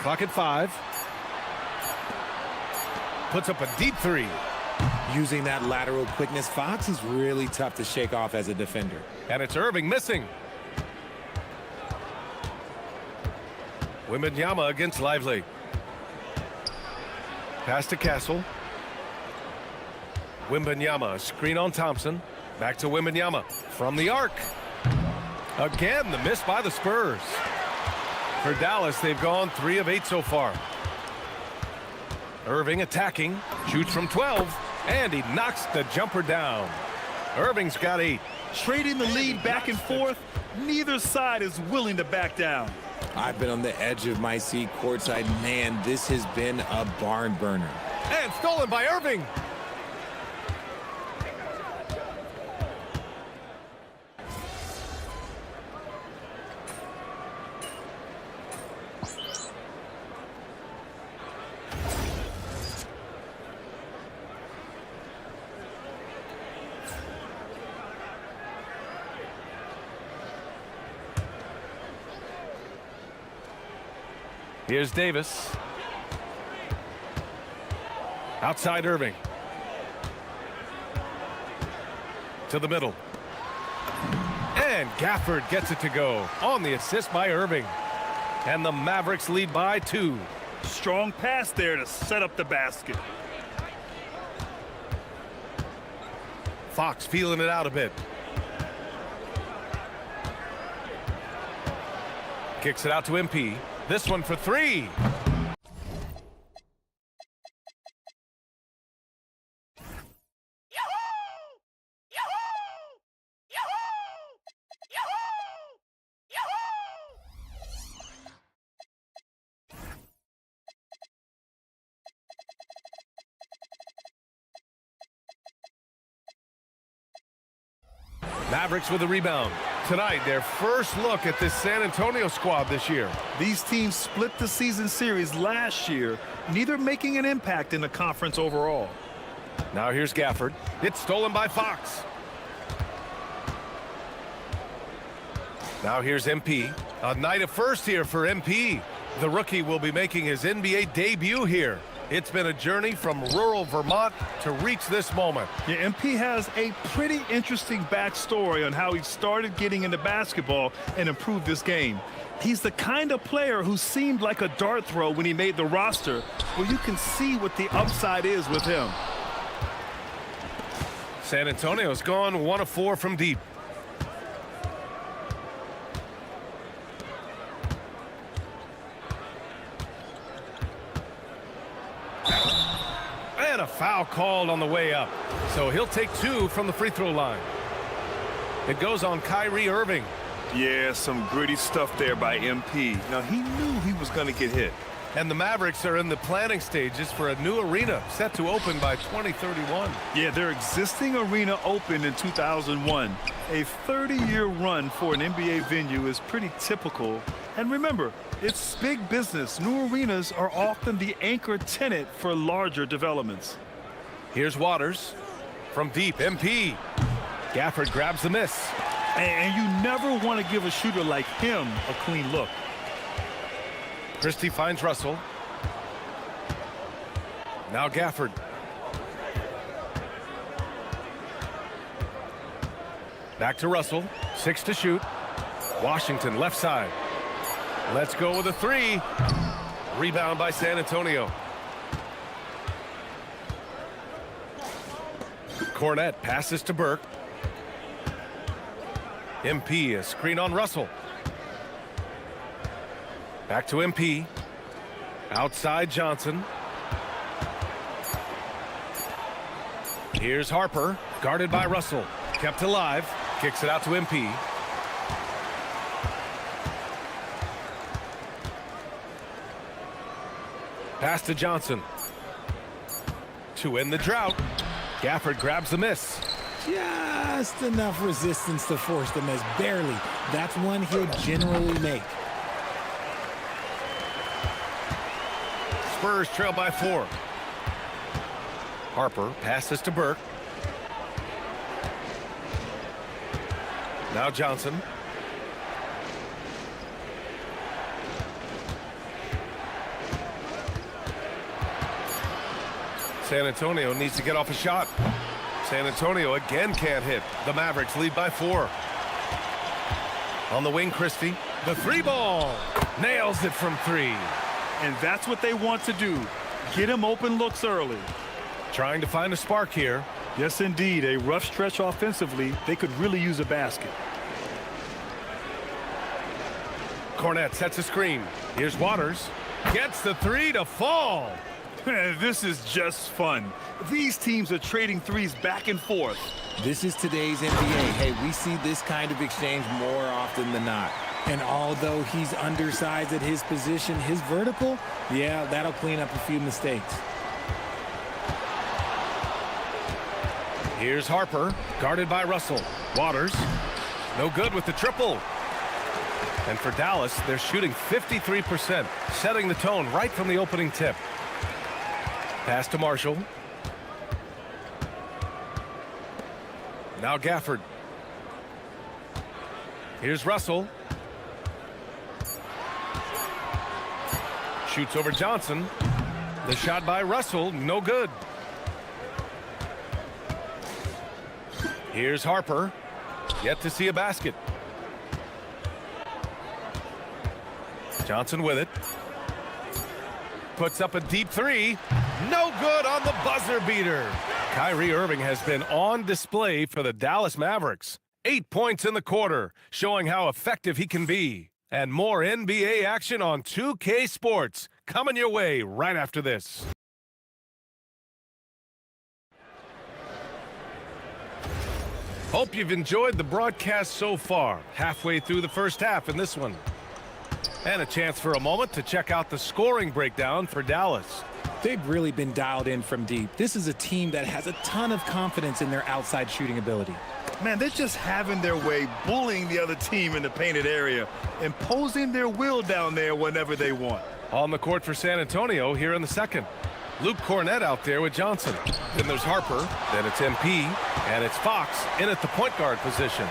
Clock at 5. Puts up a deep three. Using that lateral quickness, Fox is really tough to shake off as a defender. And it's Irving missing. Wembanyama against Lively. Pass to Castle. Wembanyama, screen on Thompson. Back to Wembanyama from the arc. Again, the miss by the Spurs. For Dallas, they've gone 3 of 8 so far. Irving attacking, shoots from 12, and he knocks the jumper down. Irving's got 8. Trading the lead back and forth, neither side is willing to back down. I've been on the edge of my seat courtside. Man, this has been a barn burner. And stolen by Irving. Here's Davis. Outside Irving. To the middle. And Gafford gets it to go on the assist by Irving. And the Mavericks lead by 2. Strong pass there to set up the basket. Fox feeling it out a bit. Kicks it out to MP. This one for 3. Mavericks with a rebound. Tonight, their first look at this San Antonio squad this year. These teams split the season series last year, neither making an impact in the conference overall. Now here's Gafford. It's stolen by Fox. Now here's MP. A night of first here for MP. The rookie will be making his NBA debut here. It's been a journey from rural Vermont to reach this moment. Yeah, MP has a pretty interesting backstory on how he started getting into basketball and improved this game. He's the kind of player who seemed like a dart throw when he made the roster, where you can see what the upside is with him. San Antonio's gone 1 of 4 from deep. And a foul called on the way up. So he'll take 2 from the free throw line. It goes on Kyrie Irving. Yeah, some gritty stuff there by MP. Now, he knew he was going to get hit. And the Mavericks are in the planning stages for a new arena set to open by 2031. Yeah, their existing arena opened in 2001. A 30-year run for an NBA venue is pretty typical. And remember, it's big business. New arenas are often the anchor tenant for larger developments. Here's Waters from deep. MP. Gafford grabs the miss. And you never want to give a shooter like him a clean look. Christie finds Russell. Now Gafford. Back to Russell. 6 to shoot. Washington left side. Let's go with a 3. Rebound by San Antonio. Cornette passes to Burke. MP, a screen on Russell. Back to MP. Outside Johnson. Here's Harper, guarded by Russell. Kept alive. Kicks it out to MP. Pass to Johnson. To end the drought. Gafford grabs the miss. Just enough resistance to force the miss. Barely. That's one he'll generally make. Spurs trail by 4. Harper passes to Burke. Now Johnson. San Antonio needs to get off a shot. San Antonio again can't hit. The Mavericks lead by 4. On the wing, Christie. The 3 ball. Nails it from 3. And that's what they want to do. Get him open looks early. Trying to find a spark here. Yes, indeed. A rough stretch offensively. They could really use a basket. Cornette sets a screen. Here's Waters. Gets the 3 to fall. This is just fun. These teams are trading threes back and forth. This is today's NBA. Hey, we see this kind of exchange more often than not. And although he's undersized at his position, his vertical, yeah, that'll clean up a few mistakes. Here's Harper, guarded by Russell. Waters, no good with the triple. And for Dallas, they're shooting 53%, setting the tone right from the opening tip. Pass to Marshall. Now Gafford. Here's Russell. Shoots over Johnson. The shot by Russell, no good. Here's Harper. Yet to see a basket. Johnson with it. Puts up a deep 3. No good on the buzzer beater. Kyrie Irving has been on display for the Dallas Mavericks. 8 points in the quarter, showing how effective he can be. And more NBA action on 2K Sports coming your way right after this. Hope you've enjoyed the broadcast so far. Halfway through the first half in this one. And a chance for a moment to check out the scoring breakdown for Dallas. They've really been dialed in from deep. This is a team that has a ton of confidence in their outside shooting ability. Man, they're just having their way, bullying the other team in the painted area, imposing their will down there whenever they want. On the court for San Antonio here in the second. Luke Cornette out there with Johnson. Then there's Harper. Then it's MP. And it's Fox in at the point guard position.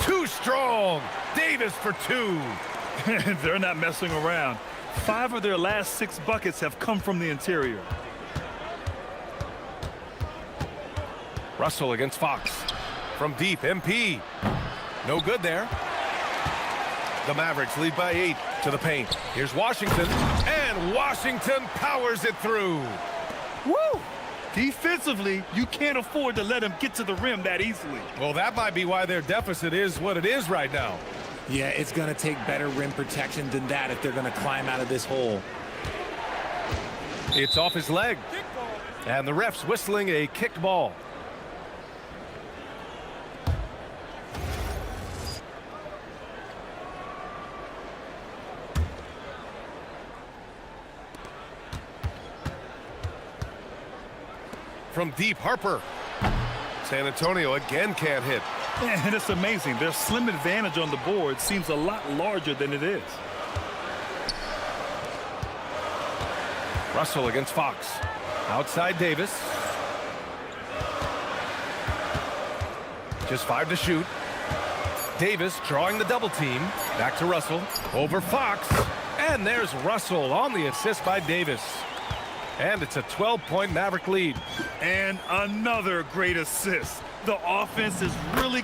Too strong. Davis for 2. They're not messing around. 5 of their last 6 buckets have come from the interior. Russell against Fox. From deep, MP. No good there. The Mavericks lead by 8 to the paint. Here's Washington. And Washington powers it through. Woo! Defensively, you can't afford to let him get to the rim that easily. Well, that might be why their deficit is what it is right now. Yeah, it's going to take better rim protection than that if they're going to climb out of this hole. It's off his leg. And the ref's whistling a kicked ball. From deep, Harper. San Antonio again can't hit. And it's amazing. Their slim advantage on the board seems a lot larger than it is. Russell against Fox. Outside Davis. Just 5 to shoot. Davis drawing the double team. Back to Russell. Over Fox. And there's Russell on the assist by Davis. And it's a 12-point Maverick lead. And another great assist. The offense is really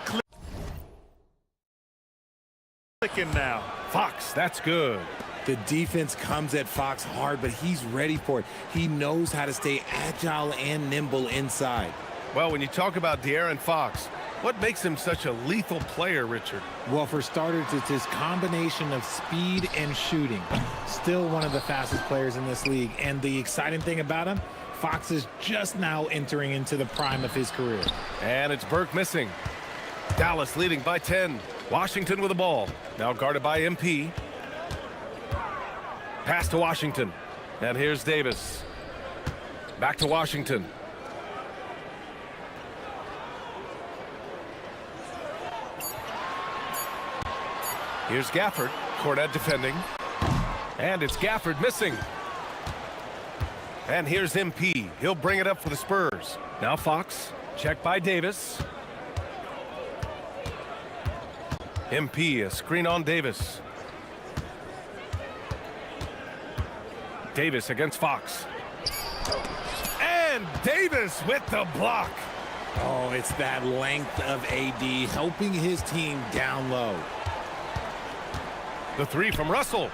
clicking now. Fox, that's good. The defense comes at Fox hard, but he's ready for it. He knows how to stay agile and nimble inside. Well, when you talk about De'Aaron Fox, what makes him such a lethal player, Richard? Well, for starters, it's his combination of speed and shooting. Still one of the fastest players in this league. And the exciting thing about him, Fox is just now entering into the prime of his career. And it's Burke missing. Dallas leading by 10. Washington with the ball. Now guarded by MP. Pass to Washington. And here's Davis. Back to Washington. Here's Gafford. Cornette defending. And it's Gafford missing. And here's MP. He'll bring it up for the Spurs. Now Fox. Checked by Davis. MP, a screen on Davis. Davis against Fox. And Davis with the block. Oh, it's that length of AD helping his team down low. The three from Russell.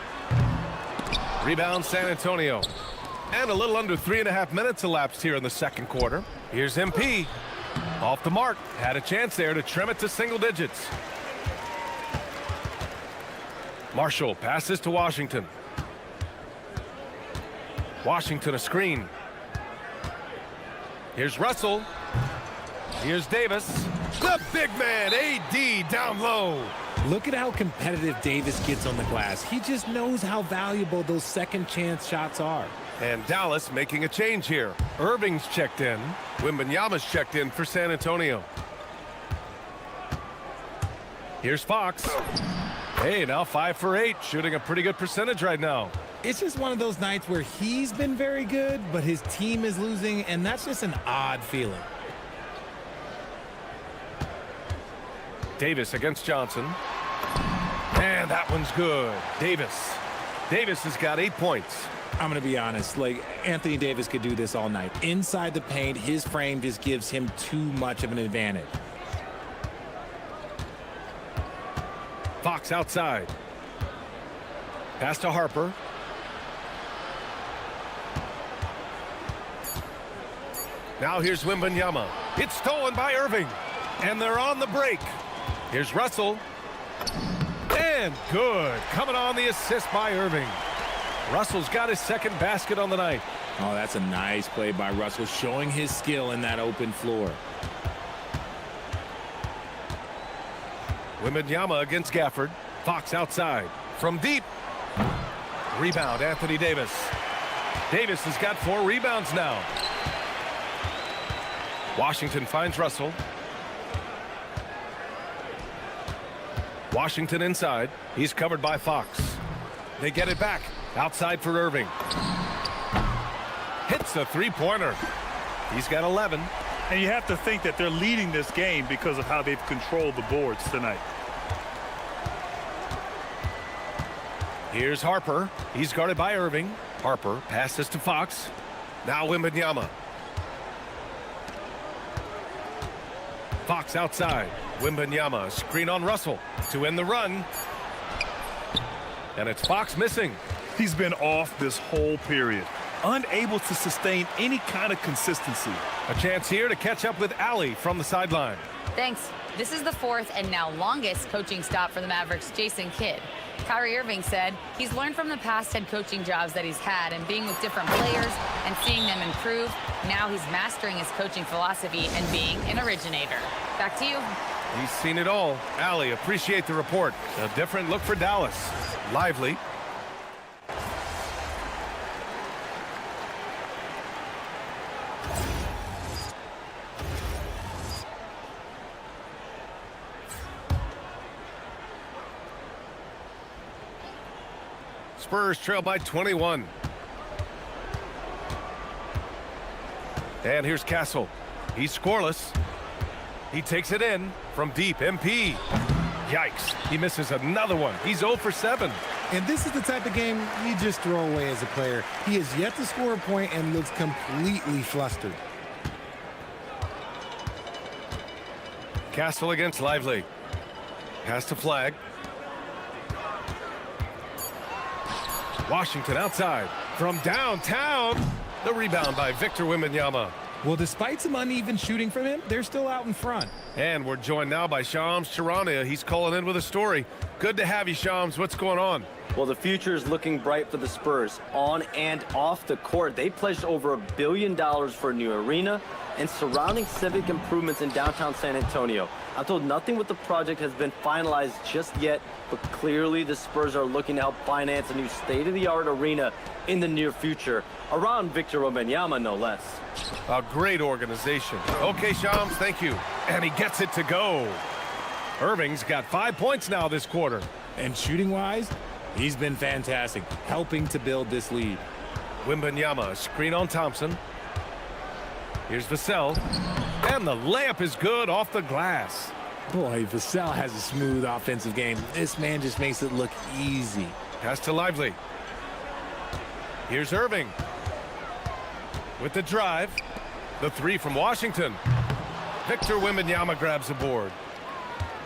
Rebound San Antonio. And a little under 3.5 minutes elapsed here in the second quarter. Here's MP. Off the mark. Had a chance there to trim it to single digits. Marshall passes to Washington. Washington a screen. Here's Russell. Here's Davis. The big man, AD, down low. Look at how competitive Davis gets on the glass. He just knows how valuable those second chance shots are. And Dallas making a change here. Irving's checked in. Wembanyama's checked in for San Antonio. Here's Fox. Hey, now 5 for 8, shooting a pretty good percentage right now. It's just one of those nights where he's been very good, but his team is losing, and that's just an odd feeling. Davis against Johnson. And that one's good. Davis. Davis has got 8 points. I'm going to be honest, like Anthony Davis could do this all night. Inside the paint, his frame just gives him too much of an advantage. Fox outside. Pass to Harper. Now here's Wembanyama. It's stolen by Irving. And they're on the break. Here's Russell. And good. Coming on the assist by Irving. Russell's got his second basket on the night. Oh, that's a nice play by Russell, showing his skill in that open floor. Wembanyama against Gafford. Fox outside. From deep. Rebound, Anthony Davis. Davis has got 4 rebounds now. Washington finds Russell. Washington inside. He's covered by Fox. They get it back. Outside for Irving. Hits a three-pointer. He's got 11. And you have to think that they're leading this game because of how they've controlled the boards tonight. Here's Harper. He's guarded by Irving. Harper passes to Fox. Now Wembanyama. Fox outside. Wembanyama, screen on Russell to end the run. And it's Fox missing. He's been off this whole period, unable to sustain any kind of consistency. A chance here to catch up with Allie from the sideline. Thanks. This is the 4th and now longest coaching stop for the Mavericks' Jason Kidd. Kyrie Irving said he's learned from the past head coaching jobs that he's had and being with different players and seeing them improve. Now he's mastering his coaching philosophy and being an originator. Back to you. He's seen it all. Allie, appreciate the report. A different look for Dallas. Lively. Spurs trail by 21. And here's Castle. He's scoreless. He takes it in from deep. MP. Yikes. He misses another one. He's 0 for 7. And this is the type of game you just throw away as a player. He has yet to score a point and looks completely flustered. Castle against Lively. Pass to Flag. Washington outside. From downtown. The rebound by Victor Wembanyama. Well, despite some uneven shooting from him, they're still out in front. And we're joined now by Shams Charania. He's calling in with a story. Good to have you, Shams. What's going on? Well, the future is looking bright for the Spurs. On and off the court, they pledged over $1 billion for a new arena and surrounding civic improvements in downtown San Antonio. I'm told nothing with the project has been finalized just yet, but clearly the Spurs are looking to help finance a new state-of-the-art arena in the near future, around Victor Wembanyama, no less. A great organization. Okay, Shams, thank you. And he gets it to go. Irving's got 5 points now this quarter. And shooting-wise, he's been fantastic, helping to build this lead. Wembanyama, screen on Thompson. Here's Vassell. And the layup is good off the glass. Boy, Vassell has a smooth offensive game. This man just makes it look easy. Pass to Lively. Here's Irving. with the drive. The three from Washington. Victor Wembanyama grabs the board.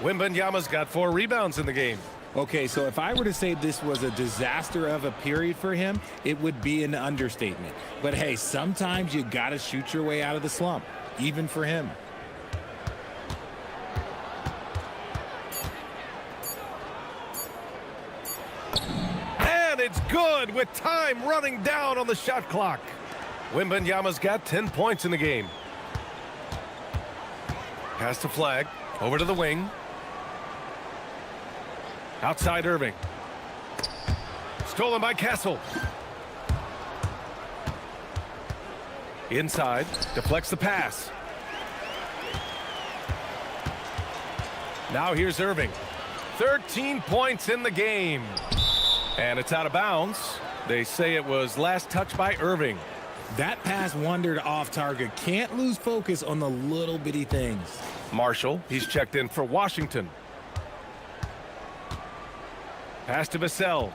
Wembanyama's got 4 rebounds in the game. Okay, so if I were to say this was a disaster of a period for him, it would be an understatement. But hey, sometimes you got to shoot your way out of the slump, even for him. And it's good with time running down on the shot clock. Wembanyama's got 10 points in the game. Pass to Flag, over to the wing. Outside Irving. Stolen by Castle. Inside, deflects the pass. Now here's Irving. 13 points in the game. And it's out of bounds. They say it was last touched by Irving. That pass wandered off target. Can't lose focus on the little bitty things. Marshall, he's checked in for Washington. Pass to Vassell.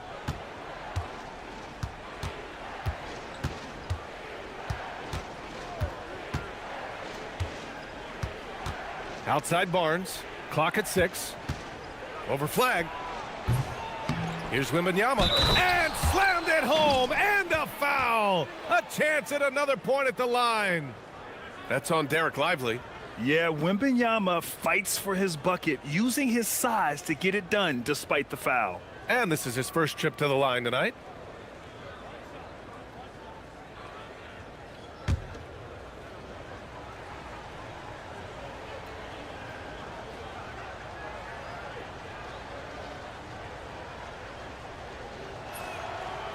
Outside Barnes. Clock at 6. Over Flag. Here's Wembanyama. And slammed it home. And a foul. A chance at another point at the line. That's on Derek Lively. Yeah, Wembanyama fights for his bucket, using his size to get it done despite the foul. And this is his first trip to the line tonight.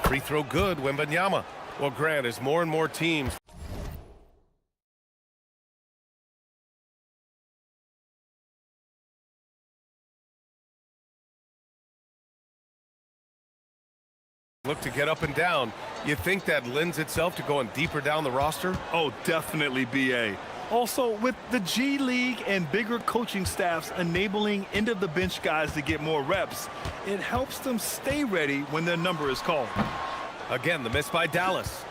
Free throw good, Wembanyama. Well, Grant, as more and more teams look to get up and down, you think that lends itself to going deeper down the roster? Oh, definitely, BA. Also, with the G League and bigger coaching staffs enabling end-of-the-bench guys to get more reps, it helps them stay ready when their number is called. Again, the miss by Dallas.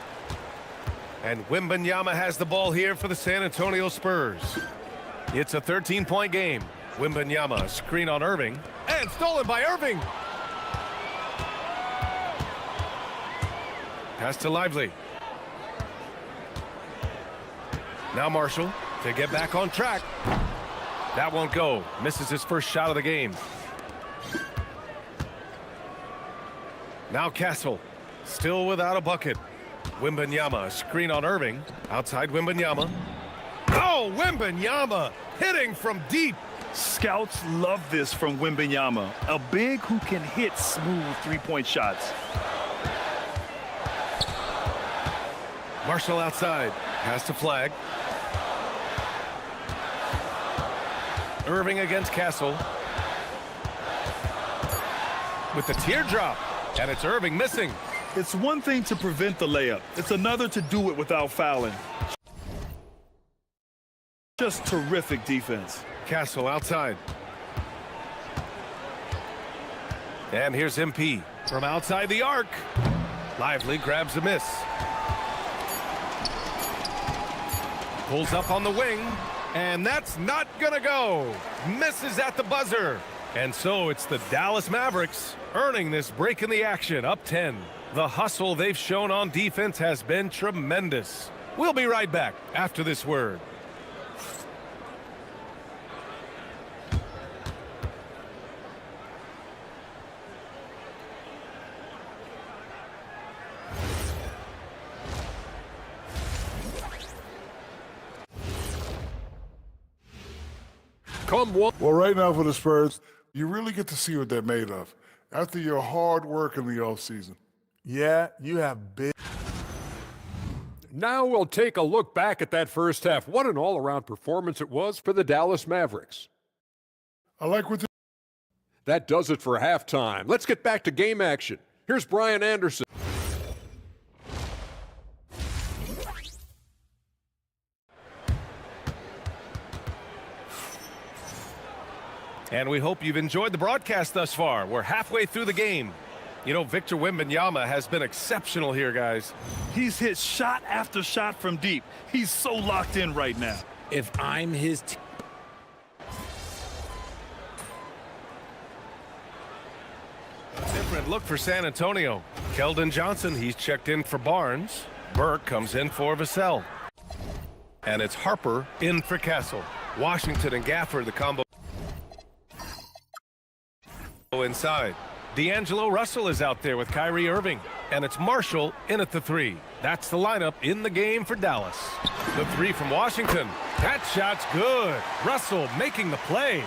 And Wembanyama has the ball here for the San Antonio Spurs. It's a 13-point game. Wembanyama, a screen on Irving. And stolen by Irving. Pass to Lively. Now Marshall to get back on track. That won't go. Misses his first shot of the game. Now Castle. Still without a bucket. Wembanyama, a screen on Irving. Outside Wembanyama. Oh, Wembanyama hitting from deep. Scouts love this from Wembanyama, a big who can hit smooth three-point shots. Marshall outside. Pass to Flag. Irving against Castle. With the teardrop. And it's Irving missing. It's one thing to prevent the layup. It's another to do it without fouling. Just terrific defense. Castle outside. And here's MP from outside the arc. Lively grabs a miss. Pulls up on the wing, and that's not gonna go. Misses at the buzzer. And so it's the Dallas Mavericks earning this break in the action, up 10. The hustle they've shown on defense has been tremendous. We'll be right back after this word. Well, right now for the Spurs, you really get to see what they're made of after your hard work in the offseason. Yeah, you have big. Now we'll take a look back at that first half. What an all-around performance it was for the Dallas Mavericks. I like what That does it for halftime. Let's get back to game action. Here's Brian Anderson. And we hope you've enjoyed the broadcast thus far. We're halfway through the game. You know, Victor Wembanyama has been exceptional here, guys. He's hit shot after shot from deep. He's so locked in right now. If I'm his team. Different look for San Antonio. Keldon Johnson, he's checked in for Barnes. Burke comes in for Vassell. And it's Harper in for Castle. Washington and Gafford, the combo inside. D'Angelo Russell is out there with Kyrie Irving. And it's Marshall in at the 3. That's the lineup in the game for Dallas. The 3 from Washington. That shot's good. Russell making the play.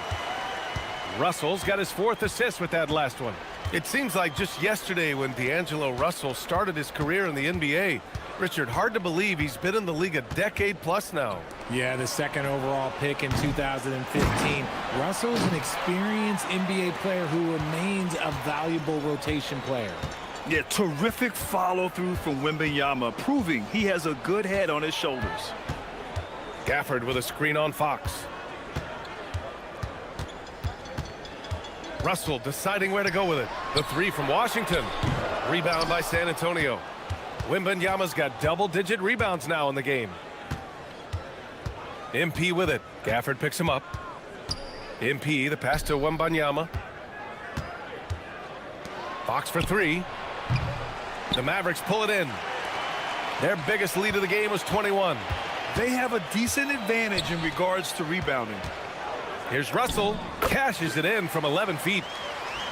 Russell's got his 4th assist with that last one. It seems like just yesterday when D'Angelo Russell started his career in the NBA. Richard, hard to believe he's been in the league a decade plus now. Yeah, the 2nd overall pick in 2015. Russell's an experienced NBA player who remains a valuable rotation player. Yeah, terrific follow-through from Wembanyama, proving he has a good head on his shoulders. Gafford with a screen on Fox. Russell deciding where to go with it. The 3 from Washington. Rebound by San Antonio. Wembanyama's got double-digit rebounds now in the game. MP with it. Gafford picks him up. MP, the pass to Wembanyama. Fox for 3. The Mavericks pull it in. Their biggest lead of the game was 21. They have a decent advantage in regards to rebounding. Here's Russell. Cashes it in from 11 feet.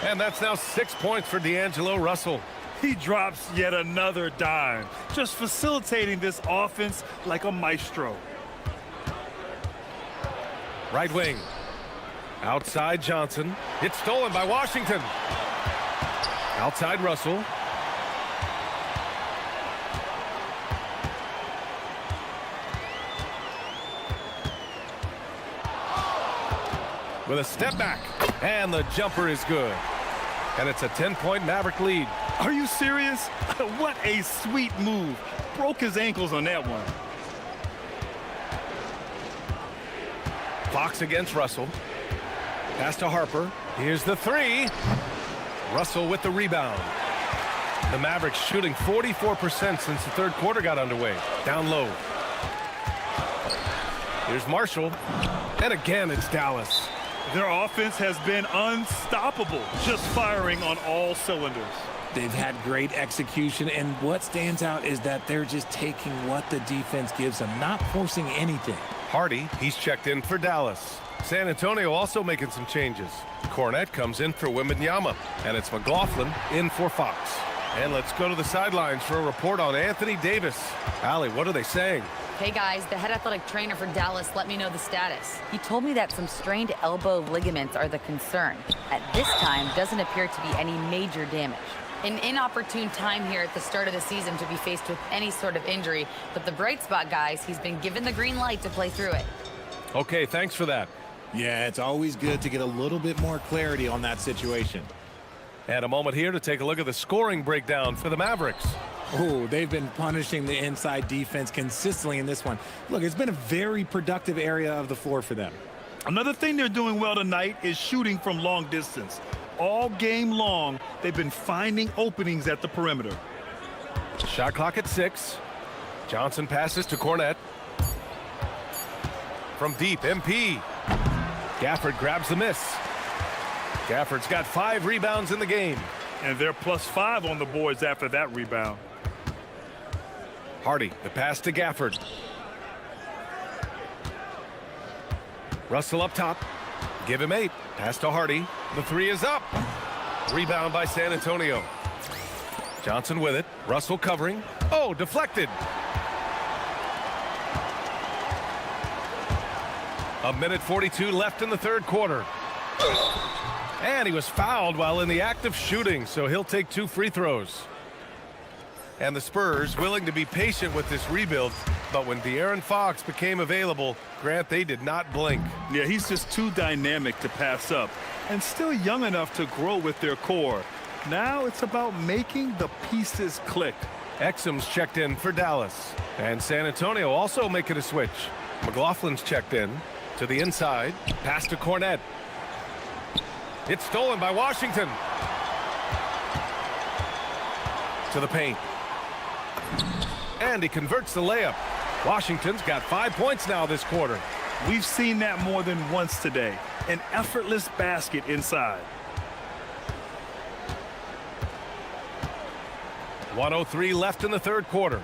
And that's now 6 points for D'Angelo Russell. He drops yet another dime, just facilitating this offense like a maestro. Right wing. Outside Johnson. It's stolen by Washington. Outside Russell. With a step back. And the jumper is good. And it's a 10-point Maverick lead. Are you serious? What a sweet move. Broke his ankles on that one. Fox against Russell. Pass to Harper. Here's the 3. Russell with the rebound. The Mavericks shooting 44% since the 3rd quarter got underway. Down low. Here's Marshall. And again, it's Dallas. Their offense has been unstoppable, just firing on all cylinders. They've had great execution, and what stands out is that they're just taking what the defense gives them, not forcing anything. Hardy, he's checked in for Dallas. San Antonio also making some changes. Cornette comes in for Wembanyama, and it's McLaughlin in for Fox. And let's go to the sidelines for a report on Anthony Davis. Allie, what are they saying? Hey guys, the head athletic trainer for Dallas let me know the status. He told me that some strained elbow ligaments are the concern. At this time, doesn't appear to be any major damage. An inopportune time here at the start of the season to be faced with any sort of injury, but the bright spot, guys, he's been given the green light to play through it. Okay, thanks for that. Yeah, it's always good to get a little bit more clarity on that situation. And a moment here to take a look at the scoring breakdown for the Mavericks. Oh, they've been punishing the inside defense consistently in this one. Look, it's been a very productive area of the floor for them. Another thing they're doing well tonight is shooting from long distance. All game long, they've been finding openings at the perimeter. Shot clock at 6. Johnson passes to Cornette. From deep, MP. Gafford grabs the miss. Gafford's got 5 rebounds in the game. And they're +5 on the boards after that rebound. Hardy, the pass to Gafford. Russell up top. Give him 8. Pass to Hardy. The 3 is up. Rebound by San Antonio. Johnson with it. Russell covering. Oh, deflected. A minute 42 left in the 3rd quarter. And he was fouled while in the act of shooting, so he'll take 2 free throws. And the Spurs willing to be patient with this rebuild, but when De'Aaron Fox became available, Grant, they did not blink. Yeah, he's just too dynamic to pass up and still young enough to grow with their core. Now it's about making the pieces click. Exum's checked in for Dallas. And San Antonio also making a switch. McLaughlin's checked in to the inside. Pass to Cornette. It's stolen by Washington. to the paint. And he converts the layup. Washington's got 5 points now this quarter. We've seen that more than once today. An effortless basket inside. 1:03 left in the third quarter.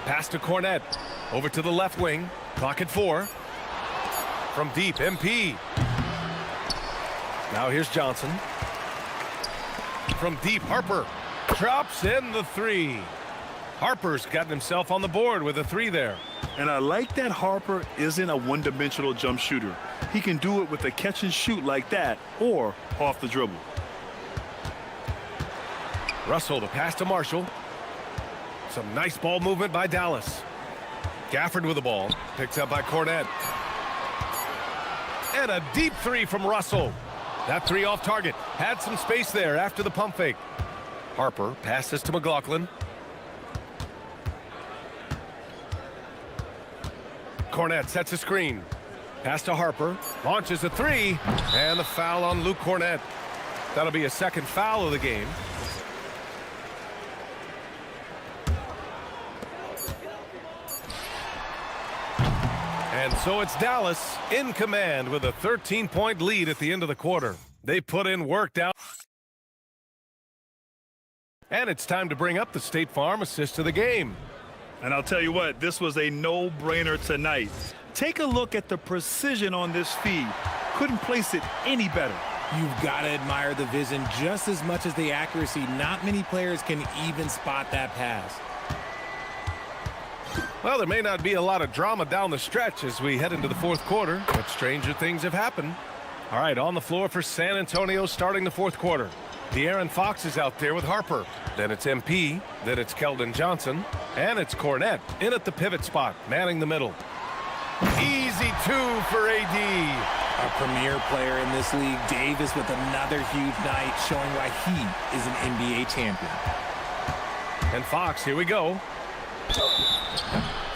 Pass to Cornette. Over to the left wing. Clock at 4. From deep, MP. Now here's Johnson. From deep, Harper. Drops in the 3. Harper's gotten himself on the board with a 3 there. And I like that Harper isn't a one-dimensional jump shooter. He can do it with a catch and shoot like that or off the dribble. Russell to pass to Marshall. Some nice ball movement by Dallas. Gafford with the ball. Picked up by Cornette. And a deep 3 from Russell. That 3 off target. Had some space there after the pump fake. Harper passes to McLaughlin. Cornette sets a screen. Pass to Harper. Launches a 3. And the foul on Luke Cornette. That'll be a second foul of the game. And so it's Dallas in command with a 13-point lead at the end of the quarter. They put in work down. And it's time to bring up the State Farm assist of the game. And I'll tell you what, this was a no-brainer tonight. Take a look at the precision on this feed. Couldn't place it any better. You've got to admire the vision just as much as the accuracy. Not many players can even spot that pass. Well, there may not be a lot of drama down the stretch as we head into the fourth quarter, but stranger things have happened. All right, on the floor for San Antonio starting the fourth quarter. De'Aaron Fox is out there with Harper. Then it's MP. Then it's Keldon Johnson. And it's Cornette in at the pivot spot, manning the middle. Easy 2 for AD. A premier player in this league, Davis, with another huge night, showing why he is an NBA champion. And Fox, here we go.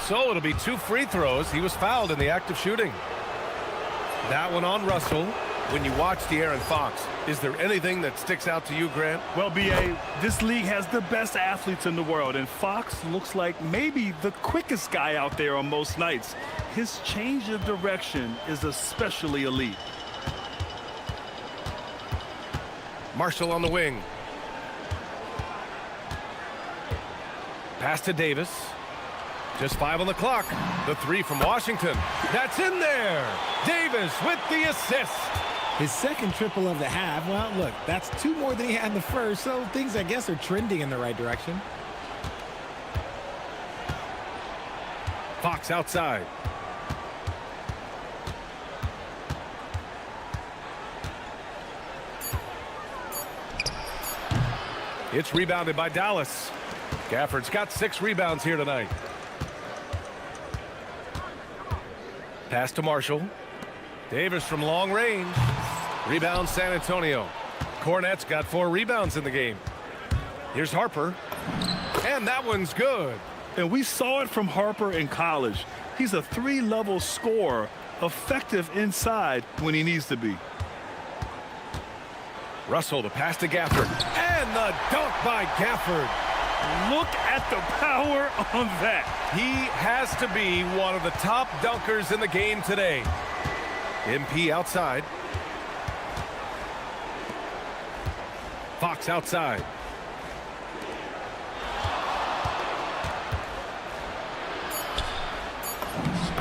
So it'll be 2 free throws. He was fouled in the act of shooting. That one on Russell. When you watch De'Aaron Fox, is there anything that sticks out to you, Grant? Well, B.A., this league has the best athletes in the world, and Fox looks like maybe the quickest guy out there on most nights. His change of direction is especially elite. Marshall on the wing. Pass to Davis. Just 5 on the clock. The 3 from Washington. That's in there. Davis with the assist. His second triple of the half. Well, look, that's 2 more than he had in the first, so things, I guess, are trending in the right direction. Fox outside. It's rebounded by Dallas. Gafford's got 6 rebounds here tonight. Pass to Marshall. Davis from long range. Rebound San Antonio. Cornette's got 4 rebounds in the game. Here's Harper. And that one's good. And we saw it from Harper in college. He's a 3-level scorer, effective inside when he needs to be. Russell to pass to Gafford. And the dunk by Gafford. Look at the power on that. He has to be one of the top dunkers in the game today. MP outside. Fox outside.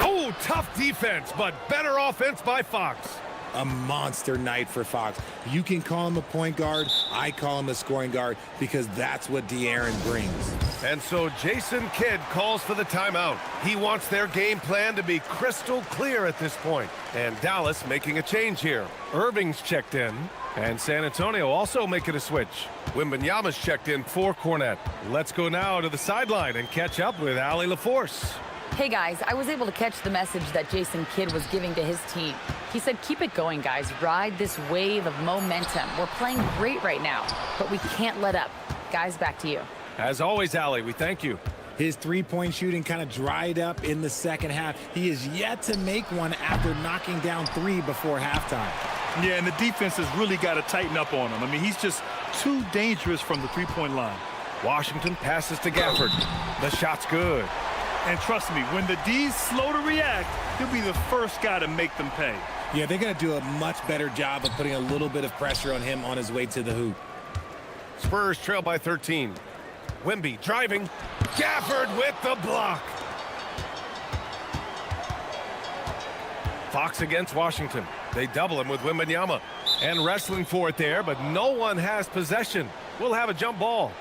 Oh, tough defense, but better offense by Fox. A monster night for Fox. You can call him a point guard. I call him a scoring guard because that's what De'Aaron brings. And so Jason Kidd calls for the timeout. He wants their game plan to be crystal clear at this point. And Dallas making a change here. Irving's checked in. And San Antonio also making a switch. Wembanyama's checked in for Cornette. Let's go now to the sideline and catch up with Allie LaForce. Hey guys, I was able to catch the message that Jason Kidd was giving to his team. He said, keep it going, guys. Ride this wave of momentum. We're playing great right now, but we can't let up. Guys, back to you. As always, Allie, we thank you. His three-point shooting kind of dried up in the second half. He is yet to make one after knocking down 3 before halftime. Yeah, and the defense has really got to tighten up on him. I mean, he's just too dangerous from the three-point line. Washington passes to Gafford. The shot's good. And trust me, when the D's slow to react, he'll be the first guy to make them pay. Yeah, they're going to do a much better job of putting a little bit of pressure on him on his way to the hoop. Spurs trail by 13. Wemby driving. Gafford with the block. Fox against Washington. They double him with Wembanyama. And wrestling for it there, but no one has possession. We'll have a jump ball.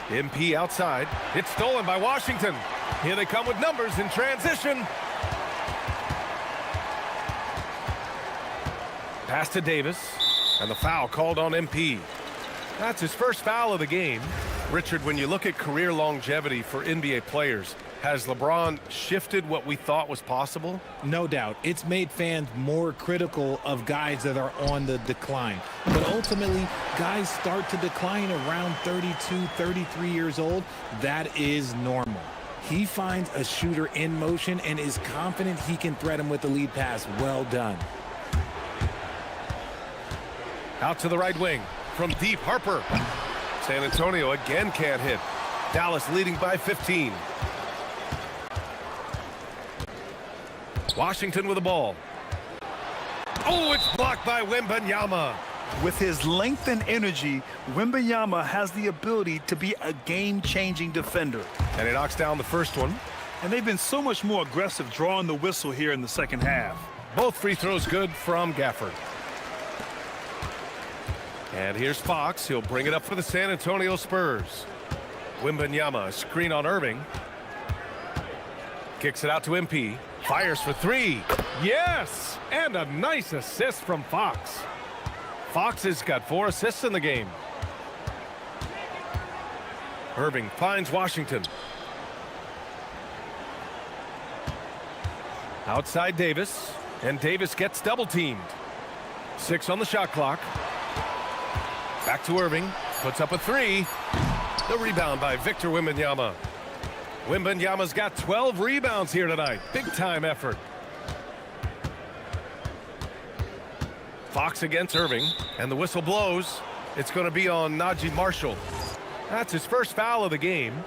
MP outside. It's stolen by Washington. Here they come with numbers in transition. Pass to Davis. And the foul called on MP. That's his first foul of the game. Richard, when you look at career longevity for NBA players, has LeBron shifted what we thought was possible? No doubt. It's made fans more critical of guys that are on the decline. But ultimately, guys start to decline around 32, 33 years old. That is normal. He finds a shooter in motion and is confident he can threat him with the lead pass. Well done. Out to the right wing from deep, Harper. San Antonio again can't hit. Dallas leading by 15. Washington with the ball. Oh, it's blocked by Wembanyama. With his length and energy, Wembanyama has the ability to be a game-changing defender. And he knocks down the first one. And they've been so much more aggressive drawing the whistle here in the second half. Both free throws good from Gafford. And here's Fox. He'll bring it up for the San Antonio Spurs. Wembanyama, screen on Irving. Kicks it out to MP. Fires for three. Yes! And a nice assist from Fox. Fox has got 4 assists in the game. Irving finds Washington. Outside Davis. And Davis gets double teamed. 6 on the shot clock. Back to Irving. Puts up a 3. The rebound by Victor Wembanyama. Wembanyama's got 12 rebounds here tonight. Big time effort. Fox against Irving. And the whistle blows. It's going to be on Najee Marshall. That's his first foul of the game.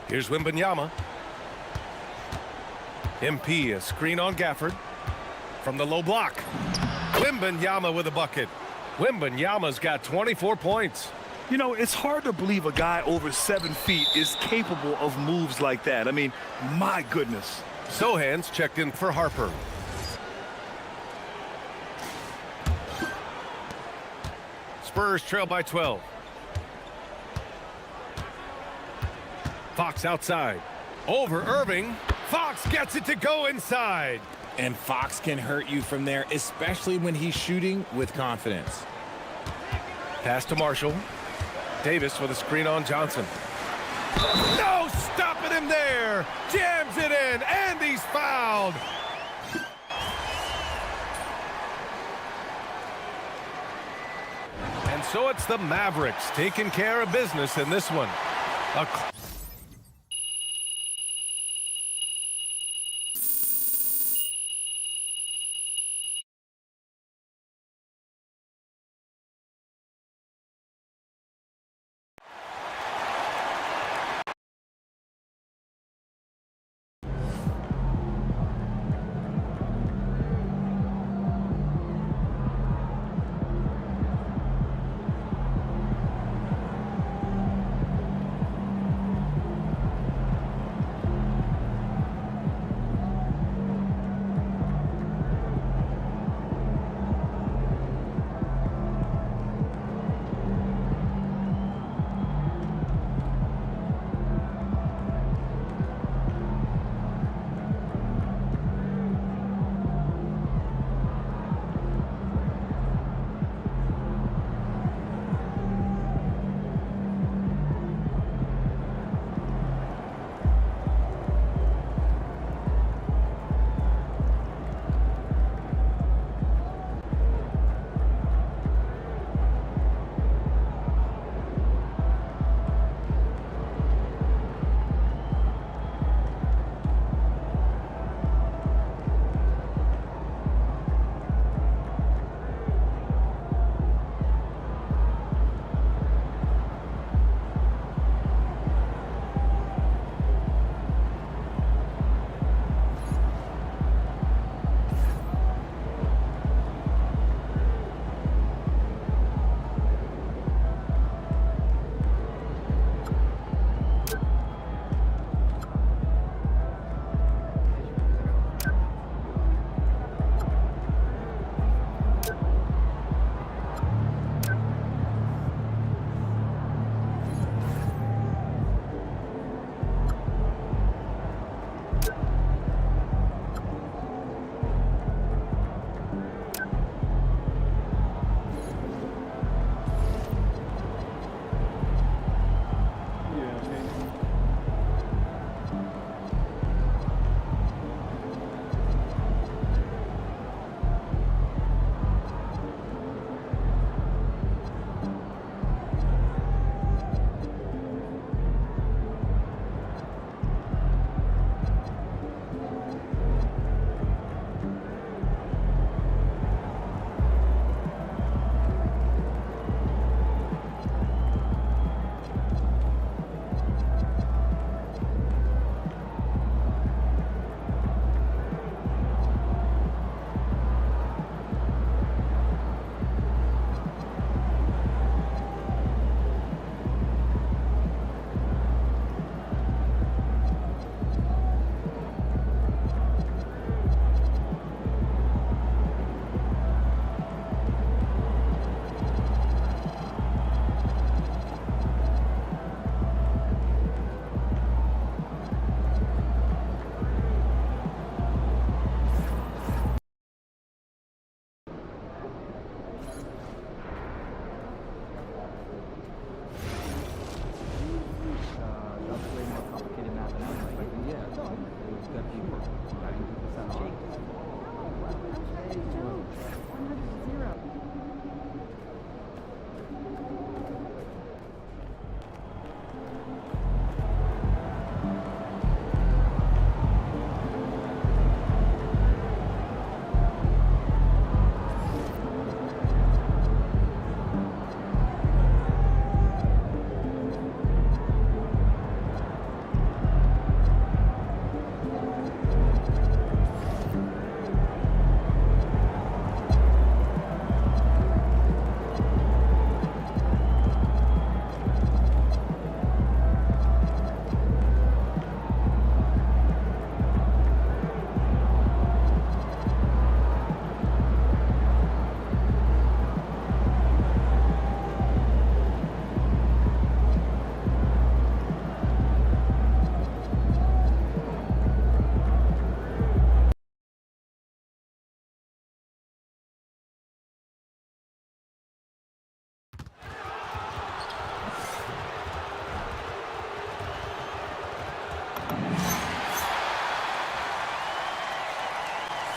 Here's Wembanyama. MP, a screen on Gafford. From the low block. Wembanyama with a bucket. Wembanyama's got 24 points. You know, it's hard to believe a guy over 7 feet is capable of moves like that. I mean, my goodness. Sohan's checked in for Harper. Spurs trail by 12. Fox outside. Over Irving. Fox gets it to go inside. And Fox can hurt you from there, especially when he's shooting with confidence. Pass to Marshall. Davis with a screen on Johnson. No stopping him there. Jams it in, and he's fouled. And so it's the Mavericks taking care of business in this one.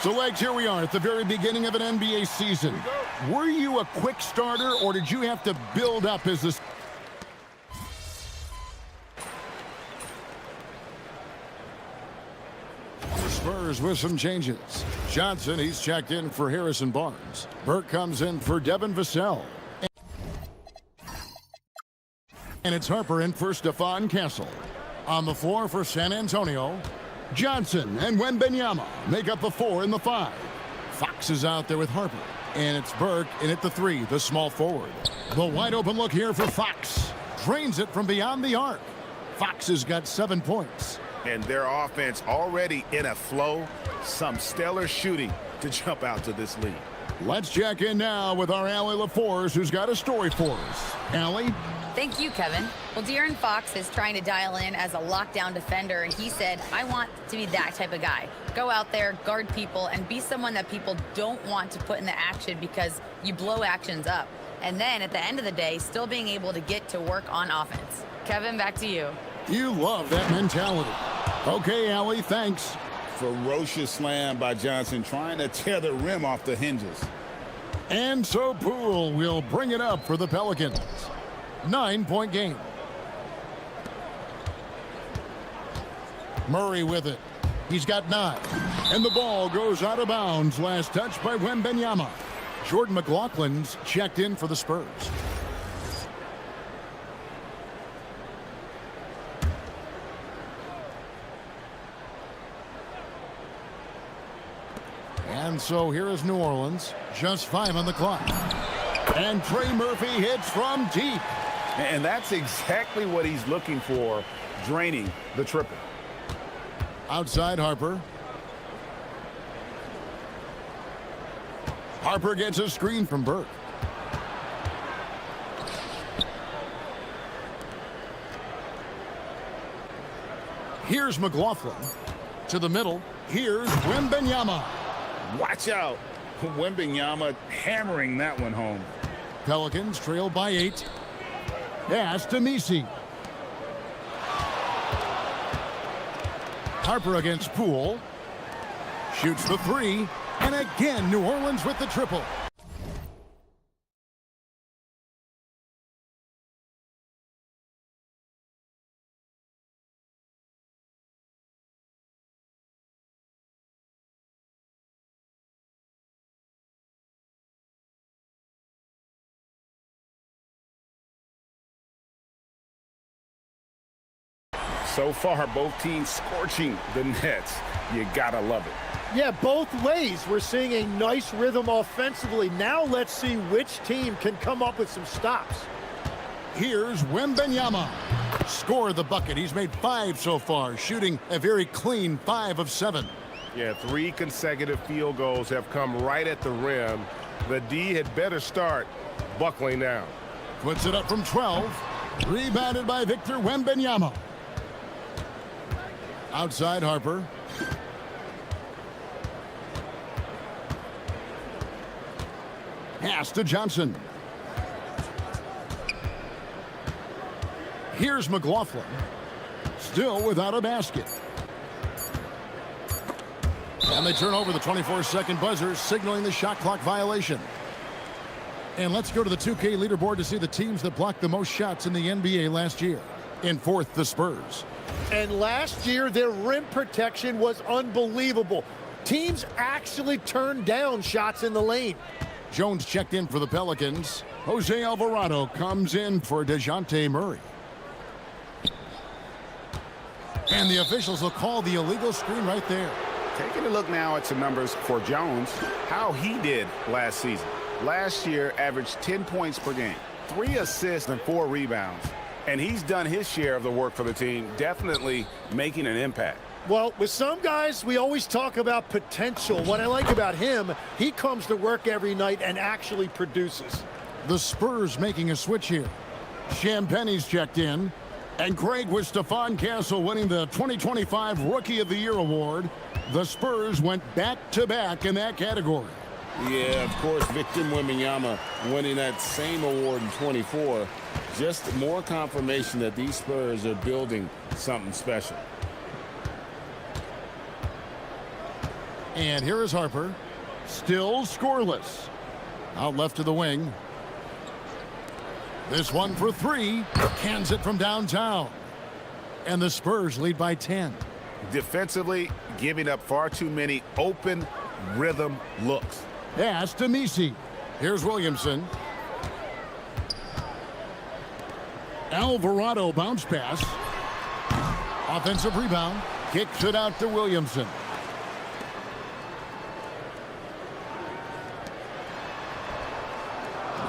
So, Legs, here we are at the very beginning of an NBA season. Were you a quick starter, or did you have to build up as this? The Spurs with some changes. Johnson, he's checked in for Harrison Barnes. Burke comes in for Devin Vassell. And it's Harper in for Stephon Castle. On the floor for San Antonio, Johnson and Wembanyama make up the 4 and the 5. Fox is out there with Harper. And it's Burke in at the 3, the small forward. The wide open look here for Fox. Drains it from beyond the arc. Fox has got 7 points. And their offense already in a flow. Some stellar shooting to jump out to this lead. Let's check in now with our Allie LaForce, who's got a story for us. Allie? Thank you, Kevin. Well, De'Aaron Fox is trying to dial in as a lockdown defender, and he said, I want to be that type of guy. Go out there, guard people, and be someone that people don't want to put in the action because you blow actions up. And then at the end of the day, still being able to get to work on offense. Kevin, back to you. You love that mentality. Okay, Allie, thanks. Ferocious slam by Johnson, trying to tear the rim off the hinges. And so Poole will bring it up for the Pelicans. 9-point game. Murray with it. He's got 9. And the ball goes out of bounds. Last touch by Wembanyama. Jordan McLaughlin's checked in for the Spurs. And so here is New Orleans. Just 5 on the clock. And Trey Murphy hits from deep. And that's exactly what he's looking for, draining the triple. Outside Harper. Harper gets a screen from Burke. Here's McLaughlin. To the middle. Here's Wembanyama. Watch out. Wembanyama hammering that one home. Pelicans trail by 8. Pass to Misi. Harper against Poole. Shoots the 3. And again, New Orleans with the triple. So far, both teams scorching the Nets. You gotta love it. Yeah, both ways. We're seeing a nice rhythm offensively. Now let's see which team can come up with some stops. Here's Wembanyama. Score the bucket. He's made 5 so far, shooting a very clean 5 of 7. Yeah, 3 consecutive field goals have come right at the rim. The D had better start buckling now. Puts it up from 12. Rebounded by Victor Wembanyama. Outside Harper. Pass to Johnson. Here's McLaughlin. Still without a basket. And they turn over the 24-second buzzer, signaling the shot clock violation. And let's go to the 2K leaderboard to see the teams that blocked the most shots in the NBA last year. In 4th, the Spurs. And last year, their rim protection was unbelievable. Teams actually turned down shots in the lane. Jones checked in for the Pelicans. Jose Alvarado comes in for DeJounte Murray. And the officials will call the illegal screen right there. Taking a look now at some numbers for Jones, how he did last season. Last year, averaged 10 points per game, 3 assists and 4 rebounds. And he's done his share of the work for the team, definitely making an impact. Well, with some guys, we always talk about potential. What I like about him, he comes to work every night and actually produces. The Spurs making a switch here. Champagne's checked in. And Craig with Stephon Castle winning the 2025 Rookie of the Year award. The Spurs went back-to-back in that category. Yeah, of course, Victor Wembanyama winning that same award in 24. Just more confirmation that these Spurs are building something special. And here is Harper. Still scoreless. Out left to the wing. This one for three. Cans it from downtown. And the Spurs lead by 10. Defensively, giving up far too many open rhythm looks. Pass to Messi. Here's Williamson. Alvarado bounce pass. Offensive rebound. Kicks it out to Williamson.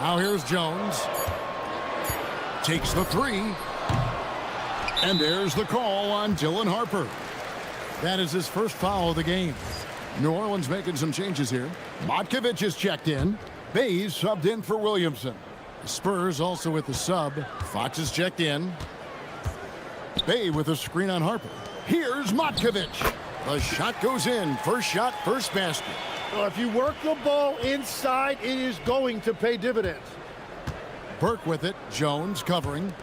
Now here's Jones. Takes the three. And there's the call on Dylan Harper. That is his first foul of the game. New Orleans making some changes here. Mycareer is checked in. Bayes subbed in for Williamson. The Spurs also with the sub. Fox is checked in. Bay with a screen on Harper. Here's Mycareer. The shot goes in. First shot, first basket. Well, if you work the ball inside, it is going to pay dividends. Burke with it. Jones covering.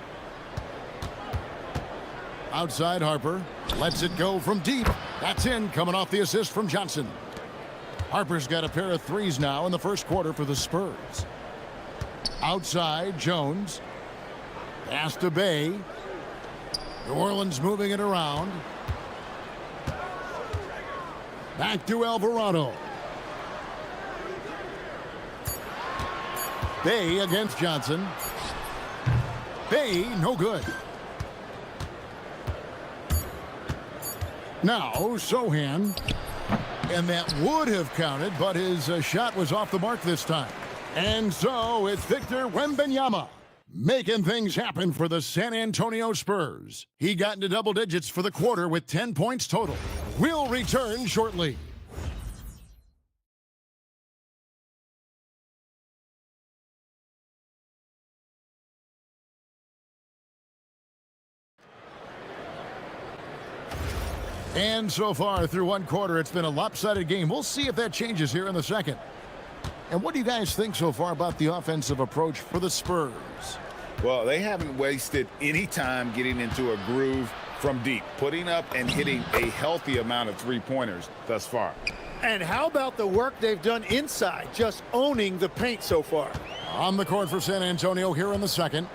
Outside Harper. Lets it go from deep. That's in, coming off the assist from Johnson. Harper's got a pair of threes now in the first quarter for the Spurs. Outside, Jones. Pass to Bay. New Orleans moving it around. Back to Alvarado. Bay against Johnson. Bay, no good. Now, Sohan. And that would have counted, but his shot was off the mark this time. And so it's Victor Wembanyama making things happen for the San Antonio Spurs. He got into double digits for the quarter with 10 points total. We'll return shortly. And so far through one quarter, it's been a lopsided game. We'll see if that changes here in the second. And what do you guys think so far about the offensive approach for the Spurs? Well, they haven't wasted any time getting into a groove from deep, putting up and hitting a healthy amount of three-pointers thus far. And how about the work they've done inside, just owning the paint so far? On the court for San Antonio here in the second.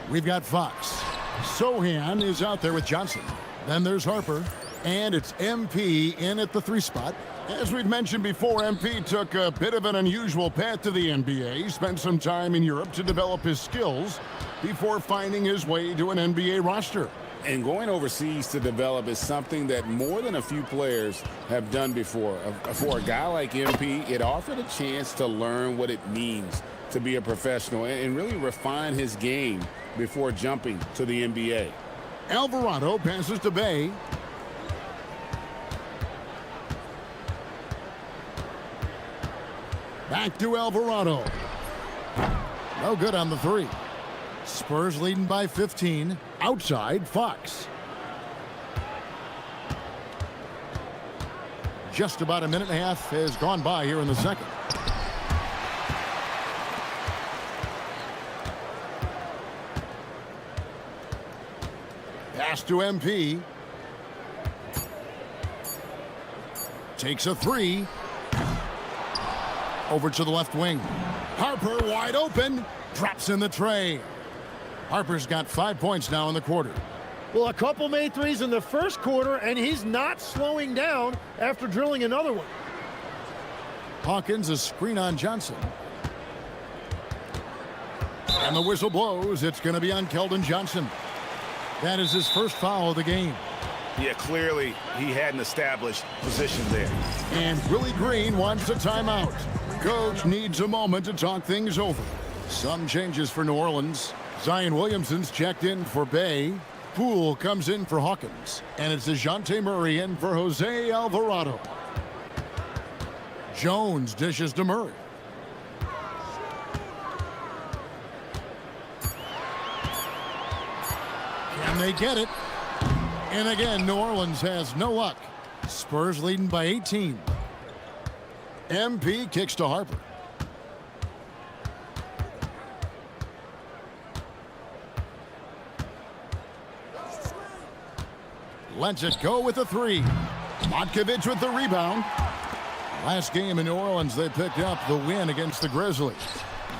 We've got Fox. Sohan is out there with Johnson. Then there's Harper, and it's MP in at the three spot. As we've mentioned before, MP took a bit of an unusual path to the NBA, spent some time in Europe to develop his skills before finding his way to an NBA roster. And going overseas to develop is something that more than a few players have done before. For a guy like MP, it offered a chance to learn what it means to be a professional and really refine his game before jumping to the NBA. Alvarado passes to Bay. Back to Alvarado. No good on the three. Spurs leading by 15. Outside, Fox. Just about a minute and a half has gone by here in the second. Pass to MP. Takes a three. Over to the left wing. Harper wide open. Drops in the tray. Harper's got 5 points now in the quarter. Well, a couple made threes in the first quarter, and he's not slowing down after drilling another one. Hawkins, a screen on Johnson. And the whistle blows. It's going to be on Keldon Johnson. That is his first foul of the game. Yeah, clearly he had an established position there. And Willie Green wants a timeout. Coach needs a moment to talk things over. Some changes for New Orleans. Zion Williamson's checked in for Bay. Poole comes in for Hawkins. And it's DeJounte Murray in for Jose Alvarado. Jones dishes to Murray. Can they get it? And again, New Orleans has no luck. Spurs leading by 18. MP kicks to Harper. Lets it go with a three. Motkevich with the rebound. Last game in New Orleans, they picked up the win against the Grizzlies.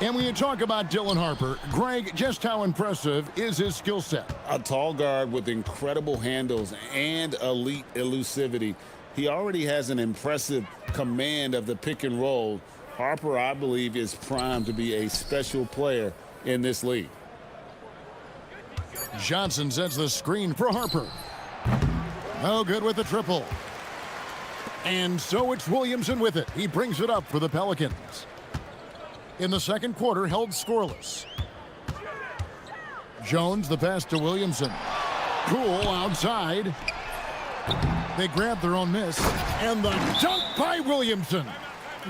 And when you talk about Dylan Harper, Greg, just how impressive is his skill set? A tall guard with incredible handles and elite elusivity. He already has an impressive command of the pick and roll. Harper, I believe, is primed to be a special player in this league. Johnson sets the screen for Harper. No good with the triple. And so it's Williamson with it. He brings it up for the Pelicans. In the second quarter, held scoreless. Jones, the pass to Williamson. Cool outside. They grab their own miss. And the dunk by Williamson.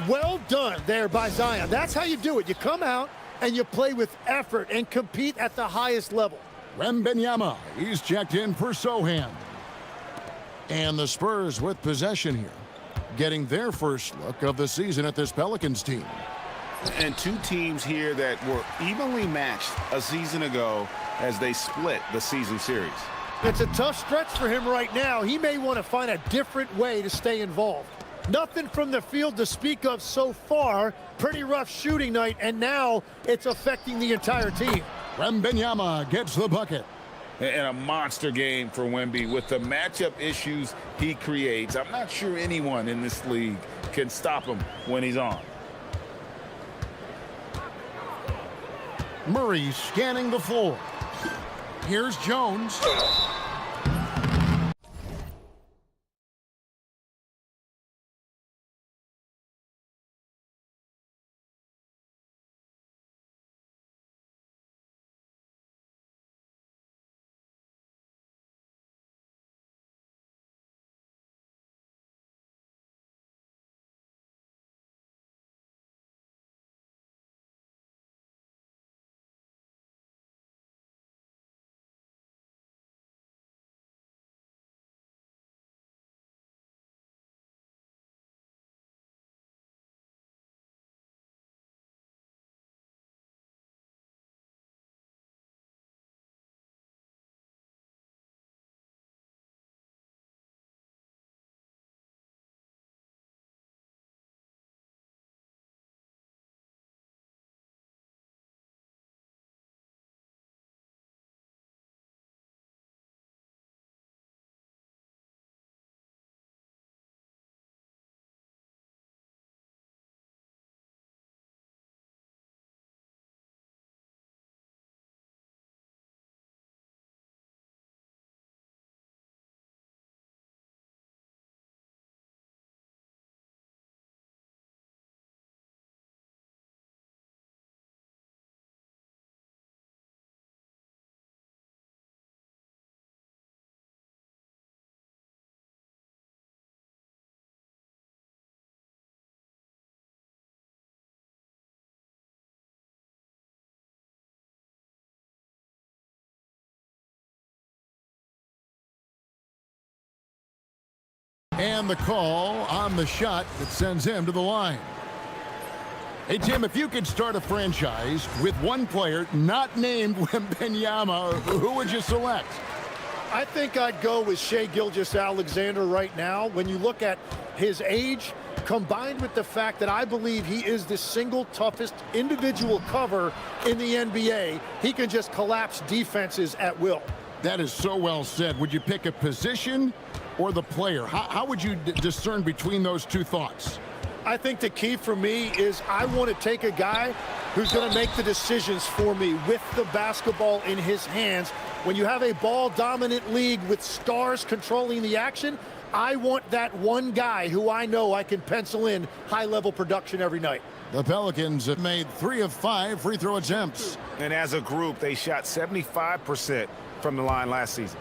Well done there by Zion. That's how you do it. You come out and you play with effort and compete at the highest level. Wembanyama, he's checked in for Sohan. And the Spurs with possession here, getting their first look of the season at this Pelicans team. And two teams here that were evenly matched a season ago as they split the season series. It's a tough stretch for him right now. He may want to find a different way to stay involved. Nothing from the field to speak of so far. Pretty rough shooting night, and now it's affecting the entire team. Wembanyama gets the bucket. And a monster game for Wemby with the matchup issues he creates. I'm not sure anyone in this league can stop him when he's on. Murray scanning the floor. Here's Jones. And the call on the shot that sends him to the line. Hey, Tim, if you could start a franchise with one player not named Wembanyama, who would you select? I think I'd go with Shai Gilgeous-Alexander right now. When you look at his age, combined with the fact that I believe he is the single toughest individual cover in the NBA, he can just collapse defenses at will. That is so well said. Would you pick a position or the player? How would you discern between those two thoughts? I think the key for me is I want to take a guy who's going to make the decisions for me with the basketball in his hands. When you have a ball-dominant league with stars controlling the action, I want that one guy who I know I can pencil in high-level production every night. The Pelicans have made 3 of 5 free throw attempts. And as a group, they shot 75% from the line last season.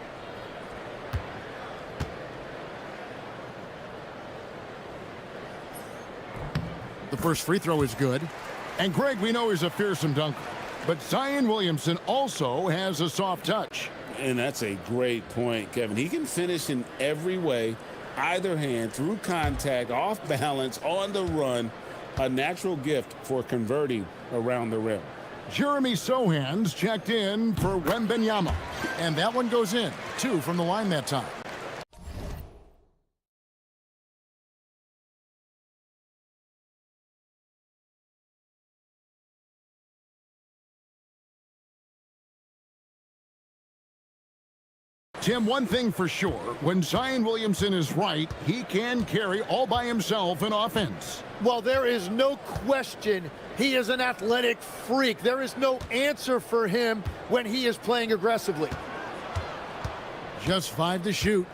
The first free throw is good. And Greg, we know he's a fearsome dunker. But Zion Williamson also has a soft touch. And that's a great point, Kevin. He can finish in every way, either hand, through contact, off balance, on the run. A natural gift for converting around the rim. Jeremy Sohan's checked in for Wembanyama. And that one goes in. 2 from the line that time. Tim, one thing for sure, when Zion Williamson is right, he can carry all by himself in offense. Well, there is no question he is an athletic freak. There is no answer for him when he is playing aggressively. Just 5 to shoot.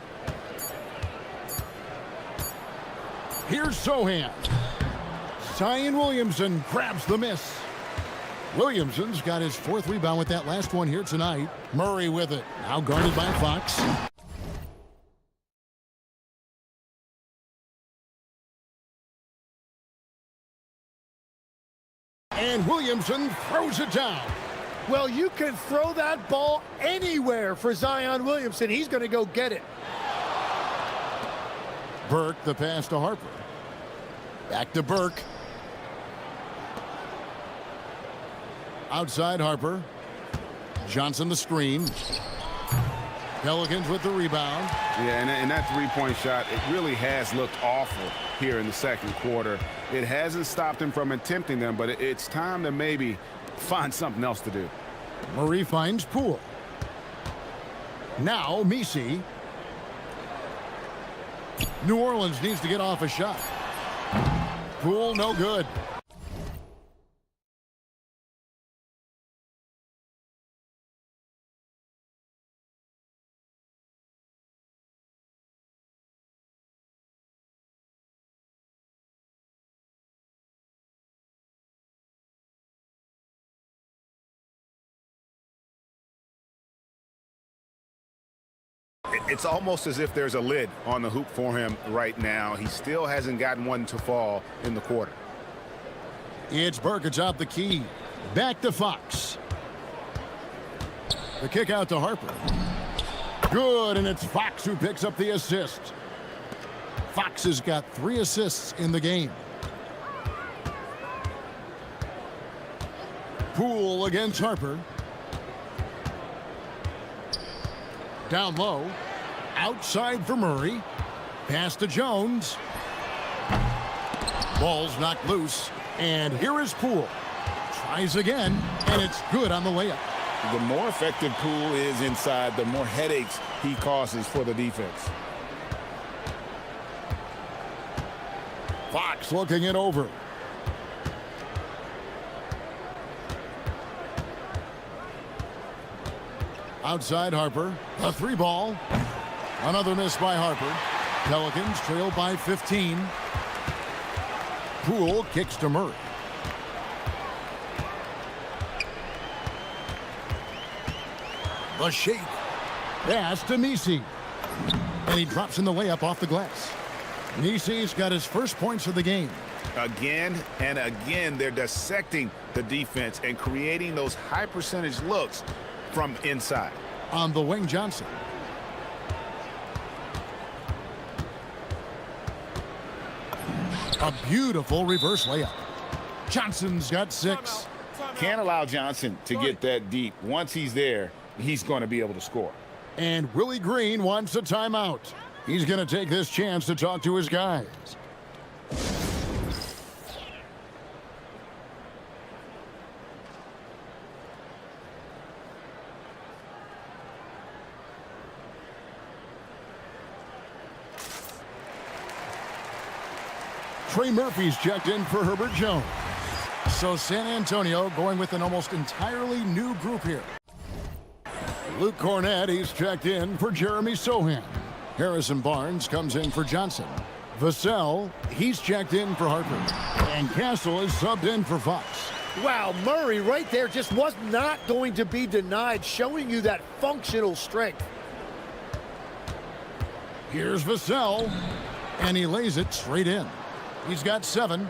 Here's Sohan. Zion Williamson grabs the miss. Williamson's got his 4th rebound with that last one here tonight. Murray with it. Now guarded by Fox. And Williamson throws it down. Well, you can throw that ball anywhere for Zion Williamson. He's going to go get it. Burke, the pass to Harper. Back to Burke. Outside Harper. Johnson the screen. Pelicans with the rebound. Yeah, and that three-point shot, it really has looked awful here in the second quarter. It hasn't stopped him from attempting them, but it's time to maybe find something else to do. Murray finds Poole. Now Messi. New Orleans needs to get off a shot. Poole no good. It's almost as if there's a lid on the hoop for him right now. He still hasn't gotten one to fall in the quarter. It's Burke atop the key. Back to Fox. The kick out to Harper. Good, and it's Fox who picks up the assist. Fox has got 3 assists in the game. Poole against Harper. Down low. Outside for Murray. Pass to Jones. Ball's knocked loose. And here is Poole. Tries again, and it's good on the layup. The more effective Poole is inside, the more headaches he causes for the defense. Fox looking it over. Outside Harper. A 3-ball. Another miss by Harper. Pelicans trail by 15. Poole kicks to Murray. The shake. Pass to Messi. And he drops in the layup off the glass. Messi's got his first points of the game. Again and again, they're dissecting the defense and creating those high percentage looks from inside. On the wing, Johnson. A beautiful reverse layup. Johnson's got 6. Can't allow Johnson to get that deep. Once he's there, he's going to be able to score. And Willie Green wants a timeout. He's going to take this chance to talk to his guys. Trey Murphy's checked in for Herbert Jones. So San Antonio going with an almost entirely new group here. Luke Cornett, he's checked in for Jeremy Sohan. Harrison Barnes comes in for Johnson. Vassell, he's checked in for Harper. And Castle is subbed in for Fox. Wow, Murray right there just was not going to be denied, showing you that functional strength. Here's Vassell, and he lays it straight in. He's got 7.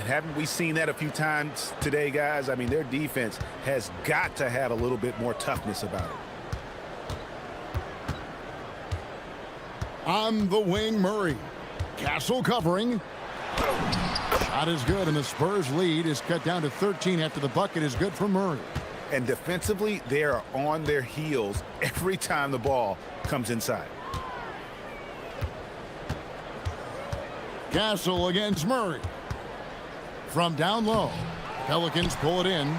Haven't we seen that a few times today, guys? I mean, their defense has got to have a little bit more toughness about it. On the wing, Murray. Castle covering. Shot is good, and the Spurs lead is cut down to 13 after the bucket is good for Murray. And defensively, they are on their heels every time the ball comes inside. Castle against Murray. From down low, Pelicans pull it in.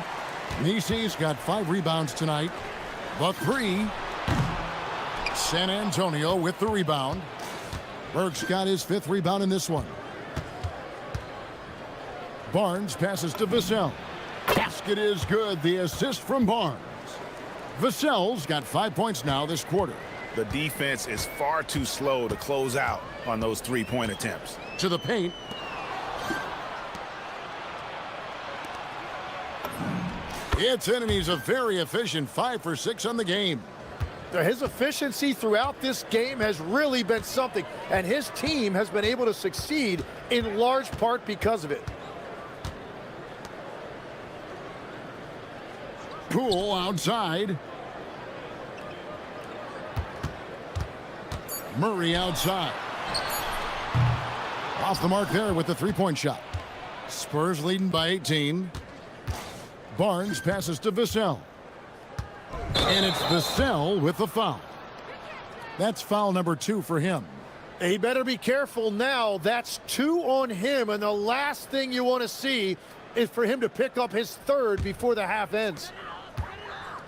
Messi's got 5 rebounds tonight. The 3. San Antonio with the rebound. Burks got his 5th rebound in this one. Barnes passes to Vassell. Basket is good. The assist from Barnes. Vassell's got 5 points now this quarter. The defense is far too slow to close out on those three-point attempts. To the paint. It's in, and he's a very efficient 5 for 6 on the game. His efficiency throughout this game has really been something, and his team has been able to succeed in large part because of it. Poole outside. Murray outside. Off the mark there with the three-point shot. Spurs leading by 18. Barnes passes to Vassell. And it's Vassell with the foul. That's foul number 2 for him. He better be careful now. That's 2 on him, and the last thing you want to see is for him to pick up his 3rd before the half ends.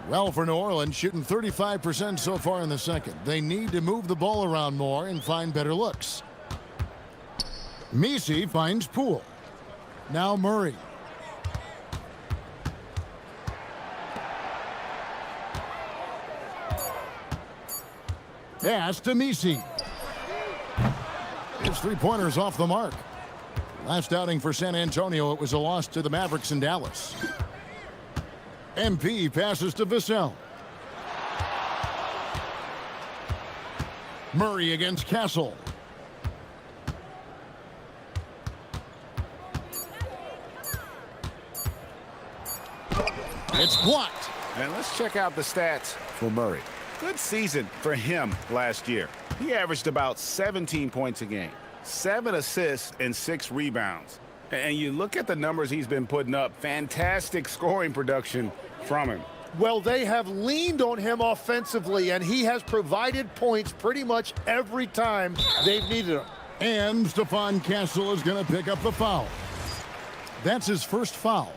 Well, for New Orleans, shooting 35% so far in the second. They need to move the ball around more and find better looks. Messi finds Poole. Now Murray. Pass to Messi. His three-pointer's off the mark. Last outing for San Antonio, it was a loss to the Mavericks in Dallas. MP passes to Vassell. Murray against Castle. It's blocked. And let's check out the stats for Murray. Good season for him last year. He averaged about 17 points a game, 7 assists, and 6 rebounds. And you look at the numbers he's been putting up, fantastic scoring production from him. Well, they have leaned on him offensively, and he has provided points pretty much every time they've needed him. And Stephon Castle is going to pick up the foul. That's his first foul.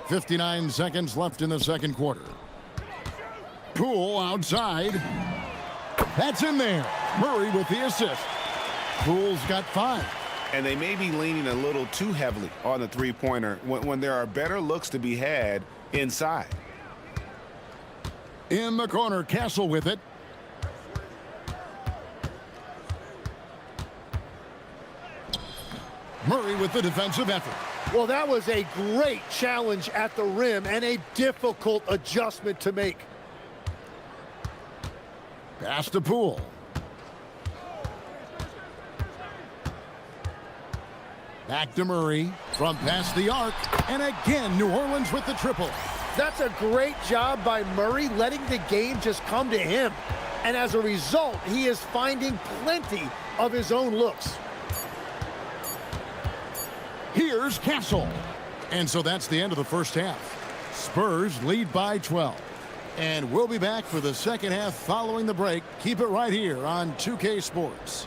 .59 seconds left in the second quarter. Poole outside. That's in there. Murray with the assist. Poole's got 5. And they may be leaning a little too heavily on the three-pointer when there are better looks to be had inside. In the corner, Castle with it. Murray with the defensive effort. Well, that was a great challenge at the rim and a difficult adjustment to make. Pass to Poole. Back to Murray from past the arc. And again, New Orleans with the triple. That's a great job by Murray, letting the game just come to him. And as a result, he is finding plenty of his own looks. Here's Castle. And so that's the end of the first half. Spurs lead by 12. And we'll be back for the second half following the break. Keep it right here on 2K Sports.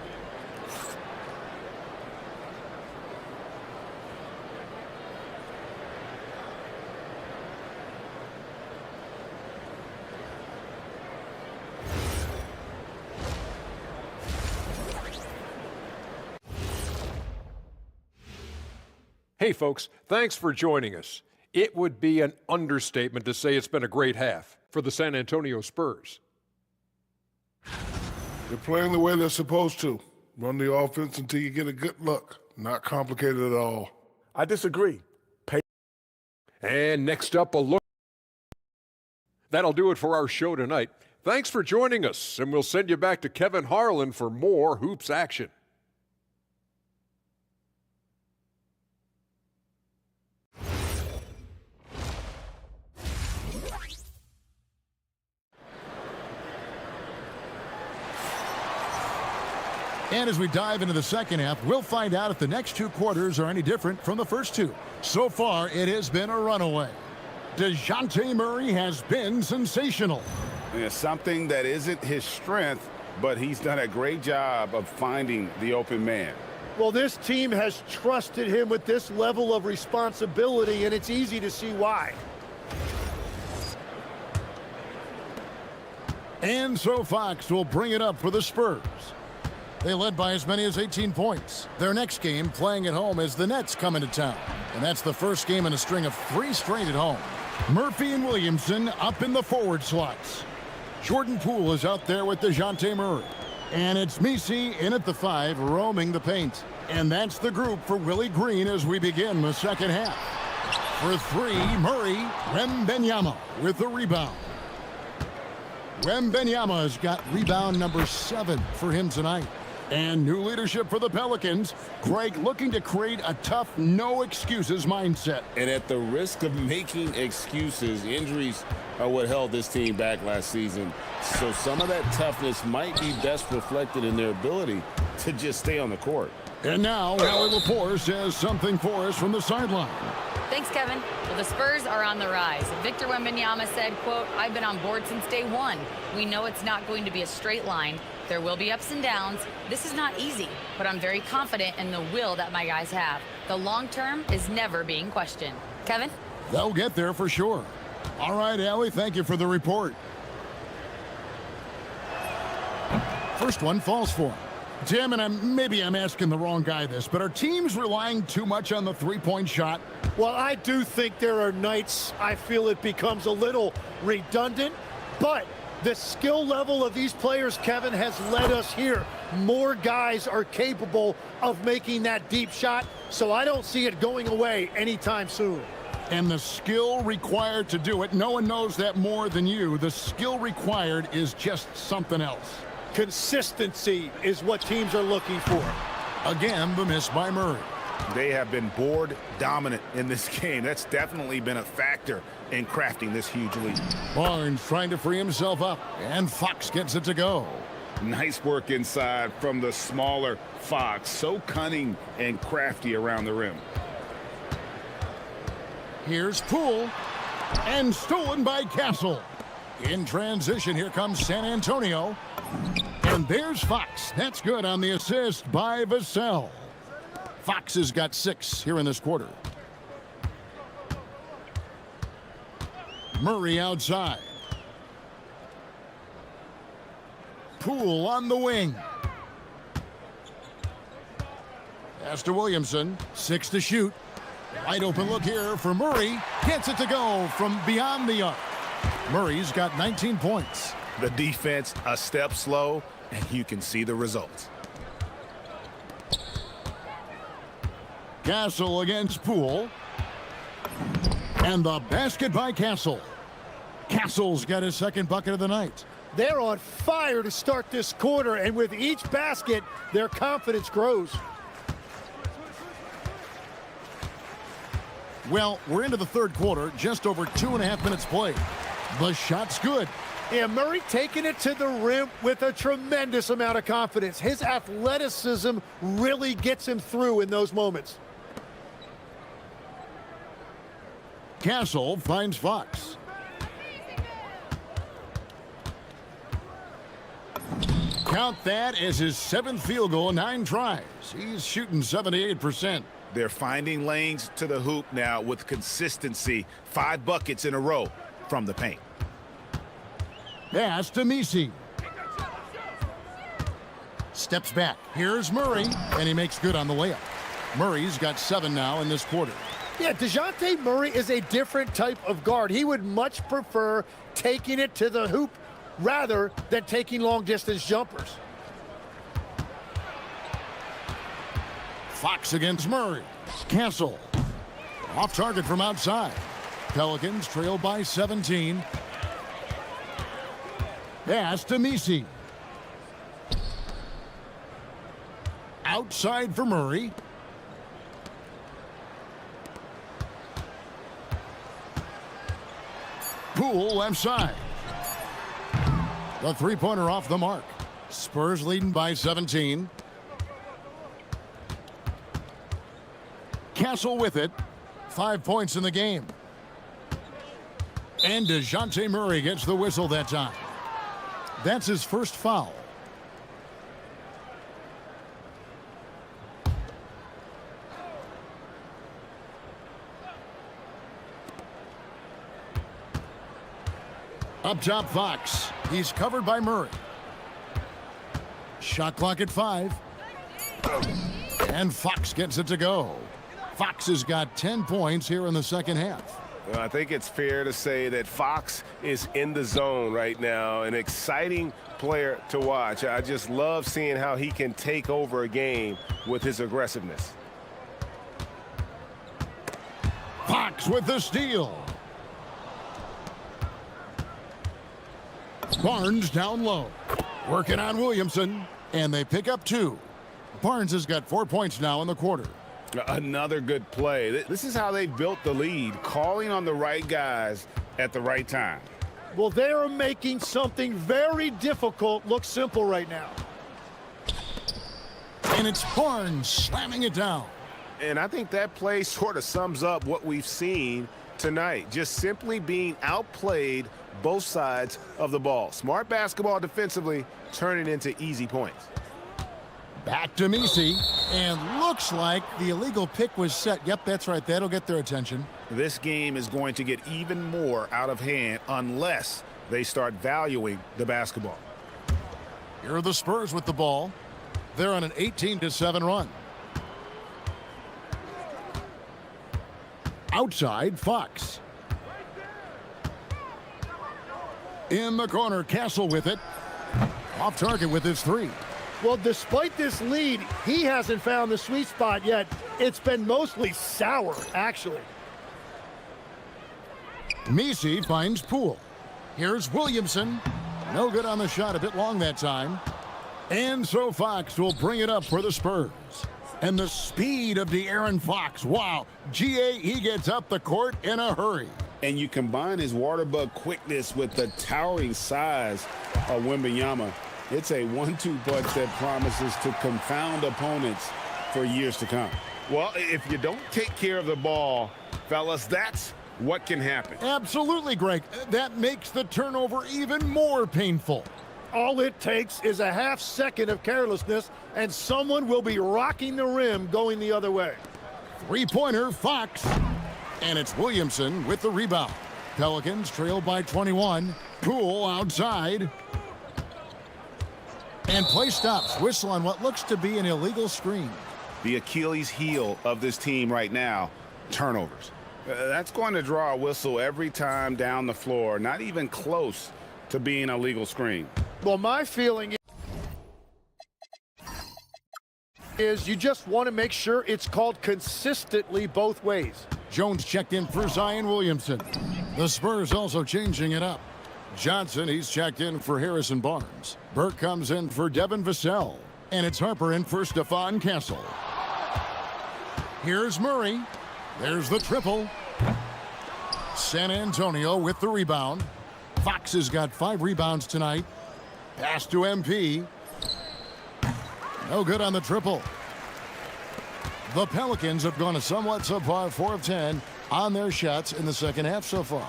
Hey, folks, thanks for joining us. It would be an understatement to say it's been a great half for the San Antonio Spurs. They're playing the way they're supposed to. Run the offense until you get a good look. Not complicated at all. I disagree. And next up, a look. That'll do it for our show tonight. Thanks for joining us, and we'll send you back to Kevin Harlan for more hoops action. And as we dive into the second half, we'll find out if the next 2 quarters are any different from the first 2. So far, it has been a runaway. DeJounte Murray has been sensational. Yeah, something that isn't his strength, but he's done a great job of finding the open man. Well, this team has trusted him with this level of responsibility, and it's easy to see why. And so Fox will bring it up for the Spurs. They led by as many as 18 points. Their next game, playing at home, is the Nets coming to town. And that's the first game in a string of 3 straight at home. Murphy and Williamson up in the forward slots. Jordan Poole is out there with DeJounte Murray. And it's Mycareer in at the 5, roaming the paint. And that's the group for Willie Green as we begin the second half. For 3, Murray, Wembanyama with the rebound. Wembanyama has got rebound number 7 for him tonight. And new leadership for the Pelicans. Greg looking to create a tough, no-excuses mindset. And at the risk of making excuses, injuries are what held this team back last season. So some of that toughness might be best reflected in their ability to just stay on the court. And now, Allie Lepore says something for us from the sideline. Thanks, Kevin. Well, the Spurs are on the rise. Victor Wembanyama said, quote, "I've been on board since day one. We know it's not going to be a straight line. There will be ups and downs. This is not easy, but I'm very confident in the will that my guys have. The long term is never being questioned." Kevin? They'll get there for sure. All right, Allie, thank you for the report. First one falls for him. Tim, and maybe I'm asking the wrong guy this, but are teams relying too much on the three-point shot? Well, I do think there are nights I feel it becomes a little redundant, but the skill level of these players, Kevin, has led us here. More guys are capable of making that deep shot, so I don't see it going away anytime soon. And the skill required to do it, no one knows that more than you. The skill required is just something else. Consistency is what teams are looking for. Again, the miss by Murray. They have been board dominant in this game. That's definitely been a factor in crafting this huge lead. Barnes trying to free himself up, and Fox gets it to go. Nice work inside from the smaller Fox. So cunning and crafty around the rim. Here's Poole, and stolen by Castle. In transition, here comes San Antonio. And there's Fox. That's good on the assist by Vassell. Fox has got 6 here in this quarter. Murray outside. Poole on the wing. Pass to Williamson. 6 to shoot. Wide open look here for Murray. Gets it to go from beyond the arc. Murray's got 19 points. The defense a step slow, and you can see the results. Castle against Poole. And the basket by Castle. Castle's got his second bucket of the night. They're on fire to start this quarter, and with each basket, their confidence grows. Well, we're into the third quarter, just over 2.5 minutes played. The shot's good. Yeah, Murray taking it to the rim with a tremendous amount of confidence. His athleticism really gets him through in those moments. Castle finds Fox. Count that as his 7th field goal in 9 tries. He's shooting 78%. They're finding lanes to the hoop now with consistency. 5 buckets in a row from the paint. Pass to Mycareer. Steps back. Here's Murray, and he makes good on the layup. Murray's got 7 now in this quarter. Yeah, DeJounte Murray is a different type of guard. He would much prefer taking it to the hoop rather than taking long-distance jumpers. Fox against Murray. Castle. Off target from outside. Pelicans trail by 17. Pass to Mycareer. Outside for Murray. Poole left side. The three-pointer off the mark. Spurs leading by 17. Castle with it. 5 points in the game. And DeJounte Murray gets the whistle that time. That's his first foul. Up top, Fox. He's covered by Murray. Shot clock at 5. And Fox gets it to go. Fox has got 10 points here in the second half. Well, I think it's fair to say that Fox is in the zone right now, an exciting player to watch. I just love seeing how he can take over a game with his aggressiveness. Fox with the steal. Barnes down low. Working on Williamson, and they pick up 2. Barnes has got 4 points now in the quarter. Another good play. This is how they built the lead, calling on the right guys at the right time. Well, they are making something very difficult look simple right now. And it's Barnes slamming it down. And I think that play sort of sums up what we've seen tonight. Just simply being outplayed both sides of the ball. Smart basketball defensively, turning into easy points. Back to Misi, and looks like the illegal pick was set. Yep, that's right. That'll get their attention. This game is going to get even more out of hand unless they start valuing the basketball. Here are the Spurs with the ball. They're on an 18-7 run. Outside, Fox. In the corner, Castle with it. Off target with his 3. Well, despite this lead, he hasn't found the sweet spot yet. It's been mostly sour, actually. Misi finds Poole. Here's Williamson. No good on the shot, a bit long that time. And so Fox will bring it up for the Spurs. And the speed of De'Aaron Fox. Wow. He gets up the court in a hurry. And you combine his water bug quickness with the towering size of Wembanyama. It's a 1-2 punch that promises to confound opponents for years to come. Well, if you don't take care of the ball, fellas, that's what can happen. Absolutely, Greg. That makes the turnover even more painful. All it takes is a half second of carelessness, and someone will be rocking the rim going the other way. 3-pointer, Fox. And it's Williamson with the rebound. Pelicans trail by 21. Poole outside. And play stops. Whistle on what looks to be an illegal screen. The Achilles heel of this team right now, turnovers. That's going to draw a whistle every time down the floor, not even close to being a legal screen. Well, my feeling is you just want to make sure it's called consistently both ways. Jones checked in for Zion Williamson. The Spurs also changing it up. Johnson, he's checked in for Harrison Barnes. Burke comes in for Devin Vassell. And it's Harper in for Stephon Castle. Here's Murray. There's the triple. San Antonio with the rebound. Fox has got 5 rebounds tonight. Pass to MP. No good on the triple. The Pelicans have gone a somewhat subpar 4 of 10 on their shots in the second half so far.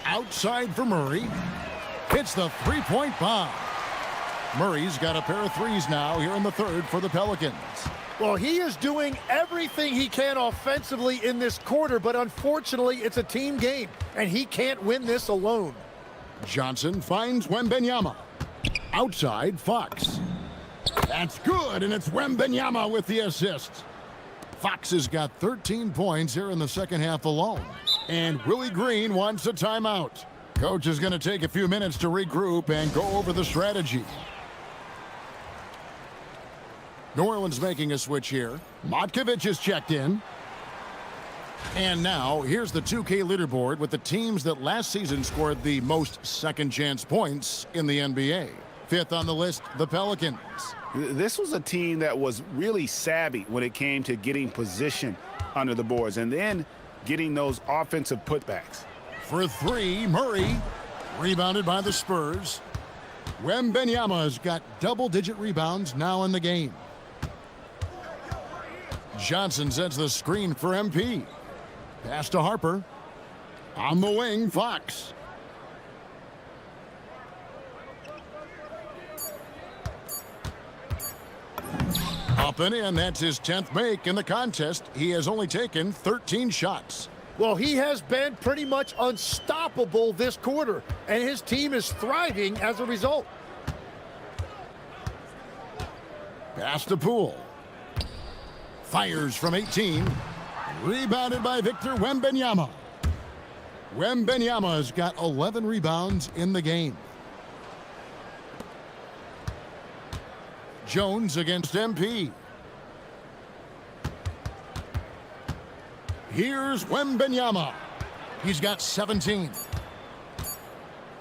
Outside for Murray. Hits the 3-point bomb. Murray's got a pair of 3s now here in the third for the Pelicans. Well, he is doing everything he can offensively in this quarter, but unfortunately, it's a team game, and he can't win this alone. Johnson finds Wembanyama. Outside, Fox. That's good, and it's Wembanyama with the assist. Fox has got 13 points here in the second half alone. And Willie Green wants a timeout. Coach is going to take a few minutes to regroup and go over the strategy. New Orleans making a switch here. Motkovic is checked in. And now, here's the 2K leaderboard with the teams that last season scored the most second-chance points in the NBA. 5th on the list, the Pelicans. This was a team that was really savvy when it came to getting position under the boards and then getting those offensive putbacks. For 3, Murray. Rebounded by the Spurs. Wembanyama has got double-digit rebounds now in the game. Johnson sets the screen for MP. Pass to Harper. On the wing, Fox. Up and in, that's his 10th make in the contest. He has only taken 13 shots. Well, he has been pretty much unstoppable this quarter, and his team is thriving as a result. Pass to Poole. Fires from 18. Rebounded by Victor Wembanyama. Wembanyama's got 11 rebounds in the game. Jones against MP. Here's Wembanyama. He's got 17.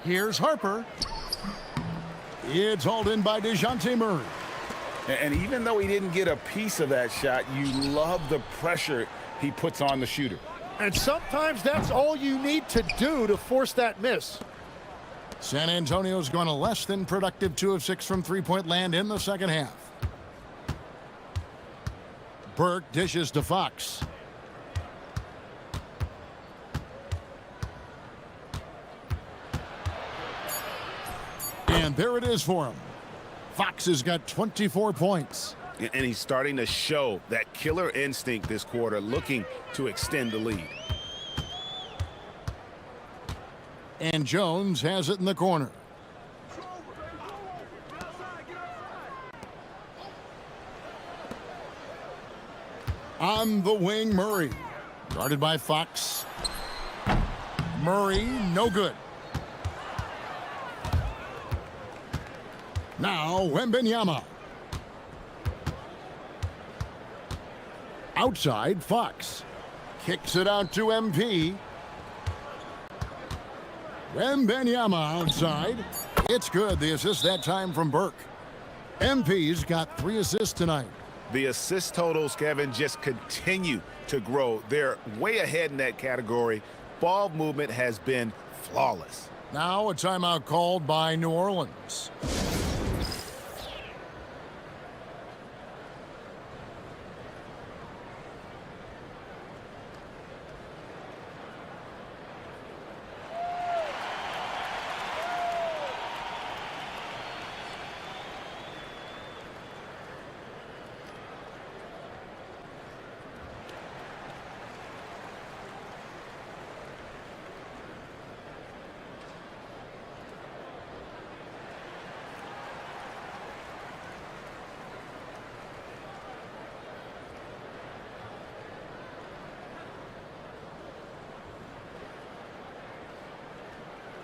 Here's Harper. It's hauled in by DeJounte Murray. And even though he didn't get a piece of that shot, you love the pressure he puts on the shooter. And sometimes that's all you need to do to force that miss. San Antonio's going a less than productive 2 of 6 from three-point land in the second half. Burke dishes to Fox. And there it is for him. Fox has got 24 points. And he's starting to show that killer instinct this quarter, looking to extend the lead. And Jones has it in the corner. On the wing, Murray. Guarded by Fox. Murray, no good. Now, Wembanyama. Outside, Fox. Kicks it out to MP. Wembanyama outside. It's good. The assist that time from Burke. MP's got 3 assists tonight. The assist totals, Kevin, just continue to grow. They're way ahead in that category. Ball movement has been flawless. Now a timeout called by New Orleans.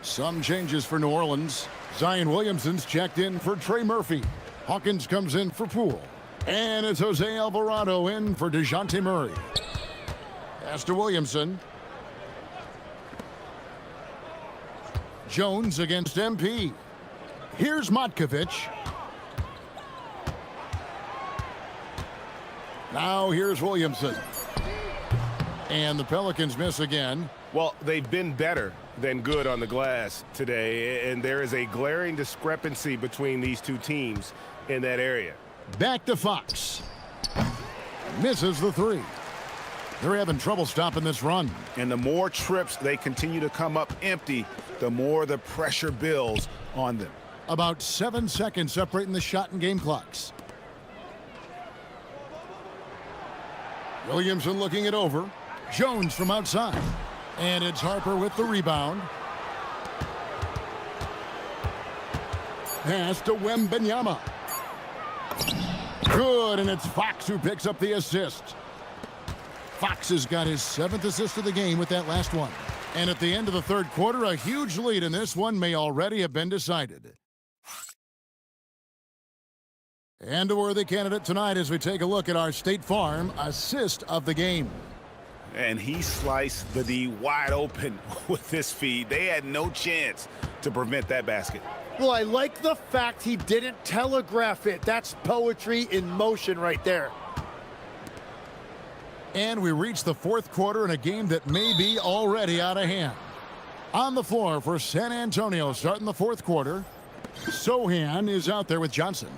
Some changes for New Orleans. Zion Williamson's checked in for Trey Murphy. Hawkins comes in for Poole. And it's Jose Alvarado in for DeJounte Murray. Pass to Williamson. Jones against MP. Here's Matkovic. Now here's Williamson. And the Pelicans miss again. Well, they've been better than good on the glass today, and there is a glaring discrepancy between these two teams in that area. Back to Fox. Misses the 3. They're having trouble stopping this run. And the more trips they continue to come up empty, the more the pressure builds on them. About 7 seconds separating the shot and game clocks. Williamson looking it over. Jones from outside. And it's Harper with the rebound. Pass to Wembanyama. Good, and it's Fox who picks up the assist. Fox has got his 7th assist of the game with that last one. And at the end of the third quarter, a huge lead in this one may already have been decided. And a worthy candidate tonight as we take a look at our State Farm assist of the game. And he sliced the D wide open with this feed. They had no chance to prevent that basket. Well, I like the fact he didn't telegraph it. That's poetry in motion right there. And we reach the fourth quarter in a game that may be already out of hand. On the floor for San Antonio starting the fourth quarter. Sohan is out there with Johnson.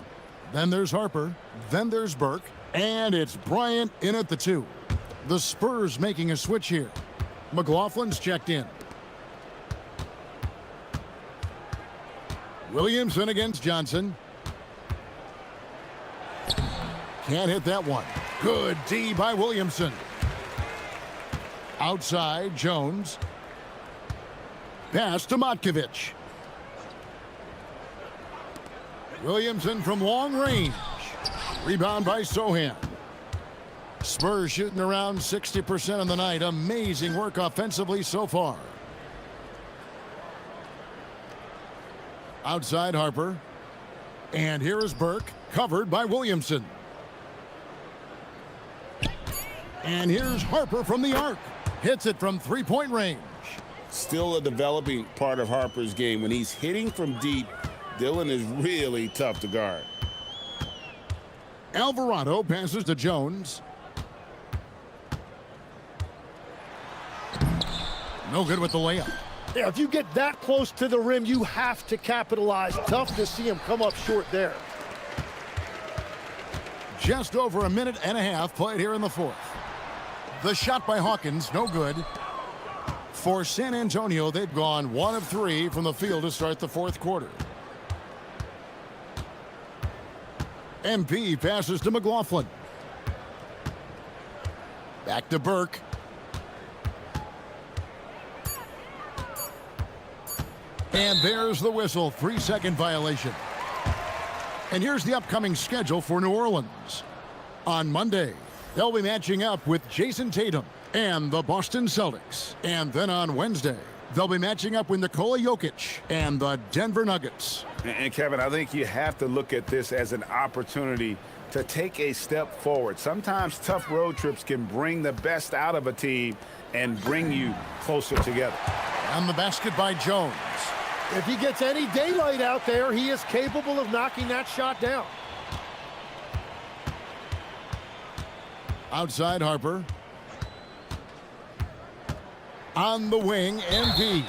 Then there's Harper. Then there's Burke. And it's Bryant in at the 2. The Spurs making a switch here. McLaughlin's checked in. Williamson against Johnson. Can't hit that one. Good D by Williamson. Outside, Jones. Pass to Matkovic. Williamson from long range. Rebound by Sohan. Spurs shooting around 60% on the night. Amazing work offensively so far. Outside Harper. And here is Burke, covered by Williamson. And here's Harper from the arc. Hits it from three-point range. Still a developing part of Harper's game. When he's hitting from deep, Dillon is really tough to guard. Alvarado passes to Jones. No good with the layup. Yeah, if you get that close to the rim, you have to capitalize. Tough to see him come up short there. Just over a minute and a half played here in the fourth. The shot by Hawkins, no good. For San Antonio, they've gone 1 of 3 from the field to start the fourth quarter. MP passes to McLaughlin. Back to Burke. And there's the whistle, 3-second violation. And here's the upcoming schedule for New Orleans. On Monday, they'll be matching up with Jason Tatum and the Boston Celtics. And then on Wednesday, they'll be matching up with Nikola Jokic and the Denver Nuggets. And Kevin, I think you have to look at this as an opportunity to take a step forward. Sometimes tough road trips can bring the best out of a team and bring you closer together. And the basket by Jones. If he gets any daylight out there, he is capable of knocking that shot down. Outside Harper. On the wing, MP.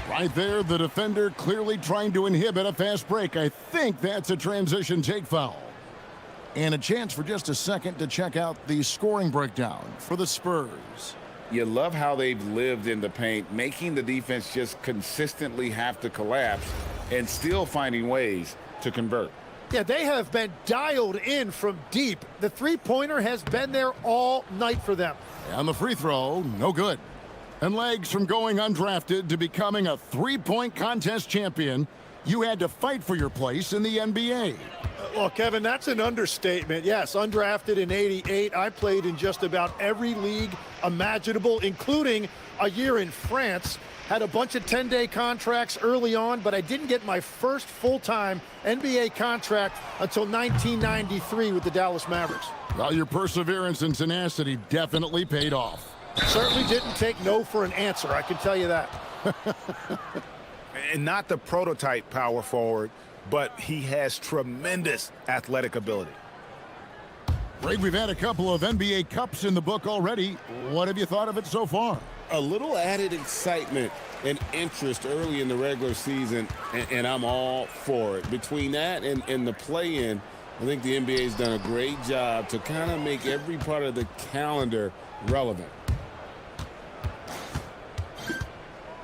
Right there, the defender clearly trying to inhibit a fast break. I think that's a transition take foul. And a chance for just a second to check out the scoring breakdown for the Spurs. You love how they've lived in the paint, making the defense just consistently have to collapse and still finding ways to convert. Yeah, they have been dialed in from deep. The three-pointer has been there all night for them. And the free throw, no good. And legs from going undrafted to becoming a three-point contest champion, you had to fight for your place in the NBA. Well, Kevin, that's an understatement. Yes, undrafted in '88. I played in just about every league imaginable, including a year in France. Had a bunch of 10-day contracts early on, but I didn't get my first full-time NBA contract until 1993 with the Dallas Mavericks. Well, your perseverance and tenacity definitely paid off. Certainly didn't take no for an answer, I can tell you that. And not the prototype power forward, but he has tremendous athletic ability. Greg, we've had a couple of NBA Cups in the book already. What have you thought of it so far? A little added excitement and interest early in the regular season, and I'm all for it. Between that and the play-in, I think the NBA's done a great job to kind of make every part of the calendar relevant.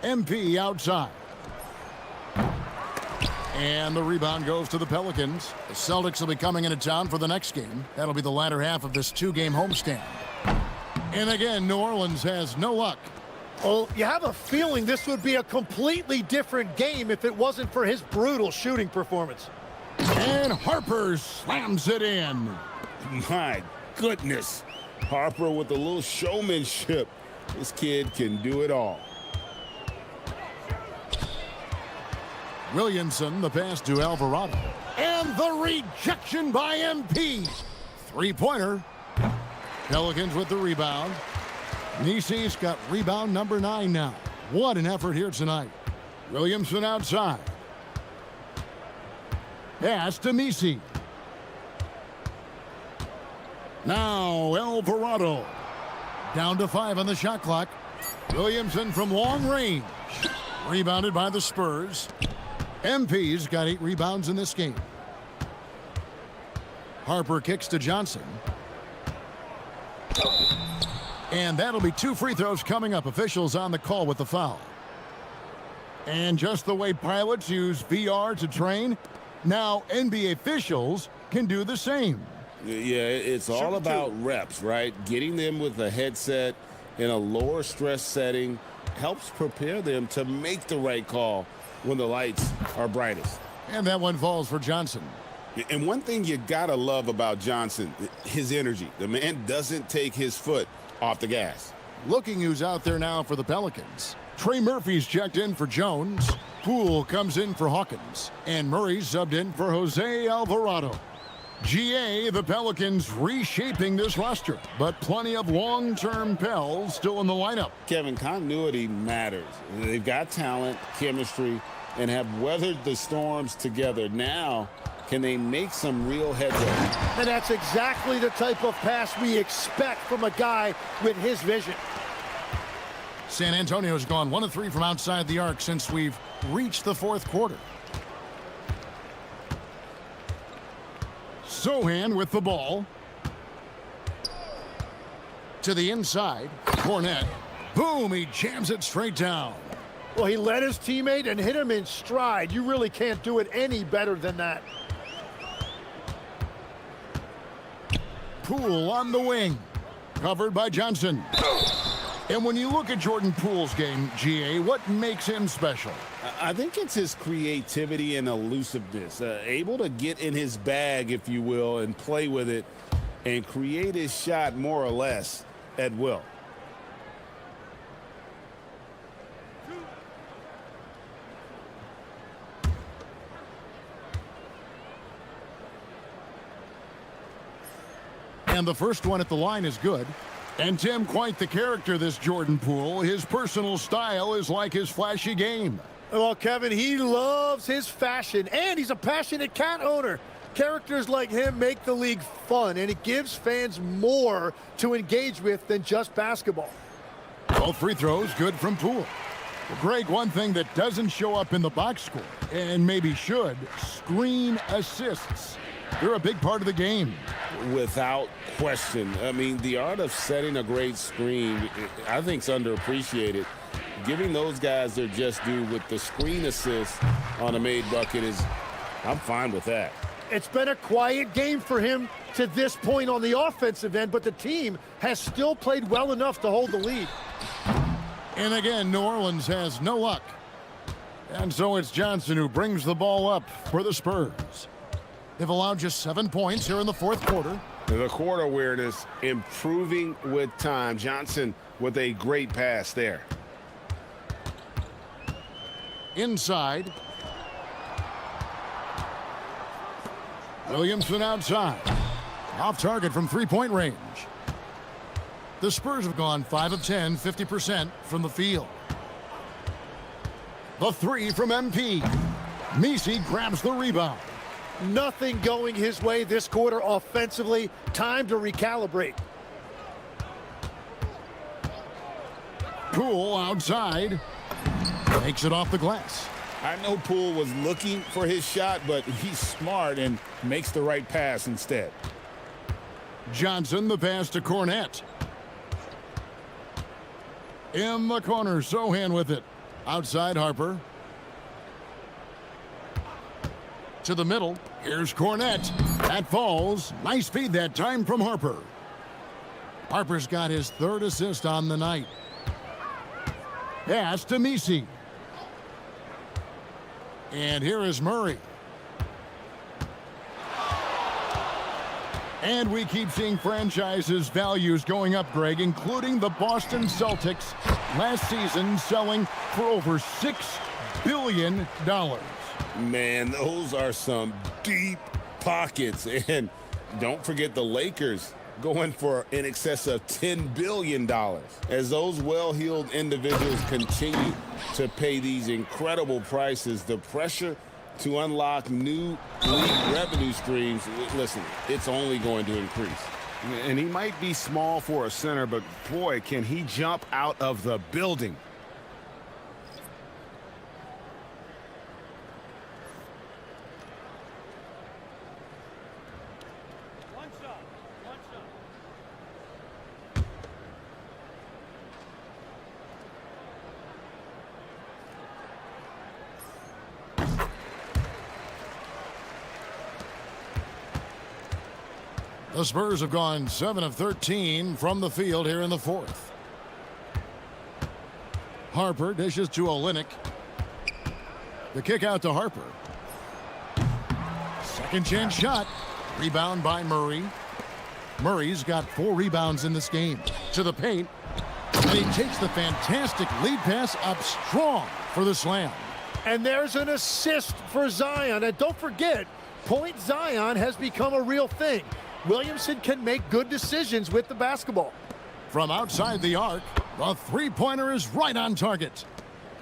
MP outside. And the rebound goes to the Pelicans. The Celtics will be coming into town for the next game. That'll be the latter half of this two-game homestand. And again, New Orleans has no luck. Well, you have a feeling this would be a completely different game if it wasn't for his brutal shooting performance. And Harper slams it in. My goodness. Harper with a little showmanship. This kid can do it all. Williamson, the pass to Alvarado. And the rejection by MP. Three-pointer. Pelicans with the rebound. Nisi's got rebound number 9 now. What an effort here tonight. Williamson outside. Pass to Nisi. Now Alvarado. Down to 5 on the shot clock. Williamson from long range. Rebounded by the Spurs. MP's got 8 rebounds in this game. Harper kicks to Johnson. And that'll be 2 free throws coming up. Officials on the call with the foul. And just the way pilots use VR to train, now NBA officials can do the same. Yeah, it's all about reps, right? Getting them with a headset in a lower stress setting helps prepare them to make the right call when the lights are brightest. And that one falls for Johnson. And one thing you gotta love about Johnson, his energy. The man doesn't take his foot off the gas. Looking who's out there now for the Pelicans. Trey Murphy's checked in for Jones. Poole comes in for Hawkins. And Murray's subbed in for Jose Alvarado. GA, the Pelicans reshaping this roster, but plenty of long-term Pels still in the lineup. Kevin, continuity matters. They've got talent, chemistry, and have weathered the storms together. Now, can they make some real headway? And that's exactly the type of pass we expect from a guy with his vision. San Antonio's gone 1 of 3 from outside the arc since we've reached the fourth quarter. Sohan with the ball. To the inside. Cornette. Boom, he jams it straight down. Well, he led his teammate and hit him in stride. You really can't do it any better than that. Poole on the wing. Covered by Johnson. And when you look at Jordan Poole's game, GA, what makes him special? I think it's his creativity and elusiveness. Able to get in his bag, if you will, and play with it and create his shot more or less at will. And the first one at the line is good. And Tim, quite the character, this Jordan Poole. His personal style is like his flashy game. Well, Kevin, he loves his fashion, and he's a passionate cat owner. Characters like him make the league fun, and it gives fans more to engage with than just basketball. Both free throws good from Poole. Well, Greg, one thing that doesn't show up in the box score, and maybe should, screen assists. They're a big part of the game. Without question. I mean, the art of setting a great screen, I think, is underappreciated. Giving those guys their just due with the screen assist on a made bucket is, I'm fine with that. It's been a quiet game for him to this point on the offensive end, but the team has still played well enough to hold the lead. And again, New Orleans has no luck. And so it's Johnson who brings the ball up for the Spurs. They've allowed just 7 points here in the fourth quarter. The court awareness improving with time. Johnson with a great pass there. Inside. Williamson outside. Off target from three-point range. The Spurs have gone 5 of 10, 50% from the field. The three from MP. Messi grabs the rebound. Nothing going his way this quarter offensively. Time to recalibrate. Poole outside. Takes it off the glass. I know Poole was looking for his shot, but he's smart and makes the right pass instead. Johnson, the pass to Cornette. In the corner, Sohan with it. Outside Harper. To the middle. Here's Cornette. That falls. Nice feed that time from Harper. Harper's got his third assist on the night. Pass to Messi. And here is Murray. And we keep seeing franchises' values going up, Greg, including the Boston Celtics last season selling for over $6 billion. Man, those are some deep pockets. And don't forget the Lakers going for in excess of $10 billion. As those well-heeled individuals continue to pay these incredible prices, the pressure to unlock new league revenue streams, listen, it's only going to increase. And he might be small for a center, but boy, can he jump out of the building. The Spurs have gone 7 of 13 from the field here in the fourth. Harper dishes to Olynyk. The kick out to Harper. Second chance shot. Rebound by Murray. Murray's got 4 rebounds in this game. To the paint. And he takes the fantastic lead pass up strong for the slam. And there's an assist for Zion. And don't forget, Point Zion has become a real thing. Williamson can make good decisions with the basketball. From outside the arc, the three-pointer is right on target.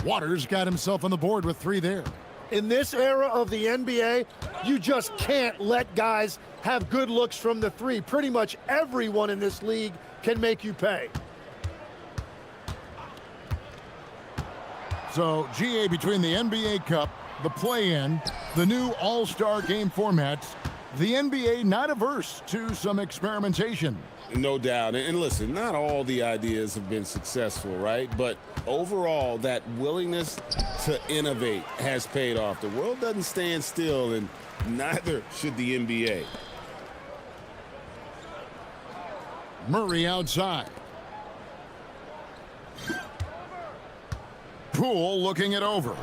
Waters got himself on the board with 3 there. In this era of the NBA, you just can't let guys have good looks from the 3. Pretty much everyone in this league can make you pay. So, GA, between the NBA Cup, the play-in, the new All-Star game formats, the NBA not averse to some experimentation. No doubt. And listen, not all the ideas have been successful, right? But overall, that willingness to innovate has paid off. The world doesn't stand still, and neither should the NBA. Murray outside. Poole looking it over.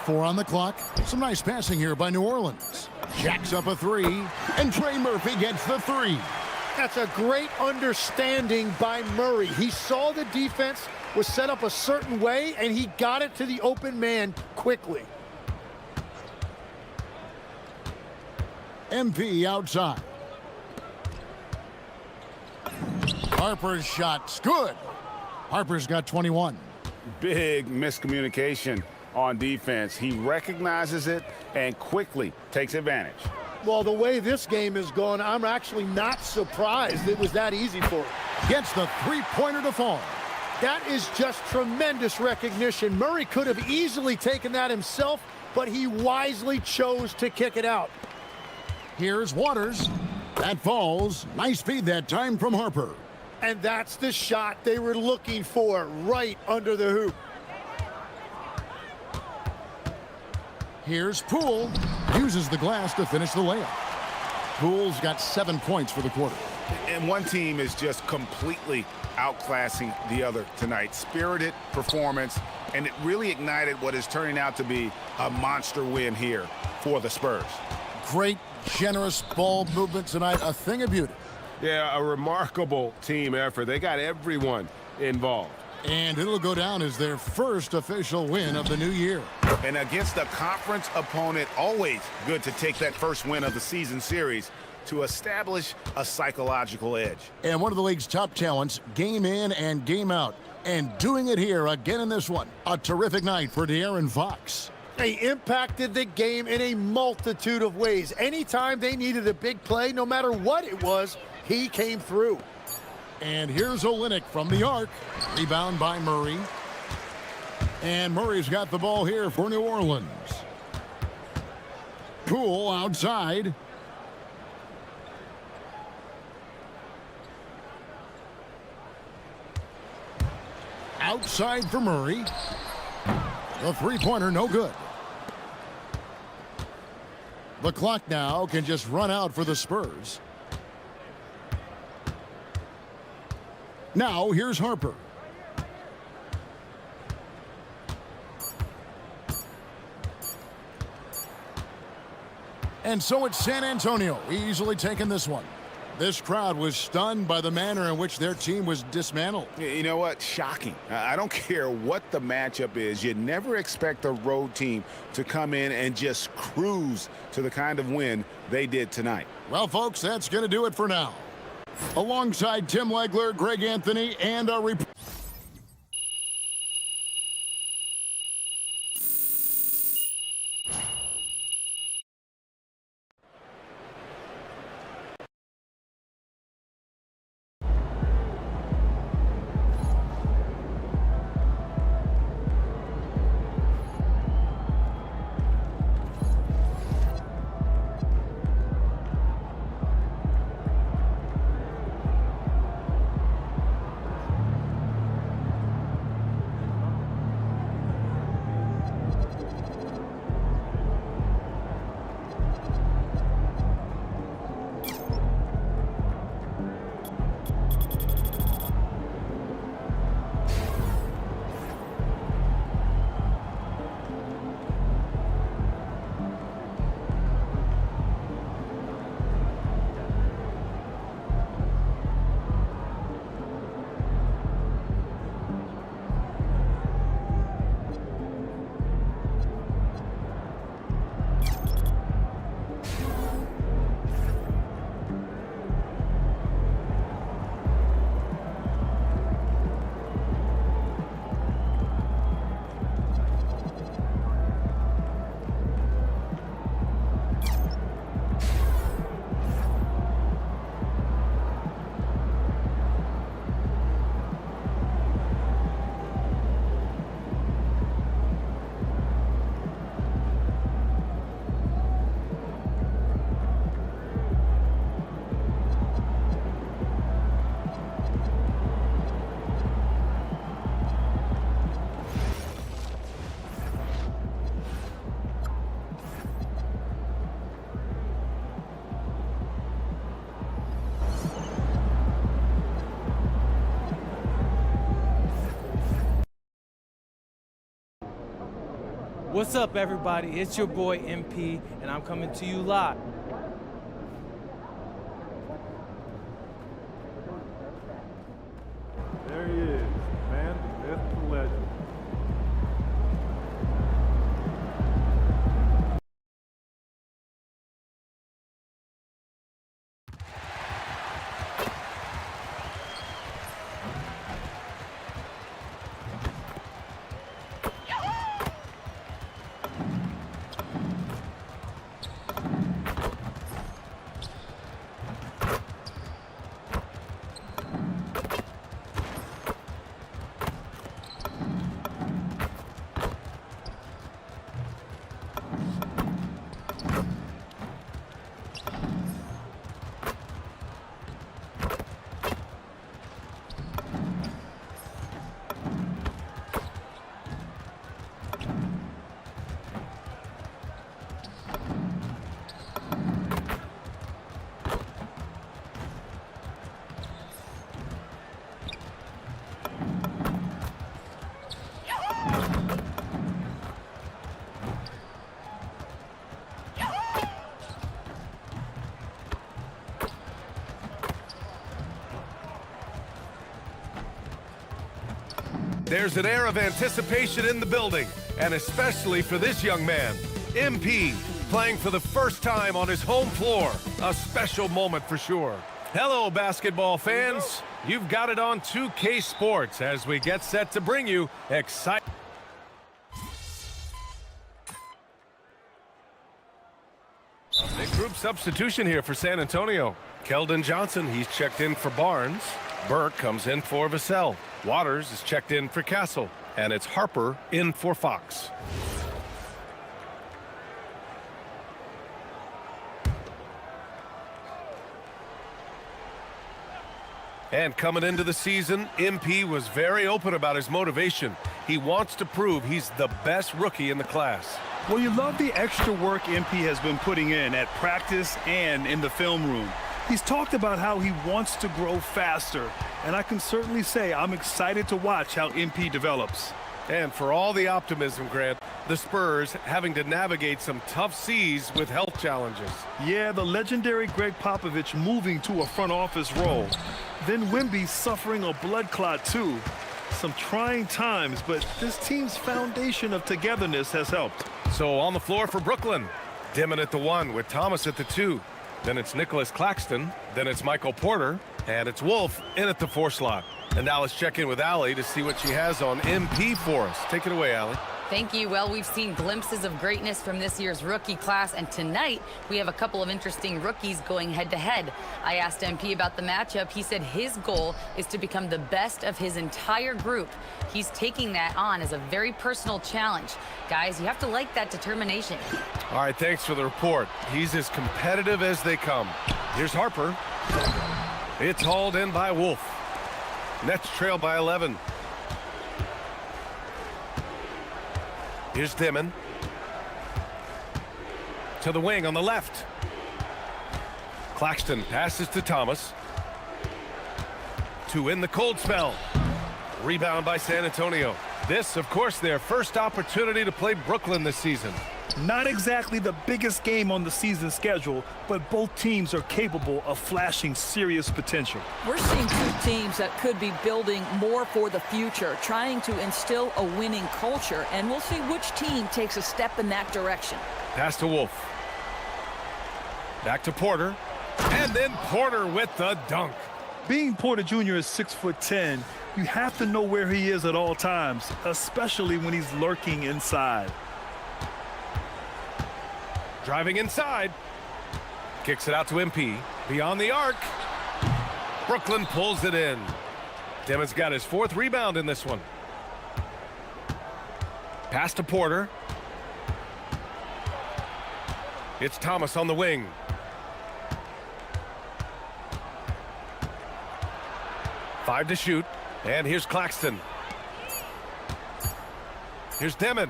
4 on the clock. Some nice passing here by New Orleans. Jacks up a 3, and Trey Murphy gets the 3. That's a great understanding by Murray. He saw the defense was set up a certain way, and he got it to the open man quickly. MP outside. Harper's shot's good. Harper's got 21. Big miscommunication on defense. He recognizes it and quickly takes advantage. Well, the way this game is going, I'm actually not surprised it was that easy for him. Gets the three-pointer to fall. That is just tremendous recognition. Murray could have easily taken that himself, but he wisely chose to kick it out. Here's Waters. That falls. Nice feed that time from Harper. And that's the shot they were looking for, right under the hoop. Here's Poole. Uses the glass to finish the layup. Poole's got 7 points for the quarter. And one team is just completely outclassing the other tonight. Spirited performance, and it really ignited what is turning out to be a monster win here for the Spurs. Great, generous ball movement tonight. A thing of beauty. Yeah, a remarkable team effort. They got everyone involved. And it'll go down as their first official win of the new year. And against a conference opponent, always good to take that first win of the season series to establish a psychological edge. And one of the league's top talents, game in and game out. And doing it here again in this one. A terrific night for De'Aaron Fox. They impacted the game in a multitude of ways. Anytime they needed a big play, no matter what it was, he came through. And here's Olynyk from the arc. Rebound by Murray. And Murray's got the ball here for New Orleans. Poole outside. Outside for Murray. The three-pointer no good. The clock now can just run out for the Spurs. Now, here's Harper. And so it's San Antonio, easily taking this one. This crowd was stunned by the manner in which their team was dismantled. You know what? Shocking. I don't care what the matchup is. You never expect a road team to come in and just cruise to the kind of win they did tonight. Well, folks, that's going to do it for now. Alongside Tim Legler, Greg Anthony, and our report. What's up, everybody? It's your boy MP, and I'm coming to you live. There he is, man, the myth, the legend. There's an air of anticipation in the building, and especially for this young man, MP, playing for the first time on his home floor. A special moment for sure. Hello, basketball fans. You've got it on 2K Sports as we get set to bring you exciting. Big group substitution here for San Antonio. Keldon Johnson, he's checked in for Barnes. Burke comes in for Vassell. Waters is checked in for Castle. And it's Harper in for Fox. And coming into the season, MP was very open about his motivation. He wants to prove he's the best rookie in the class. Well, you love the extra work MP has been putting in at practice and in the film room. He's talked about how he wants to grow faster, and I can certainly say I'm excited to watch how MP develops. And for all the optimism, Grant, the Spurs having to navigate some tough seas with health challenges. Yeah, the legendary Greg Popovich moving to a front office role. Then Wemby suffering a blood clot too. Some trying times, but this team's foundation of togetherness has helped. So on the floor for Brooklyn, Dimon at the 1 with Thomas at the 2. Then it's Nicholas Claxton. Then it's Michael Porter. And it's Wolf in at the 4 slot. And now let's check in with Allie to see what she has on MP for us. Take it away, Allie. Thank you. Well, we've seen glimpses of greatness from this year's rookie class, and tonight we have a couple of interesting rookies going head-to-head. I asked MP about the matchup. He said his goal is to become the best of his entire group. He's taking that on as a very personal challenge. Guys, you have to like that determination. All right, thanks for the report. He's as competitive as they come. Here's Harper. It's hauled in by Wolf. Nets trail by 11. Here's Dimon. To the wing on the left. Claxton passes to Thomas. To win the cold spell. Rebound by San Antonio. This, of course, their first opportunity to play Brooklyn this season. Not exactly the biggest game on the season schedule, but both teams are capable of flashing serious potential. We're seeing two teams that could be building more for the future, trying to instill a winning culture, and we'll see which team takes a step in that direction. Pass to Wolf. Back to Porter. And then Porter with the dunk. Being Porter Jr. is 6'10", you have to know where he is at all times, especially when he's lurking inside. Driving inside. Kicks it out to MP. Beyond the arc. Brooklyn pulls it in. Dimon's got his 4th rebound in this one. Pass to Porter. It's Thomas on the wing. Five to shoot. And here's Claxton. Here's Dimon.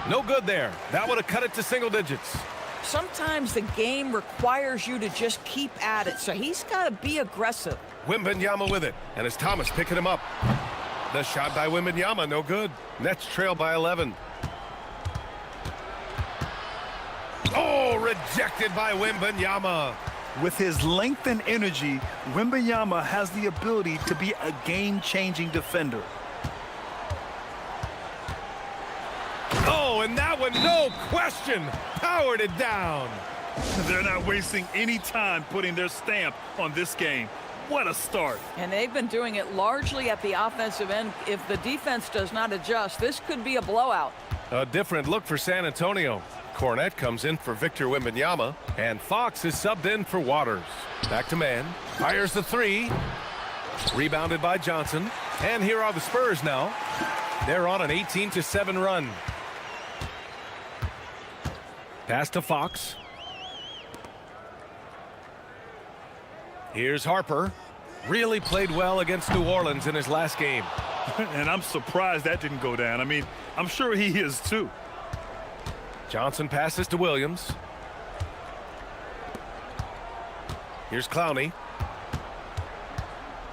No good there. That would have cut it to single digits. Sometimes the game requires you to just keep at it, so he's got to be aggressive. Wembanyama with it, and it's Thomas picking him up. The shot by Wembanyama, no good. Nets trail by 11. rejected by Wembanyama. With his length and energy, Wembanyama has the ability to be a game-changing defender. Oh, and that one, no question, powered it down. They're not wasting any time putting their stamp on this game. What a start. And they've been doing it largely at the offensive end. If the defense does not adjust, this could be a blowout. A different look for San Antonio. Cornette comes in for Victor Wembanyama, and Fox is subbed in for Waters. Back to man, fires the three. Rebounded by Johnson. And here are the Spurs now. They're on an 18-7 run. Pass to Fox. Here's Harper. Really played well against New Orleans in his last game. And I'm surprised that didn't go down. I mean, I'm sure he is too. Johnson passes to Williams. Here's Clowney.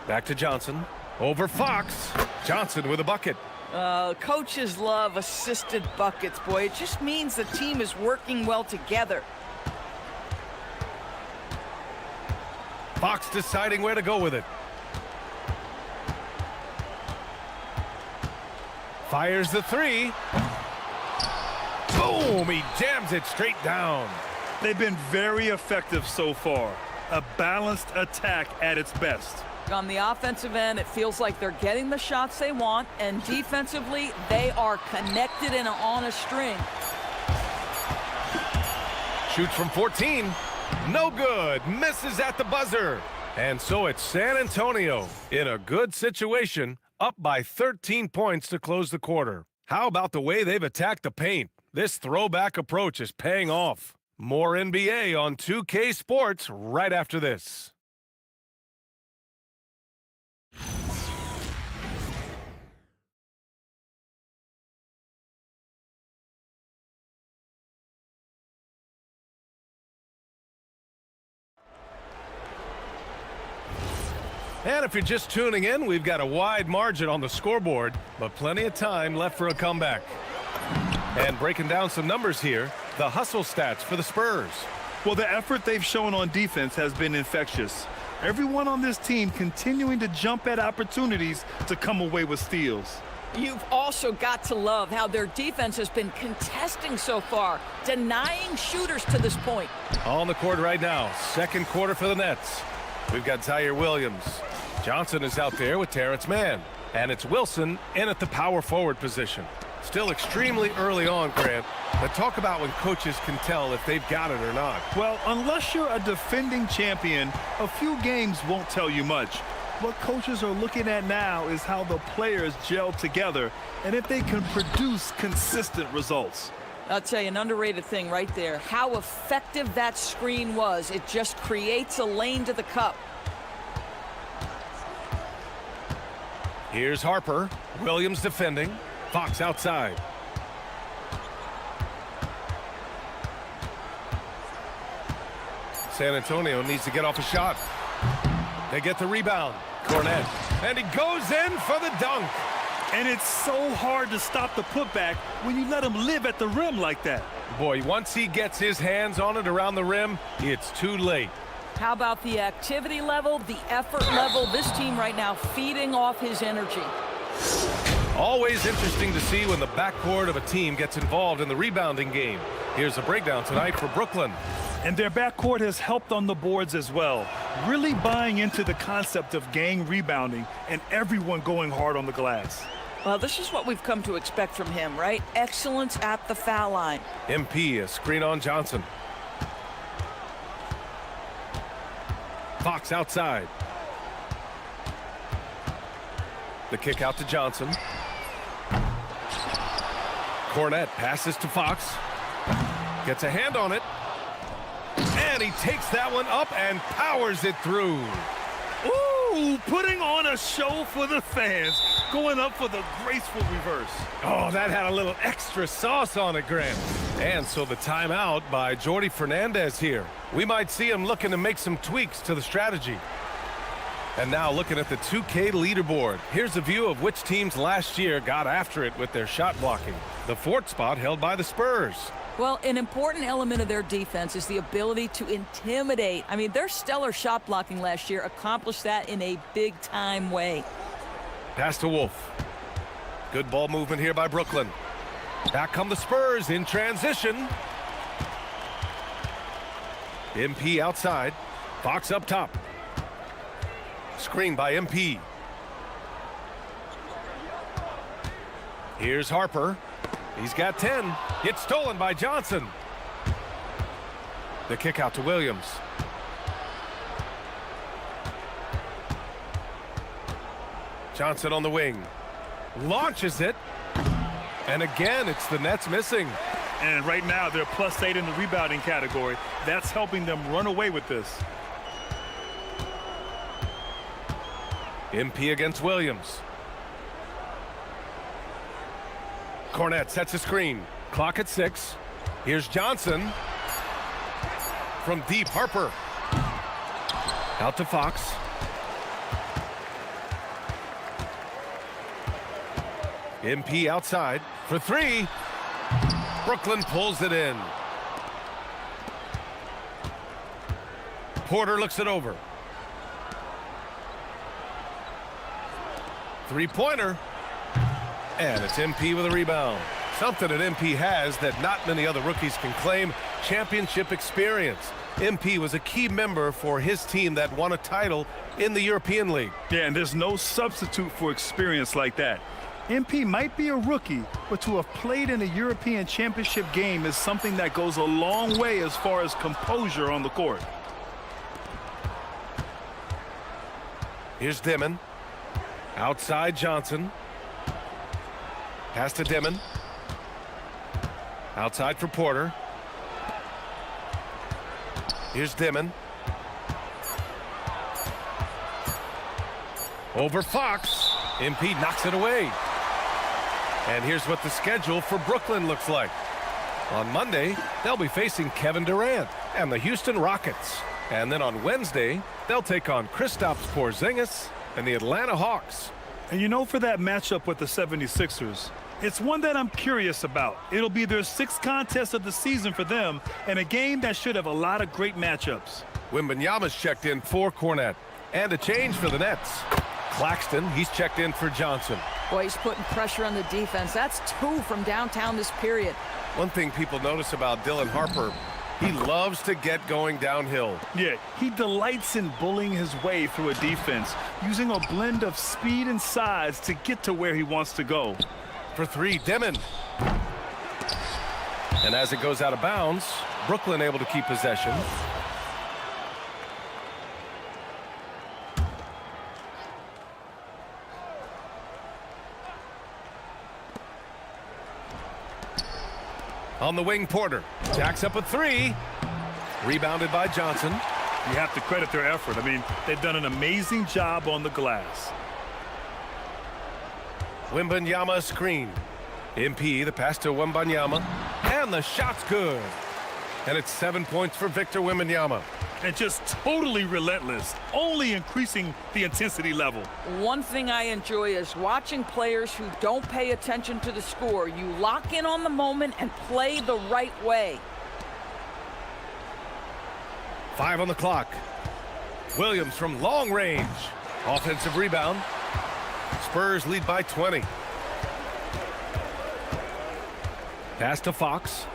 Back to Johnson. Over Fox. Johnson with a bucket. Coaches love assisted buckets, boy. It just means the team is working well together. Fox deciding where to go with it. Fires the three. Boom! He jams it straight down. They've been very effective so far. A balanced attack at its best. On the offensive end, it feels like they're getting the shots they want, and defensively, they are connected and on a string. Shoots from 14. No good. Misses at the buzzer. And so it's San Antonio in a good situation, up by 13 points to close the quarter. How about the way they've attacked the paint? This throwback approach is paying off. More NBA on 2K Sports right after this. And if you're just tuning in, we've got a wide margin on the scoreboard, but plenty of time left for a comeback. And breaking down some numbers here, the hustle stats for the Spurs. Well, the effort they've shown on defense has been infectious. Everyone on this team continuing to jump at opportunities to come away with steals. You've also got to love how their defense has been contesting so far, denying shooters to this point. On the court right now, second quarter for the Nets. We've got Tyre Williams. Johnson is out there with Terrence Mann. And it's Wilson in at the power forward position. Still extremely early on, Grant. But talk about when coaches can tell if they've got it or not. Well, unless you're a defending champion, a few games won't tell you much. What coaches are looking at now is how the players gel together and if they can produce consistent results. I'll tell you an underrated thing right there. How effective that screen was. It just creates a lane to the cup. Here's Harper. Williams defending. Fox outside. San Antonio needs to get off a shot. They get the rebound. Cornette. And he goes in for the dunk. And it's so hard to stop the putback when you let him live at the rim like that. Boy, once he gets his hands on it around the rim, it's too late. How about the activity level, the effort level? This team right now feeding off his energy. Always interesting to see when the backcourt of a team gets involved in the rebounding game. Here's a breakdown tonight for Brooklyn. And their backcourt has helped on the boards as well. Really buying into the concept of gang rebounding and everyone going hard on the glass. Well, this is what we've come to expect from him, right? Excellence at the foul line. MP, a screen on Johnson. Fox outside. The kick out to Johnson. Cornette passes to Fox. Gets a hand on it. And he takes that one up and powers it through. Ooh, putting on a show for the fans. Going up for the graceful reverse. Oh, that had a little extra sauce on it, Grant. And so the timeout by Jordi Fernandez here. We might see him looking to make some tweaks to the strategy. And now looking at the 2K leaderboard. Here's a view of which teams last year got after it with their shot blocking. The fourth spot held by the Spurs. Well, an important element of their defense is the ability to intimidate. I mean, their stellar shot blocking last year accomplished that in a big-time way. Pass to Wolf. Good ball movement here by Brooklyn. Back come the Spurs in transition. MP outside. Fox up top. Screen by MP. Here's Harper. He's got 10. It's stolen by Johnson. The kick out to Williams. Johnson on the wing. Launches it. And again, it's the Nets missing. And right now, they're +8 in the rebounding category. That's helping them run away with this. MP against Williams. Cornette sets a screen. Clock at 6. Here's Johnson. From deep, Harper. Out to Fox. MP outside for 3. Brooklyn pulls it in. Porter looks it over. Three-pointer. And it's MP with a rebound. Something that MP has that not many other rookies can claim: championship experience. MP was a key member for his team that won a title in the European League. Yeah, and there's no substitute for experience like that. MP might be a rookie, but to have played in a European championship game is something that goes a long way as far as composure on the court. Here's Dimon. Outside Johnson. Pass to Dimon. Outside for Porter. Here's Dimon. Over Fox. MP knocks it away. And here's what the schedule for Brooklyn looks like. On Monday, they'll be facing Kevin Durant and the Houston Rockets. And then on Wednesday, they'll take on Kristaps Porzingis and the Atlanta Hawks. And you know, for that matchup with the 76ers, it's one that I'm curious about. It'll be their 6th contest of the season for them, and a game that should have a lot of great matchups. Wembanyama's checked in for Cornette. And a change for the Nets. Claxton, he's checked in for Johnson. Boy, he's putting pressure on the defense. That's 2 from downtown this period. One thing people notice about Dylan Harper, he loves to get going downhill. Yeah, he delights in bullying his way through a defense, using a blend of speed and size to get to where he wants to go. For 3, Dimon. And as it goes out of bounds, Brooklyn able to keep possession. On the wing, Porter jacks up a 3. Rebounded by Johnson. You have to credit their effort. I mean, they've done an amazing job on the glass. Wembanyama screen. MP, the pass to Wembanyama. And the shot's good. And it's 7 points for Victor Wembanyama. And just totally relentless, only increasing the intensity level. One thing I enjoy is watching players who don't pay attention to the score. You lock in on the moment and play the right way. 5 on the clock. Williams from long range. Offensive rebound. Spurs lead by 20. Pass to Fox.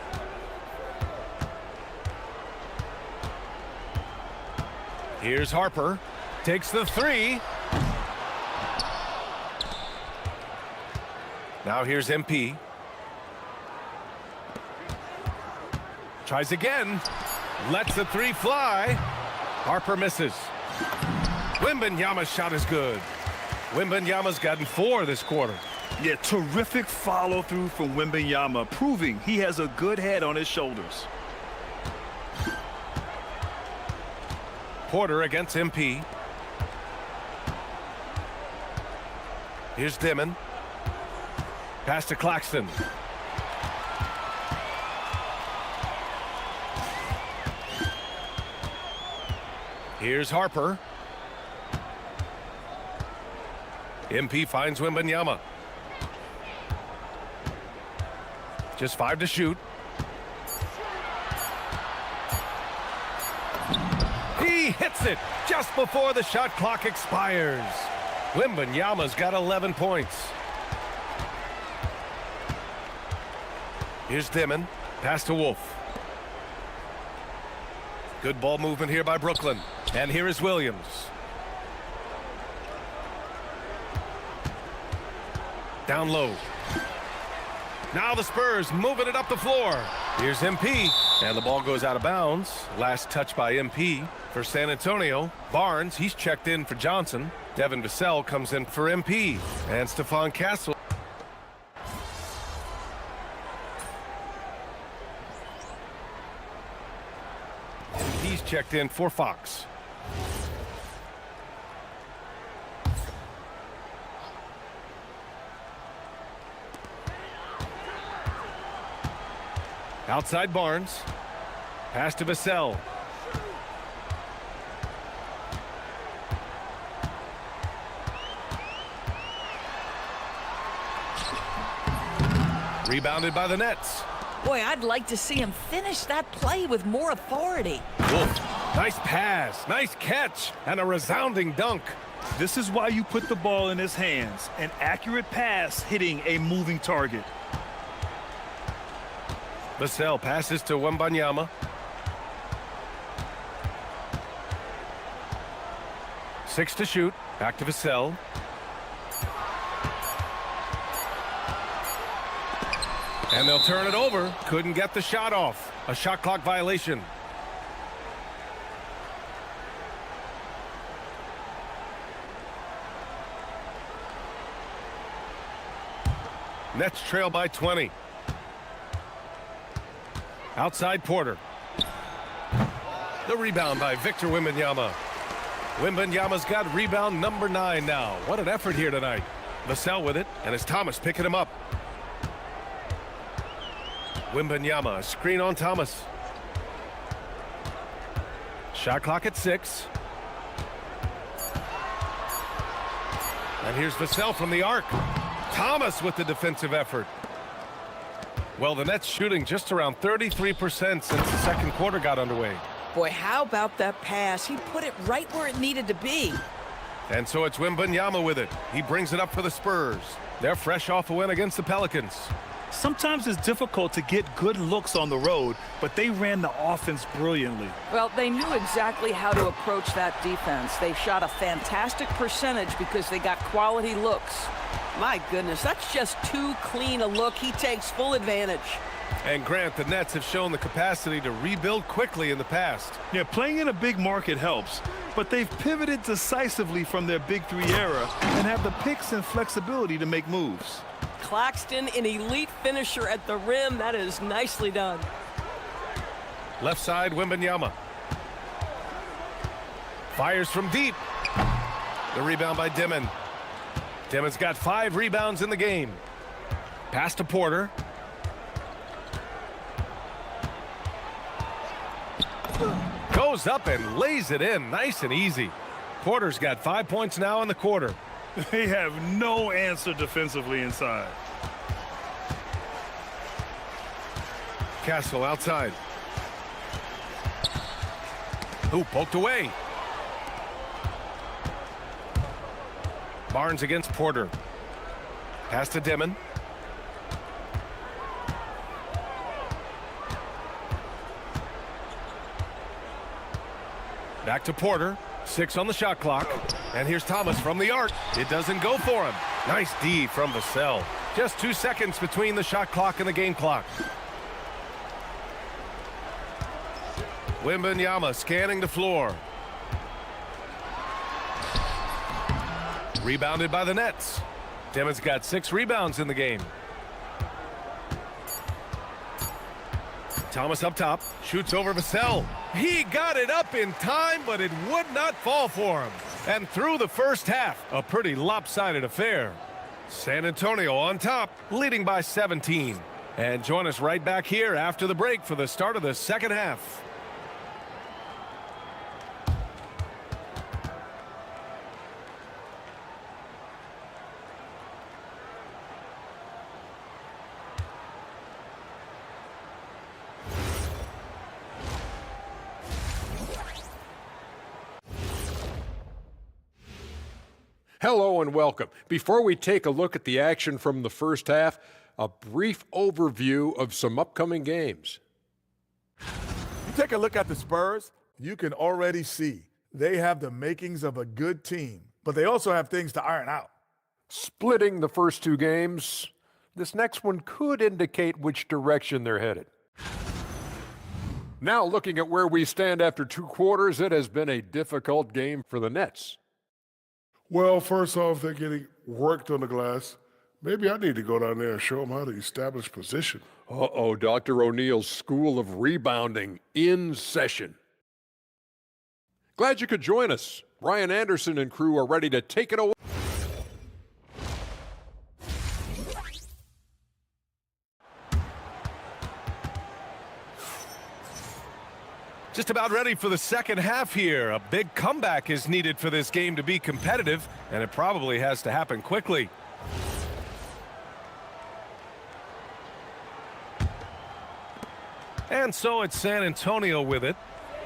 Here's Harper. Takes the 3. Now here's MP. Tries again. Lets the 3 fly. Harper misses. Wembanyama's shot is good. Wembanyama's gotten 4 this quarter. Yeah, terrific follow through from Wembanyama, proving he has a good head on his shoulders. Porter against MP. Here's Dimon. Pass to Claxton. Here's Harper. MP finds Wembanyama. Just 5 to shoot. hits it just before the shot clock expires. Wembanyama's got 11 points. Here's Dimon. Pass to Wolf. Good ball movement here by Brooklyn. And here is Williams. Down low. Now the Spurs moving it up the floor. Here's MP. And the ball goes out of bounds. Last touch by MP for San Antonio. Barnes, he's checked in for Johnson. Devin Vassell comes in for MP. And Stephon Castle. He's checked in for Fox. Outside Barnes. Pass to Vassell. Rebounded by the Nets. Boy, I'd like to see him finish that play with more authority. Wolf. Nice pass, nice catch, and a resounding dunk. This is why you put the ball in his hands. An accurate pass hitting a moving target. Vassell passes to Wembanyama. Six to shoot. Back to Vassell. And they'll turn it over. Couldn't get the shot off. A shot clock violation. Nets trail by 20. Outside Porter. The rebound by Victor Wembanyama. Wembanyama's got rebound number 9 now. What an effort here tonight. Vassell with it, and it's Thomas picking him up. Wembanyama, a screen on Thomas. Shot clock at 6. And here's Vassell from the arc. Thomas with the defensive effort. Well, the Nets shooting just around 33% since the second quarter got underway. Boy, how about that pass? He put it right where it needed to be. And so it's Wembanyama with it. He brings it up for the Spurs. They're fresh off a win against the Pelicans. Sometimes it's difficult to get good looks on the road, but they ran the offense brilliantly. Well, they knew exactly how to approach that defense. They shot a fantastic percentage because they got quality looks. My goodness, that's just too clean a look. He takes full advantage. And Grant, the Nets have shown the capacity to rebuild quickly in the past. Yeah, playing in a big market helps, but they've pivoted decisively from their Big Three era and have the picks and flexibility to make moves. Claxton, an elite finisher at the rim. That is nicely done. Left side, Wembanyama. Fires from deep. The rebound by Dimon. Dimon's got 5 rebounds in the game. Pass to Porter. Goes up and lays it in. Nice and easy. Porter's got 5 points now in the quarter. They have no answer defensively inside. Castle outside. Who poked away? Barnes against Porter. Pass to Dimon. Back to Porter. 6 on the shot clock. And here's Thomas from the arc. It doesn't go for him. Nice D from Vassell. Just 2 seconds between the shot clock and the game clock. Wembanyama scanning the floor. Rebounded by the Nets. Dimon's got 6 rebounds in the game. Thomas up top, shoots over Vassell. He got it up in time, but it would not fall for him. And through the first half, a pretty lopsided affair. San Antonio on top, leading by 17. And join us right back here after the break for the start of the second half. Hello and welcome. Before we take a look at the action from the first half, a brief overview of some upcoming games. You take a look at the Spurs, you can already see they have the makings of a good team, but they also have things to iron out. Splitting the first two games, this next one could indicate which direction they're headed. Now looking at where we stand after 2 quarters, it has been a difficult game for the Nets. Well, first off, they're getting worked on the glass. Maybe I need to go down there and show them how to establish position. Uh-oh, Dr. O'Neill's School of Rebounding in session. Glad you could join us. Brian Anderson and crew are ready to take it away. Just about ready for the second half here. A big comeback is needed for this game to be competitive, and it probably has to happen quickly. And so it's San Antonio with it.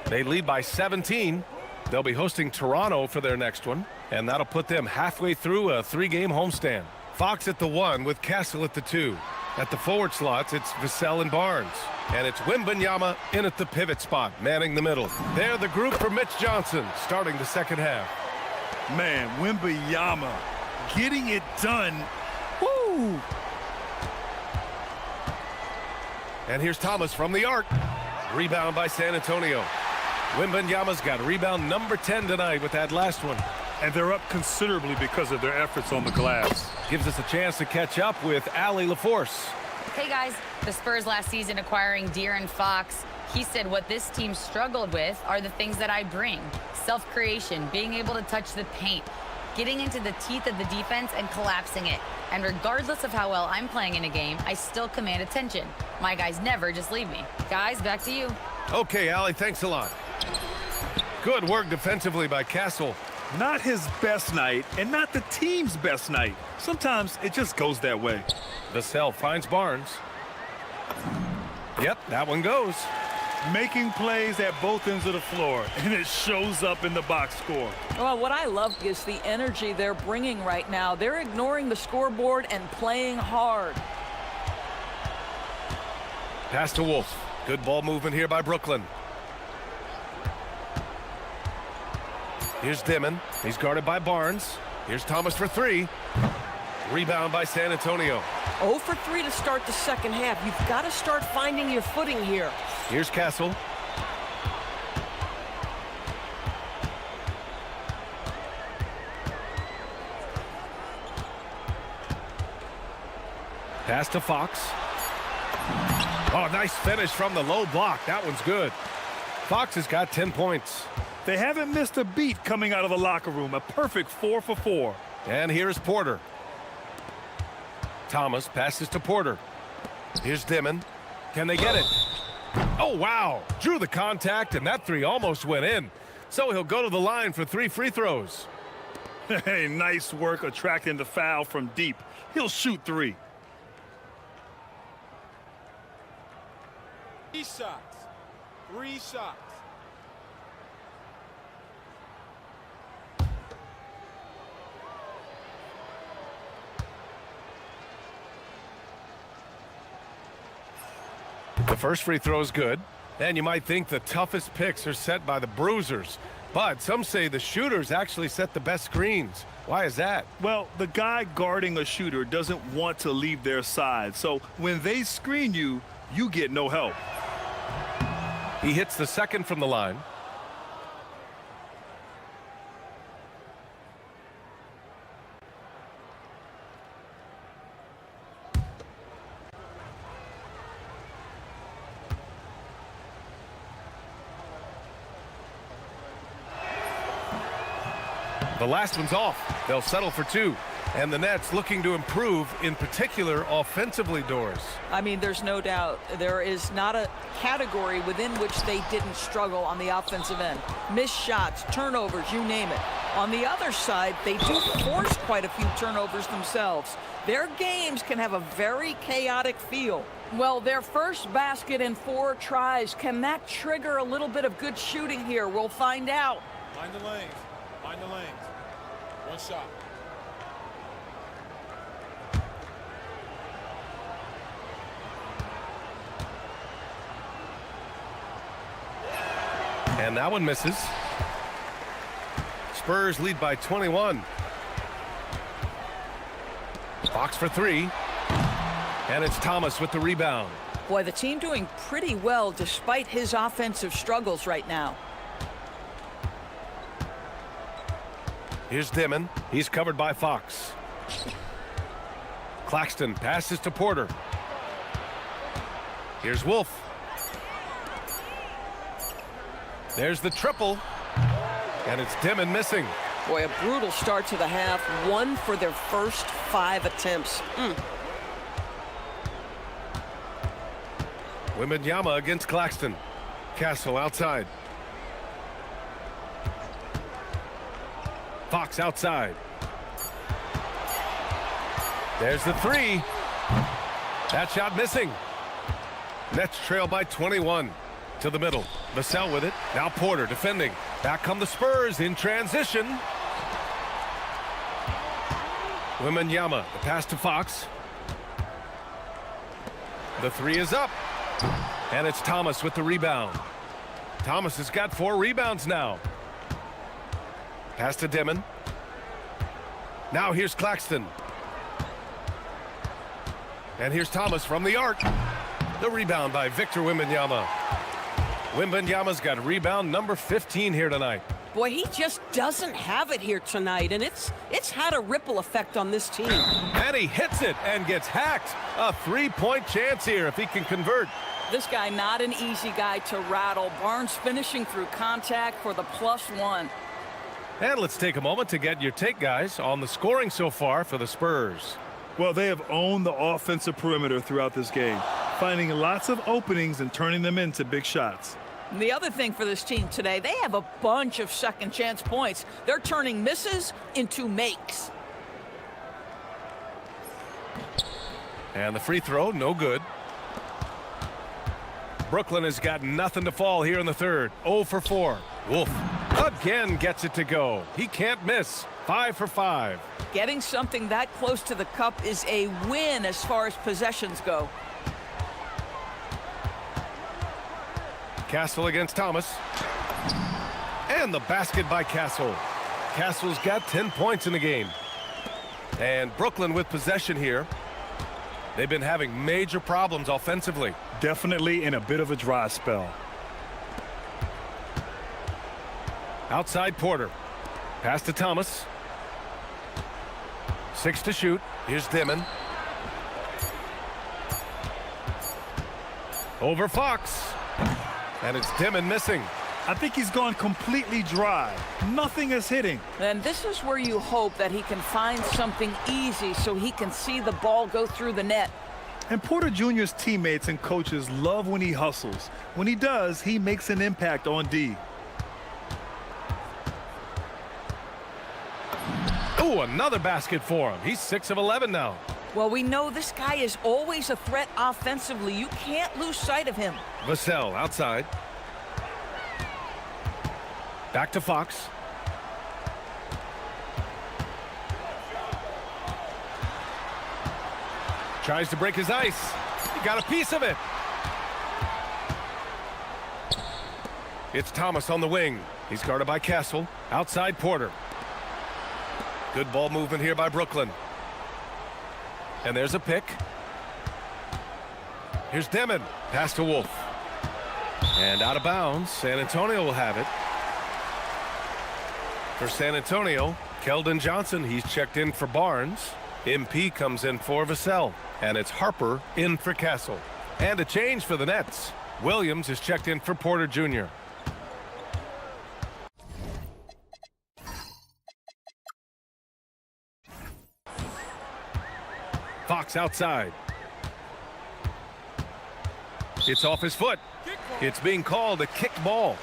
They lead by 17. They'll be hosting Toronto for their next one, and that'll put them halfway through a 3-game homestand. Fox at the 1 with Castle at the 2. At the forward slots, it's Vassell and Barnes. And it's Wembanyama in at the pivot spot, manning the middle. They're the group for Mitch Johnson, starting the second half. Man, Wembanyama getting it done. Woo! And here's Thomas from the arc. Rebound by San Antonio. Wembanyama's got rebound number 10 tonight with that last one. And they're up considerably because of their efforts on the glass. Gives us a chance to catch up with Allie LaForce. Hey guys, the Spurs last season acquiring De'Aaron Fox. He said what this team struggled with are the things that I bring. Self-creation, being able to touch the paint, getting into the teeth of the defense and collapsing it. And regardless of how well I'm playing in a game, I still command attention. My guys never just leave me. Guys, back to you. Okay, Allie, thanks a lot. Good work defensively by Castle. Not his best night and not the team's best night. Sometimes it just goes that way. Vassell finds Barnes. Yep, that one goes. Making plays at both ends of the floor, and it shows up in the box score. Well, what I love is the energy they're bringing right now. They're ignoring the scoreboard and playing hard. Pass to Wolf. Good ball movement here by Brooklyn. Here's Dimon. He's guarded by Barnes. Here's Thomas for 3. Rebound by San Antonio. 0 for 3 to start the second half. You've got to start finding your footing here. Here's Castle. Pass to Fox. Oh, nice finish from the low block. That one's good. Fox has got 10 points. They haven't missed a beat coming out of the locker room. A perfect 4 for 4. And here's Porter. Thomas passes to Porter. Here's Dimon. Can they get it? Oh, wow. Drew the contact, and that 3 almost went in. So he'll go to the line for 3 free throws. Hey, nice work attracting the foul from deep. He'll shoot 3. 3 shots. 3 shots. The first free throw is good. And you might think the toughest picks are set by the bruisers. But some say the shooters actually set the best screens. Why is that? Well, the guy guarding a shooter doesn't want to leave their side. So when they screen you, you get no help. He hits the second from the line. The last one's off. They'll settle for 2. And the Nets looking to improve, in particular, offensively, Doris. I mean, there's no doubt there is not a category within which they didn't struggle on the offensive end. Missed shots, turnovers, you name it. On the other side, they do force quite a few turnovers themselves. Their games can have a very chaotic feel. Well, their first basket in 4 tries, can that trigger a little bit of good shooting here? We'll find out. Find the lanes. Find the lanes. 1 shot. And that one misses. Spurs lead by 21. Fox for 3. And it's Thomas with the rebound. Boy, the team doing pretty well despite his offensive struggles right now. Here's Dimon. He's covered by Fox. Claxton passes to Porter. Here's Wolf. There's the triple. And it's Dimon missing. Boy, a brutal start to the half. 1 for their first 5 attempts. Wembanyama against Claxton. Castle outside. Fox outside. There's the 3. That shot missing. Nets trail by 21. To the middle. Vassell with it. Now Porter defending. Back come the Spurs in transition. Wembanyama. The pass to Fox. The 3 is up. And it's Thomas with the rebound. Thomas has got 4 rebounds now. Pass to Dimon. Now here's Claxton. And here's Thomas from the arc. The rebound by Victor Wembanyama. Wembanyama's got rebound number 15 here tonight. Boy, he just doesn't have it here tonight, and it's had a ripple effect on this team. And he hits it and gets hacked. A 3-point chance here if he can convert. This guy not an easy guy to rattle. Barnes finishing through contact for the +1. And let's take a moment to get your take, guys, on the scoring so far for the Spurs. Well, they have owned the offensive perimeter throughout this game, finding lots of openings and turning them into big shots. And the other thing for this team today, they have a bunch of second chance points. They're turning misses into makes. And the free throw, no good. Brooklyn has got nothing to fall here in the third. 0 for 4. Wolf again gets it to go. He can't miss. 5 for 5. Getting something that close to the cup is a win as far as possessions go. Castle against Thomas. And the basket by Castle. Castle's got 10 points in the game. And Brooklyn with possession here. They've been having major problems offensively. Definitely in a bit of a dry spell. Outside Porter. Pass to Thomas. 6 to shoot. Here's Dimon. Over Fox. And it's Dimon missing. I think he's gone completely dry. Nothing is hitting. And this is where you hope that he can find something easy so he can see the ball go through the net. And Porter Jr.'s teammates and coaches love when he hustles. When he does, he makes an impact on D. Oh, another basket for him. He's 6 of 11 now. Well, we know this guy is always a threat offensively. You can't lose sight of him. Vassell outside. Back to Fox. Tries to break his ice. He got a piece of it. It's Thomas on the wing. He's guarded by Castle. Outside Porter. Good ball movement here by Brooklyn. And there's a pick. Here's Dimon. Pass to Wolf. And out of bounds. San Antonio will have it. For San Antonio, Keldon Johnson, he's checked in for Barnes. MP comes in for Vassell. And it's Harper in for Castle. And a change for the Nets. Williams is checked in for Porter Jr. Fox outside. It's off his foot. It's being called a kicked ball.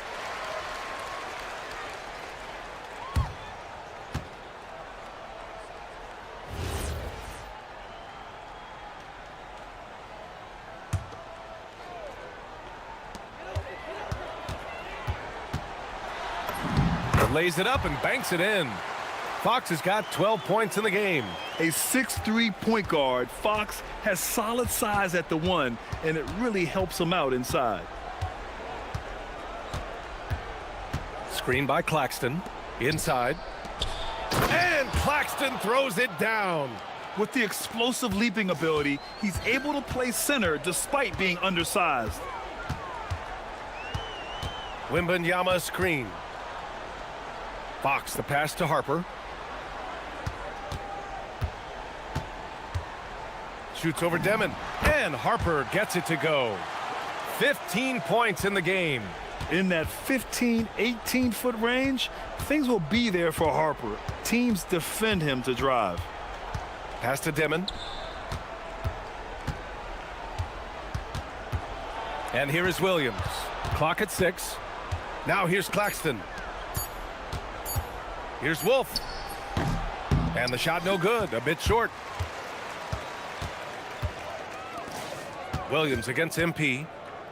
Lays it up and banks it in. Fox has got 12 points in the game. A 6'3" point guard, Fox has solid size at the 1, and it really helps him out inside. Screen by Claxton. Inside. And Claxton throws it down. With the explosive leaping ability, he's able to play center despite being undersized. Wembanyama screen. Fox the pass to Harper. Shoots over Demon. And Harper gets it to go. 15 points in the game. In that 15, 18-foot range, things will be there for Harper. Teams defend him to drive. Pass to Demon. And here is Williams. Clock at 6. Now here's Claxton. Here's Wolf. And the shot no good, a bit short. Williams against MP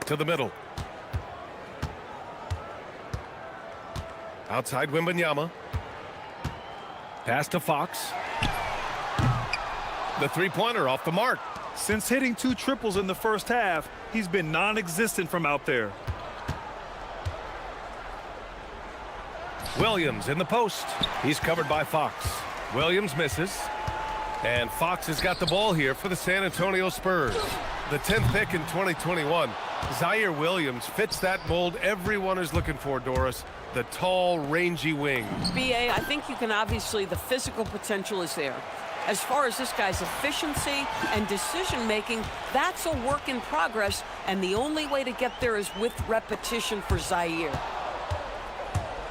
to the middle. Outside Wembanyama. Pass to Fox. The three-pointer off the mark. Since hitting 2 triples in the first half, he's been non-existent from out there. Williams in the post. He's covered by Fox. Williams misses. And Fox has got the ball here for the San Antonio Spurs. The 10th pick in 2021. Zaire Williams fits that mold everyone is looking for, Doris. The tall, rangy wing. BA, I think you can obviously, the physical potential is there. As far as this guy's efficiency and decision-making, that's a work in progress, and the only way to get there is with repetition for Zaire.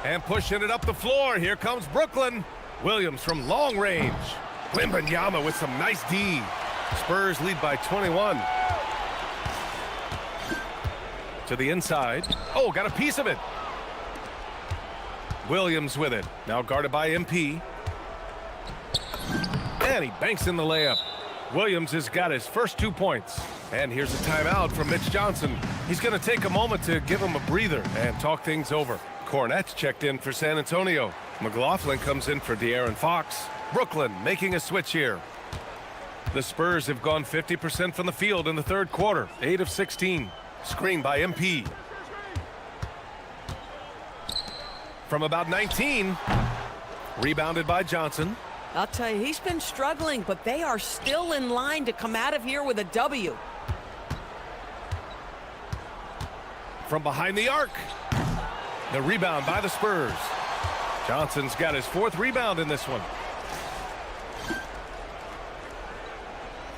And pushing it up the floor, here comes Brooklyn. Williams from long range. Wembanyama with some nice D. Spurs lead by 21. To the inside. Oh, got a piece of it. Williams with it. Now guarded by MP. And he banks in the layup. Williams has got his first 2 points. And here's a timeout from Mitch Johnson. He's going to take a moment to give him a breather and talk things over. Cornette's checked in for San Antonio. McLaughlin comes in for De'Aaron Fox. Brooklyn making a switch here. The Spurs have gone 50% from the field in the third quarter. 8 of 16. Screen by MP. From about 19. Rebounded by Johnson. I'll tell you, he's been struggling, but they are still in line to come out of here with a W. From behind the arc. The rebound by the Spurs. Johnson's got his 4th rebound in this one.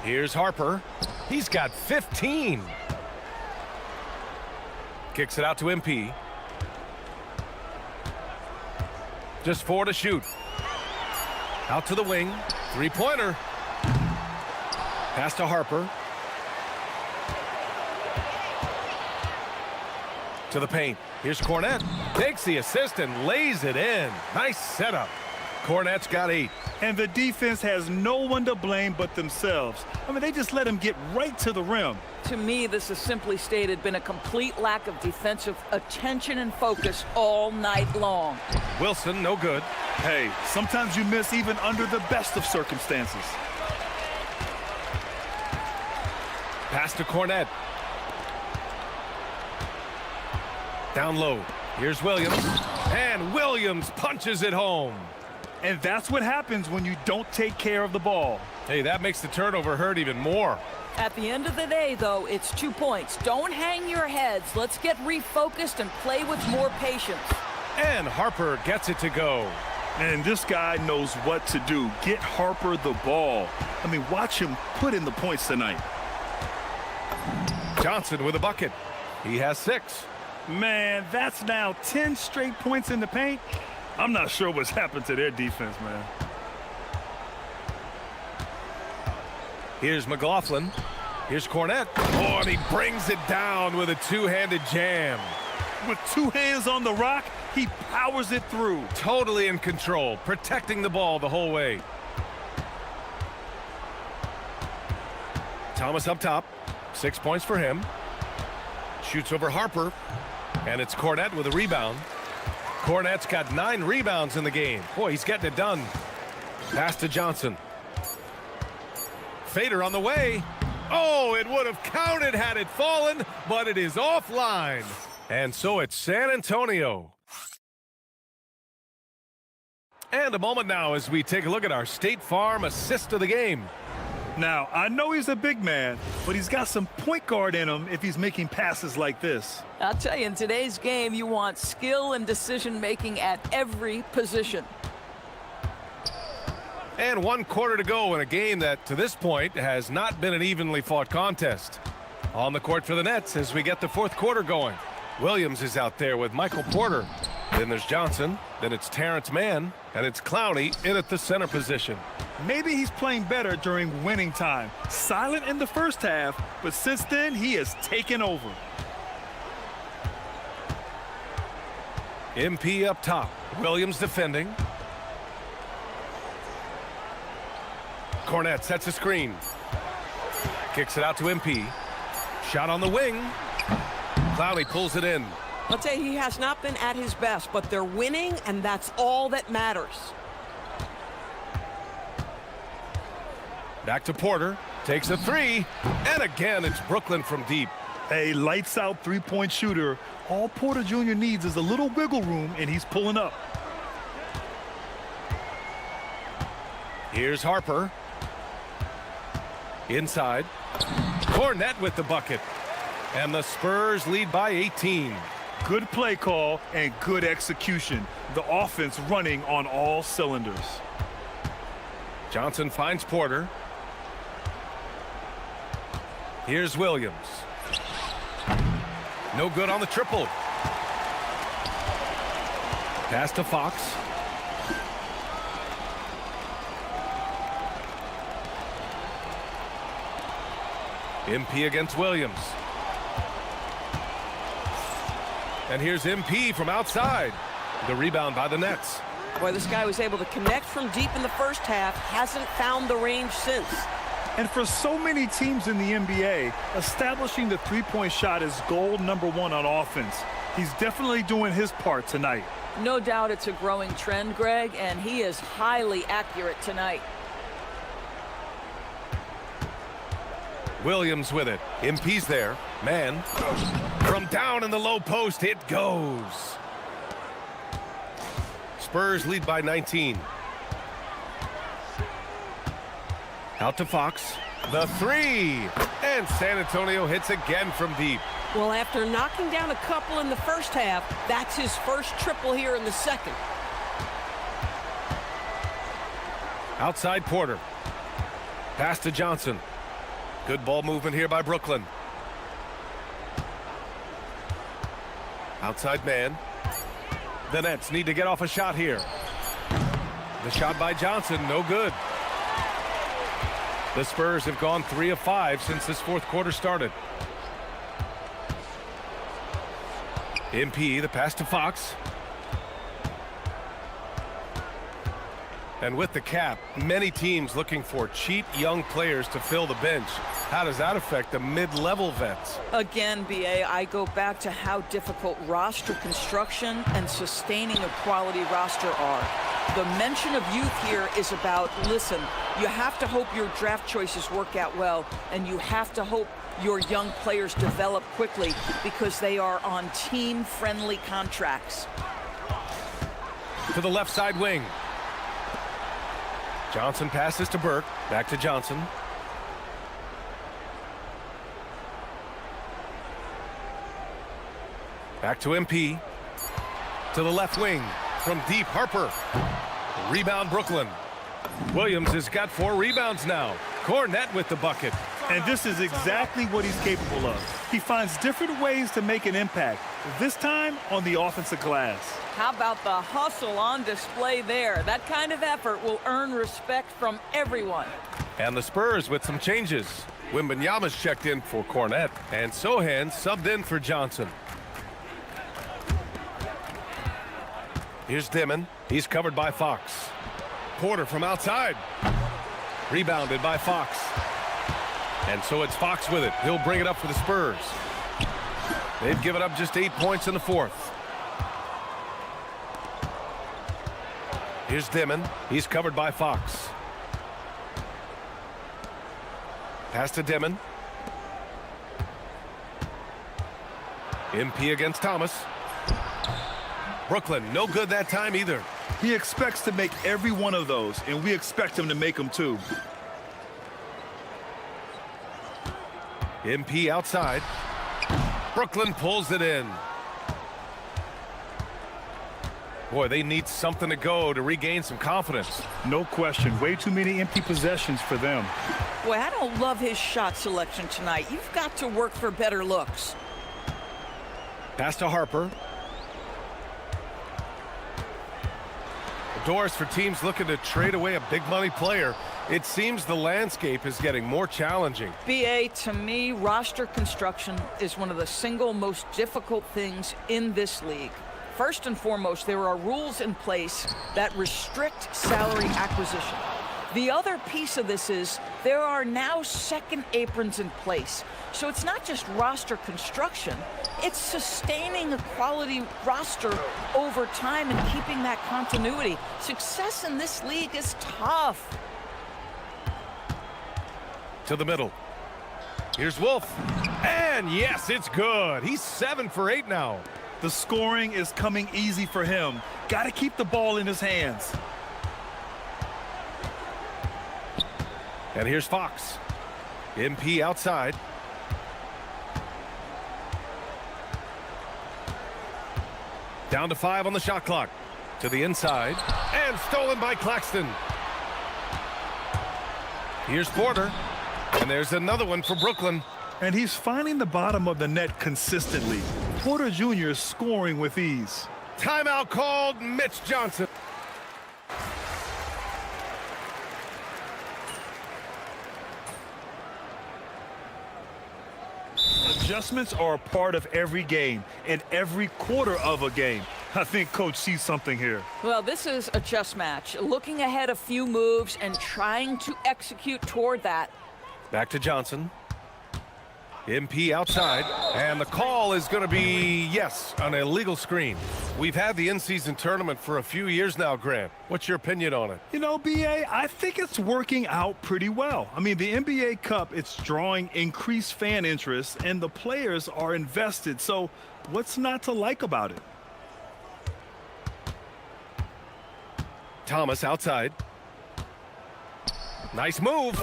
Here's Harper. He's got 15. Kicks it out to MP. Just 4 to shoot. Out to the wing. 3-pointer. Pass to Harper. To the paint. Here's Cornette. Takes the assist and lays it in. Nice setup. Cornette's got 8. And the defense has no one to blame but themselves. I mean, they just let him get right to the rim. To me, this has simply stated been a complete lack of defensive attention and focus all night long. Wilson, no good. Hey, sometimes you miss even under the best of circumstances. Pass to Cornette. Down low. Here's Williams. And Williams punches it home. And that's what happens when you don't take care of the ball. Hey, that makes the turnover hurt even more. At the end of the day, though, it's 2 points. Don't hang your heads. Let's get refocused and play with more patience. And Harper gets it to go. And this guy knows what to do. Get Harper the ball. I mean, watch him put in the points tonight. Johnson with a bucket. He has 6. Man, that's now 10 straight points in the paint. I'm not sure what's happened to their defense, man. Here's McLaughlin. Here's Cornette. Oh, and he brings it down with a 2-handed jam. With 2 hands on the rock, he powers it through. Totally in control, protecting the ball the whole way. Thomas up top. 6 points for him. Shoots over Harper. And it's Cornette with a rebound. Cornette's got 9 rebounds in the game. Boy, he's getting it done. Pass to Johnson. Fader on the way. Oh, it would have counted had it fallen, but it is offline. And so it's San Antonio And a moment now as we take a look at our State Farm assist of the game. Now, I know he's a big man, but he's got some point guard in him if he's making passes like this. I'll tell you, in today's game, you want skill and decision-making at every position. And 1 quarter to go in a game that, to this point, has not been an evenly fought contest. On the court for the Nets as we get the 4th quarter going. Williams is out there with Michael Porter. Then there's Johnson. Then it's Terrence Mann. And it's Clowney in at the center position. Maybe he's playing better during winning time. Silent in the first half, but since then, he has taken over. MP up top. Williams defending. Cornette sets a screen. Kicks it out to MP. Shot on the wing. Clowney pulls it in. I'll tell you, he has not been at his best, but they're winning, and that's all that matters. Back to Porter. Takes a 3. And again, it's Brooklyn from deep. A lights-out three-point shooter. All Porter Jr. needs is a little wiggle room, and he's pulling up. Here's Harper. Inside. Cornette with the bucket. And the Spurs lead by 18. Good play call and good execution. The offense running on all cylinders. Johnson finds Porter. Here's Williams. No good on the triple. Pass to Fox. MP against Williams. And here's MP from outside. The rebound by the Nets. Boy, this guy was able to connect from deep in the first half, hasn't found the range since. And for so many teams in the NBA, establishing the three-point shot is goal number 1 on offense. He's definitely doing his part tonight. No doubt it's a growing trend, Greg, and he is highly accurate tonight. Williams with it. MP's there. Man. From down in the low post, it goes. Spurs lead by 19. Out to Fox. The 3. And San Antonio hits again from deep. Well, after knocking down a couple in the first half, that's his first triple here in the second. Outside Porter. Pass to Johnson. Good ball movement here by Brooklyn. Outside man. The Nets need to get off a shot here. The shot by Johnson, no good. The Spurs have gone 3 of 5 since this 4th quarter started. MP, the pass to Fox. And with the cap, many teams looking for cheap young players to fill the bench. How does that affect the mid-level vets? Again, BA, I go back to how difficult roster construction and sustaining a quality roster are. The mention of youth here is about, listen, you have to hope your draft choices work out well, and you have to hope your young players develop quickly because they are on team-friendly contracts. To the left side wing. Johnson passes to Burke. Back to Johnson. Back to MP. To the left wing. From deep, Harper. Rebound, Brooklyn. Williams has got 4 rebounds now. Cornette with the bucket. And this is exactly what he's capable of. He finds different ways to make an impact, this time on the offensive glass. How about the hustle on display there? That kind of effort will earn respect from everyone. And the Spurs with some changes. Wembanyama's checked in for Cornette, and Sohan subbed in for Johnson. Here's Dimon. He's covered by Fox. Porter from outside. Rebounded by Fox. And so it's Fox with it. He'll bring it up for the Spurs. They've given up just 8 points in the 4th. Here's Dimon. He's covered by Fox. Pass to Dimon. MP against Thomas. Brooklyn, no good that time either. He expects to make every one of those, and we expect him to make them too. MP outside. Brooklyn pulls it in. Boy, they need something to go to regain some confidence. No question. Way too many empty possessions for them. Boy, I don't love his shot selection tonight. You've got to work for better looks. Pass to Harper. The doors for teams looking to trade away a big money player. It seems the landscape is getting more challenging. BA, to me, roster construction is one of the single most difficult things in this league. First and foremost, there are rules in place that restrict salary acquisition. The other piece of this is there are now second aprons in place. So it's not just roster construction, it's sustaining a quality roster over time and keeping that continuity. Success in this league is tough. To the middle. Here's Wolf. And yes, it's good. He's 7 for 8 now. The scoring is coming easy for him. Got to keep the ball in his hands. And here's Fox. MP outside. Down to 5 on the shot clock. To the inside. And stolen by Claxton. Here's Porter. And there's another one for Brooklyn. And he's finding the bottom of the net consistently. Porter Jr. is scoring with ease. Timeout called. Mitch Johnson. Adjustments are a part of every game and every quarter of a game. I think Coach sees something here. Well, this is a chess match. Looking ahead a few moves and trying to execute toward that. Back to Johnson. MP outside, and the call is going to be, yes, an illegal screen. We've had the in-season tournament for a few years now, Grant. What's your opinion on it? You know, BA, I think it's working out pretty well. I mean, the NBA Cup, it's drawing increased fan interest, and the players are invested. So what's not to like about it? Thomas outside. Nice move.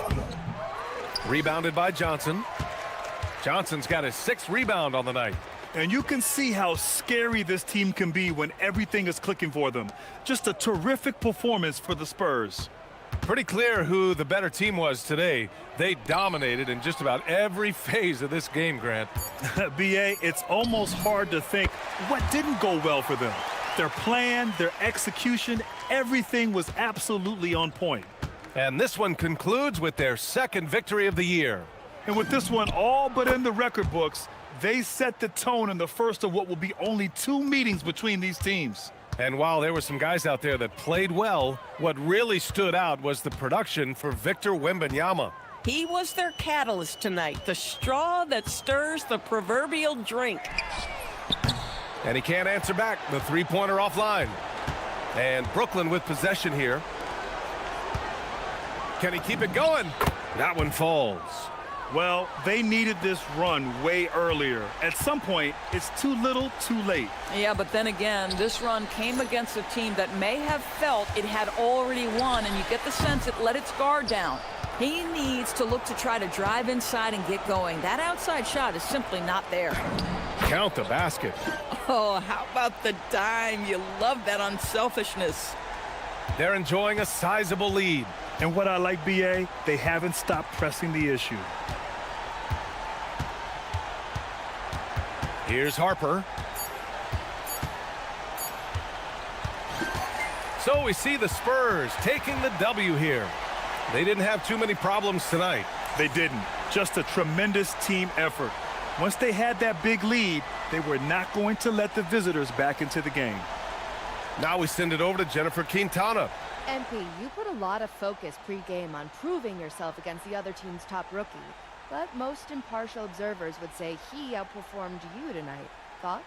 Rebounded by Johnson. Johnson's got his 6th rebound on the night. And you can see how scary this team can be when everything is clicking for them. Just a terrific performance for the Spurs. Pretty clear who the better team was today. They dominated in just about every phase of this game, Grant. BA, it's almost hard to think what didn't go well for them. Their plan, their execution, everything was absolutely on point. And this one concludes with their 2nd victory of the year. And with this one all but in the record books, they set the tone in the first of what will be only 2 meetings between these teams. And while there were some guys out there that played well, what really stood out was the production for Victor Wembanyama. He was their catalyst tonight, the straw that stirs the proverbial drink. And he can't answer back. The three-pointer offline. And Brooklyn with possession here. Can he keep it going? That one falls. Well, they needed this run way earlier. At some point, it's too little, too late. Yeah, but then again, this run came against a team that may have felt it had already won, and you get the sense it let its guard down. He needs to look to try to drive inside and get going. That outside shot is simply not there. Count the basket. Oh, how about the dime? You love that unselfishness. They're enjoying a sizable lead. And what I like, BA, they haven't stopped pressing the issue. Here's Harper. So we see the Spurs taking the W here. They didn't have too many problems tonight. They didn't. Just a tremendous team effort. Once they had that big lead, they were not going to let the visitors back into the game. Now we send it over to Jennifer Quintana. MP, you put a lot of focus pre-game on proving yourself against the other team's top rookie, but most impartial observers would say he outperformed you tonight. Thoughts?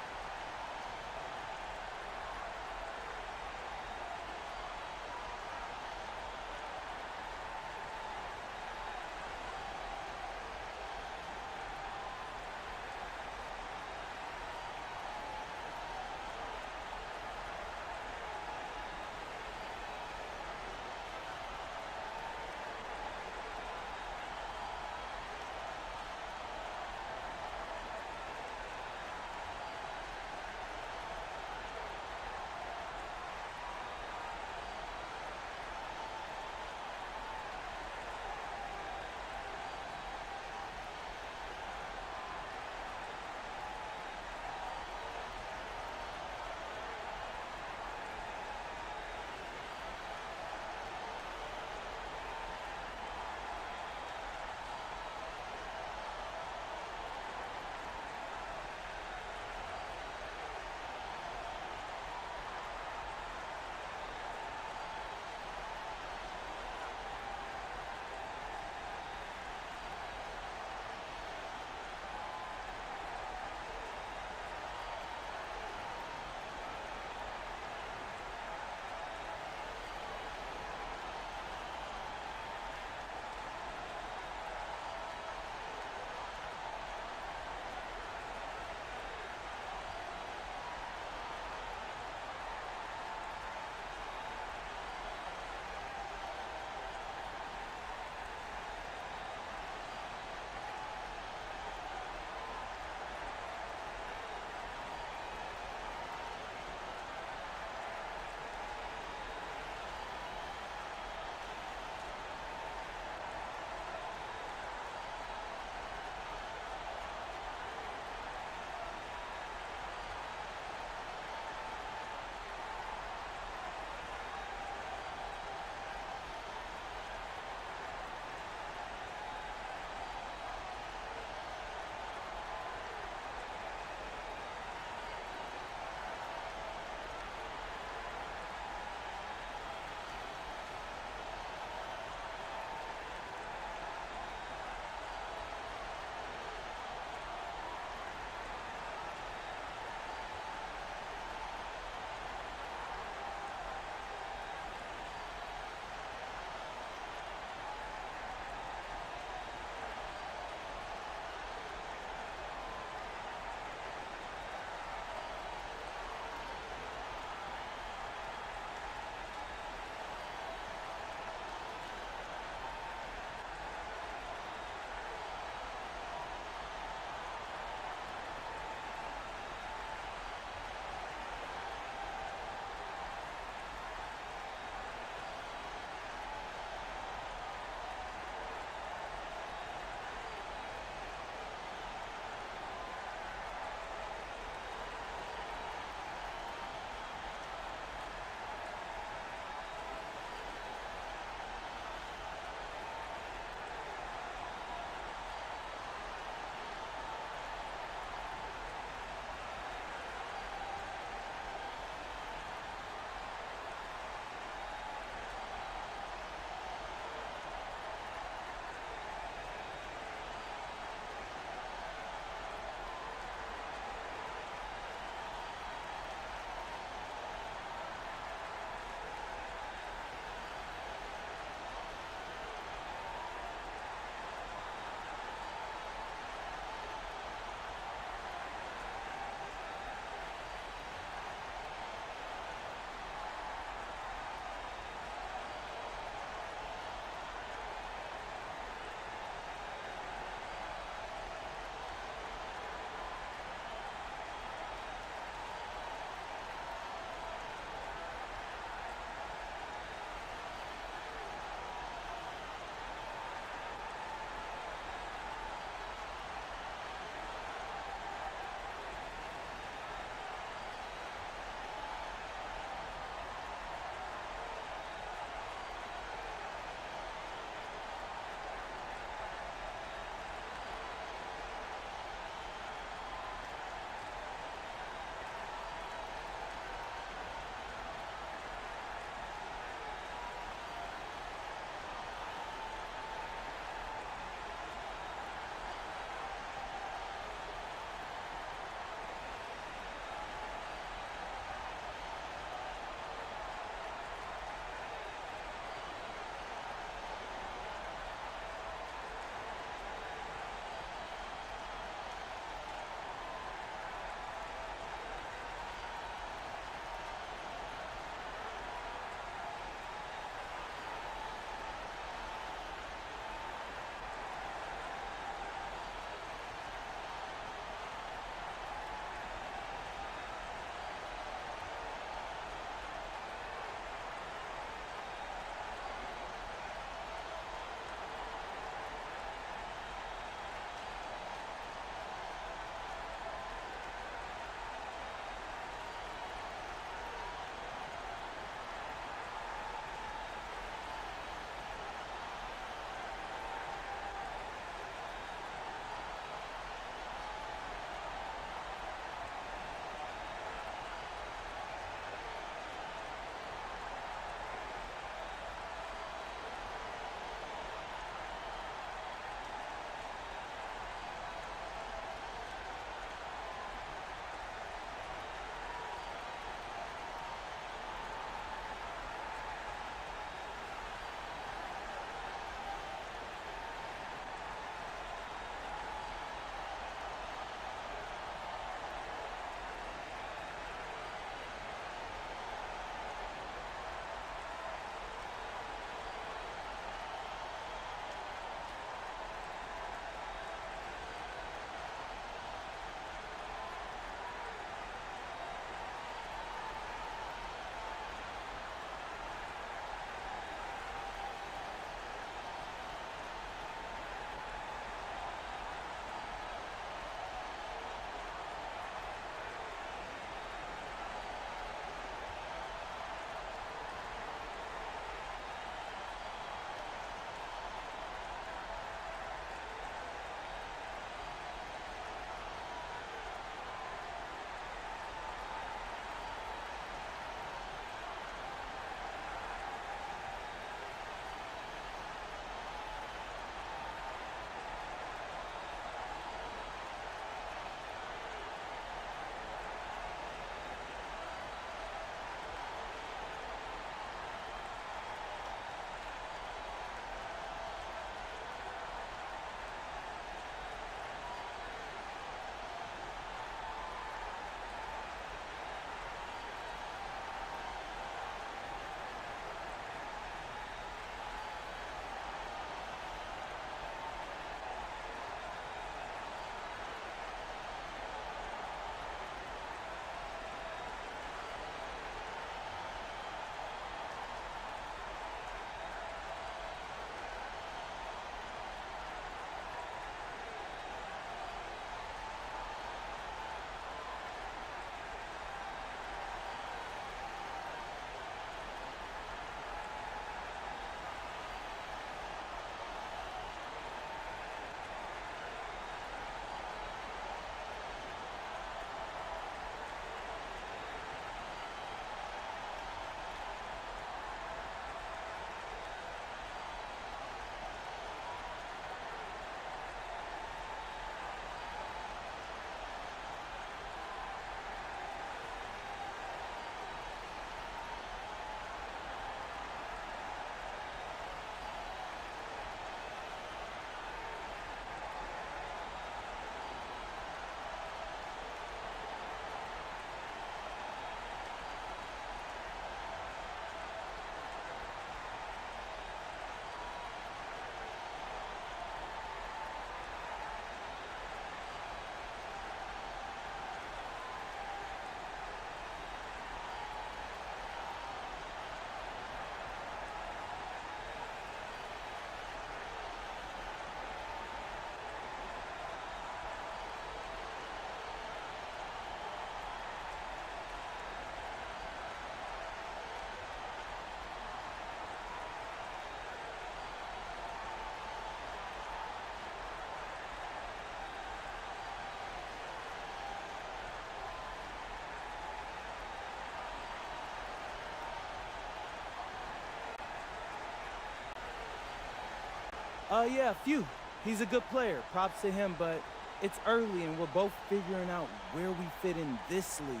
Yeah, a few. He's a good player. Props to him, but it's early and we're both figuring out where we fit in this league.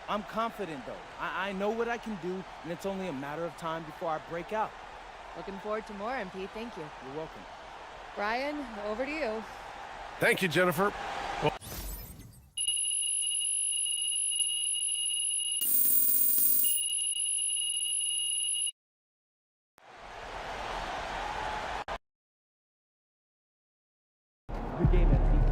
I'm confident, though. I know what I can do, and it's only a matter of time before I break out. Looking forward to more, MP. Thank you. You're welcome. Brian, over to you. Thank you, Jennifer. Well, Good game, MP.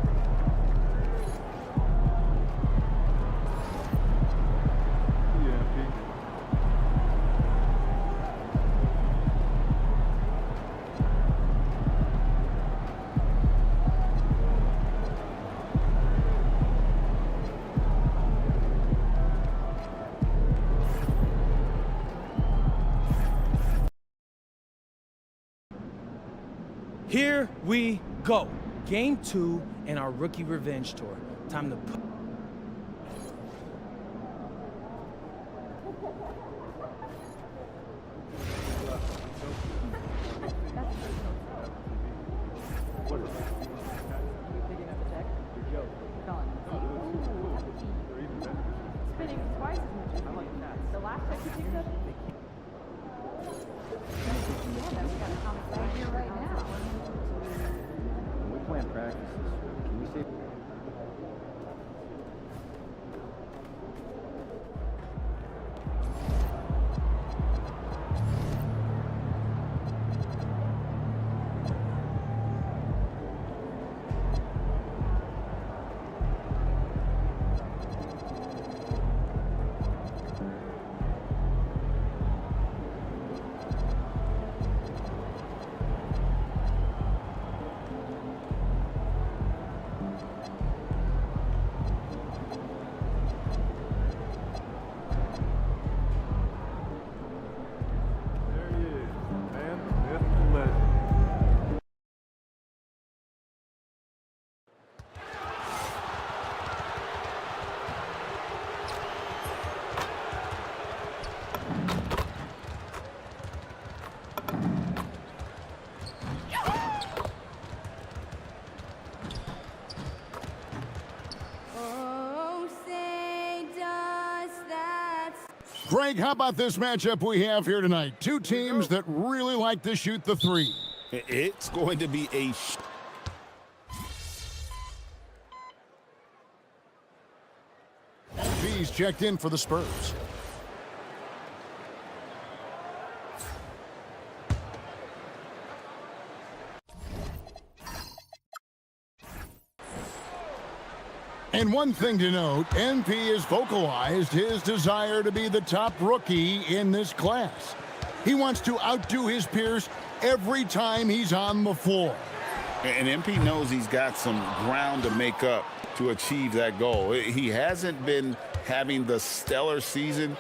Here we go. Game 2 in our rookie revenge tour. Time to put... Greg, how about this matchup we have here tonight? Two teams that really like to shoot the three. It's going to be a He's checked in for the Spurs. And one thing to note, MP has vocalized his desire to be the top rookie in this class. He wants to outdo his peers every time he's on the floor. And MP knows he's got some ground to make up to achieve that goal. He hasn't been having the stellar season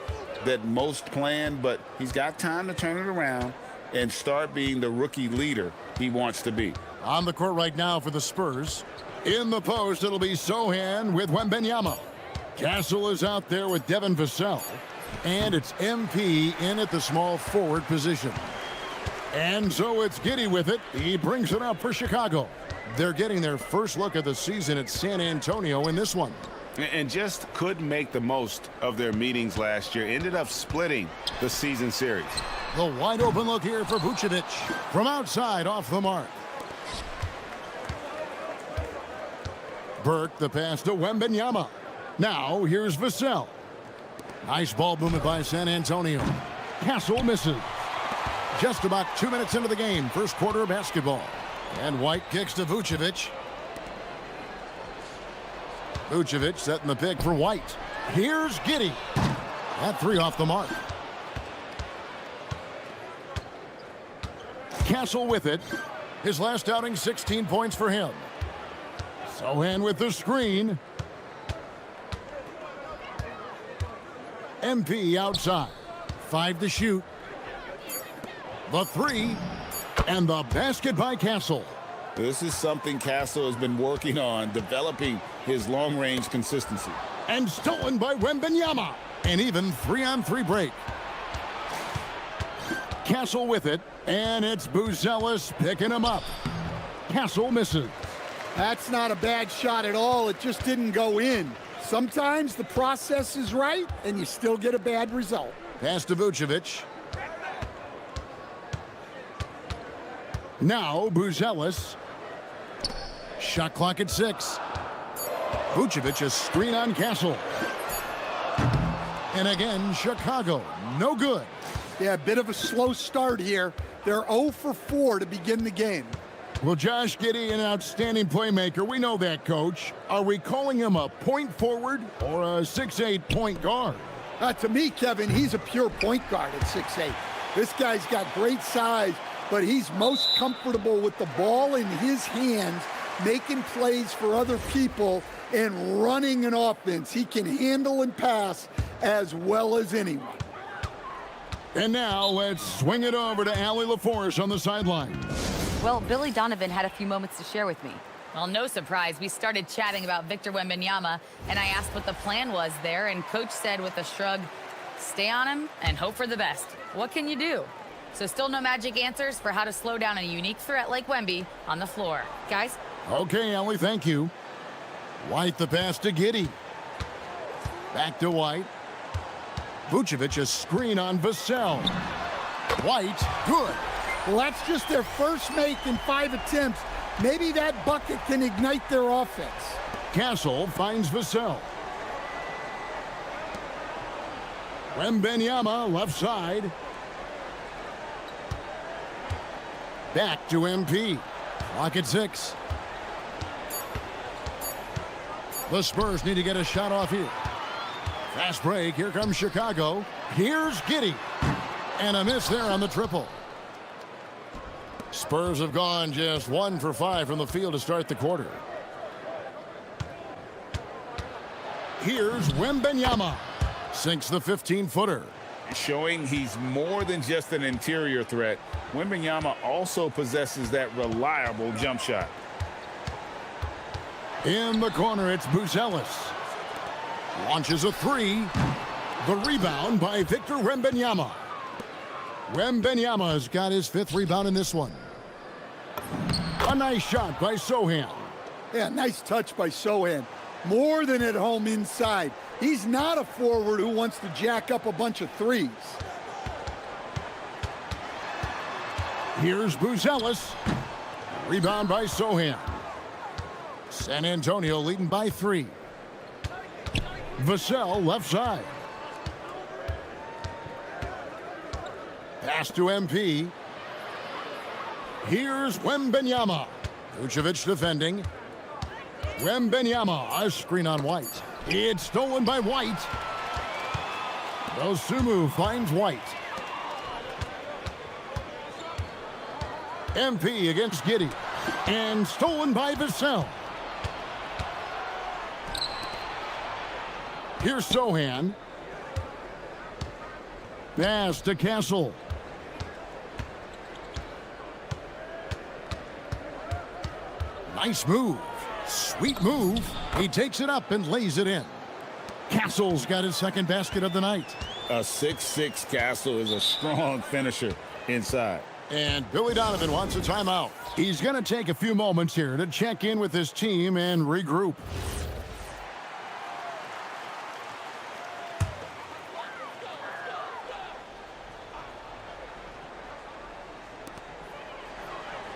that most plan, but he's got time to turn it around and start being the rookie leader he wants to be. On the court right now for the Spurs. In the post, it'll be Sohan with Wembanyama. Castle is out there with Devin Vassell. And it's MP in at the small forward position. And so it's Giddey with it. He brings it up for Chicago. They're getting their first look at the season at San Antonio in this one. And just couldn't make the most of their meetings last year. Ended up splitting the season series. The wide open look here for Vucevic. From outside off the mark. Burke, the pass to Wembanyama. Now here's Vassell. Nice ball movement by San Antonio. Castle misses. Just about 2 minutes into the game. First quarter of basketball. And White kicks to Vucevic. Vucevic setting the pick for White. Here's Giddey. That three off the mark. Castle with it. His last outing, 16 points for him. Sohan with the screen. MP outside. 5 to shoot. The three. And the basket by Castle. This is something Castle has been working on, developing his long-range consistency. And stolen by Wembanyama. An even 3-on-3 break. Castle with it, and it's Buzelis picking him up. Castle misses. That's not a bad shot at all. It just didn't go in. Sometimes the process is right, and you still get a bad result. Pass to Vucevic. Now Buzelis. Shot clock at 6. Vucevic, a screen on Castle. And again, Chicago, no good. Yeah, a bit of a slow start here. They're 0 for 4 to begin the game. Well, Josh Giddey, an outstanding playmaker. We know that, Coach. Are we calling him a point forward or a 6'8" point guard? To me, Kevin, he's a pure point guard at 6'8". This guy's got great size, but he's most comfortable with the ball in his hands, making plays for other people and running an offense. He can handle and pass as well as anyone. And now let's swing it over to Allie LaForce on the sideline. Well, Billy Donovan had a few moments to share with me. Well, no surprise, we started chatting about Victor Wembanyama, and I asked what the plan was there, and Coach said with a shrug, stay on him and hope for the best. What can you do? So still no magic answers for how to slow down a unique threat like Wemby on the floor. Guys? Okay, Allie, thank you. White the pass to Giddey. Back to White. Vucevic, a screen on Vassell. White, good. Well, that's just their first make in 5 attempts. Maybe that bucket can ignite their offense. Castle finds Vassell. Wembanyama, left side. Back to MP. Clock at 6. The Spurs need to get a shot off here. Fast break. Here comes Chicago. Here's Giddey. And a miss there on the triple. Spurs have gone just 1 for 5 from the field to start the quarter. Here's Wembanyama. Sinks the 15-footer. Showing he's more than just an interior threat. Wembanyama also possesses that reliable jump shot. In the corner, it's Buzelis. Launches a 3. The rebound by Victor Wembanyama. Wembanyama's got his 5th rebound in this one. A nice shot by Sohan. Yeah, nice touch by Sohan. More than at home inside. He's not a forward who wants to jack up a bunch of threes. Here's Buzelis. Rebound by Sohan. San Antonio leading by 3. Vassell left side. Pass to MP. Here's Wembanyama. Vucevic defending. Wembanyama, a screen on White. It's stolen by White. Dosunmu finds White. MP against Giddey. And stolen by Vassell. Here's Sohan. Pass to Castle. Nice move. Sweet move. He takes it up and lays it in. Castle's got his 2nd basket of the night. A 6'6" Castle is a strong finisher inside. And Billy Donovan wants a timeout. He's going to take a few moments here to check in with his team and regroup.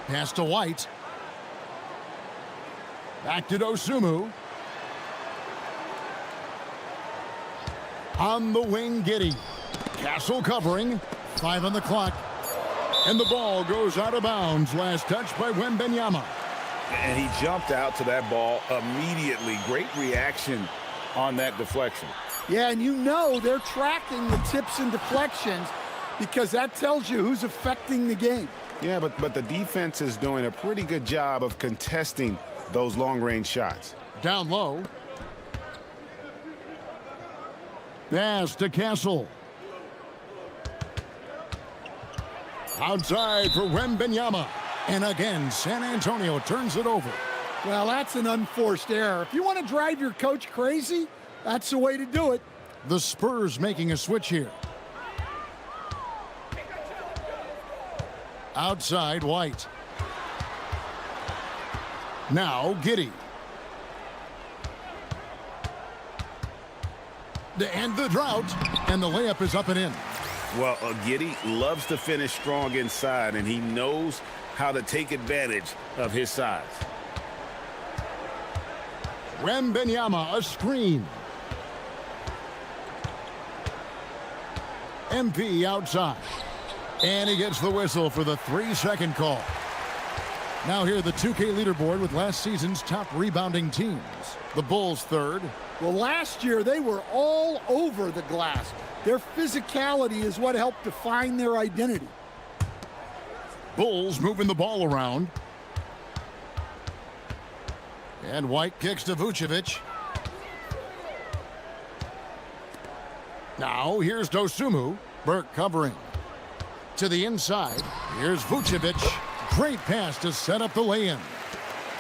Pass to White. Back to Dosunmu. On the wing, Giddey. Castle covering. 5 on the clock. And the ball goes out of bounds. Last touch by Wembanyama. And he jumped out to that ball immediately. Great reaction on that deflection. Yeah, and you know they're tracking the tips and deflections because that tells you who's affecting the game. Yeah, but the defense is doing a pretty good job of contesting those long-range shots. Down low. Pass to Castle. Outside for Wembanyama. And again, San Antonio turns it over. Well, that's an unforced error. If you want to drive your coach crazy, that's the way to do it. The Spurs making a switch here. Outside White. Now Giddey. And the drought. And the layup is up and in. Well, Giddey loves to finish strong inside, and he knows how to take advantage of his size. Wembanyama, a screen. MP outside. And he gets the whistle for the 3-second call. Now here the 2K leaderboard with last season's top rebounding teams. The Bulls third. Well, last year they were all over the glass. Their physicality is what helped define their identity. Bulls moving the ball around. And White kicks to Vucevic. Now here's Dosunmu. Burke covering. To the inside. Here's Vucevic. Great pass to set up the lay-in.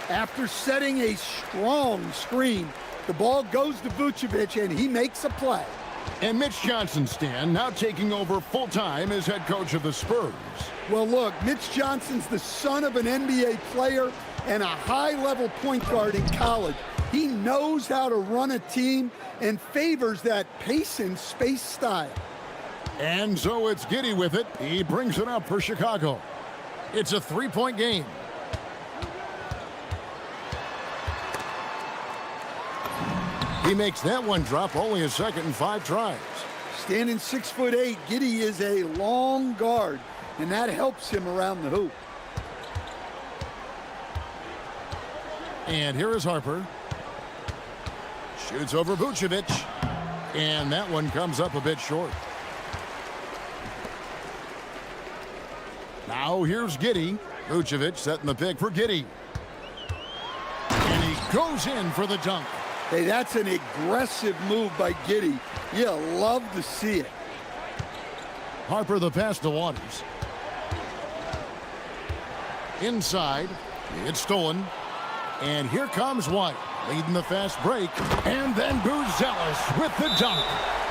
After setting a strong screen, the ball goes to Vucevic and he makes a play. And Mitch Johnson, Stan, now taking over full-time as head coach of the Spurs. Well, look, Mitch Johnson's the son of an NBA player and a high-level point guard in college. He knows how to run a team and favors that pace and space style. And so it's Giddey with it. He brings it up for Chicago. It's a 3-point game. He makes that one drop only a second in 5 tries. Standing 6'8", Giddey is a long guard, and that helps him around the hoop. And here is Harper. Shoots over Vucevic. And that one comes up a bit short. Now here's Giddey. Vucevic setting the pick for Giddey. And he goes in for the dunk. Hey, that's an aggressive move by Giddey. You love to see it. Harper the pass to Waters. Inside. It's stolen. And here comes White, leading the fast break. And then Buzelis with the dunk.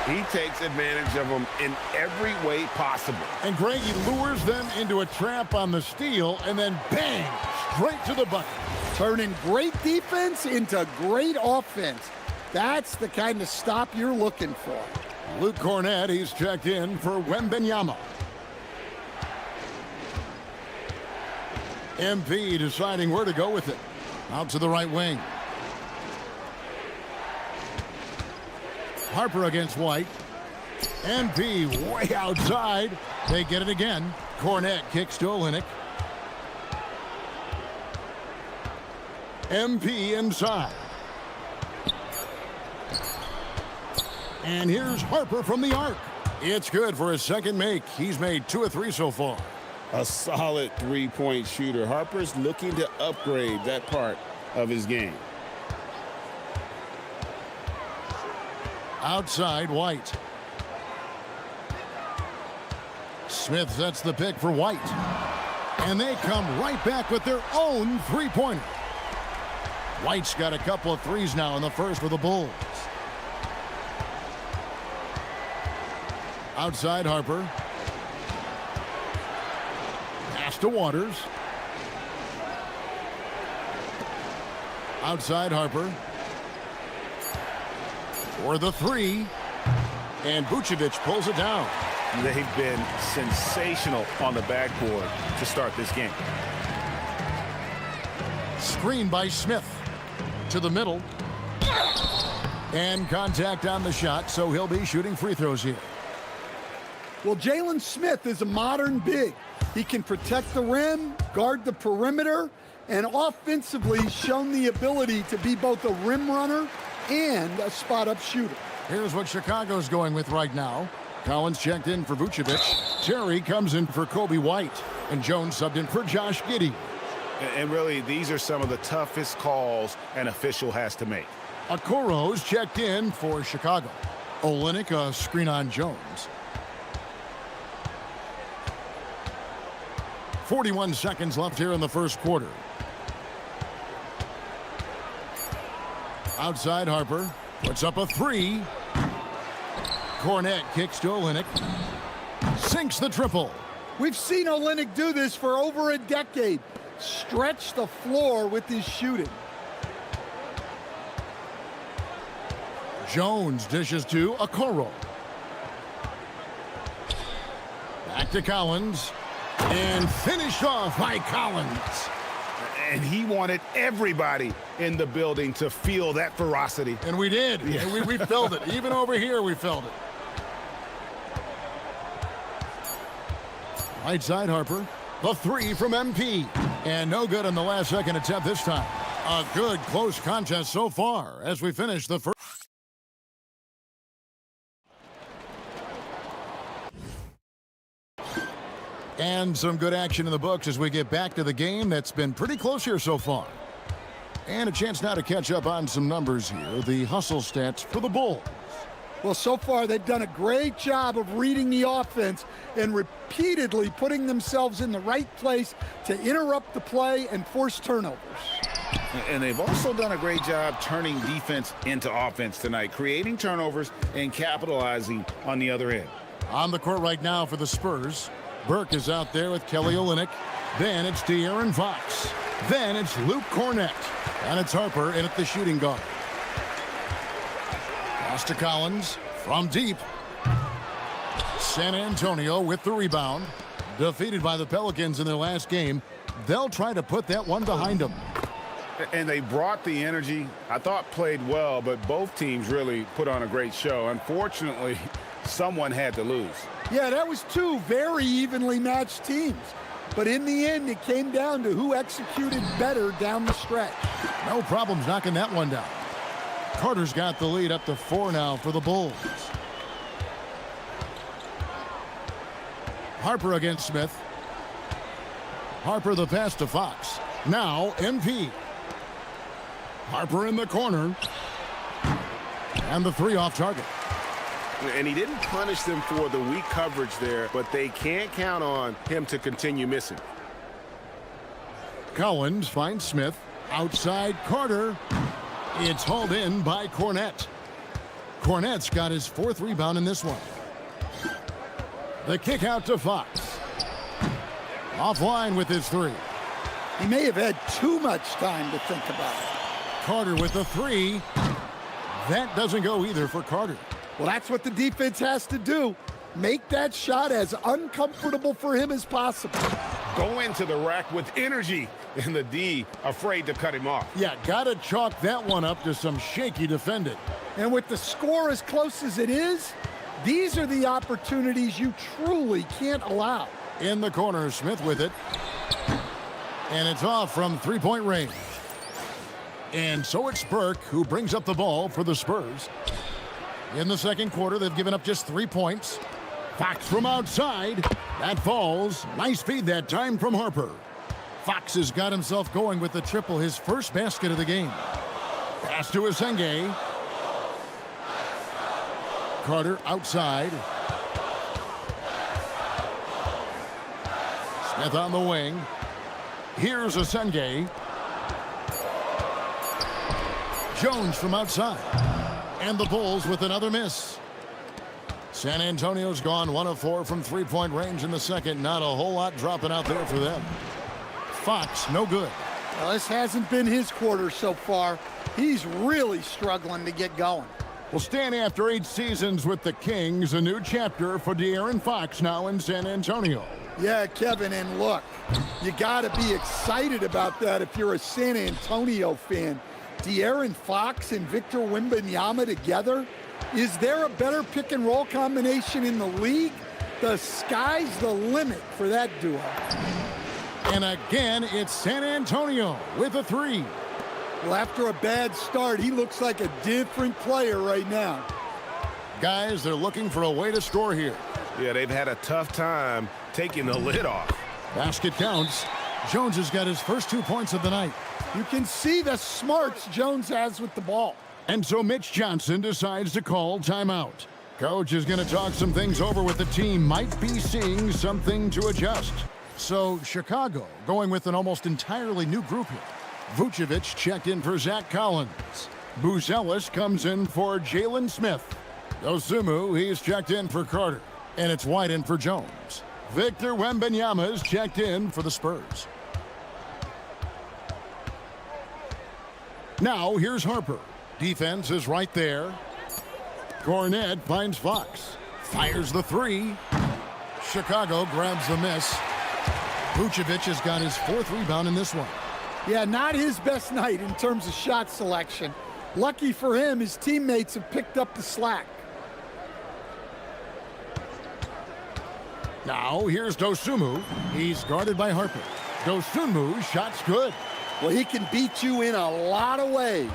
He takes advantage of them in every way possible. And Greg, he lures them into a trap on the steal, and then bang, straight to the bucket. Turning great defense into great offense. That's the kind of stop you're looking for. Luke Cornett, he's checked in for Wembanyama. MP deciding where to go with it. Out to the right wing. Harper against White. MP way outside. They get it again. Cornett kicks to Olynyk. MP inside. And here's Harper from the arc. It's good for his second make. He's made 2 of 3 so far. A solid 3-point shooter. Harper's looking to upgrade that part of his game. Outside White. Smith sets the pick for White. And they come right back with their own 3-pointer. White's got a couple of threes now in the first for the Bulls. Outside Harper. Pass to Waters. Outside Harper. For the 3. And Vucevic pulls it down. They've been sensational on the backboard to start this game. Screen by Smith. To the middle. And contact on the shot, so he'll be shooting free throws here. Well, Jalen Smith is a modern big. He can protect the rim, guard the perimeter, and offensively shown the ability to be both a rim runner and a spot-up shooter. Here's what Chicago's going with right now. Collins checked in for Vucevic. Terry comes in for Kobe White. And Jones subbed in for Josh Giddey. And really, these are some of the toughest calls an official has to make. Okoro's checked in for Chicago. Olynyk, a screen on Jones. 41 seconds left here in the first quarter. Outside Harper. Puts up a 3. Cornett kicks to Olynyk. Sinks the triple. We've seen Olynyk do this for over a decade. Stretch the floor with his shooting. Jones dishes to Okoro. Back to Collins. And finished off by Collins. And he wanted everybody in the building to feel that ferocity. And we did. Yeah. And we felt it. Even over here, we felt it. Right side, Harper. The three from MP. And no good on the last second attempt this time. A good close contest so far as we finish the first. And some good action in the books as we get back to the game that's been pretty close here so far. And a chance now to catch up on some numbers here. The hustle stats for the Bulls. Well, so far they've done a great job of reading the offense and repeatedly putting themselves in the right place to interrupt the play and force turnovers. And they've also done a great job turning defense into offense tonight, creating turnovers and capitalizing on the other end. On the court right now for the Spurs, Burke is out there with Kelly Olynyk. Then it's De'Aaron Fox. Then it's Luke Cornett. And it's Harper in at the shooting guard. Pass to Collins from deep. San Antonio with the rebound. Defeated by the Pelicans in their last game. They'll try to put that one behind them. And they brought the energy. I thought played well, but both teams really put on a great show. Unfortunately, someone had to lose. Yeah, that was two very evenly matched teams. But in the end, it came down to who executed better down the stretch. No problems knocking that one down. Carter's got the lead up to 4 now for the Bulls. Harper against Smith. Harper the pass to Fox. Now MP. Harper in the corner. And the three off target. And he didn't punish them for the weak coverage there, but they can't count on him to continue missing. Collins finds Smith. Outside Carter. It's hauled in by Cornett. Cornett's got his 4th rebound in this one. The kick out to Fox. Offline with his 3. He may have had too much time to think about it. Carter with the 3. That doesn't go either for Carter. Well, that's what the defense has to do. Make that shot as uncomfortable for him as possible. Go into the rack with energy, and the D afraid to cut him off. Yeah, gotta chalk that one up to some shaky defending. And with the score as close as it is, these are the opportunities you truly can't allow. In the corner, Smith with it. And it's off from 3-point range. And so it's Burke who brings up the ball for the Spurs. In the second quarter, they've given up just 3 points. Fox from outside. That falls. Nice feed that time from Harper. Fox has got himself going with the triple, his first basket of the game. Pass to Asenge. Carter outside. Smith on the wing. Here's Asenge. Jones from outside. And the Bulls with another miss. San Antonio's gone 1 of 4 from 3-point range in the second. Not a whole lot dropping out there for them. Fox, no good. Well, this hasn't been his quarter so far. He's really struggling to get going. Well, Stan, after 8 seasons with the Kings, a new chapter for De'Aaron Fox now in San Antonio. Yeah, Kevin, and look, you got to be excited about that if you're a San Antonio fan. De'Aaron Fox and Victor Wembanyama together? Is there a better pick and roll combination in the league? The sky's the limit for that duo. And again, it's San Antonio with a 3. Well, after a bad start, he looks like a different player right now. Guys, they're looking for a way to score here. Yeah, they've had a tough time taking the lid off. Basket counts. Jones has got his first 2 points of the night. You can see the smarts Jones has with the ball. And so Mitch Johnson decides to call timeout. Coach is going to talk some things over with the team. Might be seeing something to adjust. So Chicago going with an almost entirely new group here. Vucevic checked in for Zach Collins. Buzelis comes in for Jalen Smith. Dosumu, he's checked in for Carter. And it's White in for Jones. Victor Wembanyama is checked in for the Spurs. Now here's Harper. Defense is right there. Cornet finds Fox. Fires the three. Chicago grabs the miss. Vucevic has got his 4th rebound in this one. Yeah, not his best night in terms of shot selection. Lucky for him, his teammates have picked up the slack. Now here's Dosunmu. He's guarded by Harper. Dosunmu's shot's good. Well, he can beat you in a lot of ways.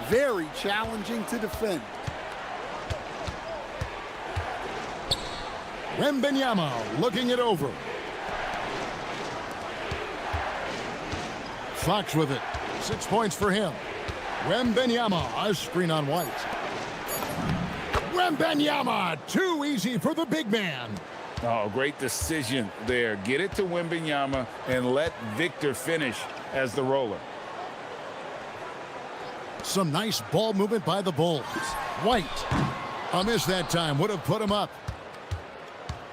Very challenging to defend. Wembanyama looking it over. Fox with it. 6 points for him. Wembanyama, a screen on White. Wembanyama, too easy for the big man. Oh, great decision there. Get it to Wembanyama and let Victor finish as the roller. Some nice ball movement by the Bulls. White, a miss that time, would have put him up.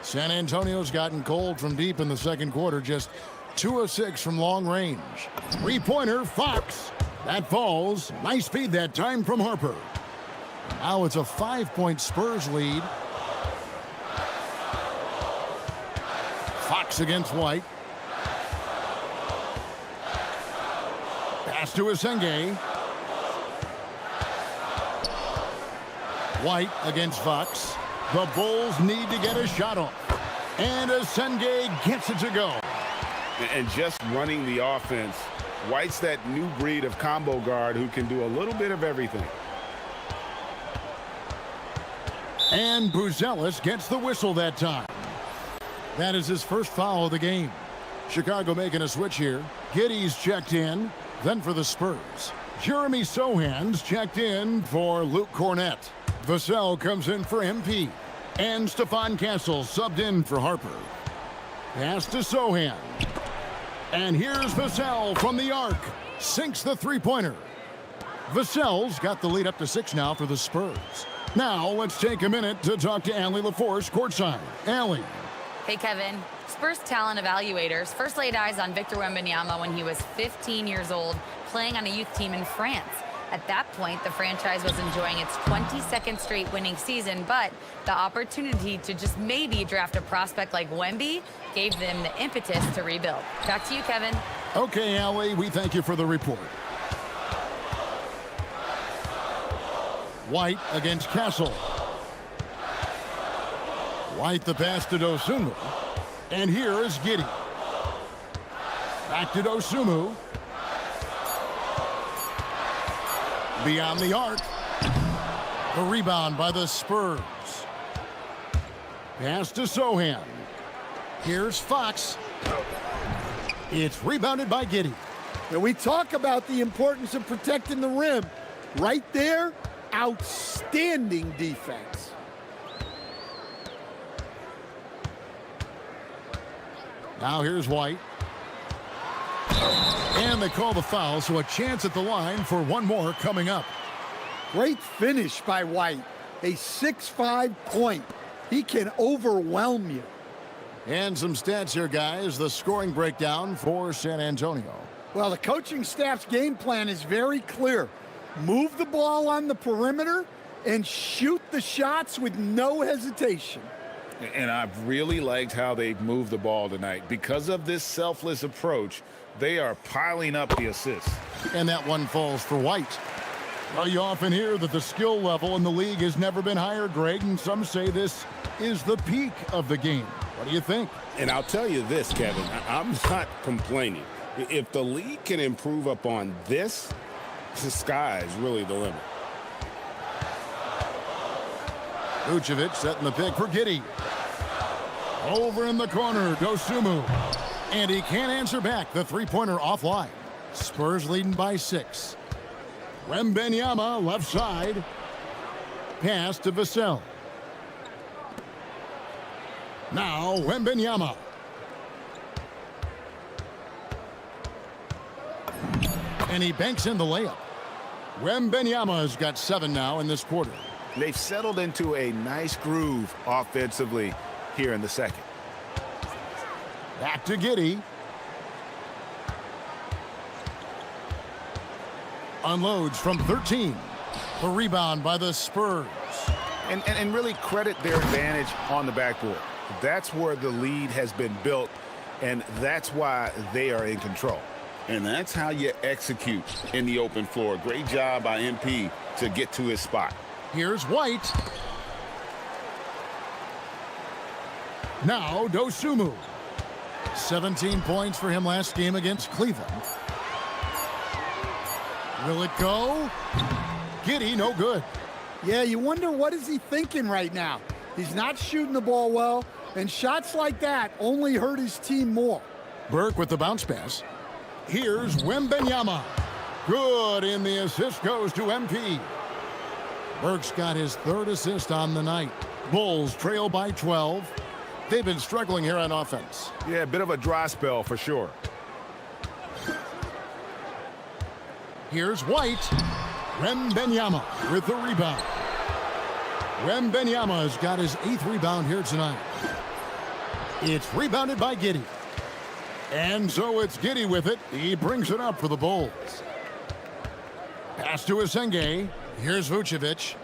San Antonio's gotten cold from deep in the second quarter, just 2 of 6 from long range. 3-pointer, Fox. That falls. Nice feed that time from Harper. Now it's a 5-point Spurs lead. Fox against White. Pass to Asenge. White against Fox. The Bulls need to get a shot off. And Asenge gets it to go. And just running the offense, White's that new breed of combo guard who can do a little bit of everything. And Buzelis gets the whistle that time. That is his first foul of the game. Chicago making a switch here. Giddey's checked in. Then for the Spurs, Jeremy Sohan's checked in for Luke Cornet. Vassell comes in for MP. And Stephon Castle subbed in for Harper. Pass to Sohan. And here's Vassell from the arc. Sinks the 3-pointer. Vassell's got the lead up to 6 now for the Spurs. Now let's take a minute to talk to Allie LaForce courtside. Allie. Hey, Kevin. Spurs talent evaluators first laid eyes on Victor Wembanyama when he was 15 years old, playing on a youth team in France. At that point, the franchise was enjoying its 22nd straight winning season, but the opportunity to just maybe draft a prospect like Wemby gave them the impetus to rebuild. Back to you, Kevin. Okay, Allie, we thank you for the report. White against Castle. White the pass to Dosunmu. And here is Giddey. Back to Dosunmu. Beyond the arc. The rebound by the Spurs. Pass to Sohan. Here's Fox. It's rebounded by Giddey. And we talk about the importance of protecting the rim. Right there, outstanding defense. Now here's White. And they call the foul, so a chance at the line for one more coming up. Great finish by White. A 6'5" point. He can overwhelm you. And some stats here, guys. The scoring breakdown for San Antonio. Well, the coaching staff's game plan is very clear. Move the ball on the perimeter and shoot the shots with no hesitation. And I've really liked how they've moved the ball tonight. Because of this selfless approach, they are piling up the assists. And that one falls for White. Well, you often hear that the skill level in the league has never been higher, Greg, and some say this is the peak of the game. What do you think? And I'll tell you this, Kevin, I'm not complaining. If the league can improve upon this, the sky is really the limit. Vucevic setting the pick for Giddey. Over in the corner, Dosunmu. And he can't answer back. The three-pointer offline. Spurs leading by 6. Wembanyama left side. Pass to Vassell. Now Wembanyama. And he banks in the layup. Wembanyama has got 7 now in this quarter. They've settled into a nice groove offensively here in the second. Back to Giddey. Unloads from 13. The rebound by the Spurs. And really credit their advantage on the backboard. That's where the lead has been built, and that's why they are in control. And that's how you execute in the open floor. Great job by MP to get to his spot. Here's White. Now Dosunmu. 17 points for him last game against Cleveland. Will it go? Giddey, no good. Yeah, you wonder what is he thinking right now. He's not shooting the ball well, and shots like that only hurt his team more. Burke with the bounce pass. Here's Wembanyama. Good, and the assist goes to MP. Burke's got his third assist on the night. Bulls trail by 12. They've been struggling here on offense. Yeah, a bit of a dry spell for sure. Here's White. Wembanyama with the rebound. Wembanyama's got his 8th rebound here tonight. It's rebounded by Giddey. And so it's Giddey with it. He brings it up for the Bulls. Pass to Asenge. Here's Vucevic.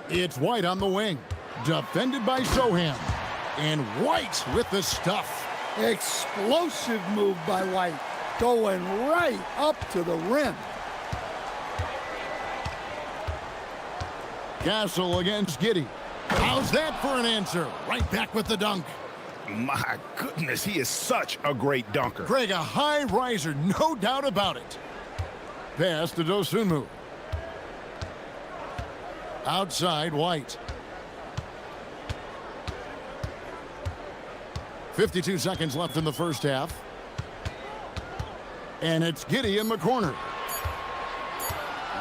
It's White on the wing. Defended by Sohan. And White with the stuff. Explosive move by White. Going right up to the rim. Castle against Giddey. How's that for an answer? Right back with the dunk. My goodness, he is such a great dunker. Greg, a high riser, no doubt about it. Pass to Dosunmu. Outside, White. 52 seconds left in the first half. And it's Giddey in the corner.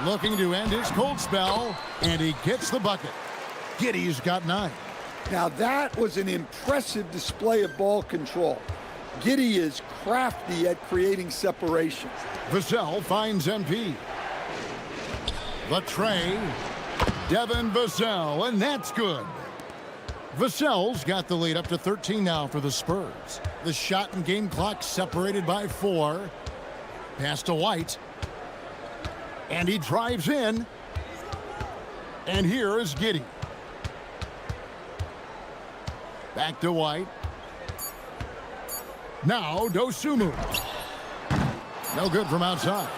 Looking to end his cold spell, and he gets the bucket. Giddey's got 9. Now that was an impressive display of ball control. Giddey is crafty at creating separation. Vassell finds MP. The tray. Devin Vassell, and that's good. Vassell's got the lead up to 13 now for the Spurs. The shot and game clock separated by 4. Pass to White. And he drives in. And here is Giddey. Back to White. Now Dosunmu. No good from outside.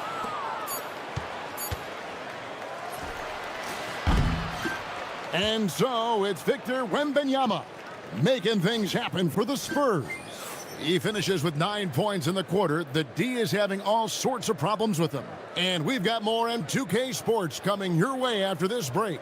And so it's Victor Wembanyama making things happen for the Spurs. He finishes with 9 points in the quarter. The D is having all sorts of problems with him. And we've got more M2K Sports coming your way after this break.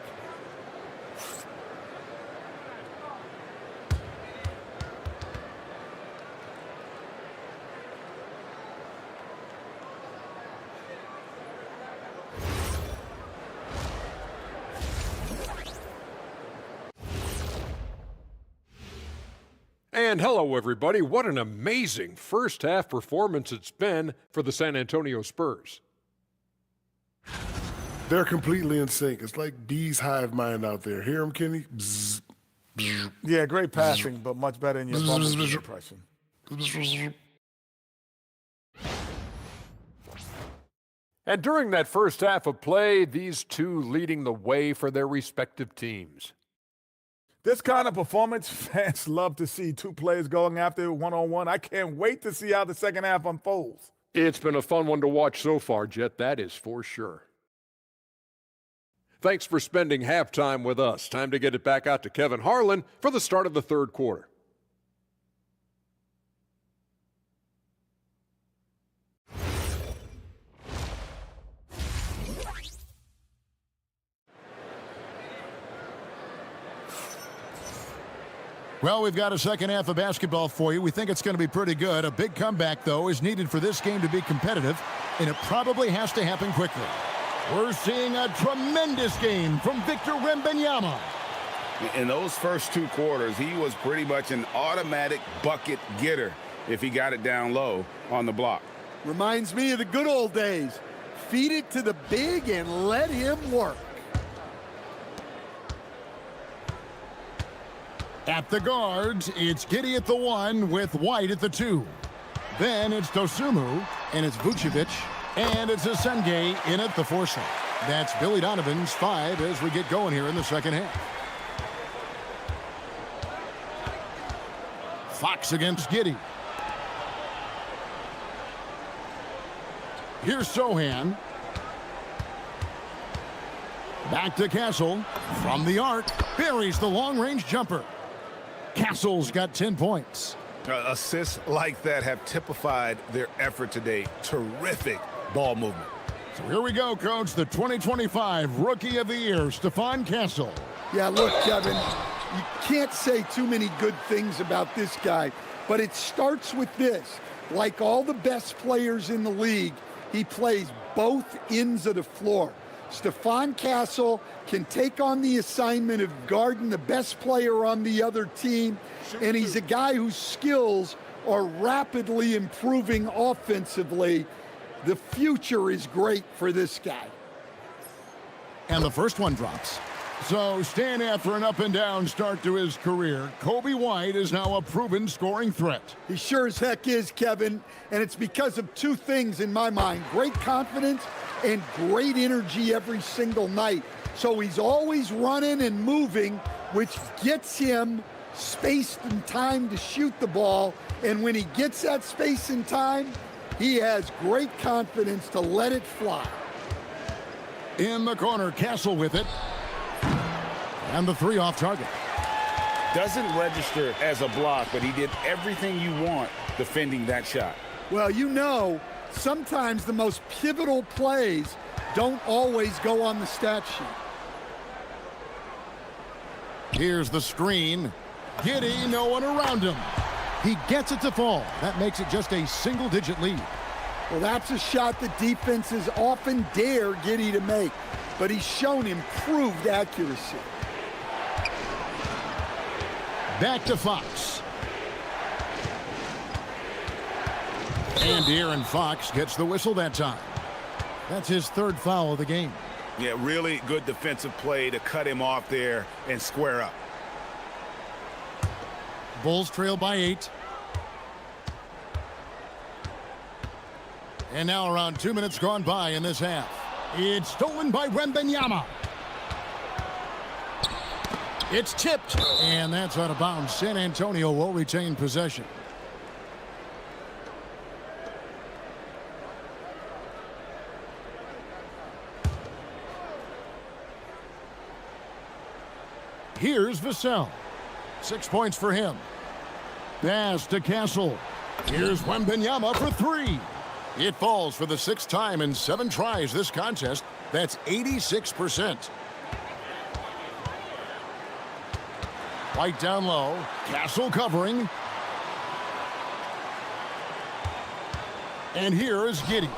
And hello, everybody. What an amazing first half performance it's been for the San Antonio Spurs. They're completely in sync. It's like bees hive mind out there. Hear them, Kenny? Bzz, bzz, Yeah, great passing, but much better in your bumblebee impression. And during that first half of play, these two leading the way for their respective teams. This kind of performance, fans love to see two players going after it one-on-one. I can't wait to see how the second half unfolds. It's been a fun one to watch so far, Jet, that is for sure. Thanks for spending halftime with us. Time to get it back out to Kevin Harlan for the start of the third quarter. Well, we've got a second half of basketball for you. We think it's going to be pretty good. A big comeback, though, is needed for this game to be competitive, and it probably has to happen quickly. We're seeing a tremendous game from Victor Wembanyama. In those first 2 quarters, he was pretty much an automatic bucket getter if he got it down low on the block. Reminds me of the good old days. Feed it to the big and let him work. At the guards, it's Giddey at the 1 with White at the 2. Then it's Dosumu, and it's Vucevic, and it's Asenge in at the 4 slot. That's Billy Donovan's 5 as we get going here in the second half. Fox against Giddey. Here's Sohan. Back to Castle. From the arc, buries the long-range jumper. Castle's got 10 points. Assists like that have typified their effort today. Terrific ball movement. So here we go, Coach. The 2025 Rookie of the Year, Stephon Castle. Yeah, look, Kevin, you can't say too many good things about this guy, but it starts with this. Like all the best players in the league, he plays both ends of the floor. Stephon Castle can take on the assignment of guarding the best player on the other team, and he's a guy whose skills are rapidly improving offensively. The future is great for this guy. And the first one drops. So staying after an up-and-down start to his career, Kobe White is now a proven scoring threat. He sure as heck is, Kevin, and it's because of two things in my mind. Great confidence and great energy every single night. So he's always running and moving, which gets him space and time to shoot the ball. And when he gets that space and time, he has great confidence to let it fly. In the corner, Castle with it. And the 3 off target. Doesn't register as a block, but he did everything you want defending that shot. Well, you know, sometimes the most pivotal plays don't always go on the stat sheet. Here's the screen. Giddey, no one around him. He gets it to fall. That makes it just a single-digit lead. Well, that's a shot that defenses often dare Giddey to make, but he's shown improved accuracy. Back to Fox. And De'Aaron Fox gets the whistle that time. That's his 3rd foul of the game. Yeah, really good defensive play to cut him off there and square up. Bulls trail by 8. And now around 2 minutes gone by in this half. It's stolen by Wembanyama. It's tipped, and that's out of bounds. San Antonio will retain possession. Here's Vassell. 6 points for him. Pass to Castle. Here's Wembanyama for 3. It falls for the 6th time in 7 tries this contest. That's 86%. White down low. Castle covering. And here is Giddey.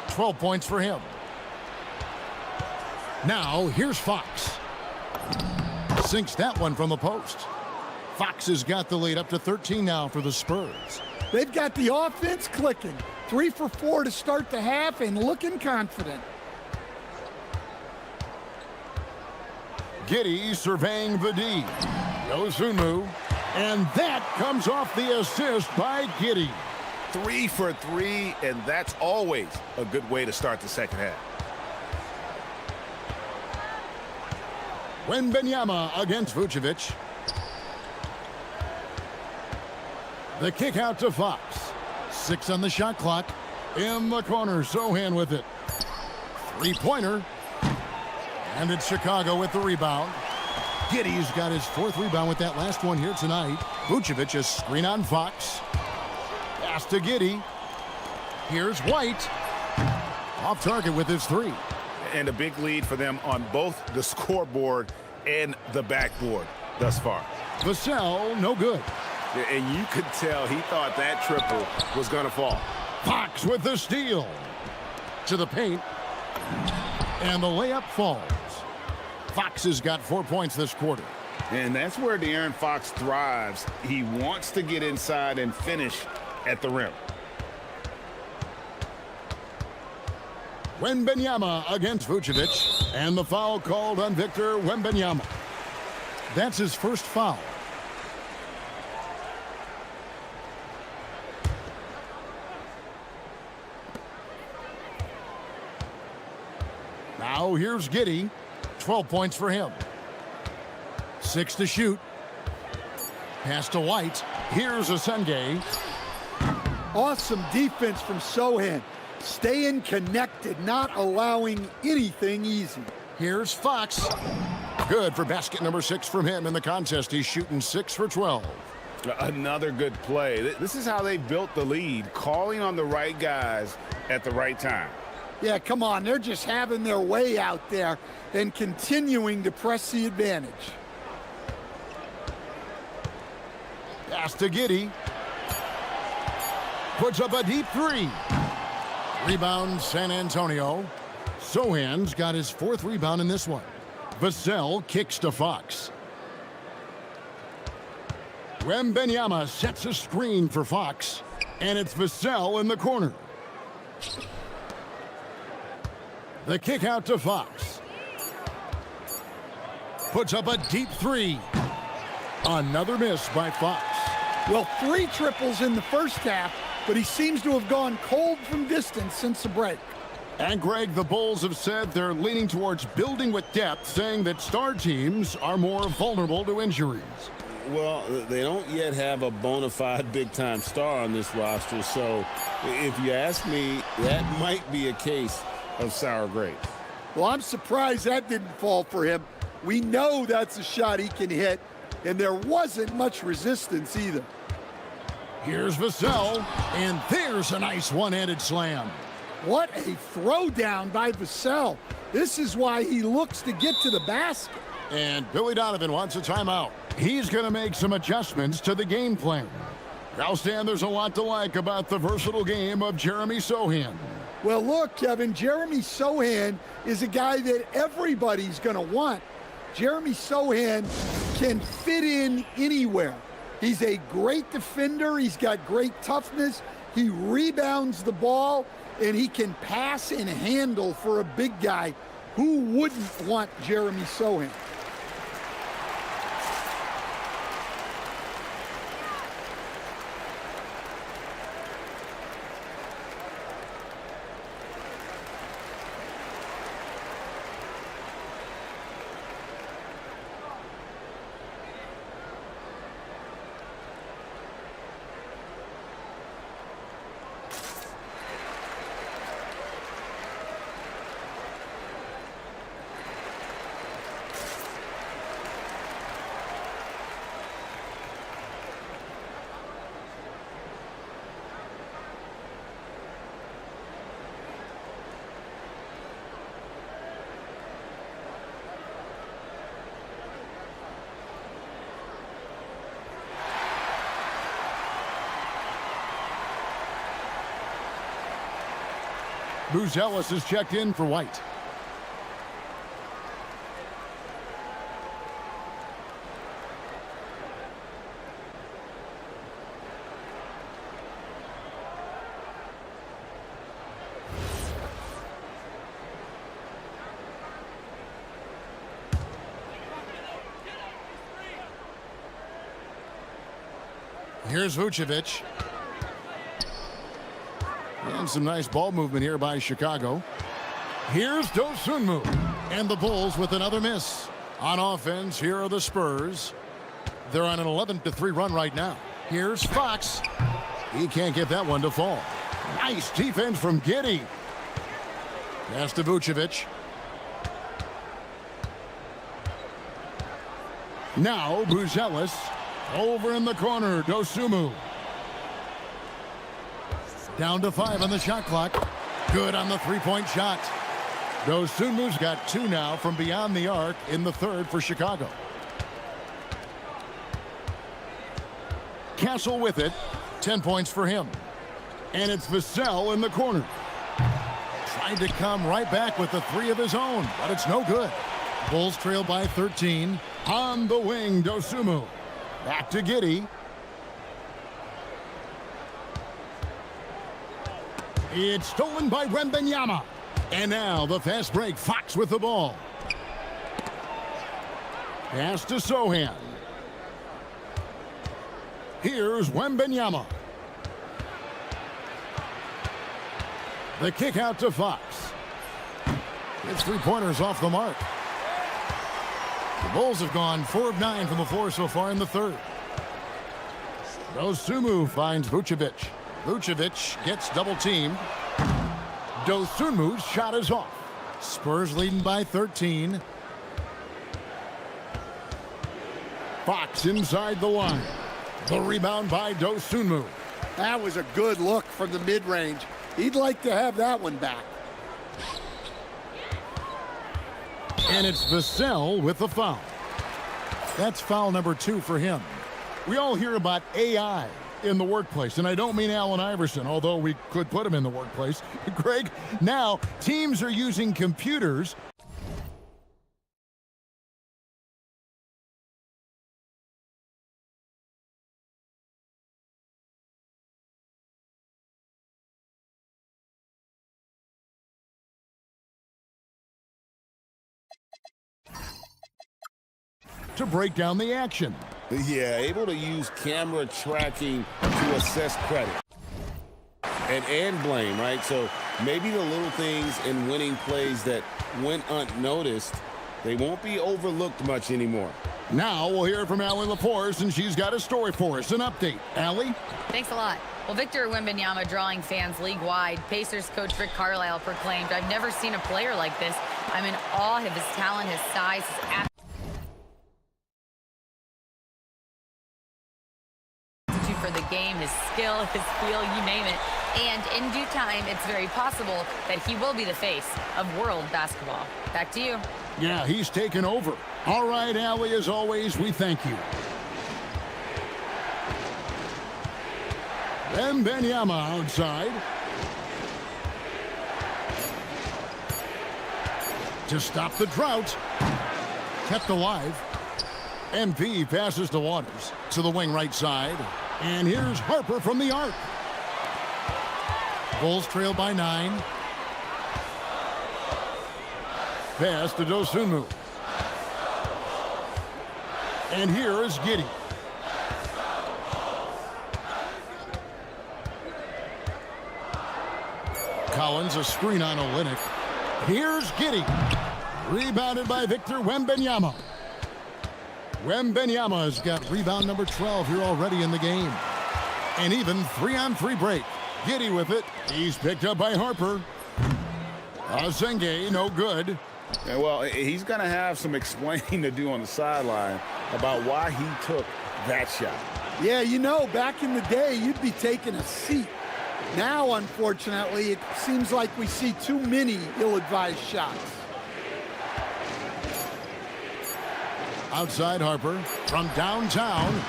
12 points for him. Now here's Fox. Sinks that one from the post. Fox has got the lead up to 13 now for the Spurs. They've got the offense clicking. 3 for 4 to start the half and looking confident. Giddey surveying the D. Dosunmu. And that comes off the assist by Giddey. 3 for 3, and that's always a good way to start the second half. Wembanyama against Vucevic. The kick out to Fox. 6 on the shot clock. In the corner, Sohan with it. 3-pointer. And it's Chicago with the rebound. Giddey's got his 4th rebound with that last one here tonight. Vucevic a screen on Fox. Pass to Giddey. Here's White. Off target with his 3. And a big lead for them on both the scoreboard and the backboard thus far. Vassell, no good. And you could tell he thought that triple was going to fall. Fox with the steal. To the paint. And the layup falls. Fox has got 4 points this quarter. And that's where De'Aaron Fox thrives. He wants to get inside and finish at the rim. Wembanyama against Vucevic. And the foul called on Victor Wembanyama. That's his 1st foul. Now here's Giddey. 12 points for him. 6 to shoot. Pass to White. Here's Asenge. Awesome defense from Sohan. Staying connected, not allowing anything easy. Here's Fox. Good for basket number 6 from him in the contest. He's shooting 6 for 12. Another good play. This is how they built the lead, calling on the right guys at the right time. Yeah, come on. They're just having their way out there and continuing to press the advantage. Pass to Giddey. Puts up a deep 3. Rebound San Antonio. Sohan's got his 4th rebound in this one. Vassell kicks to Fox. Wembanyama sets a screen for Fox, and it's Vassell in the corner. The kick out to Fox. Puts up a deep 3. Another miss by Fox. Well, 3 triples in the first half, but he seems to have gone cold from distance since the break. And Greg, the Bulls have said they're leaning towards building with depth, saying that star teams are more vulnerable to injuries. Well, they don't yet have a bona fide big-time star on this roster, so if you ask me, that might be a case of sour grapes. Well, I'm surprised that didn't fall for him. We know that's a shot he can hit, and there wasn't much resistance either. Here's Vassell, and there's a nice one-handed slam. What a throwdown by Vassell. This is why he looks to get to the basket. And Billy Donovan wants a timeout. He's going to make some adjustments to the game plan. Now, Stan, there's a lot to like about the versatile game of Jeremy Sohan. Well, look, Kevin, Jeremy Sohan is a guy that everybody's going to want. Jeremy Sohan can fit in anywhere. He's a great defender. He's got great toughness. He rebounds the ball, and he can pass and handle for a big guy. Who wouldn't want Jeremy Sohan? Buzelis is checked in for White. Here's Vucevic. And some nice ball movement here by Chicago. Here's Dosunmu. And the Bulls with another miss. On offense, here are the Spurs. They're on an 11-3 run right now. Here's Fox. He can't get that one to fall. Nice defense from Giddey. Pass to Vucevic. Now Buzelis. Over in the corner, Dosunmu. Down to 5 on the shot clock. Good on the three-point shot. Dosunmu's got 2 now from beyond the arc in the third for Chicago. Castle with it. 10 points for him. And it's Vassell in the corner. Tried to come right back with the 3 of his own, but it's no good. Bulls trail by 13. On the wing, Dosunmu. Back to Giddey. It's stolen by Wembanyama. And now the fast break. Fox with the ball. Pass to Sohan. Here's Wembanyama. The kick out to Fox. It's 3-pointers off the mark. The Bulls have gone 4 of 9 from the floor so far in the third. Dosunmu finds Vucevic. Vucevic gets double-teamed. Dosunmu's shot is off. Spurs leading by 13. Fox inside the line. The rebound by Dosunmu. That was a good look from the mid-range. He'd like to have that one back. And it's Vassell with the foul. That's foul number 2 for him. We all hear about AI in the workplace, and I don't mean Allen Iverson, although we could put him in the workplace. Greg, now teams are using computers to break down the action. Yeah, able to use camera tracking to assess credit and blame, right? So maybe the little things in winning plays that went unnoticed, they won't be overlooked much anymore. Now we'll hear from Allie LaForce, and she's got a story for us. An update. Allie? Thanks a lot. Well, Victor Wembanyama drawing fans league-wide. Pacers coach Rick Carlisle proclaimed, "I've never seen a player like this. I'm in awe of his talent, his size, his aptitude for the game, his skill, his feel, you name it. And in due time, it's very possible that he will be the face of world basketball." Back to you. Yeah, he's taken over. All right, Allie, as always, we thank you. Wembanyama outside. To stop the drought. Kept alive. MP passes to Waters to the wing right side. And here's Harper from the arc. Bulls trail by 9. Pass to Dosunmu. And here is Giddey. Collins, a screen on Olynyk. Here's Giddey. Rebounded by Victor Wembanyama. Wembanyama's got rebound number 12 here already in the game. And even 3-on-3 break. Giddey with it. He's picked up by Harper. Asenge, no good. Yeah, well, he's going to have some explaining to do on the sideline about why he took that shot. Yeah, you know, back in the day, you'd be taking a seat. Now, unfortunately, it seems like we see too many ill-advised shots. Outside Harper from downtown.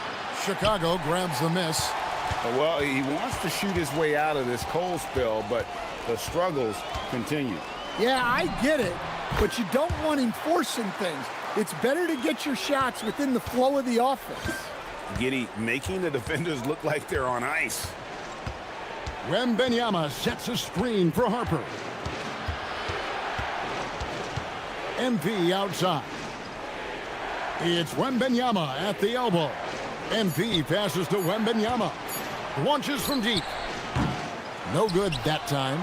Chicago grabs the miss. Well, he wants to shoot his way out of this cold spell, but the struggles continue. Yeah, I get it, but you don't want him forcing things. It's better to get your shots within the flow of the offense. Giddey making the defenders look like they're on ice. Wembanyama sets a screen for Harper. MP outside. It's Wembanyama at the elbow. MP passes to Wembanyama. Launches from deep. No good that time.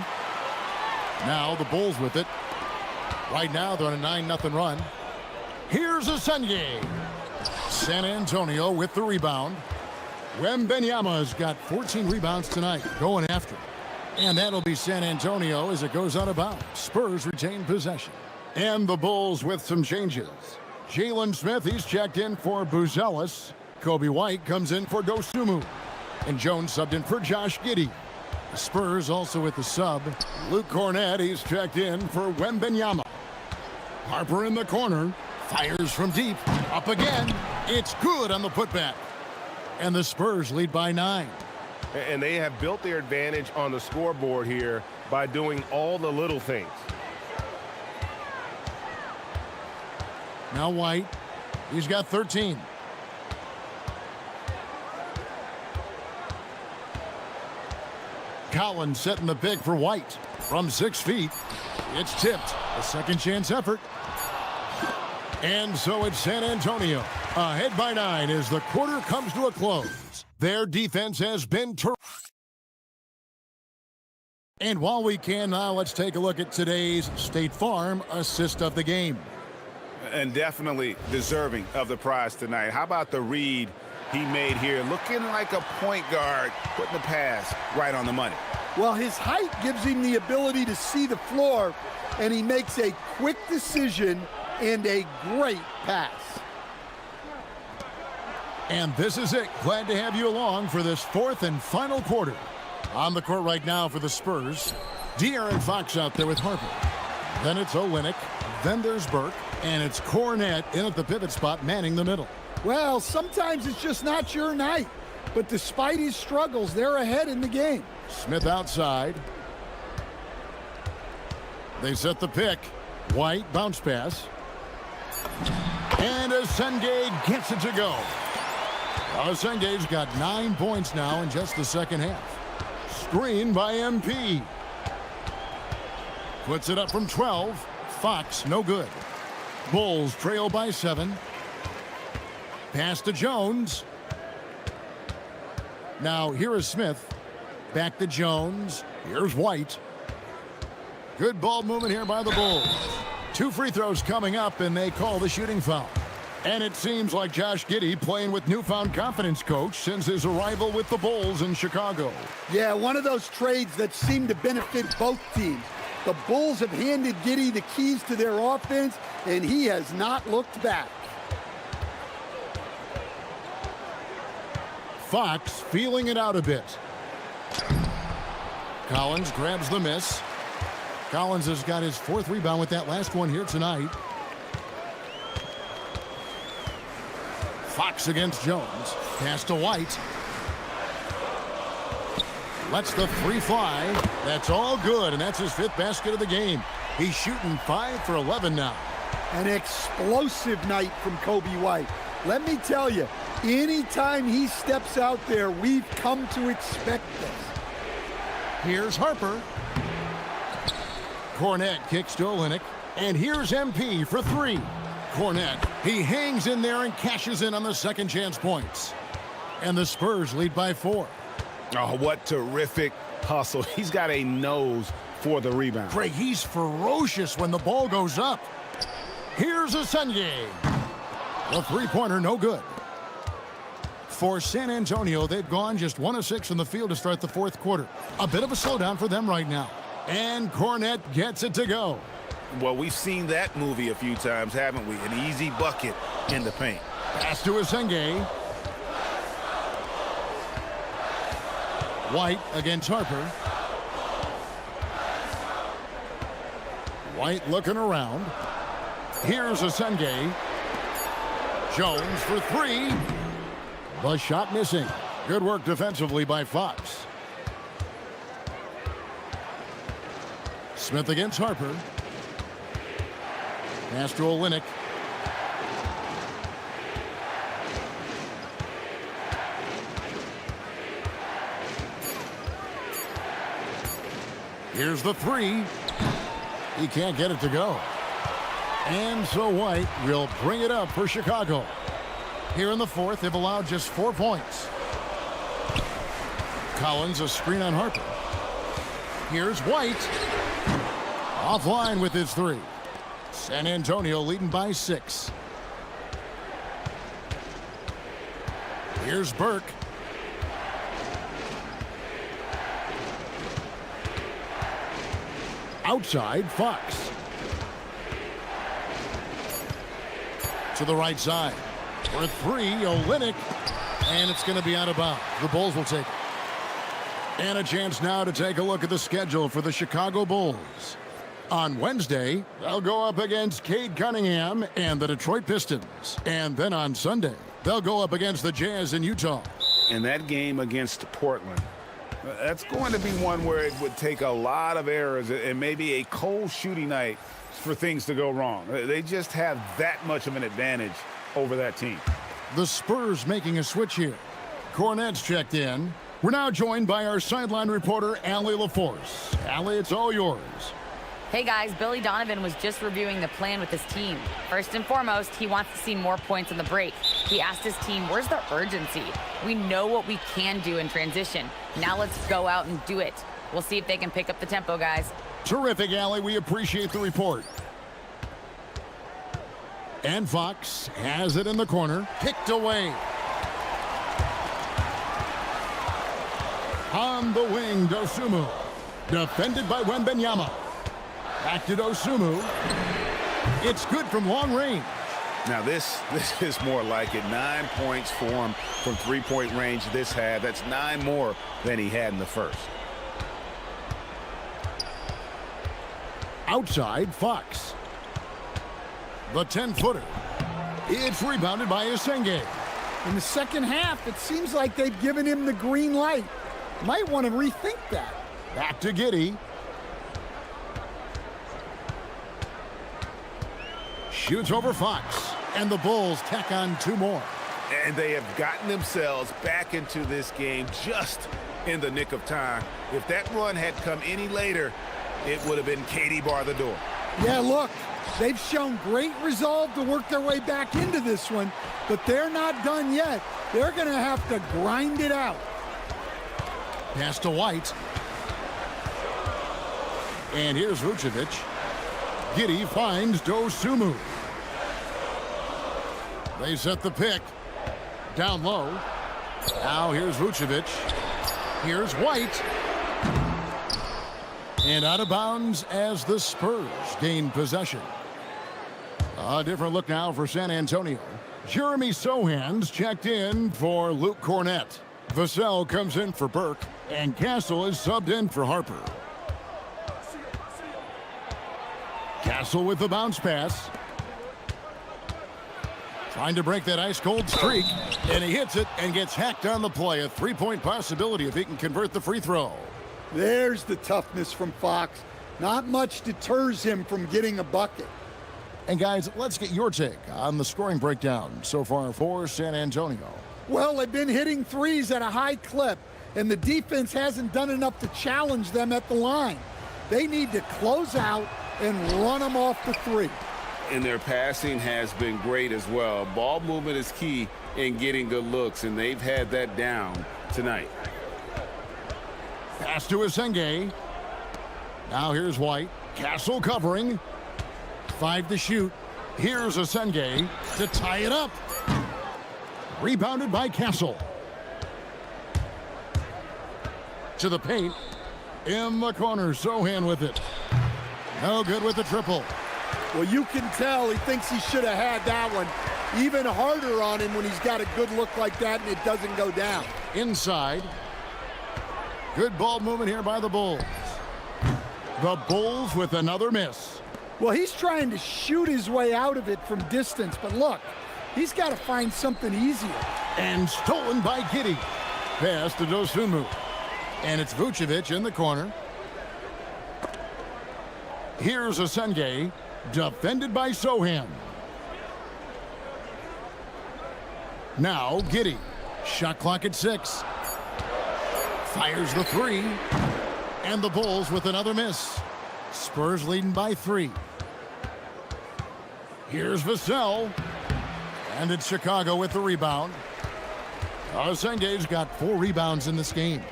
Now the Bulls with it. Right now they're on a 9-0 run. Here's Asenge. San Antonio with the rebound. Wembanyama's got 14 rebounds tonight, going after. And that'll be San Antonio as it goes out of bounds. Spurs retain possession. And the Bulls with some changes. Jalen Smith, he's checked in for Buzelis. Kobe White comes in for Dosunmu. And Jones subbed in for Josh Giddey. The Spurs also with the sub. Luke Cornett, he's checked in for Wembanyama. Harper in the corner. Fires from deep. Up again. It's good on the putback. And the Spurs lead by 9. And they have built their advantage on the scoreboard here by doing all the little things. Now White. He's got 13. Collins setting the pick for White. From 6 feet. It's tipped. A second chance effort. And so it's San Antonio. Ahead by 9 as the quarter comes to a close. Their defense has been terrific. And while we can now, let's take a look at today's State Farm assist of the game. And definitely deserving of the prize tonight. How about the read he made here? Looking like a point guard, putting the pass right on the money. Well, his height gives him the ability to see the floor, and he makes a quick decision and a great pass. And this is it. Glad to have you along for this fourth and final quarter. On the court right now for the Spurs, De'Aaron Fox out there with Harper. Then it's Olynyk. Then there's Burke. And it's Cornette in at the pivot spot, manning the middle. Well, sometimes it's just not your night. But despite his struggles, they're ahead in the game. Smith outside. They set the pick. White, bounce pass. And Asenge gets it to go. Asenge's got 9 points now in just the second half. Screen by MP. Puts it up from 12. Fox, no good. Bulls trail by 7. Pass to Jones. Now here is Smith. Back to Jones. Here's White. Good ball movement here by the Bulls. 2 free throws coming up, and they call the shooting foul. And it seems like Josh Giddey playing with newfound confidence, coach, since his arrival with the Bulls in Chicago. Yeah, one of those trades that seem to benefit both teams. The Bulls have handed Giddey the keys to their offense, and he has not looked back. Fox feeling it out a bit. Collins grabs the miss. Collins has got his 4th rebound with that last one here tonight. Fox against Jones. Pass to White. Lets the 3 fly. That's all good, and that's his 5th basket of the game. He's shooting 5 for 11 now. An explosive night from Kobe White. Let me tell you, anytime he steps out there, we've come to expect this. Here's Harper. Cornette kicks to Olynyk. And here's MP for 3. Cornette, he hangs in there and cashes in on the second chance points. And the Spurs lead by 4. Oh, what terrific hustle. He's got a nose for the rebound. Craig, he's ferocious when the ball goes up. Here's Asenge. The three-pointer, no good. For San Antonio, they've gone just 1 of 6 in the field to start the 4th quarter. A bit of a slowdown for them right now. And Cornette gets it to go. Well, we've seen that movie a few times, haven't we? An easy bucket in the paint. Pass to Asenge. White against Harper. White looking around. Here's Asenge. Jones for 3. The shot missing. Good work defensively by Fox. Smith against Harper. Pass to Olynyk. Here's the 3. He can't get it to go. And so White will bring it up for Chicago. Here in the 4th, they've allowed just 4 points. Collins, a screen on Harper. Here's White. Offline with his 3. San Antonio leading by 6. Here's Burke. Outside, Fox. To the right side. For 3, Olynyk. And it's going to be out of bounds. The Bulls will take it. And a chance now to take a look at the schedule for the Chicago Bulls. On Wednesday, they'll go up against Cade Cunningham and the Detroit Pistons. And then on Sunday, they'll go up against the Jazz in Utah. And that game against Portland, that's going to be one where it would take a lot of errors and maybe a cold shooting night for things to go wrong. They just have that much of an advantage over that team. The Spurs making a switch here. Cornette's checked in. We're now joined by our sideline reporter, Allie LaForce. Allie, it's all yours. Hey guys, Billy Donovan was just reviewing the plan with his team. First and foremost, he wants to see more points in the break. He asked his team, where's the urgency? We know what we can do in transition. Now let's go out and do it. We'll see if they can pick up the tempo, guys. Terrific, Allie. We appreciate the report. And Fox has it in the corner. Kicked away. On the wing, Dosumu. Defended by Wembenyama. Back to Dosumu. It's good from long range. Now this is more like it. 9 points for him from three-point range this half. That's 9 more than he had in the first. Outside, Fox. The 10-footer. It's rebounded by Esenge. In the second half, it seems like they've given him the green light. Might want to rethink that. Back to Giddey. Shoots over Fox. And the Bulls tack on 2 more. And they have gotten themselves back into this game just in the nick of time. If that run had come any later, it would have been Katie bar the door. Yeah, look, they've shown great resolve to work their way back into this one, but they're not done yet. They're going to have to grind it out. Pass to White. And here's Vucevic. Giddey finds Dosumu. They set the pick. Down low. Now here's Vucevic. Here's White. And out of bounds as the Spurs gain possession. A different look now for San Antonio. Jeremy Sohan's checked in for Luke Cornett. Vassell comes in for Burke. And Castle is subbed in for Harper. Castle with the bounce pass. Trying to break that ice-cold streak. And he hits it and gets hacked on the play. A 3-point possibility if he can convert the free throw. There's the toughness from Fox. Not much deters him from getting a bucket. And guys, let's get your take on the scoring breakdown so far for San Antonio. Well, they've been hitting threes at a high clip, and the defense hasn't done enough to challenge them at the line. They need to close out and run them off the three. And their passing has been great as well. Ball movement is key in getting good looks, and they've had that down tonight. Pass to Esenge. Now here's White. Castle covering. 5 to shoot. Here's Esenge to tie it up. Rebounded by Castle. To the paint. In the corner, Sohan with it. No good with the triple. Well, you can tell he thinks he should have had that one. Even harder on him when he's got a good look like that and it doesn't go down. Inside. Good ball movement here by the Bulls. The Bulls with another miss. Well, he's trying to shoot his way out of it from distance, but look, he's got to find something easier. And stolen by Giddey. Pass to Dosumu. And it's Vucevic in the corner. Here's Esenge, defended by Sohan. Now Giddey. Shot clock at 6. Fires the 3. And the Bulls with another miss. Spurs leading by 3. Here's Vassell. And it's Chicago with the rebound. Esenge's got 4 rebounds in this game.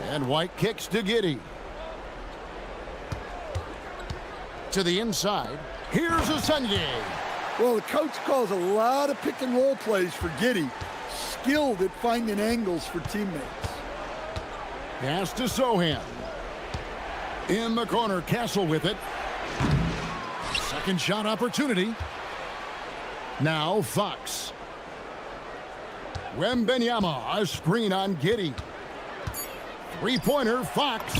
And White kicks to Giddey. To the inside. Here's Esenge. Well, the coach calls a lot of pick and roll plays for Giddey. Skilled at finding angles for teammates. Pass to Sohan. In the corner, Castle with it. Second shot opportunity. Now Fox. Wembenyama, a screen on Giddey. 3-pointer, Fox.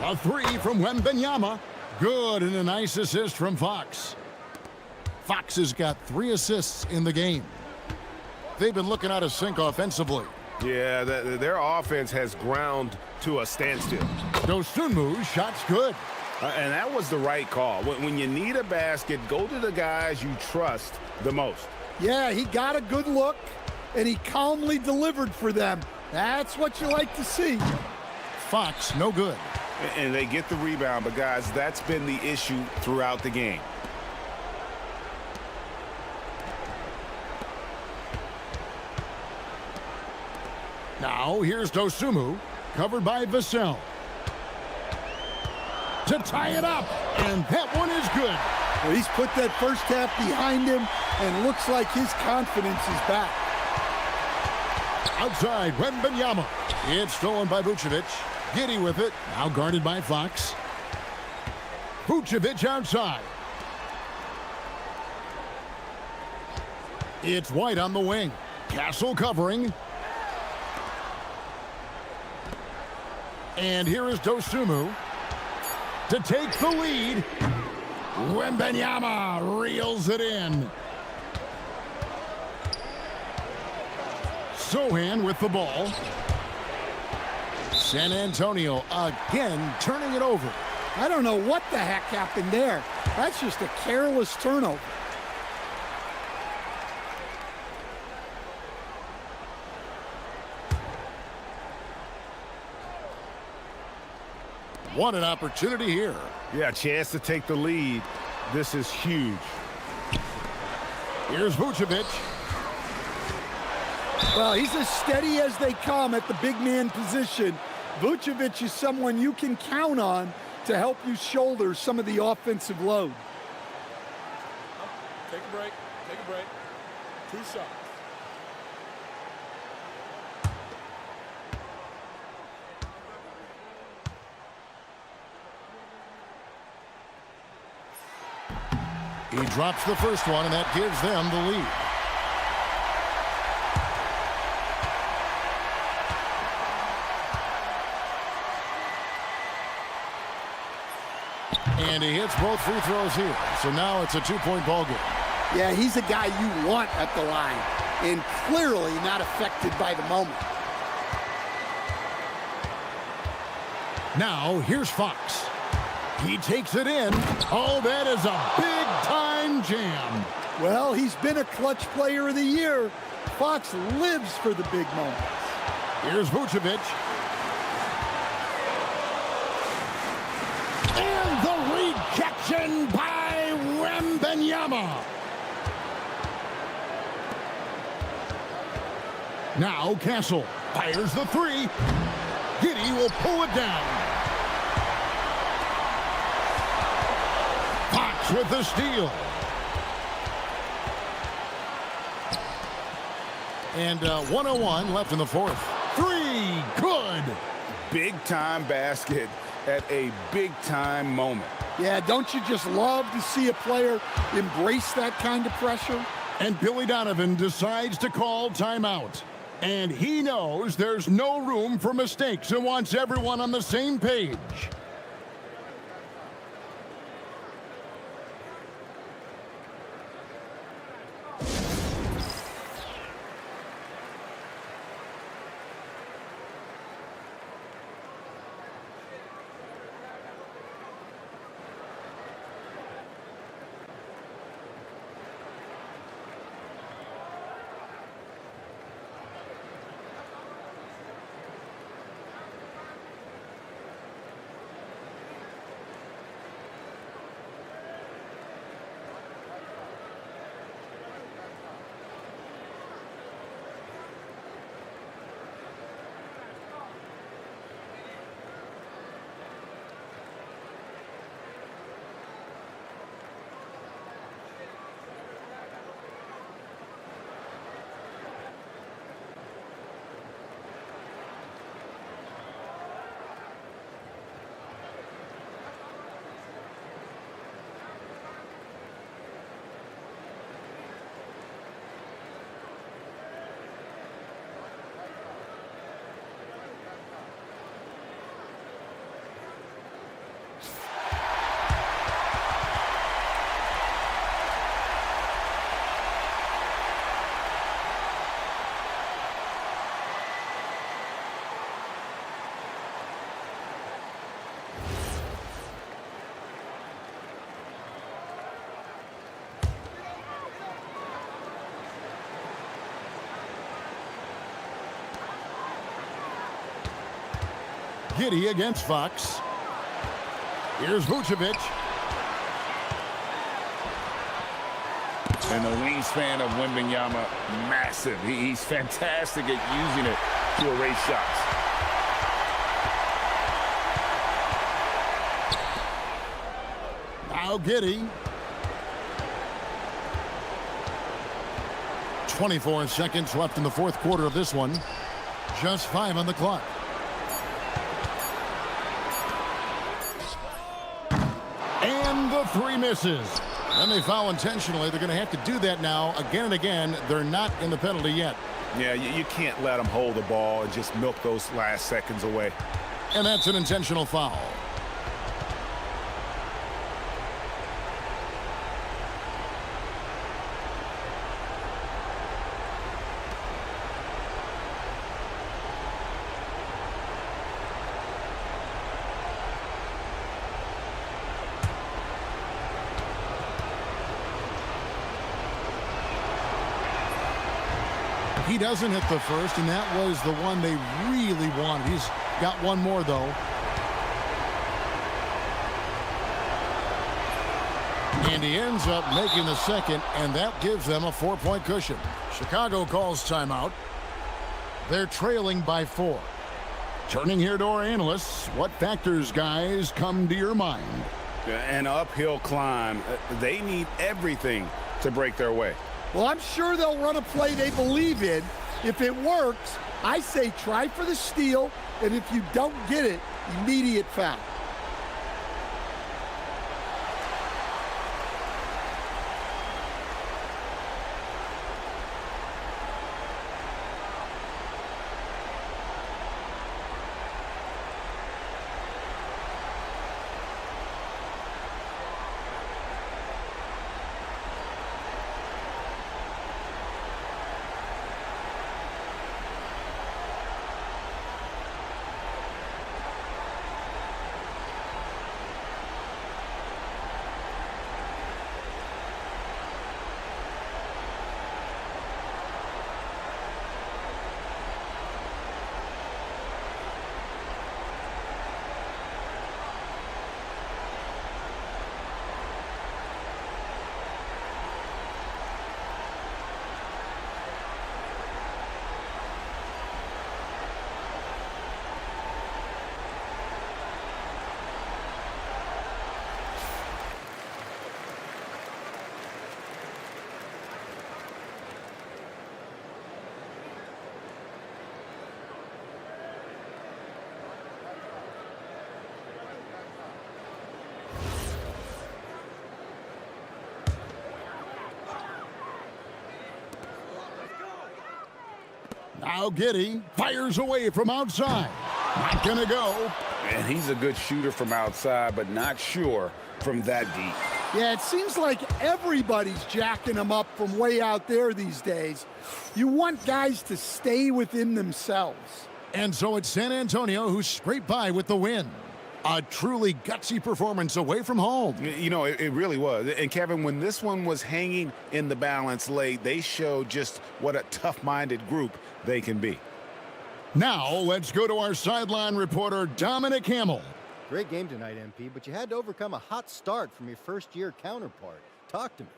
A 3 from Wembenyama. Good, and a nice assist from Fox. Fox has got 3 assists in the game. They've been looking out of sync offensively. Yeah, their offense has ground to a standstill. Dosunmu's shot's good. And that was the right call. When you need a basket, go to the guys you trust the most. Yeah, he got a good look, and he calmly delivered for them. That's what you like to see. Fox, no good. And they get the rebound, but guys, that's been the issue throughout the game. Now here's Dosumu, covered by Vassell. To tie it up, and that one is good. Well, he's put that first half behind him, and looks like his confidence is back. Outside, Wembanyama. It's stolen by Vucevic. Giddy with it, now guarded by Fox. Vucevic outside. It's White on the wing. Castle covering. And here is Dosumu to take the lead. Wembanyama reels it in. Sohan with the ball. San Antonio again turning it over. I don't know what the heck happened there. That's just a careless turnover. What an opportunity here. Yeah, chance to take the lead. This is huge. Here's Vucevic. Well, he's as steady as they come at the big man position. Vucevic is someone you can count on to help you shoulder some of the offensive load. Take a break. Take a break. 2 shots. He drops the first one, and that gives them the lead. And he hits both free throws here. So now it's a 2-point ball game. Yeah, he's a guy you want at the line, and clearly not affected by the moment. Now, here's Fox. He takes it in. Oh, that is a big-time jam. Well, he's been a clutch player of the year. Fox lives for the big moments. Here's Vucevic. And the rejection by Wembanyama. Now Castle fires the three. Giddy will pull it down. Fox with the steal. And 1:01 left in the fourth. Three, good. Big-time basket at a big-time moment. Yeah, don't you just love to see a player embrace that kind of pressure? And Billy Donovan decides to call timeout. And he knows there's no room for mistakes and wants everyone on the same page. Giddy against Fox. Here's Vucevic. And the wingspan of Wembanyama, massive. He's fantastic at using it to erase shots. Now Giddey. 24 seconds left in the fourth quarter of this one. Just 5 on the clock. And the 3 misses. And they foul intentionally. They're going to have to do that now again and again. They're not in the penalty yet. Yeah, you can't let them hold the ball and just milk those last seconds away. And that's an intentional foul. He doesn't hit the first, and that was the one they really wanted. He's got one more, though. And he ends up making the second, and that gives them a 4-point cushion. Chicago calls timeout. They're trailing by 4. Turning here to our analysts, what factors, guys, come to your mind? An uphill climb. They need everything to break their way. Well, I'm sure they'll run a play they believe in. If it works, I say try for the steal, and if you don't get it, immediate foul. Now Giddey fires away from outside. Not gonna go. And he's a good shooter from outside, but not sure from that deep. Yeah, it seems like everybody's jacking them up from way out there these days. You want guys to stay within themselves. And so it's San Antonio who scraped by with the win. A truly gutsy performance away from home. You know, it really was. And Kevin, when this one was hanging in the balance late, they showed just what a tough-minded group they can be. Now let's go to our sideline reporter, Dominic Hamill. Great game tonight, MP, but you had to overcome a hot start from your first-year counterpart. Talk to me.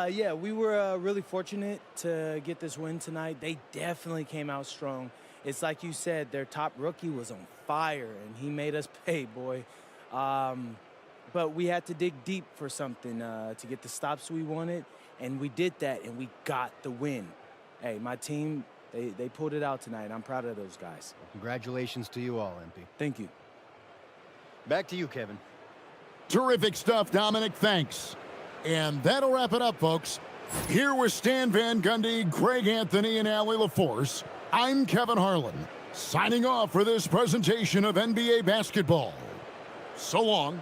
Yeah, we were really fortunate to get this win tonight. They definitely came out strong. It's like you said, their top rookie was on fire, and he made us pay, boy. But we had to dig deep for something to get the stops we wanted, and we did that, and we got the win. Hey, my team, they pulled it out tonight. I'm proud of those guys. Congratulations to you all, MP. Thank you. Back to you, Kevin. Terrific stuff, Dominic. Thanks. And that'll wrap it up, folks. Here with Stan Van Gundy, Greg Anthony, and Allie LaForce, I'm Kevin Harlan, signing off for this presentation of NBA basketball. So long.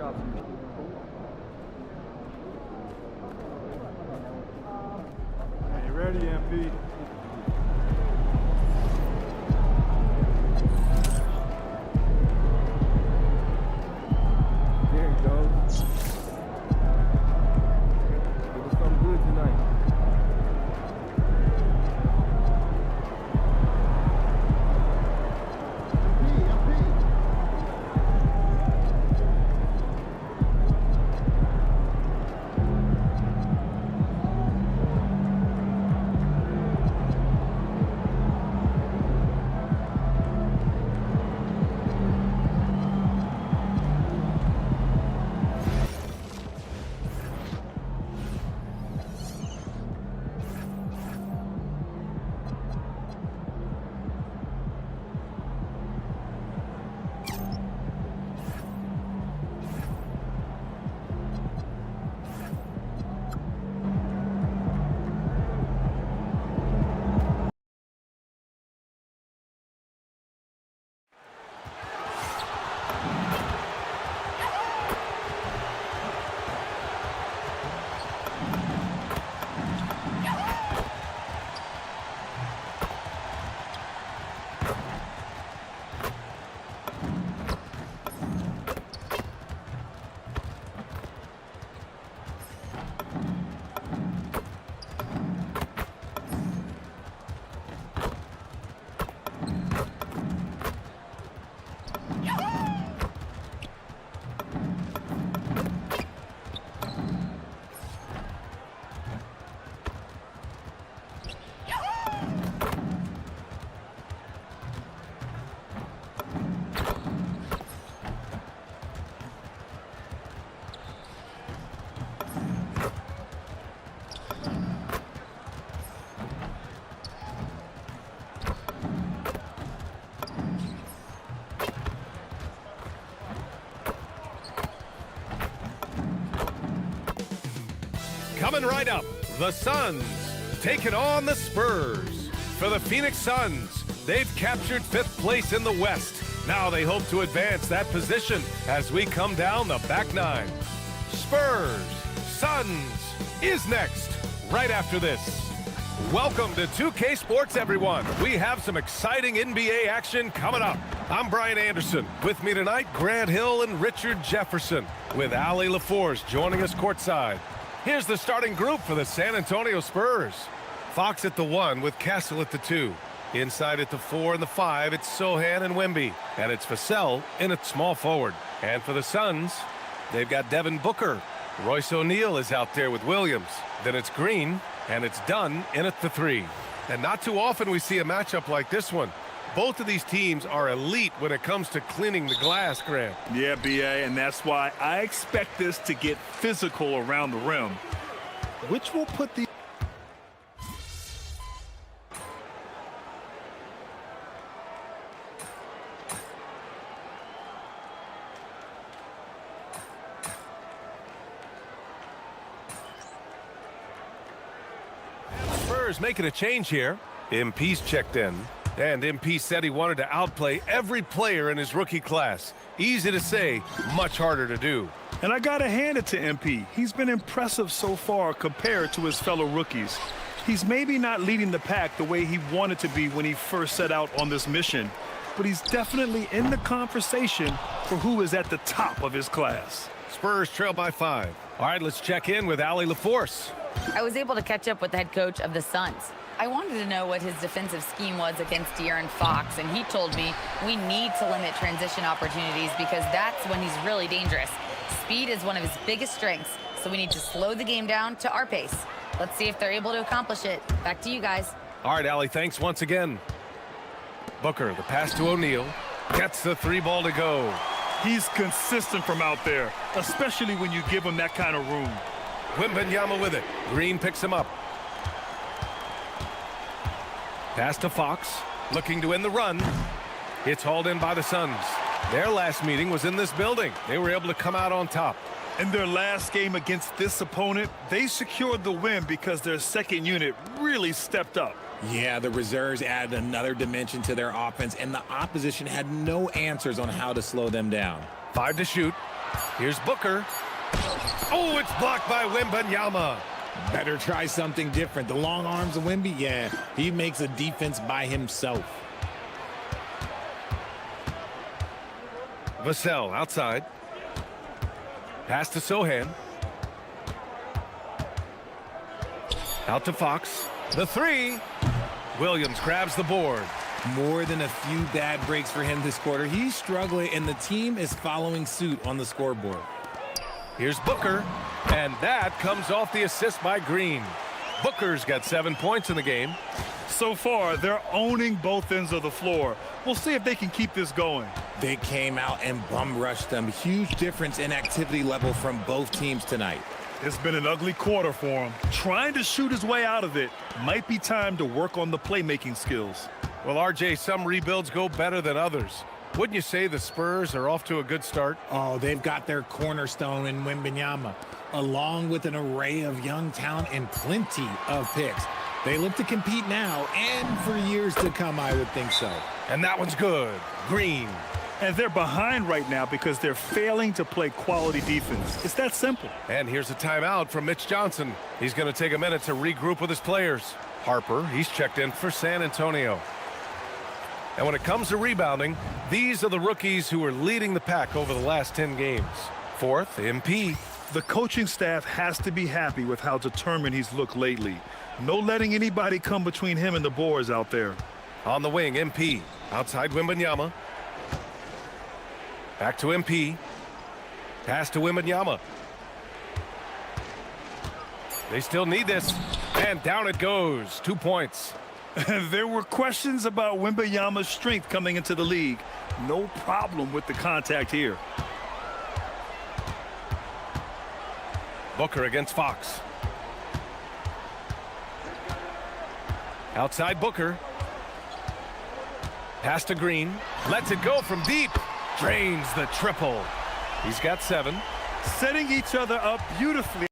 Hey, ready, MP? There you go. It was something good tonight. Coming right up, the Suns taking on the Spurs. For the Phoenix Suns, they've captured 5th place in the West. Now they hope to advance that position as we come down the back nine. Spurs, Suns is next, right after this. Welcome to 2K Sports, everyone. We have some exciting NBA action coming up. I'm Brian Anderson. With me tonight, Grant Hill and Richard Jefferson, with Allie LaForce joining us courtside. Here's the starting group for the San Antonio Spurs. Fox at the 1 with Castle at the 2. Inside at the 4 and the 5, it's Sohan and Wemby. And it's Vassell in at small forward. And for the Suns, they've got Devin Booker. Royce O'Neal is out there with Williams. Then it's Green, and it's Dunn in at the 3. And not too often we see a matchup like this one. Both of these teams are elite when it comes to cleaning the glass, Grant. Yeah, BA, and that's why I expect this to get physical around the rim, which will put the Spurs making a change here. MP's checked in. And MP said he wanted to outplay every player in his rookie class. Easy to say, much harder to do. And I got to hand it to MP. He's been impressive so far compared to his fellow rookies. He's maybe not leading the pack the way he wanted to be when he first set out on this mission, but he's definitely in the conversation for who is at the top of his class. Spurs trail by 5. All right, let's check in with Allie LaForce. I was able to catch up with the head coach of the Suns. I wanted to know what his defensive scheme was against De'Aaron Fox, and he told me we need to limit transition opportunities because that's when he's really dangerous. Speed is one of his biggest strengths, so we need to slow the game down to our pace. Let's see if they're able to accomplish it. Back to you guys. All right, Allie, thanks once again. Booker, the pass to O'Neal, gets the 3 ball to go. He's consistent from out there, especially when you give him that kind of room. Wembanyama with it. Green picks him up. Pass to Fox, looking to end the run. It's hauled in by the Suns. Their last meeting was in this building. They were able to come out on top. In their last game against this opponent, they secured the win because their second unit really stepped up. Yeah, the reserves added another dimension to their offense, and the opposition had no answers on how to slow them down. 5 to shoot. Here's Booker. Oh, it's blocked by Wembanyama. Better try something different. The long arms of Wemby, yeah, he makes a defense by himself. Vassell outside. Pass to Sohan. Out to Fox. The 3. Williams grabs the board. More than a few bad breaks for him this quarter. He's struggling, and the team is following suit on the scoreboard. Here's Booker, and that comes off the assist by Green. Booker's got 7 points in the game. So far, they're owning both ends of the floor. We'll see if they can keep this going. They came out and bum rushed them. Huge difference in activity level from both teams tonight. It's been an ugly quarter for him. Trying to shoot his way out of it. Might be time to work on the playmaking skills. Well, RJ, some rebuilds go better than others. Wouldn't you say the Spurs are off to a good start? Oh, they've got their cornerstone in Wembanyama, along with an array of young talent and plenty of picks. They look to compete now and for years to come, I would think so. And that one's good. Green. And they're behind right now because they're failing to play quality defense. It's that simple. And here's a timeout from Mitch Johnson. He's going to take a minute to regroup with his players. Harper, he's checked in for San Antonio. And when it comes to rebounding, these are the rookies who are leading the pack over the last 10 games. 4th, MP. The coaching staff has to be happy with how determined he's looked lately. No letting anybody come between him and the boards out there. On the wing, MP. Outside Wembanyama. Back to MP. Pass to Wembanyama. They still need this. And down it goes. 2 points. There were questions about Wembanyama's strength coming into the league. No problem with the contact here. Booker against Fox. Outside Booker. Pass to Green. Lets it go from deep. Drains the triple. He's got 7. Setting each other up beautifully.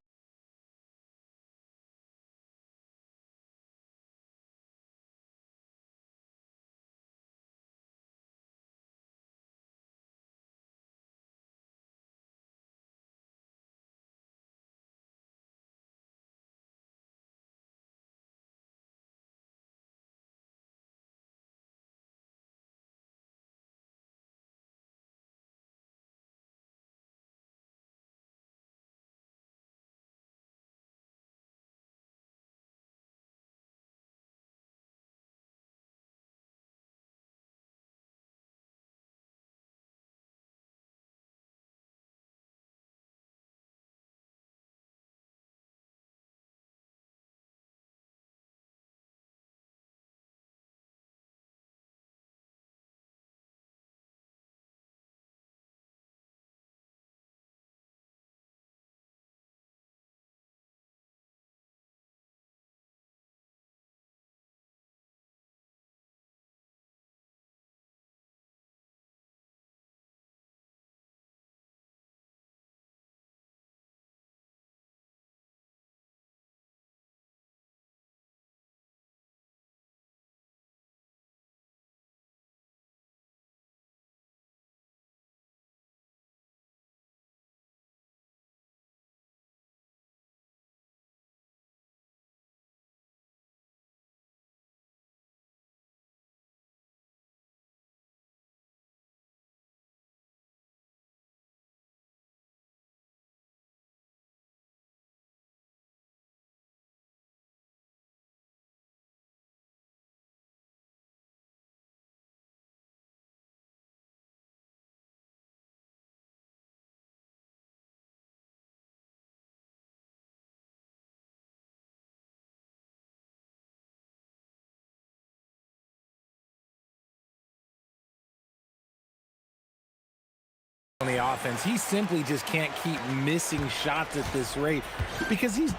On the offense, he simply just can't keep missing shots at this rate because he's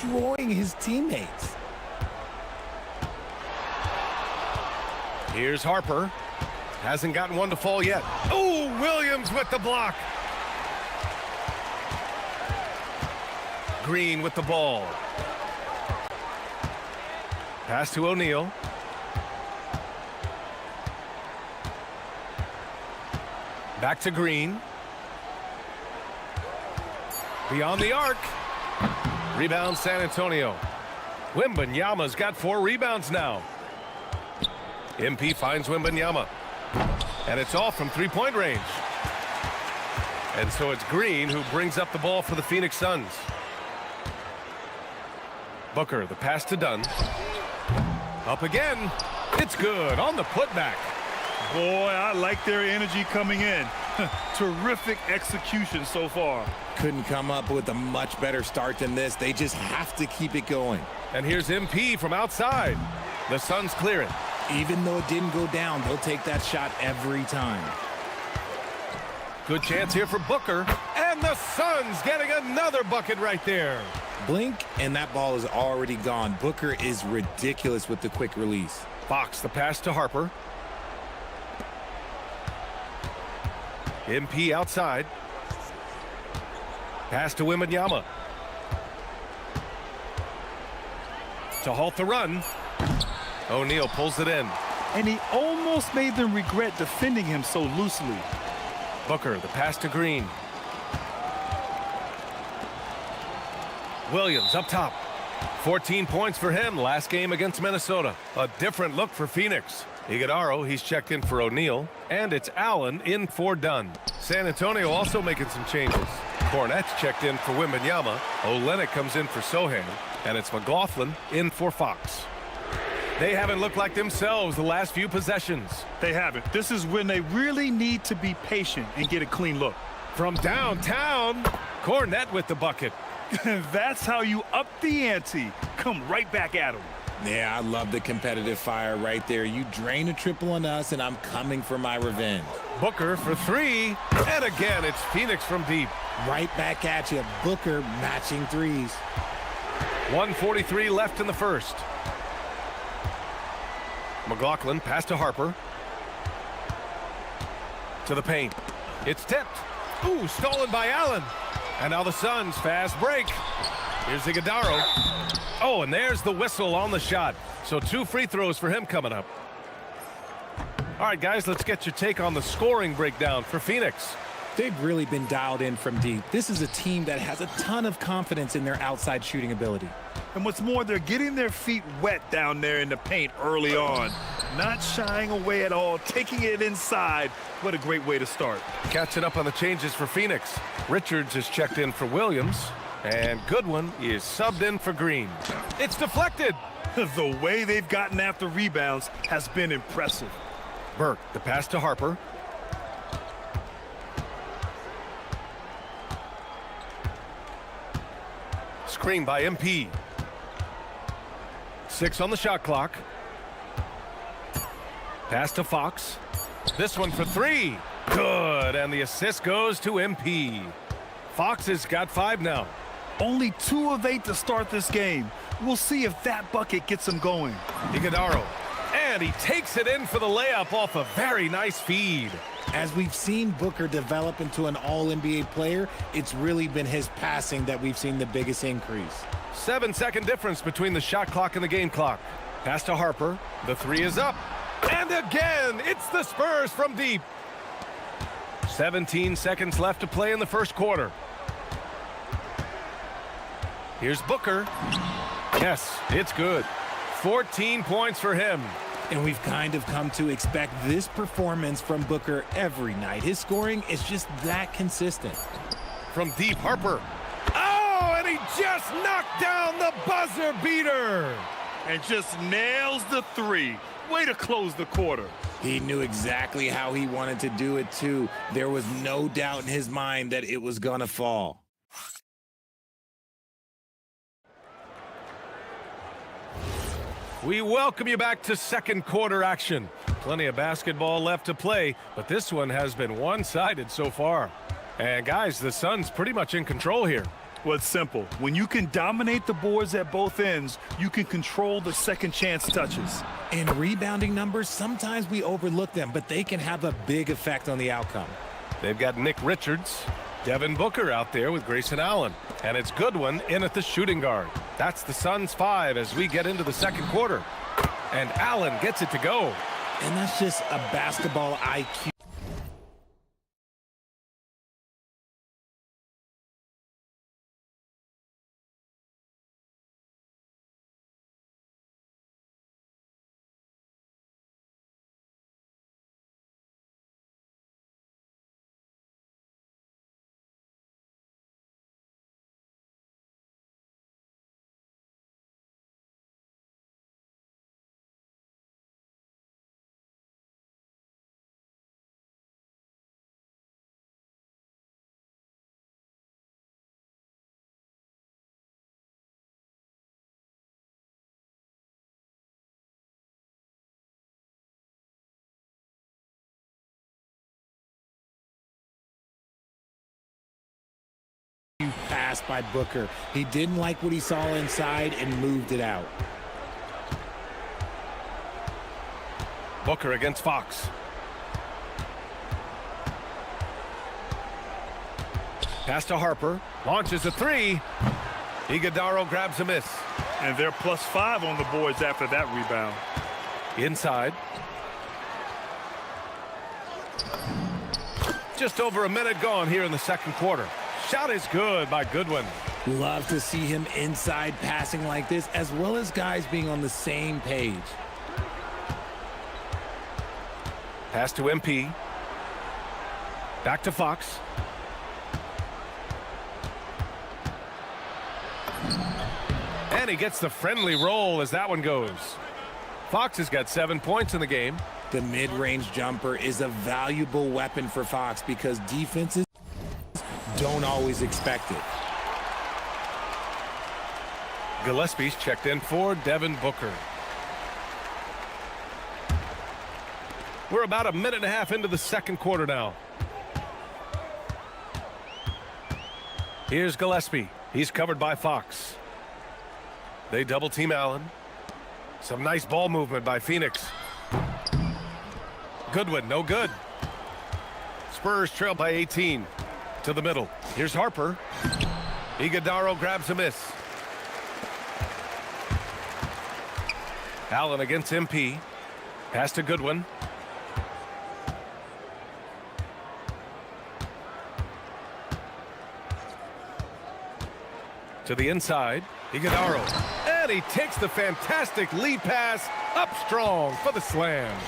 destroying his teammates. Here's Harper. Hasn't gotten one to fall yet. Oh, Williams with the block. Green with the ball. Pass to O'Neal. Back to Green. Beyond the arc. Rebound San Antonio. Wembanyama's got 4 rebounds now. MP finds Wembanyama. And it's all from 3-point range. And so it's Green who brings up the ball for the Phoenix Suns. Booker, the pass to Dunn. Up again. It's good on the putback. Boy, I like their energy coming in. Terrific execution so far. Couldn't come up with a much better start than this. They just have to keep it going. And here's MP from outside. The Suns clear it. Even though it didn't go down, they'll take that shot every time. Good chance here for Booker. And the Suns getting another bucket right there. Blink, and that ball is already gone. Booker is ridiculous with the quick release. Fox, the pass to Harper. MP outside. Pass to Wembanyama. To halt the run. O'Neal pulls it in. And he almost made them regret defending him so loosely. Booker, the pass to Green. Williams up top. 14 points for him last game against Minnesota. A different look for Phoenix. Iguodaro, he's checked in for O'Neal. And it's Allen in for Dunn. San Antonio also making some changes. Cornette's checked in for Wembanyama. Olynyk comes in for Sohan. And it's McLaughlin in for Fox. They haven't looked like themselves the last few possessions. They haven't. This is when they really need to be patient and get a clean look. From downtown, Cornette with the bucket. That's how you up the ante. Come right back at him. Yeah, I love the competitive fire right there. You drain a triple on us, and I'm coming for my revenge. Booker for 3. And again, it's Phoenix from deep. Right back at you. Booker matching threes. 1:43 left in the first. McLaughlin pass to Harper. To the paint. It's tipped. Ooh, stolen by Allen. And now the Suns fast break. Here's Iguodaro. Oh, and there's the whistle on the shot. So 2 free throws for him coming up. All right, guys, let's get your take on the scoring breakdown for Phoenix. They've really been dialed in from deep. This is a team that has a ton of confidence in their outside shooting ability. And what's more, they're getting their feet wet down there in the paint early on. Not shying away at all, taking it inside. What a great way to start. Catching up on the changes for Phoenix. Richards is checked in for Williams. And Goodwin is subbed in for Green. It's deflected. The way they've gotten after rebounds has been impressive. Burke, the pass to Harper. Screen by MP. 6 on the shot clock. Pass to Fox. This one for 3. Good, and the assist goes to MP. Fox has got 5 now. Only 2 of 8 to start this game. We'll see if that bucket gets him going. Iguodaro. And he takes it in for the layup off a very nice feed. As we've seen Booker develop into an all-NBA player, it's really been his passing that we've seen the biggest increase. 7-second difference between the shot clock and the game clock. Pass to Harper. The 3 is up. And again, it's the Spurs from deep. 17 seconds left to play in the first quarter. Here's Booker. Yes, it's good. 14 points for him. And we've kind of come to expect this performance from Booker every night. His scoring is just that consistent. From deep, Harper. Oh, and he just knocked down the buzzer beater. And just nails the 3. Way to close the quarter. He knew exactly how he wanted to do it, too. There was no doubt in his mind that it was going to fall. We welcome you back to second quarter action. Plenty of basketball left to play, but this one has been one-sided so far. And guys, the Suns pretty much in control here. Well, it's simple. When you can dominate the boards at both ends, you can control the second chance touches. In rebounding numbers, sometimes we overlook them, but they can have a big effect on the outcome. They've got Nick Richards. Devin Booker out there with Grayson Allen. And it's Goodwin in at the shooting guard. That's the Suns' 5 as we get into the second quarter. And Allen gets it to go. And that's just a basketball IQ. Pass by Booker. He didn't like what he saw inside and moved it out. Booker against Fox. Pass to Harper. Launches a 3. Iguodala grabs a miss. And they're +5 on the boards after that rebound. Inside. Just over a minute gone here in the second quarter. Shot is good by Goodwin. Love to see him inside passing like this, as well as guys being on the same page. Pass to MP. Back to Fox. And he gets the friendly roll as that one goes. Fox has got 7 points in the game. The mid-range jumper is a valuable weapon for Fox because defenses don't always expect it. Gillespie's checked in for Devin Booker. We're about a minute and a half into the second quarter now. Here's Gillespie. He's covered by Fox. They double team Allen. Some nice ball movement by Phoenix. Goodwin, no good. Spurs trail by 18. To the middle. Here's Harper. Iguodala grabs a miss. Allen against MP. Pass to Goodwin. To the inside. Iguodala. And he takes the fantastic lead pass up strong for the slam.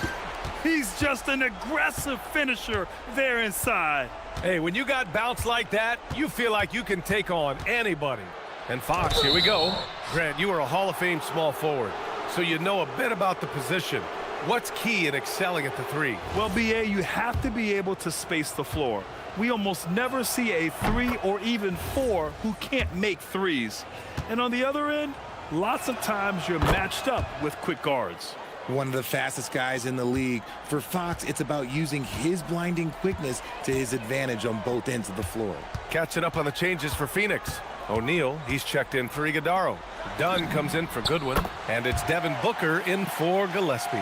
He's just an aggressive finisher there inside. Hey, when you got bounce like that, you feel like you can take on anybody. And Fox, here we go. Grant, you are a Hall of Fame small forward, so you know a bit about the position. What's key in excelling at the 3? Well, BA, you have to be able to space the floor. We almost never see a 3 or even 4 who can't make 3s. And on the other end, lots of times you're matched up with quick guards. One of the fastest guys in the league. For Fox, it's about using his blinding quickness to his advantage on both ends of the floor. Catching up on the changes for Phoenix. O'Neal, he's checked in for Iguodala. Dunn comes in for Goodwin. And it's Devin Booker in for Gillespie.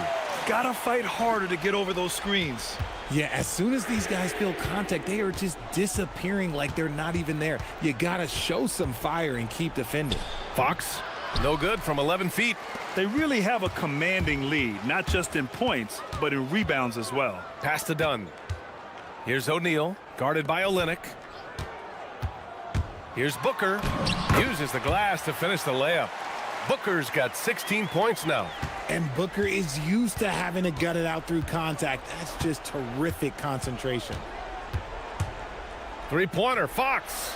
Gotta fight harder to get over those screens. Yeah, as soon as these guys feel contact, they are just disappearing like they're not even there. You gotta show some fire and keep defending. Fox, no good from 11 feet. They really have a commanding lead, not just in points, but in rebounds as well. Pass to Dunn. Here's O'Neal, guarded by Olynyk. Here's Booker. Uses the glass to finish the layup. Booker's got 16 points now. And Booker is used to having to gut it out through contact. That's just terrific concentration. Three-pointer, Fox.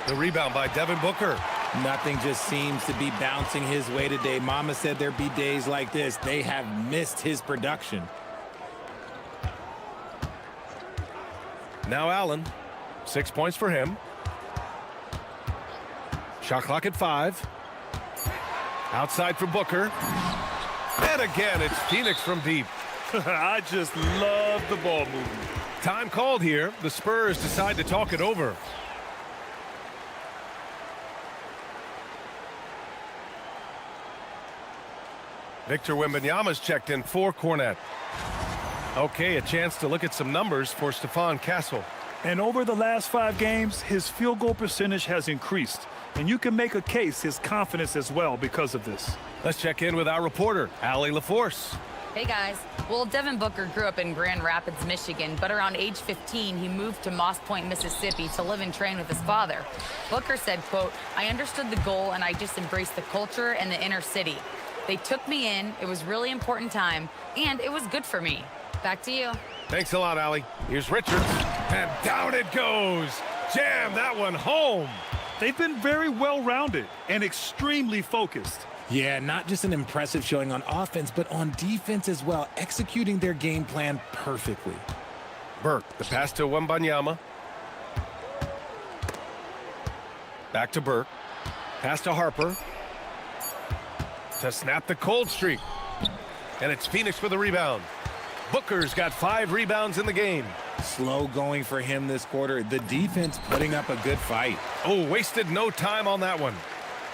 The rebound by Devin Booker. Nothing just seems to be bouncing his way today. Mama said there'd be days like this. They have missed his production. Now Allen. 6 points for him. Shot clock at 5. Outside for Booker. And again, it's Phoenix from deep. I just love the ball movement. Time called here. The Spurs decide to talk it over. Victor Wembanyama's checked in for Cornette. Okay, a chance to look at some numbers for Stephon Castle. And over the last 5 games, his field goal percentage has increased. And you can make a case his confidence as well because of this. Let's check in with our reporter, Allie LaForce. Hey guys. Well, Devin Booker grew up in Grand Rapids, Michigan, but around age 15, he moved to Moss Point, Mississippi to live and train with his father. Booker said, quote, "I understood the goal and I just embraced the culture and the inner city. They took me in, it was really important time, and it was good for me." Back to you. Thanks a lot, Allie. Here's Richards, and down it goes. Jam that one home. They've been very well-rounded and extremely focused. Yeah, not just an impressive showing on offense, but on defense as well, executing their game plan perfectly. Burke, the pass to Wembanyama. Back to Burke. Pass to Harper. To snap the cold streak. And it's Phoenix with a rebound. Booker's got 5 rebounds in the game. Slow going for him this quarter. The defense putting up a good fight. Oh, wasted no time on that one.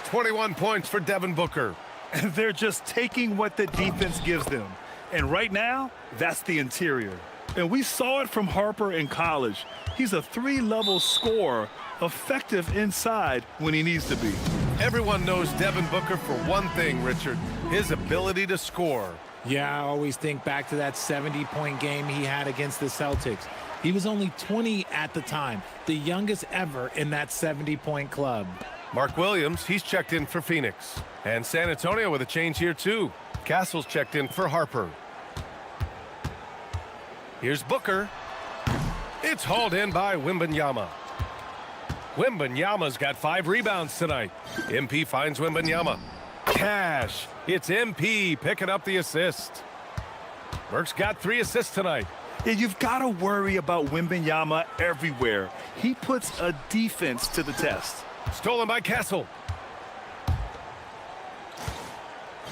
21 points for Devin Booker. And they're just taking what the defense gives them. And right now, that's the interior. And we saw it from Harper in college. He's a 3-level scorer, effective inside when he needs to be. Everyone knows Devin Booker for one thing, Richard, his ability to score. Yeah, I always think back to that 70-point game he had against the Celtics. He was only 20 at the time, the youngest ever in that 70-point club. Mark Williams, he's checked in for Phoenix. And San Antonio with a change here, too. Castle's checked in for Harper. Here's Booker. It's hauled in by Wembanyama. Wembanyama's got 5 rebounds tonight. MP finds Wembanyama. Cash. It's MP picking up the assist. Burke's got 3 assists tonight. And you've got to worry about Wembanyama everywhere. He puts a defense to the test. Stolen by Castle.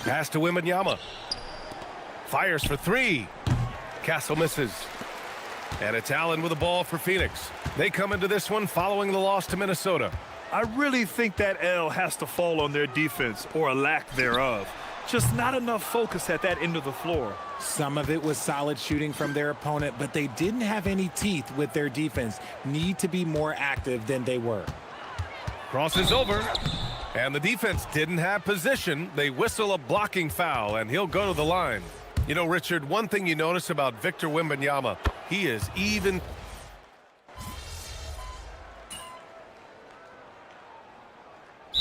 Pass to Wembanyama. Fires for 3. Castle misses. And it's Allen with the ball for Phoenix. They come into this one following the loss to Minnesota. I really think that L has to fall on their defense, or a lack thereof. Just not enough focus at that end of the floor. Some of it was solid shooting from their opponent, but they didn't have any teeth with their defense. Need to be more active than they were. Crosses over, and the defense didn't have position. They whistle a blocking foul, and he'll go to the line. You know, Richard, one thing you notice about Victor Wembanyama, he is even.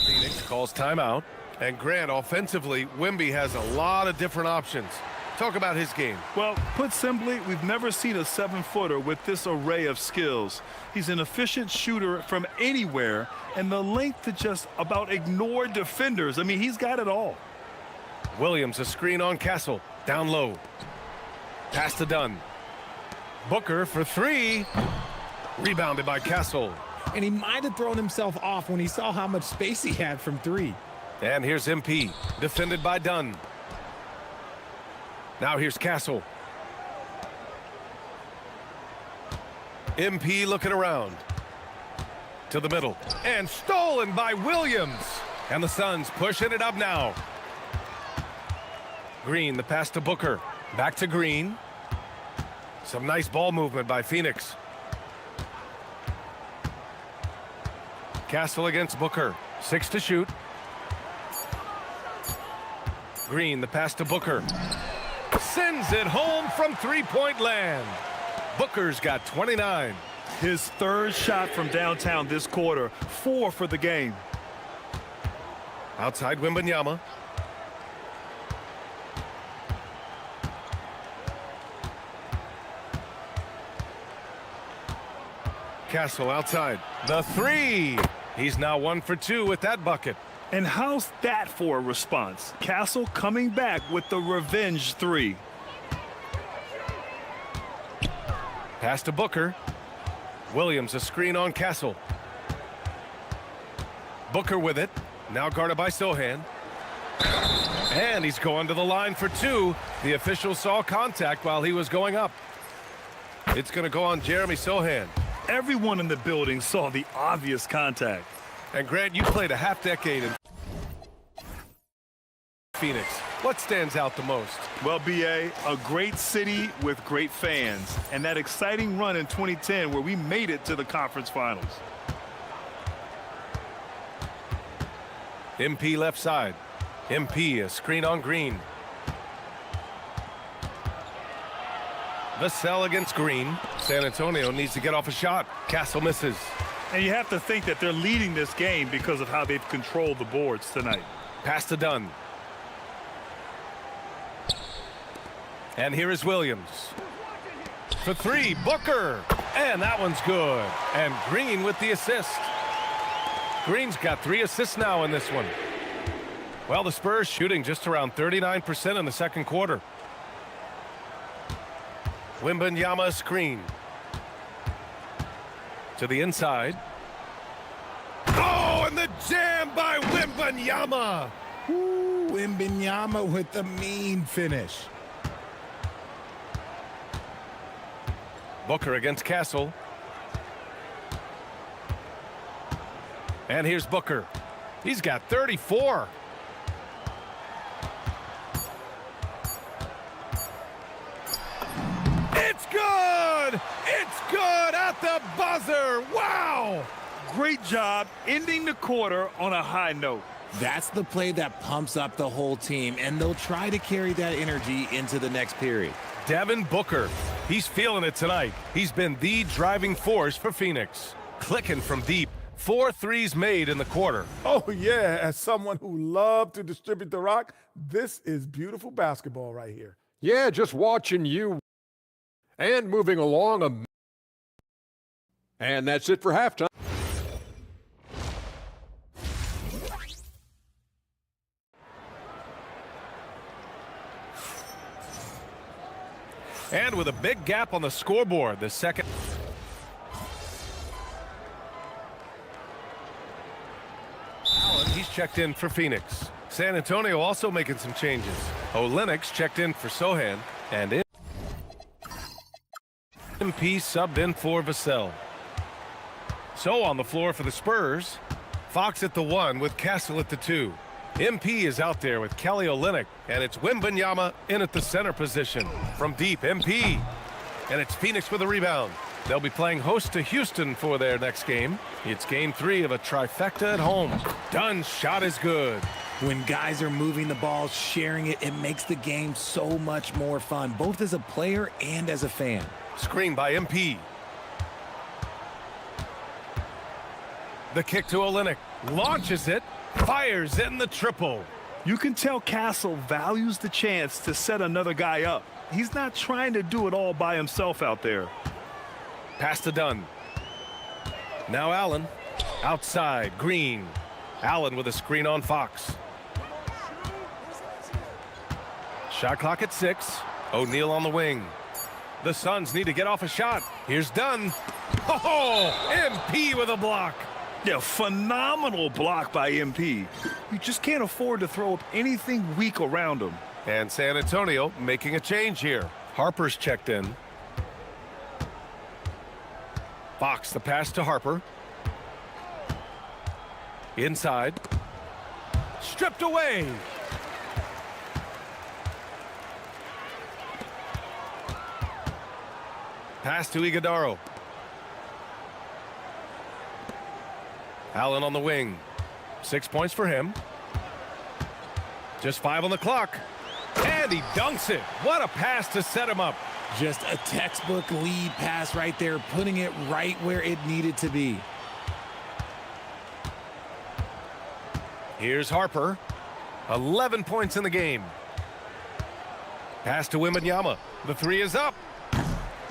Phoenix calls timeout, and Grant, offensively, Wemby has a lot of different options. Talk about his game. Well, put simply, we've never seen a 7-footer with this array of skills. He's an efficient shooter from anywhere, and the length to just about ignore defenders. I mean, he's got it all. Williams, a screen on Castle. Down low. Pass to Dunn. Booker for 3. Rebounded by Castle. And he might have thrown himself off when he saw how much space he had from 3. And here's MP, defended by Dunn. Now here's Castle. MP looking around. To the middle. And stolen by Williams. And the Suns pushing it up now. Green, the pass to Booker. Back to Green. Some nice ball movement by Phoenix. Castle against Booker. 6 to shoot. Green, the pass to Booker. Sends it home from 3-point land. Booker's got 29. His 3rd shot from downtown this quarter. 4 for the game. Outside Wembanyama. Castle outside. The 3. He's now 1 for 2 with that bucket. And how's that for a response? Castle coming back with the revenge 3. Pass to Booker. Williams, a screen on Castle. Booker with it. Now guarded by Sohan. And he's going to the line for 2. The official saw contact while he was going up. It's going to go on Jeremy Sohan. Everyone in the building saw the obvious contact. And Grant, you played a half decade in Phoenix. What stands out the most? Well, B.A., a great city with great fans, and that exciting run in 2010 where we made it to the conference finals. MP left side. MP, a screen on Green. Vassell against Green. San Antonio needs to get off a shot. Castle misses. And you have to think that they're leading this game because of how they've controlled the boards tonight. Pass to Dunn. And here is Williams. For three, Booker. And that one's good. And Green with the assist. Green's got 3 assists now in this one. Well, the Spurs shooting just around 39% in the second quarter. Wembanyama screen. To the inside. Oh, and the jam by Wembanyama. Ooh, Wembanyama with the mean finish. Booker against Castle. And here's Booker. He's got 34. It's good! It's good at the buzzer! Wow! Great job ending the quarter on a high note. That's the play that pumps up the whole team, and they'll try to carry that energy into the next period. Devin Booker. He's feeling it tonight. He's been the driving force for Phoenix. Clicking from deep. 4 threes made in the quarter. Oh, yeah. As someone who loved to distribute the rock, this is beautiful basketball right here. Yeah, just watching you. And moving along. And that's it for halftime. And with a big gap on the scoreboard, the second. Allen, he's checked in for Phoenix. San Antonio also making some changes. Olenek's checked in for Sohan. And MP subbed in for Vassell. So on the floor for the Spurs, Fox at the 1 with Castle at the 2. MP is out there with Kelly Olynyk, and it's Wembanyama in at the center position. From deep, MP. And it's Phoenix with a rebound. They'll be playing host to Houston for their next game. It's game 3 of a trifecta at home. Dunn's shot is good. When guys are moving the ball, sharing it, it makes the game so much more fun, both as a player and as a fan. Screen by MP. The kick to Olynyk. Launches it. Fires in the triple. You can tell Castle values the chance to set another guy up. He's not trying to do it all by himself out there. Pass to Dunn. Now Allen. Outside. Green. Allen with a screen on Fox. Shot clock at 6. O'Neal on the wing. The Suns need to get off a shot. Here's Dunn. Oh, MP with a block. Yeah, phenomenal block by MP. You just can't afford to throw up anything weak around him. And San Antonio making a change here. Harper's checked in. Fox, the pass to Harper. Inside. Stripped away. Pass to Iguodaro. Allen on the wing. 6 points for him. Just 5 on the clock. And he dunks it. What a pass to set him up. Just a textbook lead pass right there, putting it right where it needed to be. Here's Harper. 11 points in the game. Pass to Wembanyama. The 3 is up.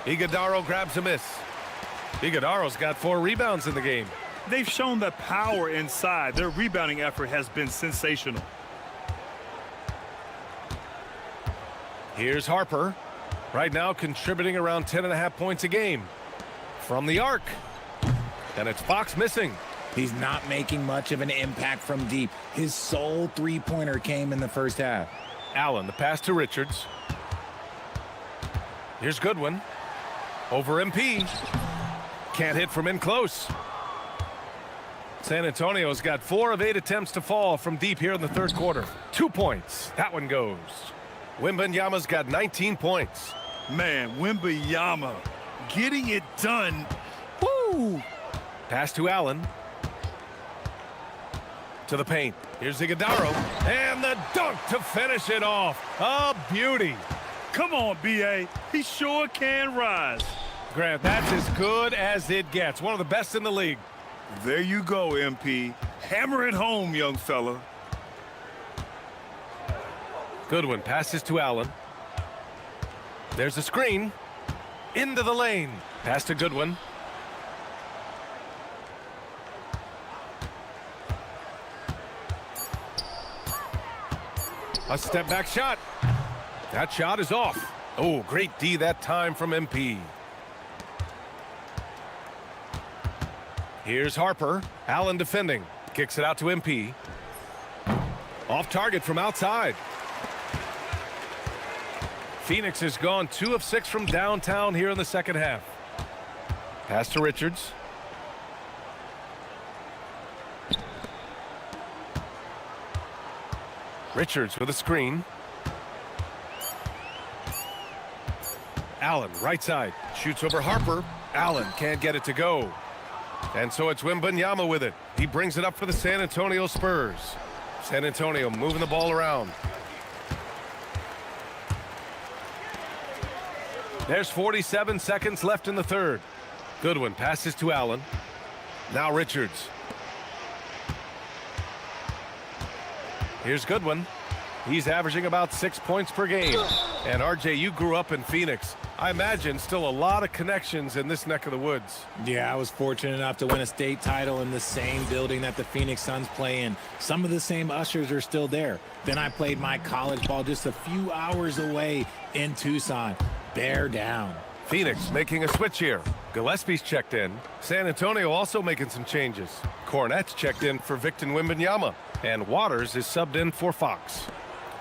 Iguodaro grabs a miss. Iguodaro's got 4 rebounds in the game. They've shown the power inside. Their rebounding effort has been sensational. Here's Harper. Right now contributing around 10.5 points a game. From the arc. And it's Fox missing. He's not making much of an impact from deep. His sole three-pointer came in the first half. Allen, the pass to Richards. Here's Goodwin. Over MP. Can't hit from in close. San Antonio's got 4 of 8 attempts to fall from deep here in the third quarter. 2 points. That one goes. Wembanyama's got 19 points. Man, Wembanyama getting it done. Woo! Pass to Allen. To the paint. Here's Iguodala. And the dunk to finish it off. A beauty. Come on, B.A. He sure can rise. Grant, that's as good as it gets. One of the best in the league. There you go, MP. Hammer it home, young fella. Goodwin passes to Allen. There's a screen. Into the lane. Pass to Goodwin. A step back shot. That shot is off. Oh, great D that time from MP. Here's Harper. Allen defending. Kicks it out to MP. Off target from outside. Phoenix has gone 2 of 6 from downtown here in the second half. Pass to Richards. Richards with a screen. Allen, right side. Shoots over Harper. Allen can't get it to go. And so it's Wembanyama with it. He brings it up for the San Antonio Spurs. San Antonio moving the ball around. There's 47 seconds left in the third. Goodwin passes to Allen. Now Richards. Here's Goodwin. He's averaging about 6 points per game. And RJ, you grew up in Phoenix. I imagine still a lot of connections in this neck of the woods. Yeah, I was fortunate enough to win a state title in the same building that the Phoenix Suns play in. Some of the same ushers are still there. Then I played my college ball just a few hours away in Tucson. Bear down. Phoenix making a switch here. Gillespie's checked in. San Antonio also making some changes. Cornette's checked in for Victor Wembanyama. And Waters is subbed in for Fox.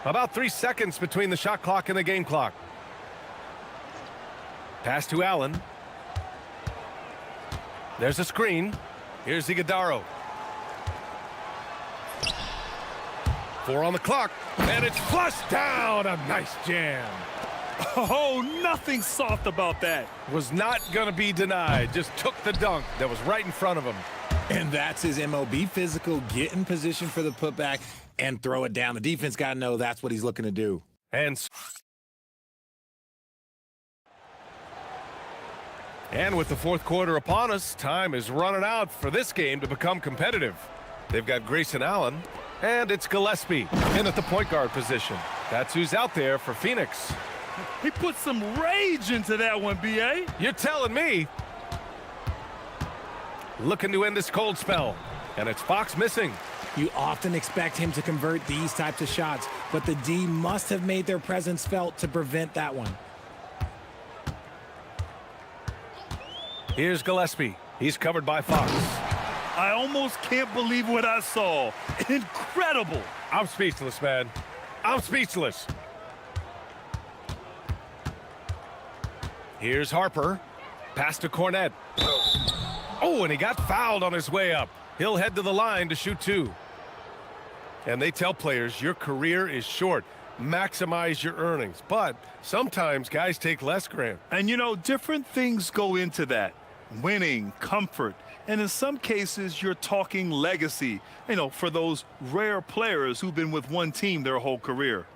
About 3 seconds between the shot clock and the game clock. Pass to Allen. There's a screen. Here's Iguodala. 4 on the clock. And it's flushed down. A nice jam. Oh, nothing soft about that. Was not going to be denied. Just took the dunk that was right in front of him. And that's his MO. Be physical, get in position for the putback, and throw it down. The defense got to know that's what he's looking to do. And with the fourth quarter upon us, time is running out for this game to become competitive. They've got Grayson Allen, and it's Gillespie in at the point guard position. That's who's out there for Phoenix. He put some rage into that one, B.A. You're telling me. Looking to end this cold spell, and it's Fox missing. You often expect him to convert these types of shots, but the D must have made their presence felt to prevent that one. Here's Gillespie. He's covered by Fox. I almost can't believe what I saw. Incredible. I'm speechless, man. I'm speechless. Here's Harper. Pass to Cornette. Oh, and he got fouled on his way up. He'll head to the line to shoot 2. And they tell players your career is short. Maximize your earnings. But sometimes guys take less, Grant. And, you know, different things go into that. Winning, comfort, and in some cases, you're talking legacy, you know, for those rare players who've been with one team their whole career.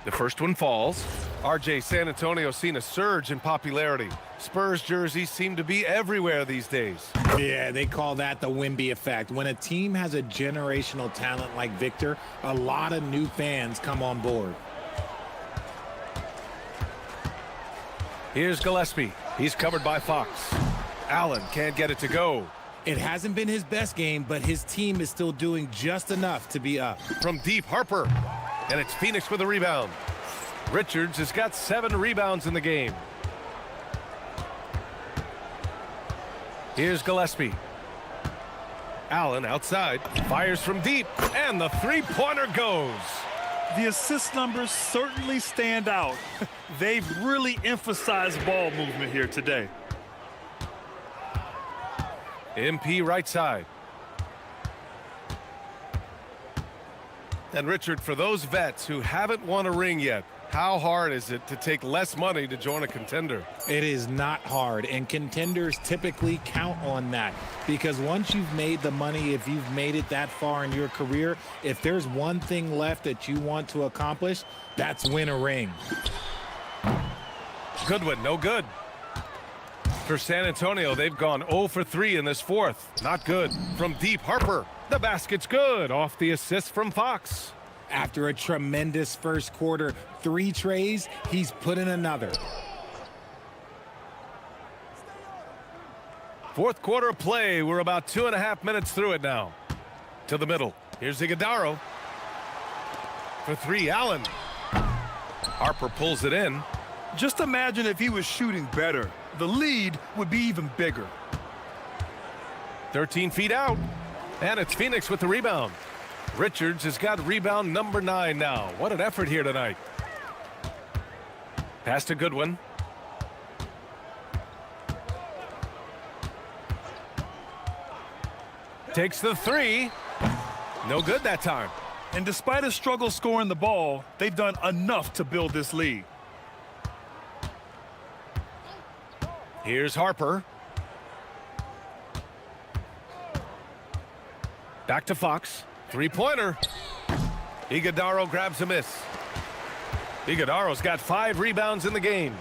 The first one falls. RJ, San Antonio's seen a surge in popularity. Spurs jerseys seem to be everywhere these days. Yeah, they call that the Wemby effect. When a team has a generational talent like Victor, a lot of new fans come on board. Here's Gillespie. He's covered by Fox. Allen can't get it to go. It hasn't been his best game, but his team is still doing just enough to be up. From deep, Harper. And it's Phoenix with a rebound. Richards has got 7 rebounds in the game. Here's Gillespie. Allen outside. Fires from deep. And the three-pointer goes. The assist numbers certainly stand out. They've really emphasized ball movement here today. MP right side. And Richard, for those vets who haven't won a ring yet, how hard is it to take less money to join a contender? It is not hard, and contenders typically count on that because once you've made the money, if you've made it that far in your career, if there's one thing left that you want to accomplish, that's win a ring. Goodwin, no good. For San Antonio, they've gone 0 for 3 in this fourth. Not good. From deep, Harper. The basket's good. Off the assist from Fox. After a tremendous first quarter, 3 trays, he's put in another. Fourth quarter play. We're about 2.5 minutes through it now. To the middle. Here's Iguodaro. For 3, Allen. Harper pulls it in. Just imagine if he was shooting better. The lead would be even bigger. 13 feet out. And it's Phoenix with the rebound. Richards has got rebound number 9 now. What an effort here tonight. Pass to Goodwin. Takes the 3. No good that time. And despite a struggle scoring the ball, they've done enough to build this lead. Here's Harper. Back to Fox. 3-pointer. Iguodaro grabs a miss. Iguodaro's got 5 rebounds in the game.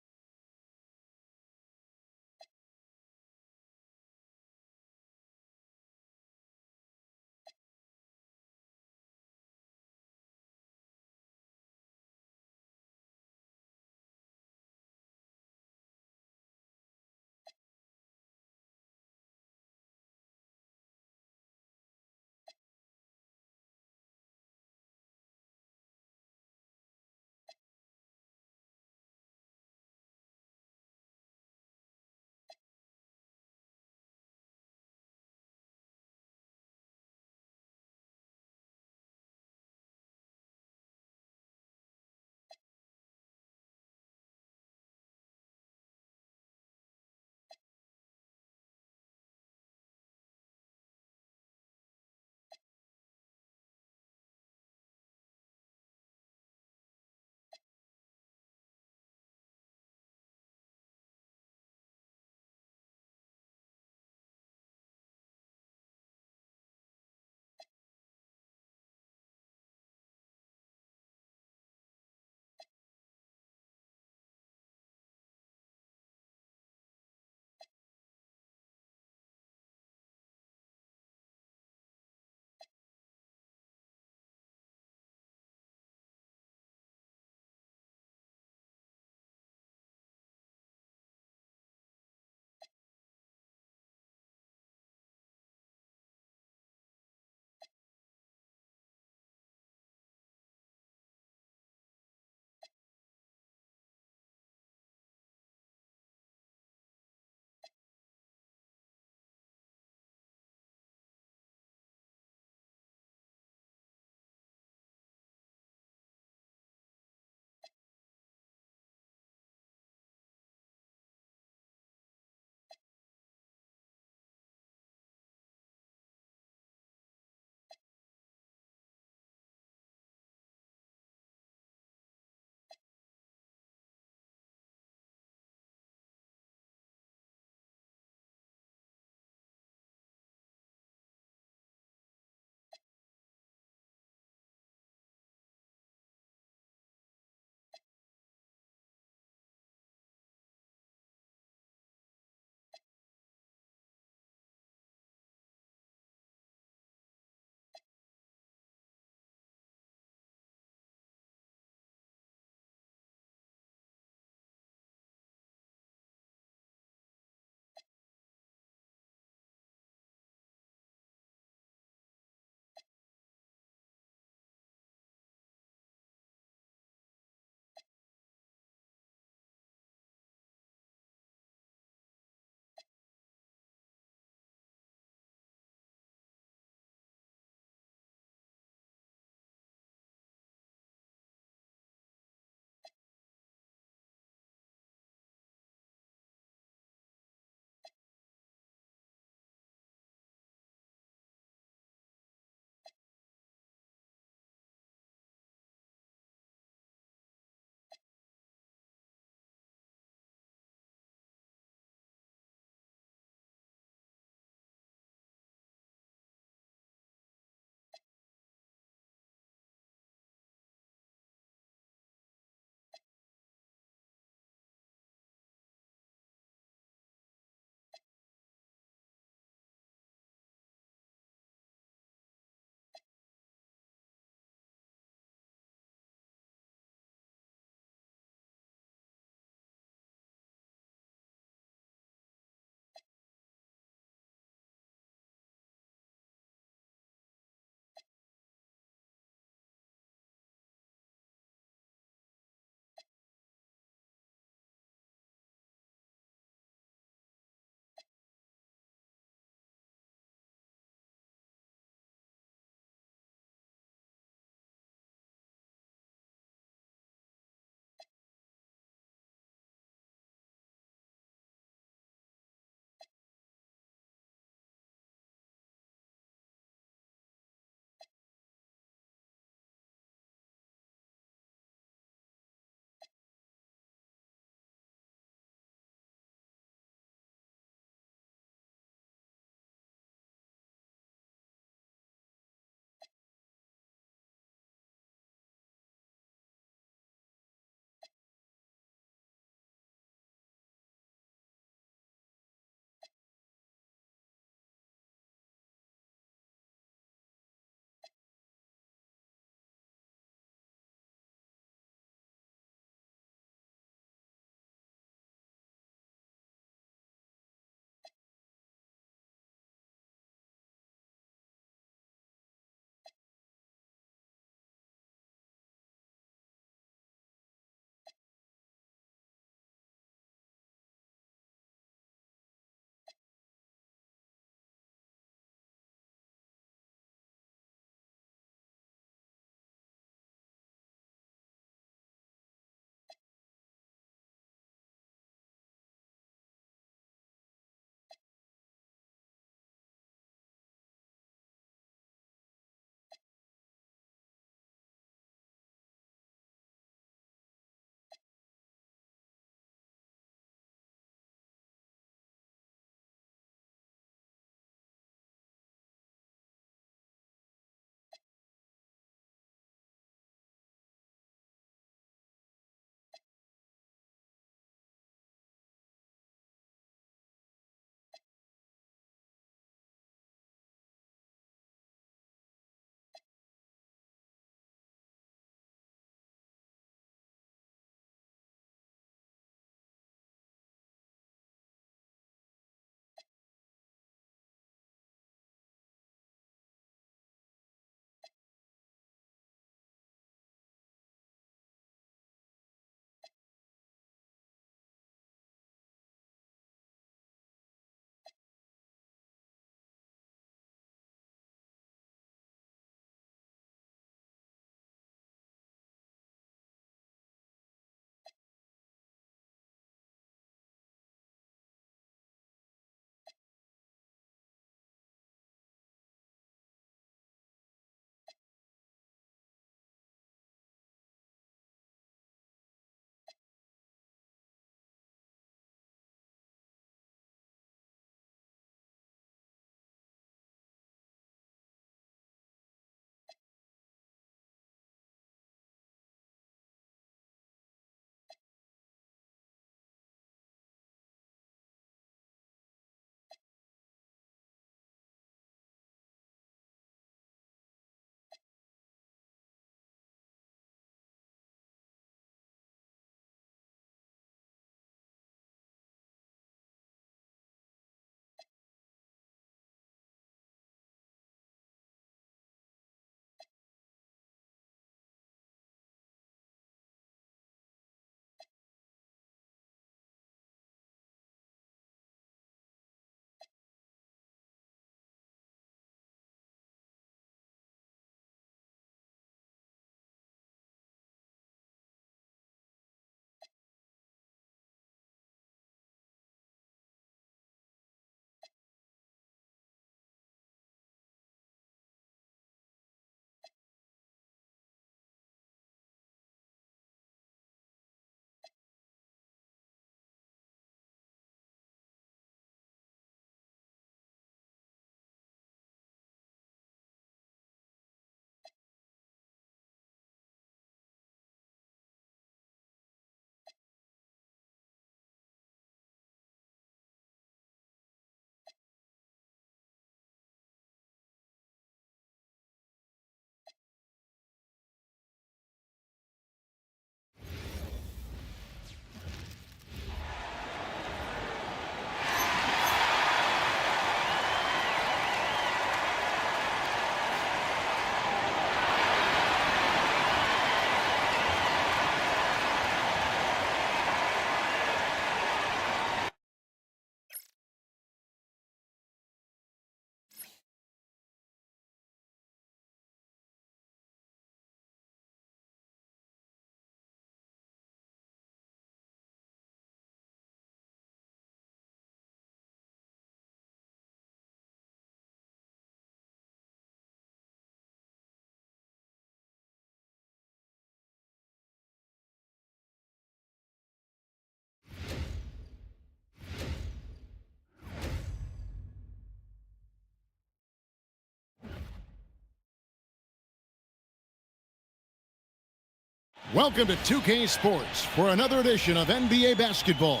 Welcome to 2K Sports for another edition of NBA basketball.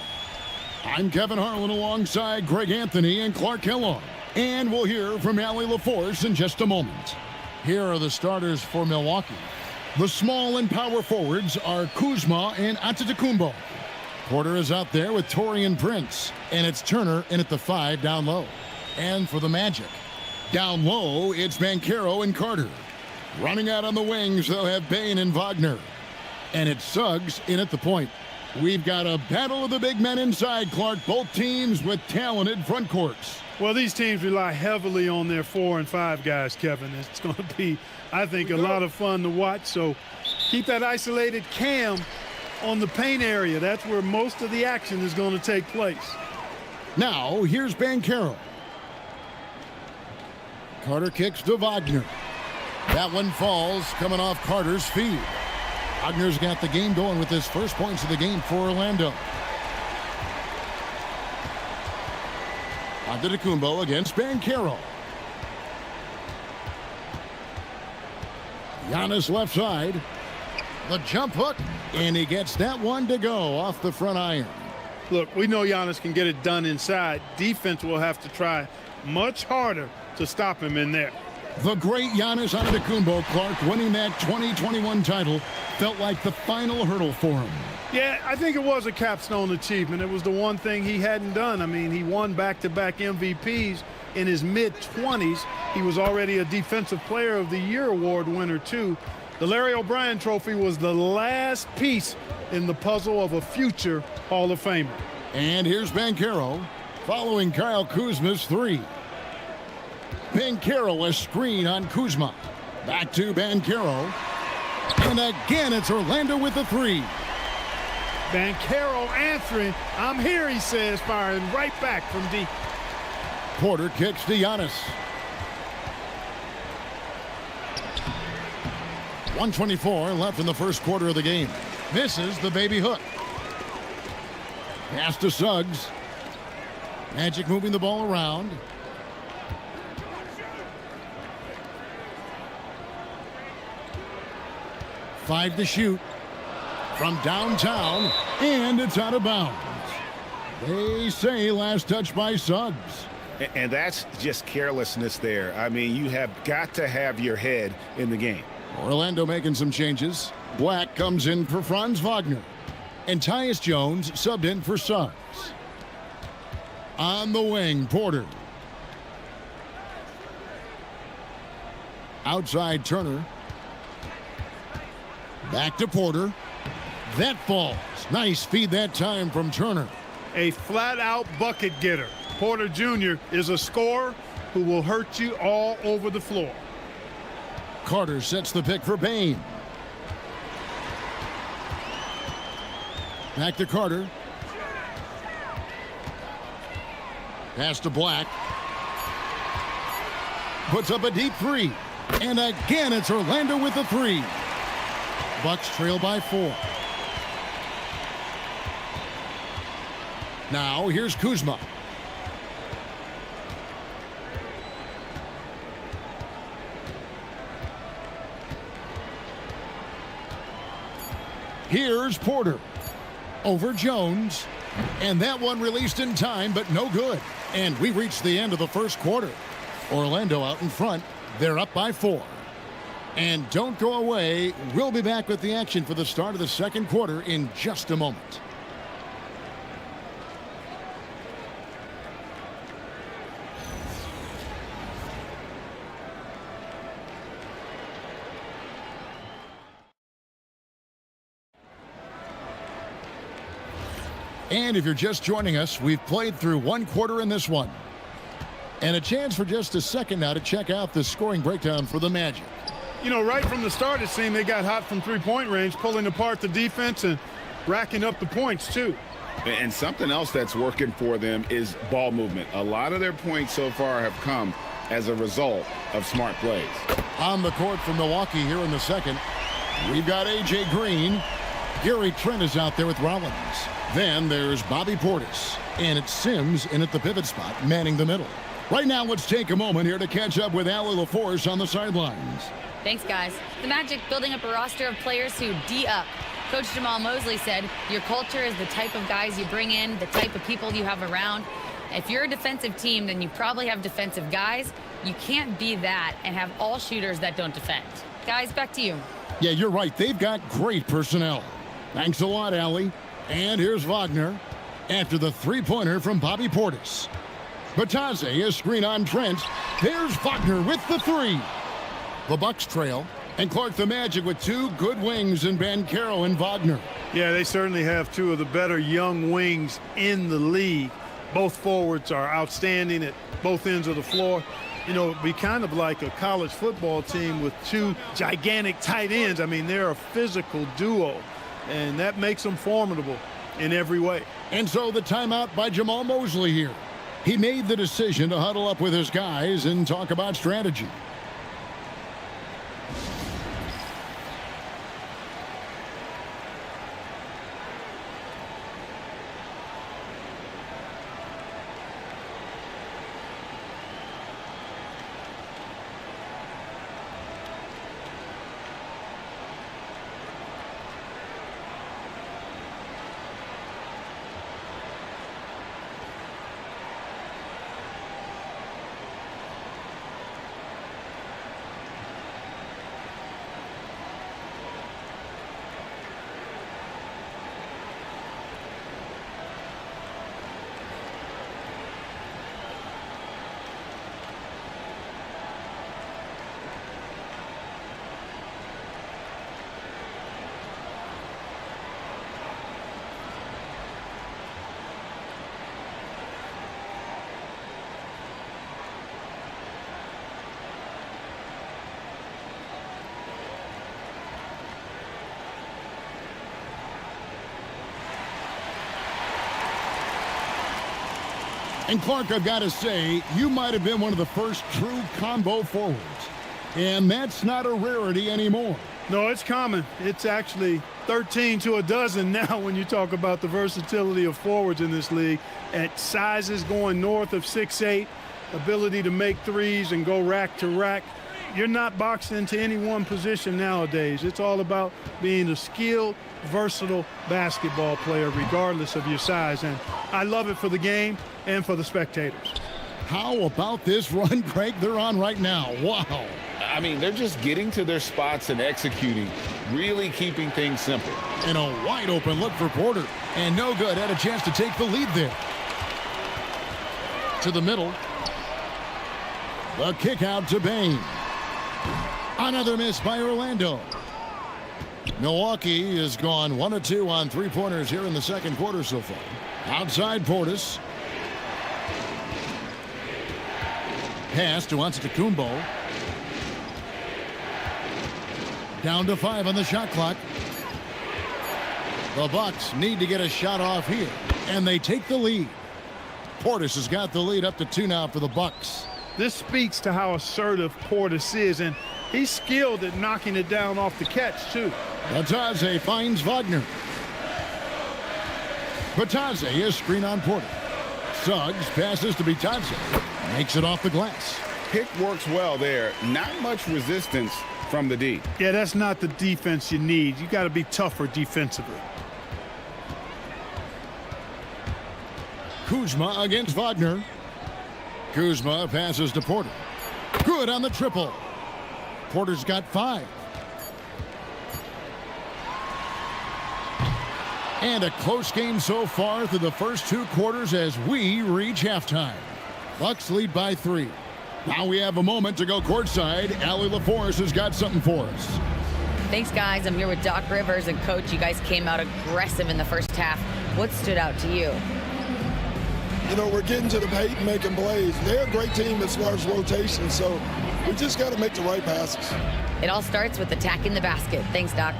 I'm Kevin Harlan alongside Greg Anthony and Clark Kellogg. And we'll hear from Allie LaForce in just a moment. Here are the starters for Milwaukee. The small and power forwards are Kuzma and Antetokounmpo. Porter is out there with Taurean Prince, and it's Turner in at the 5 down low. And for the Magic, down low, it's Mycareer and Carter. Running out on the wings, they'll have Bane and Wagner. And it's Suggs in at the point. We've got a battle of the big men inside, Clark. Both teams with talented front courts. Well, these teams rely heavily on their 4 and 5 guys, Kevin. It's going to be, I think, a lot of fun to watch. So keep that isolated cam on the paint area. That's where most of the action is going to take place. Now, here's Mycareer. Carter kicks to Wagner. That one falls, coming off Carter's feet. Wagner's got the game going with his first points of the game for Orlando. Antetokounmpo against Mycareer. Giannis left side. The jump hook, and he gets that one to go off the front iron. Look, we know Giannis can get it done inside. Defense will have to try much harder to stop him in there. The great Giannis Antetokounmpo, Clark, winning that 2021 title felt like the final hurdle for him. Yeah, I think it was a capstone achievement. It was the one thing he hadn't done. I mean, he won back-to-back MVPs in his mid-20s. He was already a Defensive Player of the Year award winner, too. The Larry O'Brien Trophy was the last piece in the puzzle of a future Hall of Famer. And here's Mycareer following Kyle Kuzma's 3. Mycareer a screen on Kuzma. Back to Mycareer. And again, it's Orlando with the 3. Mycareer answering. I'm here, he says, firing right back from deep. Porter kicks to Giannis. 1:24 left in the first quarter of the game. Misses the baby hook. Pass to Suggs. Magic moving the ball around. Five to shoot from downtown, and it's out of bounds. They say last touch by Suggs. And that's just carelessness there. I mean, you have got to have your head in the game. Orlando making some changes. Black comes in for Franz Wagner. And Tyus Jones subbed in for Suggs. On the wing, Porter. Outside Turner. Back to Porter. That falls. Nice feed that time from Turner. A flat-out bucket getter. Porter Jr. is a scorer who will hurt you all over the floor. Carter sets the pick for Bane. Back to Carter. Pass to Black. Puts up a deep 3. And again, it's Orlando with the 3. Bucks trail by 4. Now here's Kuzma. Here's Porter. Over Jones. And that one released in time, but no good. And we reached the end of the first quarter. Orlando out in front. They're up by 4. And don't go away. We'll be back with the action for the start of the second quarter in just a moment. And if you're just joining us, we've played through one quarter in this one. And a chance for just a second now to check out the scoring breakdown for the Magic. You know, right from the start, it seemed they got hot from three-point range, pulling apart the defense and racking up the points, too. And something else that's working for them is ball movement. A lot of their points so far have come as a result of smart plays. On the court for Milwaukee here in the second, we've got A.J. Green. Gary Trent is out there with Rollins. Then there's Bobby Portis. And it's Sims in at the pivot spot, manning the middle. Right now, let's take a moment here to catch up with Allie LaForce on the sidelines. Thanks, guys. The Magic building up a roster of players who D-up. Coach Jamal Mosley said, your culture is the type of guys you bring in, the type of people you have around. If you're a defensive team, then you probably have defensive guys. You can't be that and have all shooters that don't defend. Guys, back to you. Yeah, you're right. They've got great personnel. Thanks a lot, Allie. And here's Wagner after the three-pointer from Bobby Portis. Batadze is screen on Trent. There's Wagner with the three. The Bucks trail, and Clark the Magic with two good wings in Banchero and Wagner. Yeah, they certainly have two of the better young wings in the league. Both forwards are outstanding at both ends of the floor. You know, it'd be kind of like a college football team with two gigantic tight ends. I mean, they're a physical duo, and that makes them formidable in every way. And so the timeout by Jamal Mosley here. He made the decision to huddle up with his guys and talk about strategy. And Clark, I've got to say, you might have been one of the first true combo forwards. And that's not a rarity anymore. No, it's common. It's actually 13 to a dozen now when you talk about the versatility of forwards in this league. At sizes going north of 6'8", ability to make threes and go rack to rack. You're not boxed into any one position nowadays. It's all about being a skilled, versatile basketball player regardless of your size. And I love it for the game and for the spectators. How about this run, Craig, they're on right now? Wow. I mean, they're just getting to their spots and executing, really keeping things simple. And a wide open look for Porter. And no good, had a chance to take the lead there. To the middle. The kick out to Bain. Another miss by Orlando. Milwaukee has gone 1 of 2 on three-pointers here in the second quarter so far. Outside Portis. Pass to Antetokounmpo. Down to 5 on the shot clock. The Bucks need to get a shot off here, and they take the lead. Portis has got the lead up to 2 now for the Bucks. This speaks to how assertive Portis is, and he's skilled at knocking it down off the catch, too. Batadze finds Wagner. Batadze is screen on Porter. Suggs passes to Batadze. Makes it off the glass. Pick works well there. Not much resistance from the D. Yeah, that's not the defense you need. You got to be tougher defensively. Kuzma against Wagner. Kuzma passes to Porter. Good on the triple. Porter's got 5. And a close game so far through the first 2 quarters as we reach halftime. Bucks lead by 3. Now we have a moment to go courtside. Allie LaForce has got something for us. Thanks, guys. I'm here with Doc Rivers and Coach. You guys came out aggressive in the first half. What stood out to you? You know, we're getting to the paint and making plays. They're a great team as far as rotation, so we just got to make the right passes. It all starts with attacking the basket. Thanks, Doc.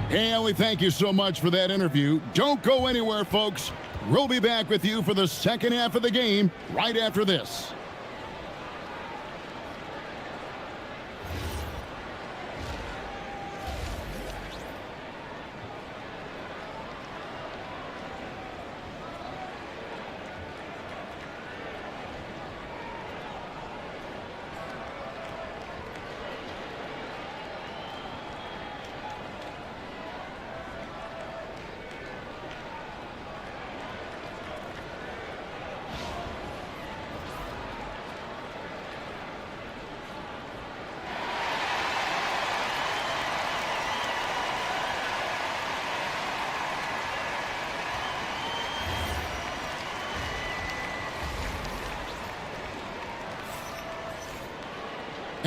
Hey, Allie, thank you so much for that interview. Don't go anywhere, folks. We'll be back with you for the second half of the game right after this.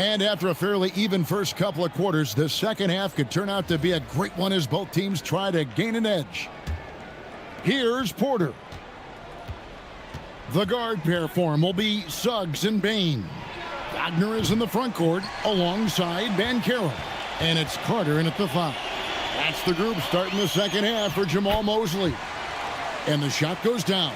And after a fairly even first couple of quarters, the second half could turn out to be a great one as both teams try to gain an edge. Here's Porter. The guard pair for him will be Suggs and Bain. Wagner is in the front court alongside Mycareer. And it's Carter in at the 5. That's the group starting the second half for Jamal Mosley. And the shot goes down.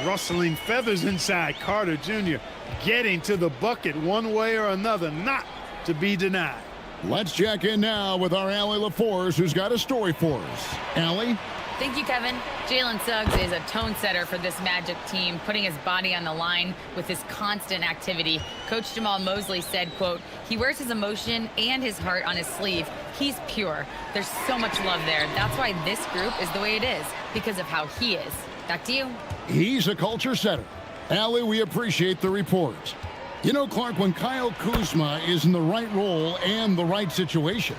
Rustling feathers inside. Carter Jr. getting to the bucket one way or another, not to be denied. Let's check in now with our Allie LaForce, who's got a story for us. Allie? Thank you, Kevin. Jalen Suggs is a tone setter for this Magic team, putting his body on the line with his constant activity. Coach Jamal Mosley said, quote, he wears his emotion and his heart on his sleeve. He's pure. There's so much love there. That's why this group is the way it is, because of how he is. Back to you. He's a culture setter. Allie, we appreciate the report. You know, Clark, when Kyle Kuzma is in the right role and the right situation,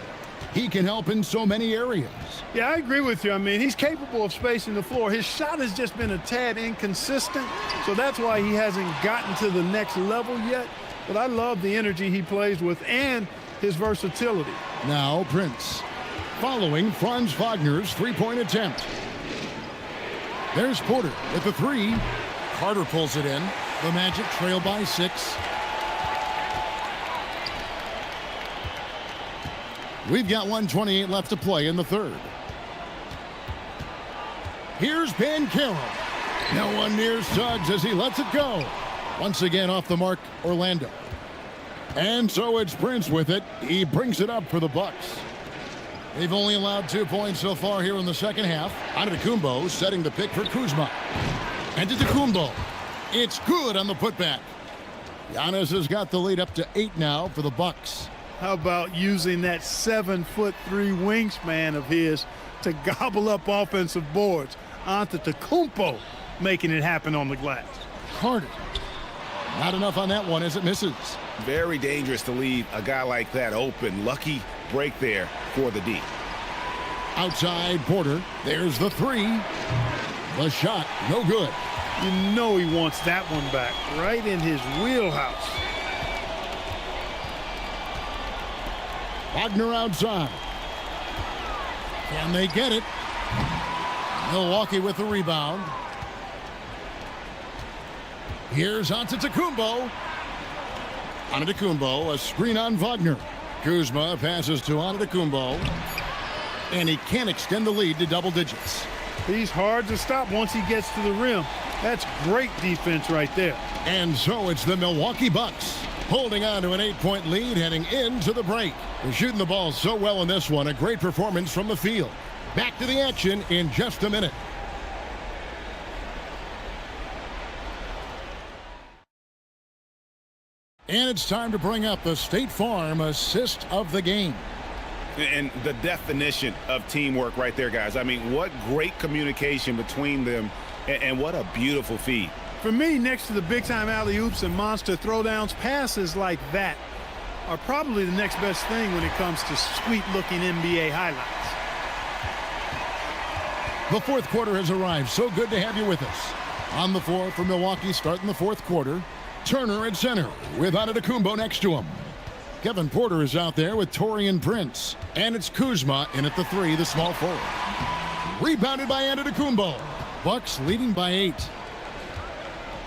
he can help in so many areas. Yeah, I agree with you. I mean, he's capable of spacing the floor. His shot has just been a tad inconsistent, so that's why he hasn't gotten to the next level yet. But I love the energy he plays with and his versatility. Now Prince, following Franz Wagner's three-point attempt. There's Porter with the 3. Carter pulls it in. The Magic trail by 6. We've got 1:28 left to play in the third. Here's Mycareer. No one near Suggs as he lets it go. Once again off the mark, Orlando. And so it's Prince with it. He brings it up for the Bucks. They've only allowed 2 points so far here in the second half. Antetokounmpo setting the pick for Kuzma. Antetokounmpo. It's good on the putback. Giannis has got the lead up to 8 now for the Bucks. How about using that 7'3" wingspan of his to gobble up offensive boards? Antetokounmpo making it happen on the glass. Carter. Not enough on that one as it misses. Very dangerous to leave a guy like that open. Lucky break there for the D. Outside Porter. There's the 3. The shot, no good. You know he wants that one back, right in his wheelhouse. Wagner outside. Can they get it? Milwaukee with the rebound. Here's Antetokounmpo. Antetokounmpo, a screen on Wagner. Kuzma passes to Antetokounmpo. And he can't extend the lead to double digits. He's hard to stop once he gets to the rim. That's great defense right there. And so it's the Milwaukee Bucks holding on to an 8-point lead heading into the break. They're shooting the ball so well in this one. A great performance from the field. Back to the action in just a minute. And it's time to bring up the State Farm assist of the game. And the definition of teamwork right there, guys. I mean, what great communication between them, and what a beautiful feed. For me, next to the big-time alley-oops and monster throwdowns, passes like that are probably the next best thing when it comes to sweet-looking NBA highlights. The fourth quarter has arrived. So good to have you with us. On the floor for Milwaukee starting the fourth quarter. Turner at center with Antetokounmpo next to him. Kevin Porter is out there with Taurean Prince. And it's Kuzma in at the 3, the small forward. Rebounded by Antetokounmpo. Bucks leading by 8.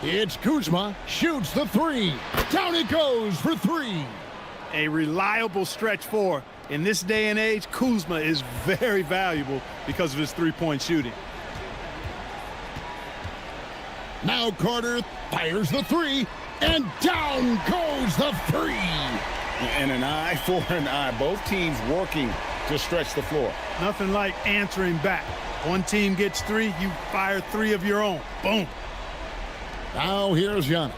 It's Kuzma, shoots the 3. Down it goes for 3. A reliable stretch 4. In this day and age, Kuzma is very valuable because of his three-point shooting. Now Carter fires the 3, and down goes the 3. And an eye for an eye. Both teams working to stretch the floor. Nothing like answering back. One team gets 3, you fire 3 of your own. Boom. Now here's Giannis.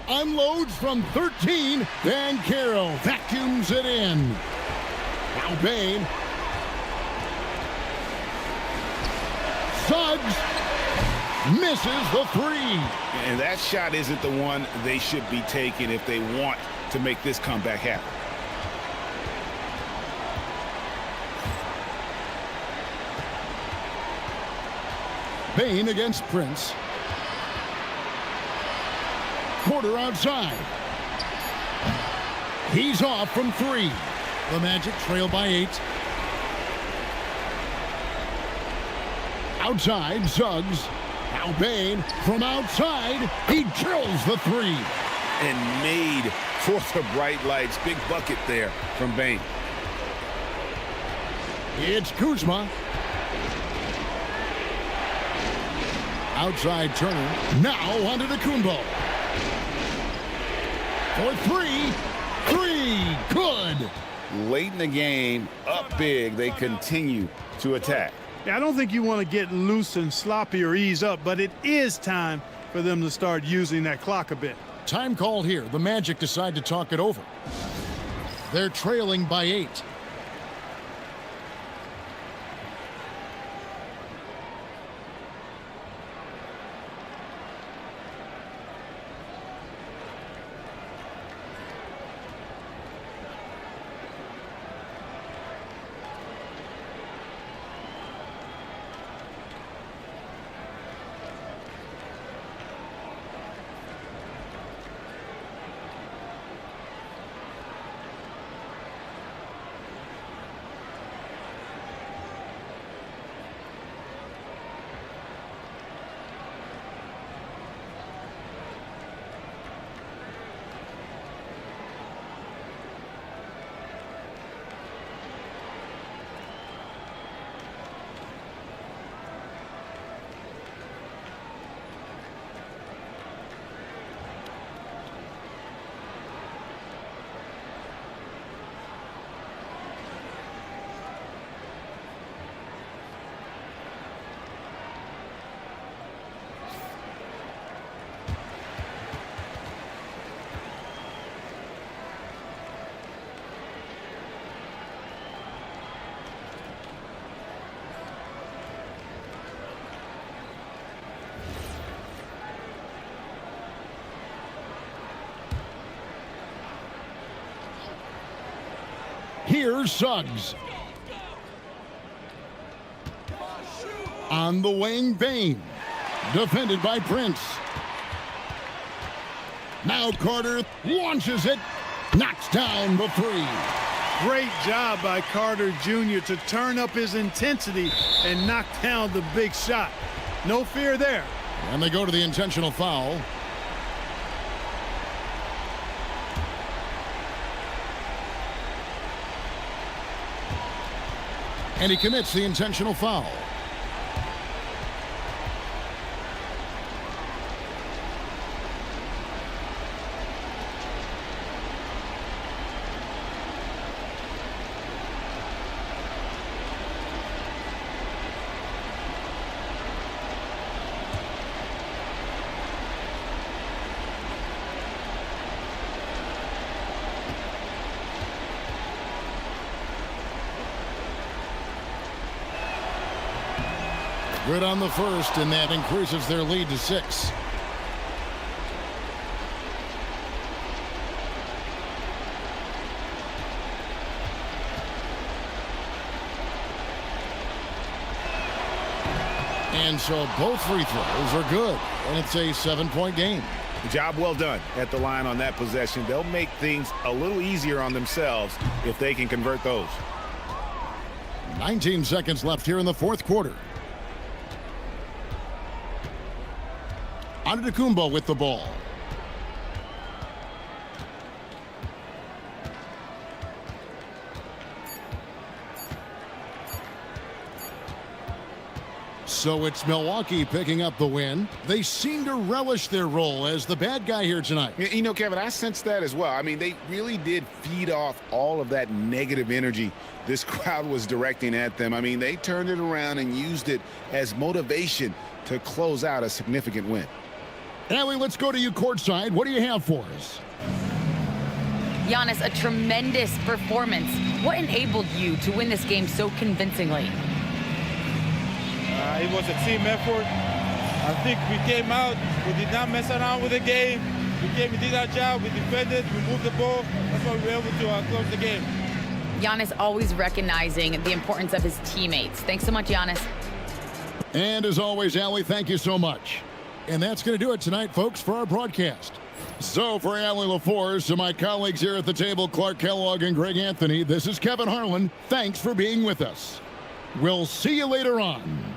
Unloads from 13. Mycareer vacuums it in. Now Bain. Suggs misses the 3. And that shot isn't the one they should be taking if they want to make this comeback happen. Bain against Prince. Porter outside. He's off from 3. The Magic trail by 8. Outside, Suggs. Now Bain from outside. He drills the 3. And made for the bright lights. Big bucket there from Bain. It's Kuzma. Outside Turner. Now onto the Kumbo. For 3. 3. Good. Late in the game, up big, they continue to attack. Yeah, I don't think you want to get loose and sloppy or ease up, but it is time for them to start using that clock a bit. Time called here. The Magic decide to talk it over. They're trailing by 8. Here's Suggs. On the wing, Bain. Defended by Prince. Now Carter launches it. Knocks down the 3. Great job by Carter Jr. to turn up his intensity and knock down the big shot. No fear there. And they go to the intentional foul. And he commits the intentional foul. Good on the first, and that increases their lead to 6. And so both free throws are good, and it's a 7-point game. Job well done at the line on that possession. They'll make things a little easier on themselves if they can convert those. 19 seconds left here in the fourth quarter. Antetokounmpo with the ball. So it's Milwaukee picking up the win. They seem to relish their role as the bad guy here tonight. You know, Kevin, I sense that as well. I mean, they really did feed off all of that negative energy this crowd was directing at them. I mean, they turned it around and used it as motivation to close out a significant win. Allie, let's go to you courtside. What do you have for us? Giannis, a tremendous performance. What enabled you to win this game so convincingly? It was a team effort. I think we came out, we did not mess around with the game. We did our job, we defended, we moved the ball. That's why we were able to close the game. Giannis always recognizing the importance of his teammates. Thanks so much, Giannis. And as always, Allie, thank you so much. And that's going to do it tonight, folks, for our broadcast. So for Allie LaForce, to my colleagues here at the table, Clark Kellogg and Greg Anthony, this is Kevin Harlan. Thanks for being with us. We'll see you later on.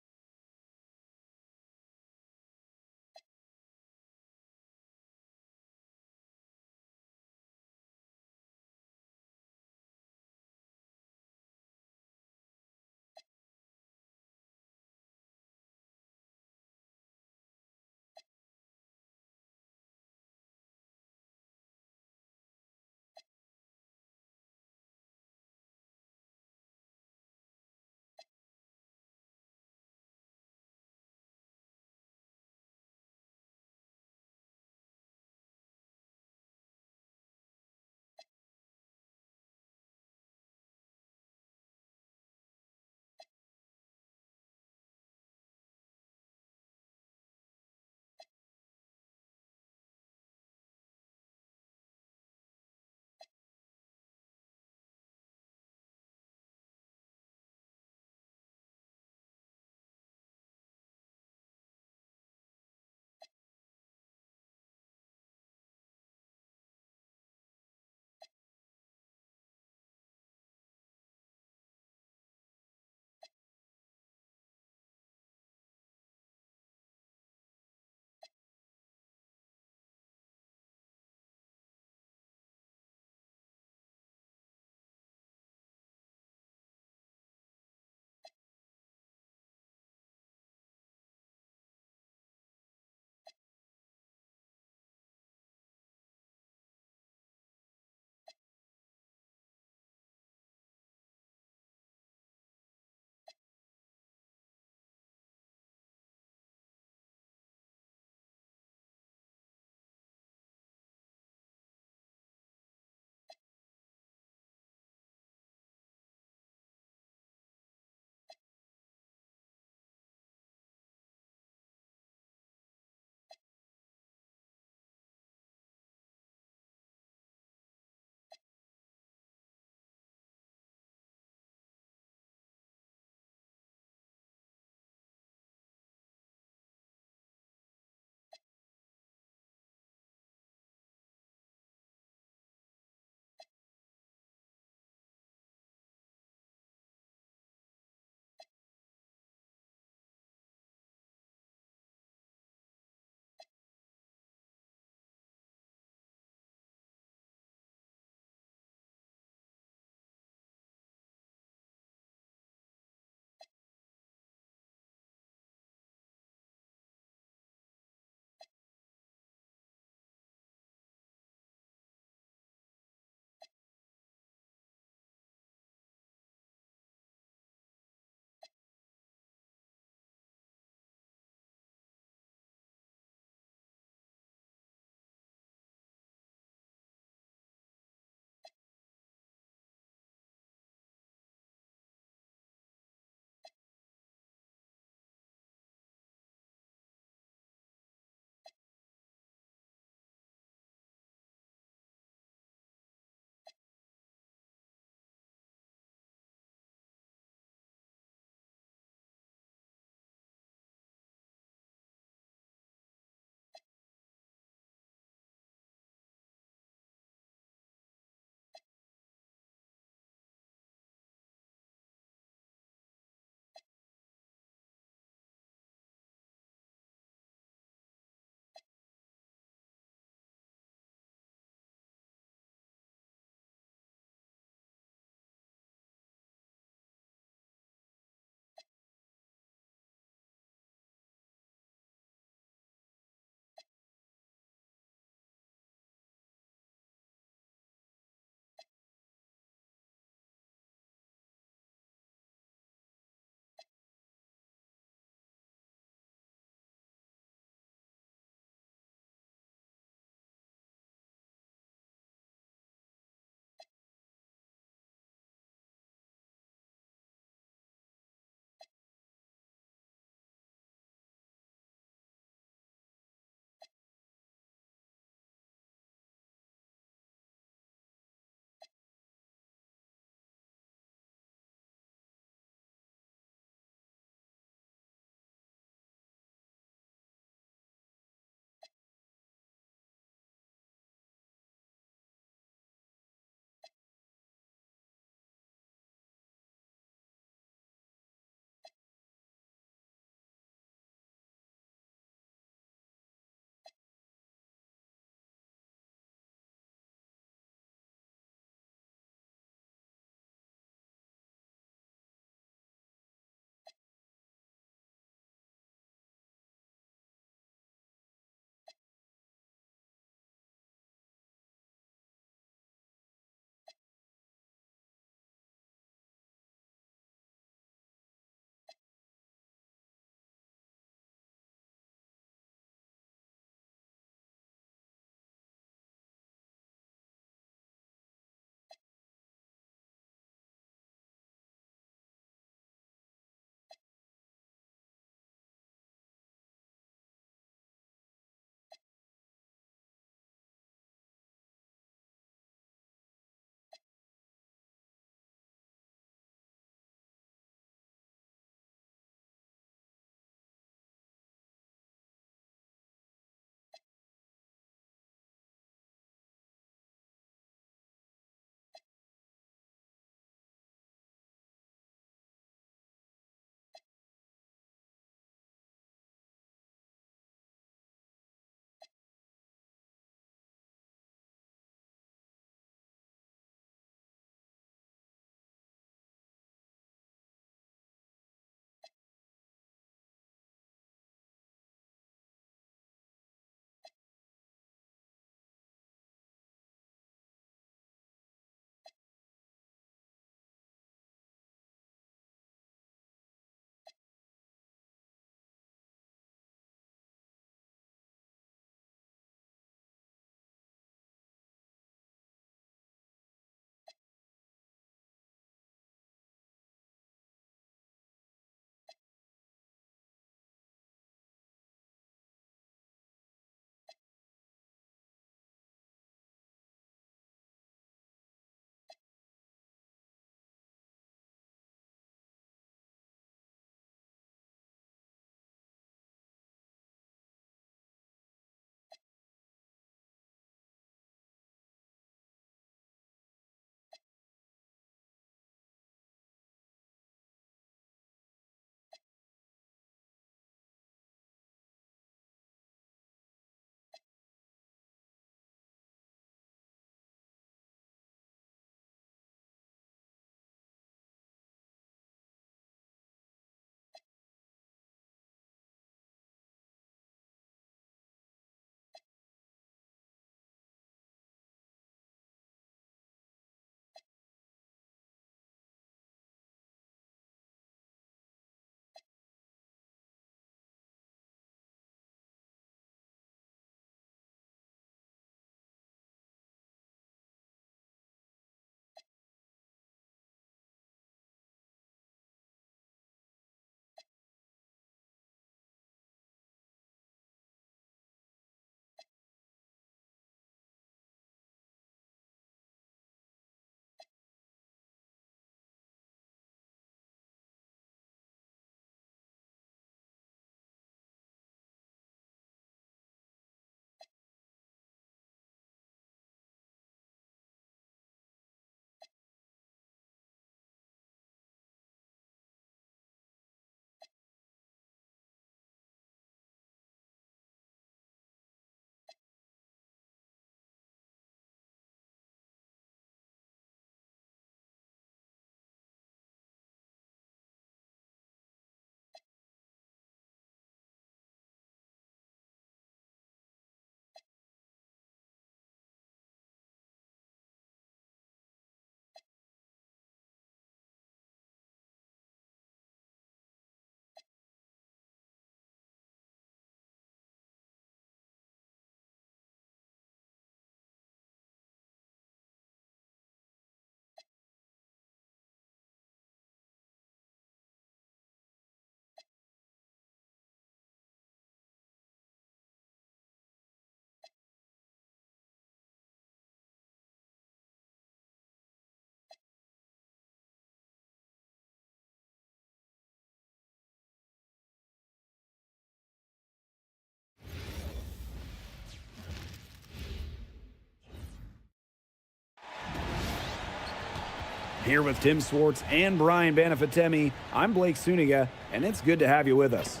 Here with Tim Swartz and Brian Banafitemi, I'm Blake Suniga, and it's good to have you with us.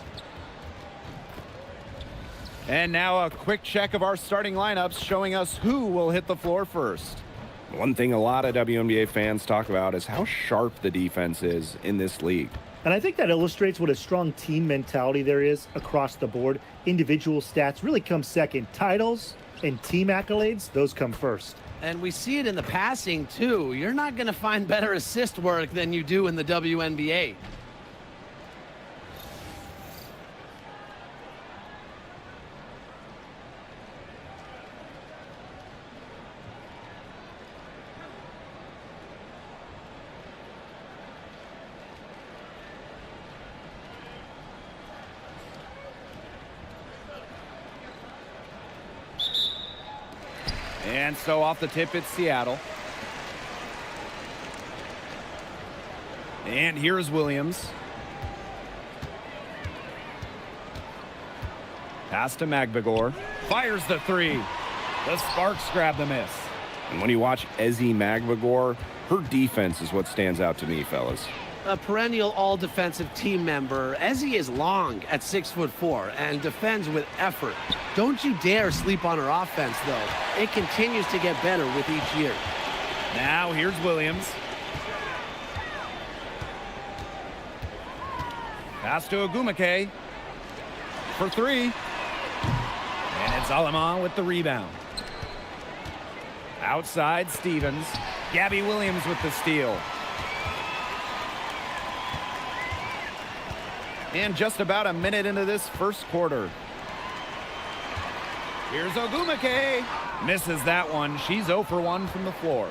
And now a quick check of our starting lineups showing us who will hit the floor first. One thing a lot of WNBA fans talk about is how sharp the defense is in this league. And I think that illustrates what a strong team mentality there is across the board. Individual stats really come second. Titles and team accolades, those come first. And we see it in the passing, too. You're not going to find better assist work than you do in the WNBA. And so off the tip, it's Seattle. And here's Williams. Pass to Magbagor. Fires the three. The Sparks grab the miss. And when you watch Ezzy Magbagor, her defense is what stands out to me, fellas. A perennial all-defensive team member, Ezzy is long at 6'4" and defends with effort. Don't you dare sleep on her offense, though. It continues to get better with each year. Now here's Williams. Pass to Agumake for three. And it's Alaman with the rebound. Outside, Stevens. Gabby Williams with the steal. And just about a minute into this first quarter. Here's Ogumake. Misses that one. She's 0 for 1 from the floor.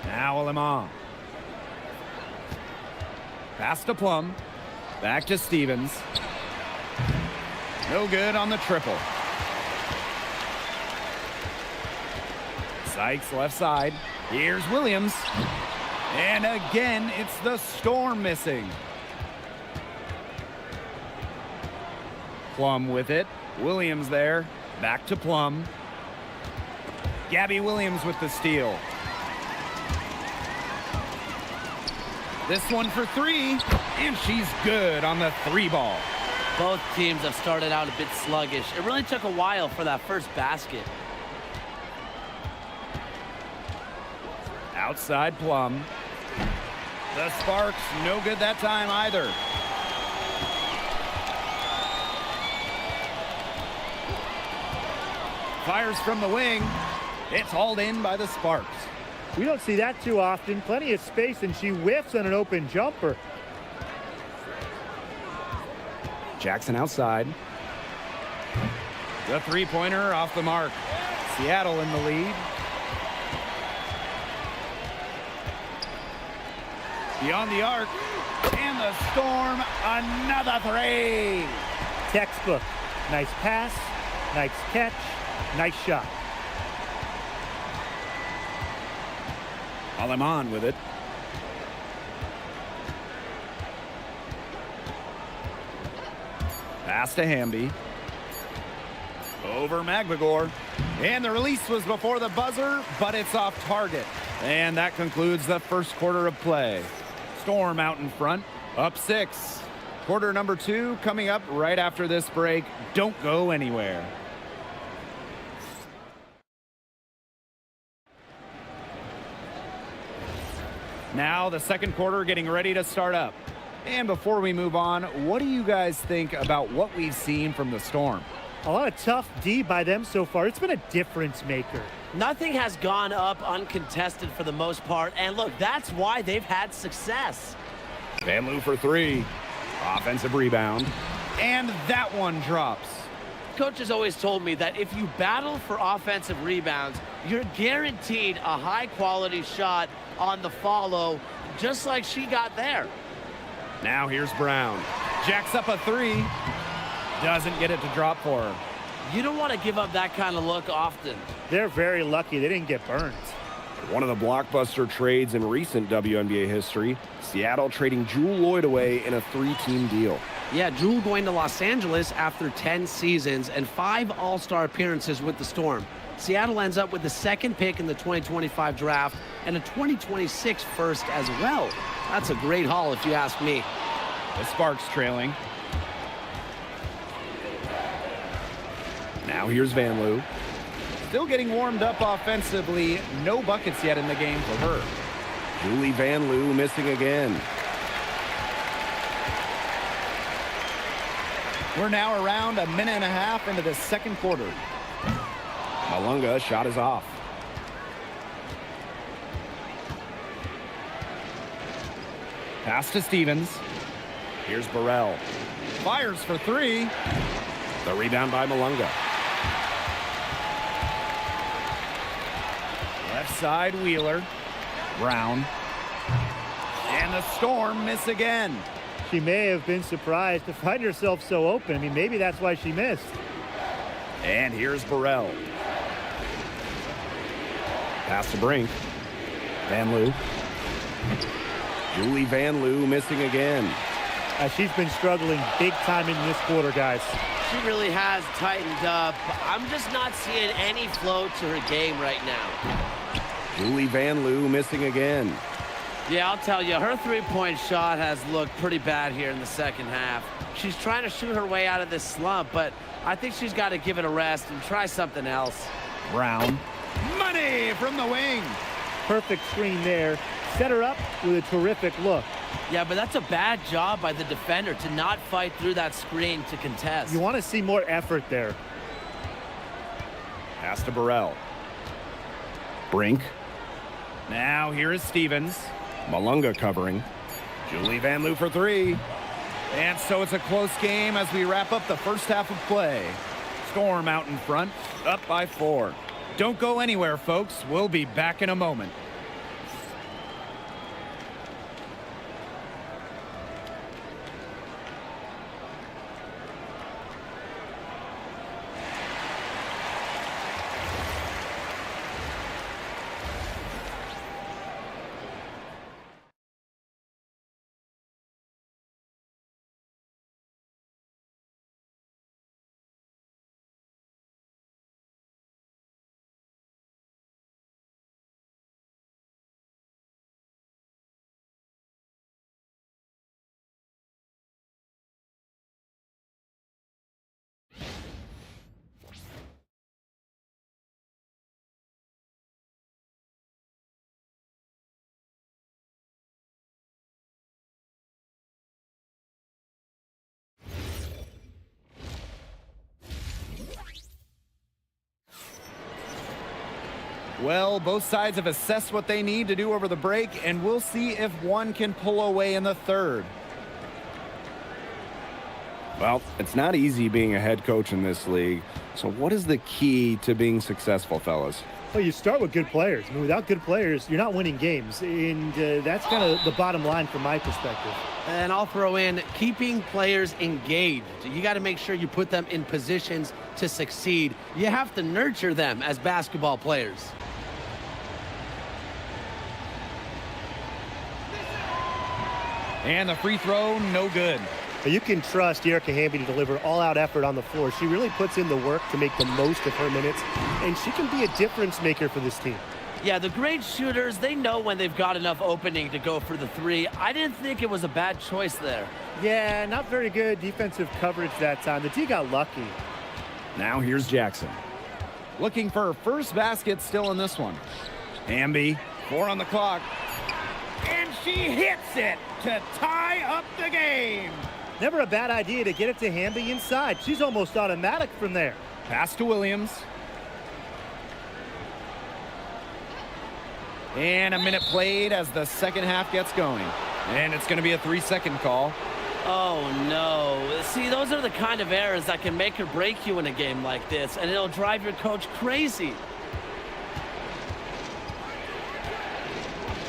Now Alaman. Pass to Plum. Back to Stevens. No good on the triple. Sykes left side. Here's Williams. And again, it's the Storm missing. Plum with it. Williams there. Back to Plum. Gabby Williams with the steal. This one for three. And she's good on the three ball. Both teams have started out a bit sluggish. It really took a while for that first basket. Outside Plum. The Sparks, no good that time either. Fires from the wing. It's hauled in by the Sparks. We don't see that too often. Plenty of space, and she whiffs on an open jumper. Jackson outside. The three-pointer off the mark. Seattle in the lead. Beyond the arc, and the Storm, another three. Textbook. Nice pass, nice catch, nice shot. Alaman with it. Pass to Hamby. Over Magbagor. And the release was before the buzzer, but it's off target. And that concludes the first quarter of play. Storm out in front, up 6. Quarter number 2 coming up right after this break. Don't go anywhere. Now the second quarter getting ready to start up. And before we move on, what do you guys think about what we've seen from the Storm? A lot of tough D by them so far. It's been a difference maker. Nothing has gone up uncontested for the most part. And look, that's why they've had success. Van Loo for three. Offensive rebound. And that one drops. Coach has always told me that if you battle for offensive rebounds, you're guaranteed a high-quality shot on the follow, just like she got there. Now here's Brown. Jacks up a three. Doesn't get it to drop for her. You don't want to give up that kind of look often. They're very lucky they didn't get burned. One of the blockbuster trades in recent WNBA history, Seattle trading Jewel Lloyd away in a 3-team deal. Yeah, Jewel going to Los Angeles after 10 seasons and 5 All-Star appearances with the Storm. Seattle ends up with the second pick in the 2025 draft and a 2026 first as well. That's a great haul if you ask me. The Sparks trailing. Now here's Van Loo. Still getting warmed up offensively. No buckets yet in the game for her. Julie Van Loo missing again. We're now around a minute and a half into the second quarter. Malunga shot is off. Pass to Stevens. Here's Burrell. Fires for three. The rebound by Malunga. Left side, Wheeler. Brown. And the Storm miss again. She may have been surprised to find herself so open. I mean, maybe that's why she missed. And here's Burrell. Pass to Brink. Van Loo. Julie Van Loo missing again. She's been struggling big time in this quarter, guys. She really has tightened up. I'm just not seeing any flow to her game right now. Julie Van Loo missing again. Yeah, I'll tell you, her three-point shot has looked pretty bad here in the second half. She's trying to shoot her way out of this slump, but I think she's got to give it a rest and try something else. Brown. Money from the wing. Perfect screen there. Set her up with a terrific look. Yeah, but that's a bad job by the defender to not fight through that screen to contest. You want to see more effort there. Pass to Burrell. Brink. Now here is Stevens. Malunga covering. Julie Van Loo for three. And so it's a close game as we wrap up the first half of play. Storm out in front, up by 4. Don't go anywhere, folks. We'll be back in a moment. Well, both sides have assessed what they need to do over the break, and we'll see if one can pull away in the third. Well, it's not easy being a head coach in this league. So what is the key to being successful, fellas? Well, you start with good players. I mean, without good players, you're not winning games. And that's kind of the bottom line from my perspective. And I'll throw in keeping players engaged. You got to make sure you put them in positions to succeed. You have to nurture them as basketball players. And the free throw, no good. But you can trust Erica Hamby to deliver all-out effort on the floor. She really puts in the work to make the most of her minutes, and she can be a difference maker for this team. Yeah, the great shooters, they know when they've got enough opening to go for the three. I didn't think it was a bad choice there. Yeah, not very good defensive coverage that time. The D got lucky. Now here's Jackson. Looking for her first basket still in this one. Hamby, 4 on the clock. And she hits it to tie up the game. Never a bad idea to get it to Hamby inside. She's almost automatic from there. Pass to Williams. And a minute played as the second half gets going. And it's going to be a 3-second call. Oh, no. See, those are the kind of errors that can make or break you in a game like this, and it'll drive your coach crazy.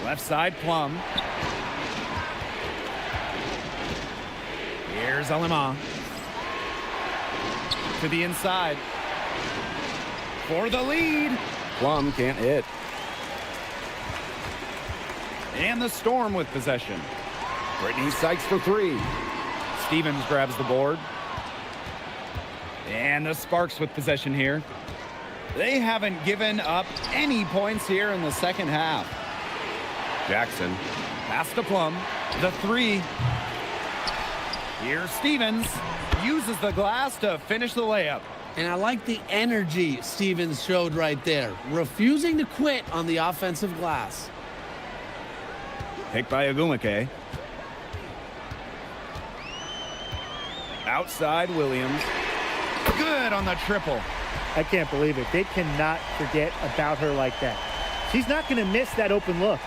Left side, Plum. Here's Alima. To the inside. For the lead. Plum can't hit. And the Storm with possession. Brittany Sykes for 3. Stevens grabs the board. And the Sparks with possession here. They haven't given up any points here in the second half. Jackson, pass to Plum. The three. Here's Stevens. Uses the glass to finish the layup. And I like the energy Stevens showed right there, refusing to quit on the offensive glass. Picked by Agumake. Outside Williams. Good on the triple. I can't believe it. They cannot forget about her like that. She's not going to miss that open look.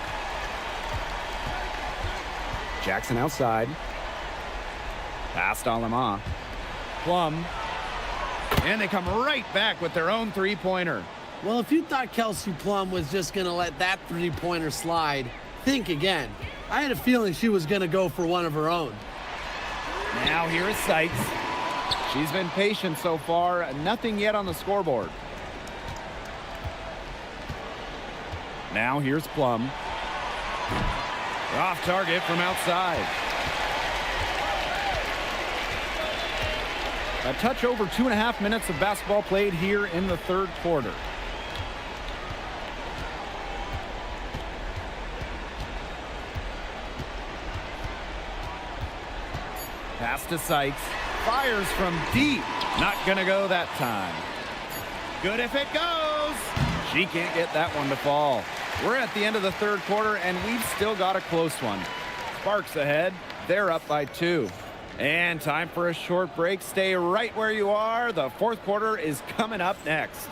Jackson outside. Past Alama. Plum. And they come right back with their own three-pointer. Well, if you thought Kelsey Plum was just going to let that three-pointer slide, think again. I had a feeling she was going to go for one of her own. Now here is Sykes. She's been patient so far. Nothing yet on the scoreboard. Now here's Plum. Off target from outside. A touch over 2.5 minutes of basketball played here in the third quarter. Pass to Sykes. Fires from deep. Not gonna go that time. Good if it goes. She can't get that one to fall. We're at the end of the third quarter, and we've still got a close one. Sparks ahead. They're up by 2. And time for a short break. Stay right where you are. The fourth quarter is coming up next.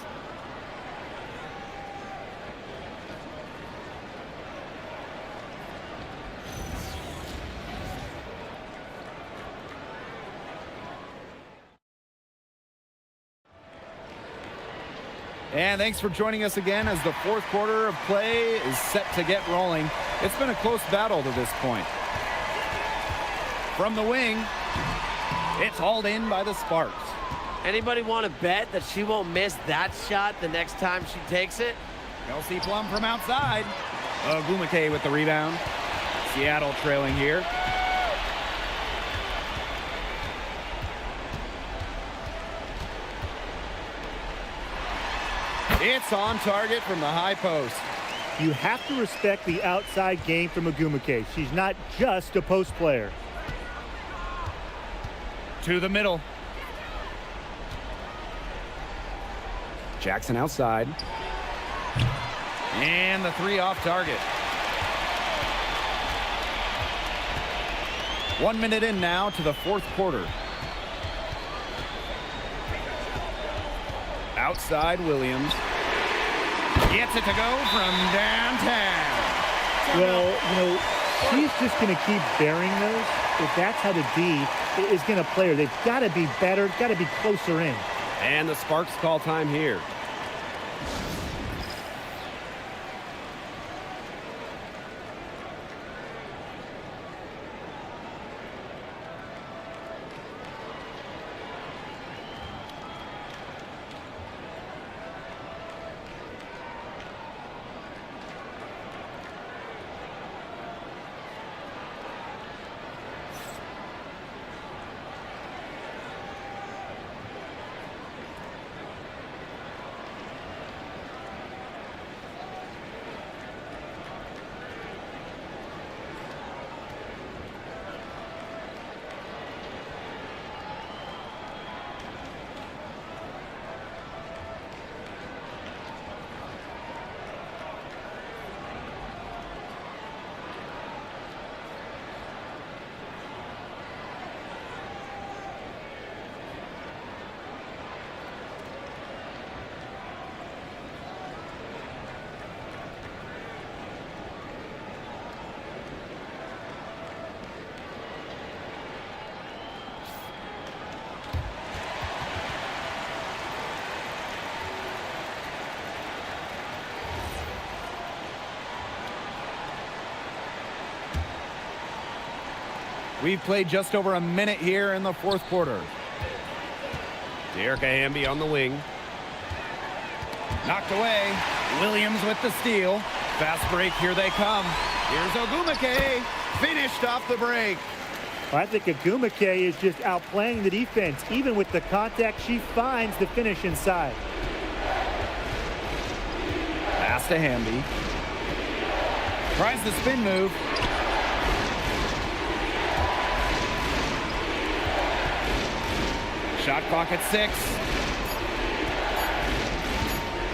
And thanks for joining us again as the fourth quarter of play is set to get rolling. It's been a close battle to this point. From the wing, it's hauled in by the Sparks. Anybody want to bet that she won't miss that shot the next time she takes it? Kelsey Plum from outside. Agumake with the rebound. Seattle trailing here. It's on target from the high post. You have to respect the outside game from Agumake. She's not just a post player. To the middle. Jackson outside. And the three off target. 1 minute in now to the fourth quarter. Outside Williams. Gets it to go from downtown. Well, you know, she's just going to keep bearing those. If that's how the D is going to play her, they've got to be better, got to be closer in. And the Sparks call time here. We've played just over a minute here in the fourth quarter. Derek Hamby on the wing. Knocked away. Williams with the steal. Fast break, here they come. Here's Ogumake. Finished off the break. I think Agumake is just outplaying the defense. Even with the contact, she finds the finish inside. pass to Hamby. Tries the spin move. Shot clock at 6.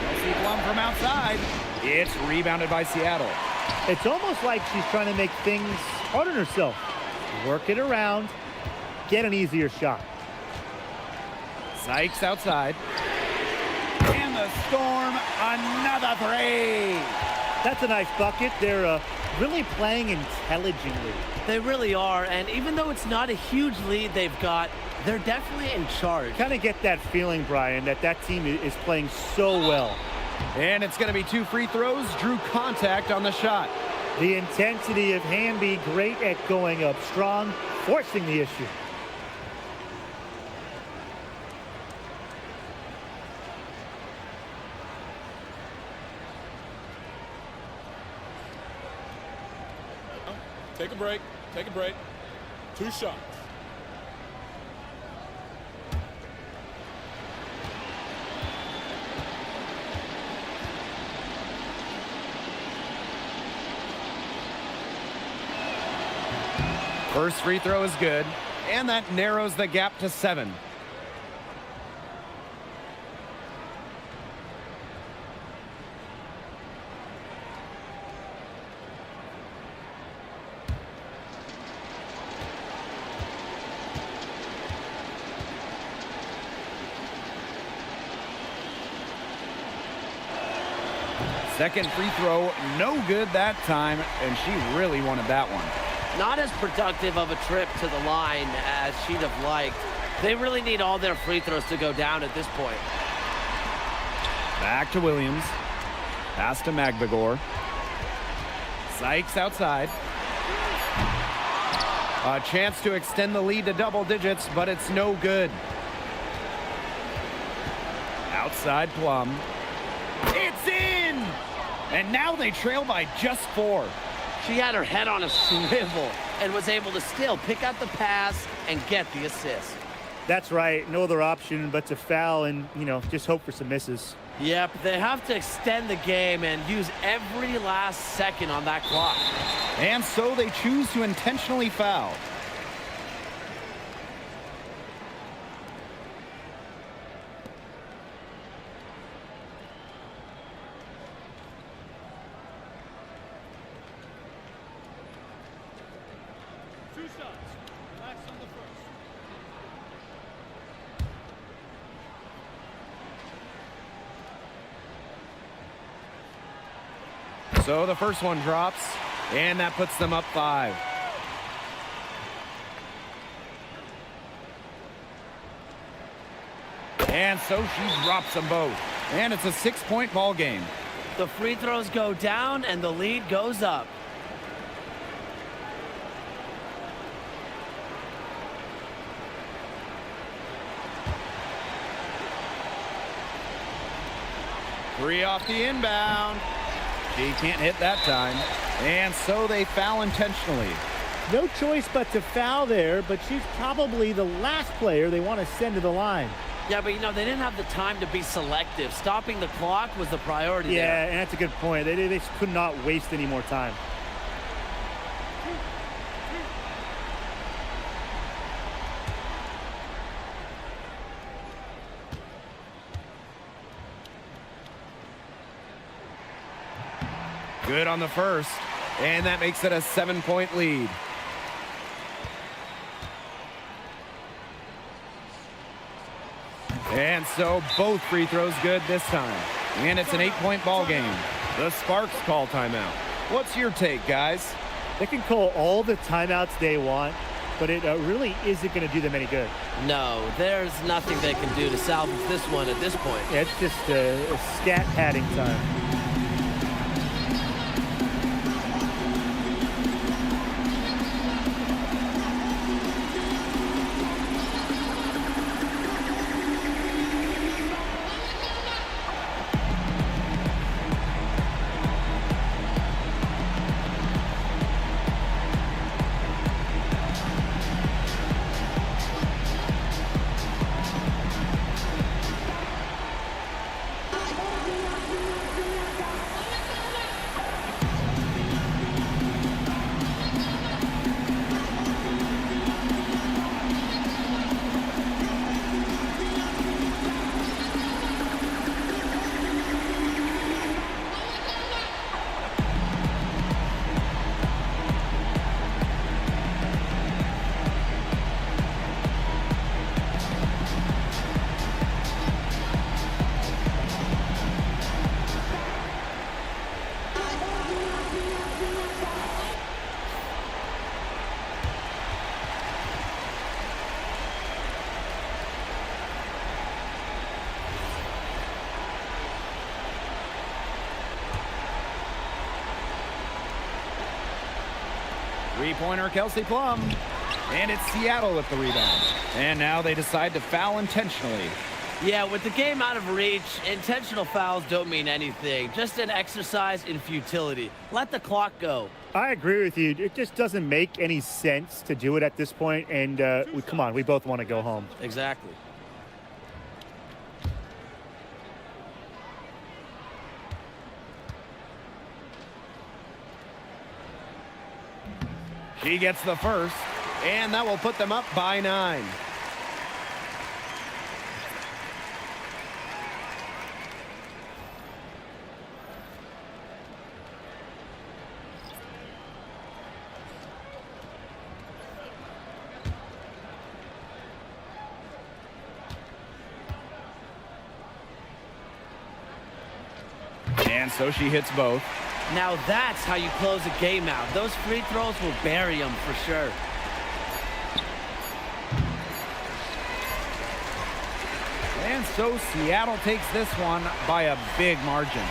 Kelsey Plum from outside. It's rebounded by Seattle. It's almost like she's trying to make things hard on herself. Work it around, get an easier shot. Sykes outside. And the Storm, another three. That's a nice bucket. They're really playing intelligently. They really are, and even though it's not a huge lead they've got, they're definitely in charge. Kind of get that feeling, Brian, that team is playing so well. And it's going to be 2 free throws. Drew contact on the shot. The intensity of Hamby, great at going up strong, forcing the issue. Take a break. Take a break. 2 shots. First free throw is good, and that narrows the gap to 7. Second free throw, no good that time, and she really wanted that one. Not as productive of a trip to the line as she'd have liked. They really need all their free throws to go down at this point. Back to Williams. Pass to Magbagor. Sykes outside. A chance to extend the lead to double digits, but it's no good. Outside Plum. It's in! And now they trail by just 4. She had her head on a swivel and was able to still pick out the pass and get the assist. That's right. No other option but to foul and, just hope for some misses. Yep, they have to extend the game and use every last second on that clock. And so they choose to intentionally foul. So the first one drops, and that puts them up 5. And so she drops them both. And it's a 6-point ball game. The free throws go down, and the lead goes up. Three off the inbound. She can't hit that time. And so they foul intentionally. No choice but to foul there, but she's probably the last player they want to send to the line. Yeah, but they didn't have the time to be selective. Stopping the clock was the priority there. Yeah, and that's a good point. They could not waste any more time. Good on the first, and that makes it a 7-point lead. And so both free throws good this time. And it's an 8-point ball game. The Sparks call timeout. What's your take, guys? They can call all the timeouts they want, but it really isn't going to do them any good. No, there's nothing they can do to salvage this one at this point. Yeah, it's just a stat padding time. Three-pointer, Kelsey Plum. And it's Seattle with the rebound. And now they decide to foul intentionally. Yeah, with the game out of reach, intentional fouls don't mean anything. Just an exercise in futility. Let the clock go. I agree with you. It just doesn't make any sense to do it at this point. And come on, we both want to go home. Exactly. She gets the first, and that will put them up by 9. And so she hits both. Now that's how you close a game out. Those free throws will bury them for sure. And so Seattle takes this one by a big margin.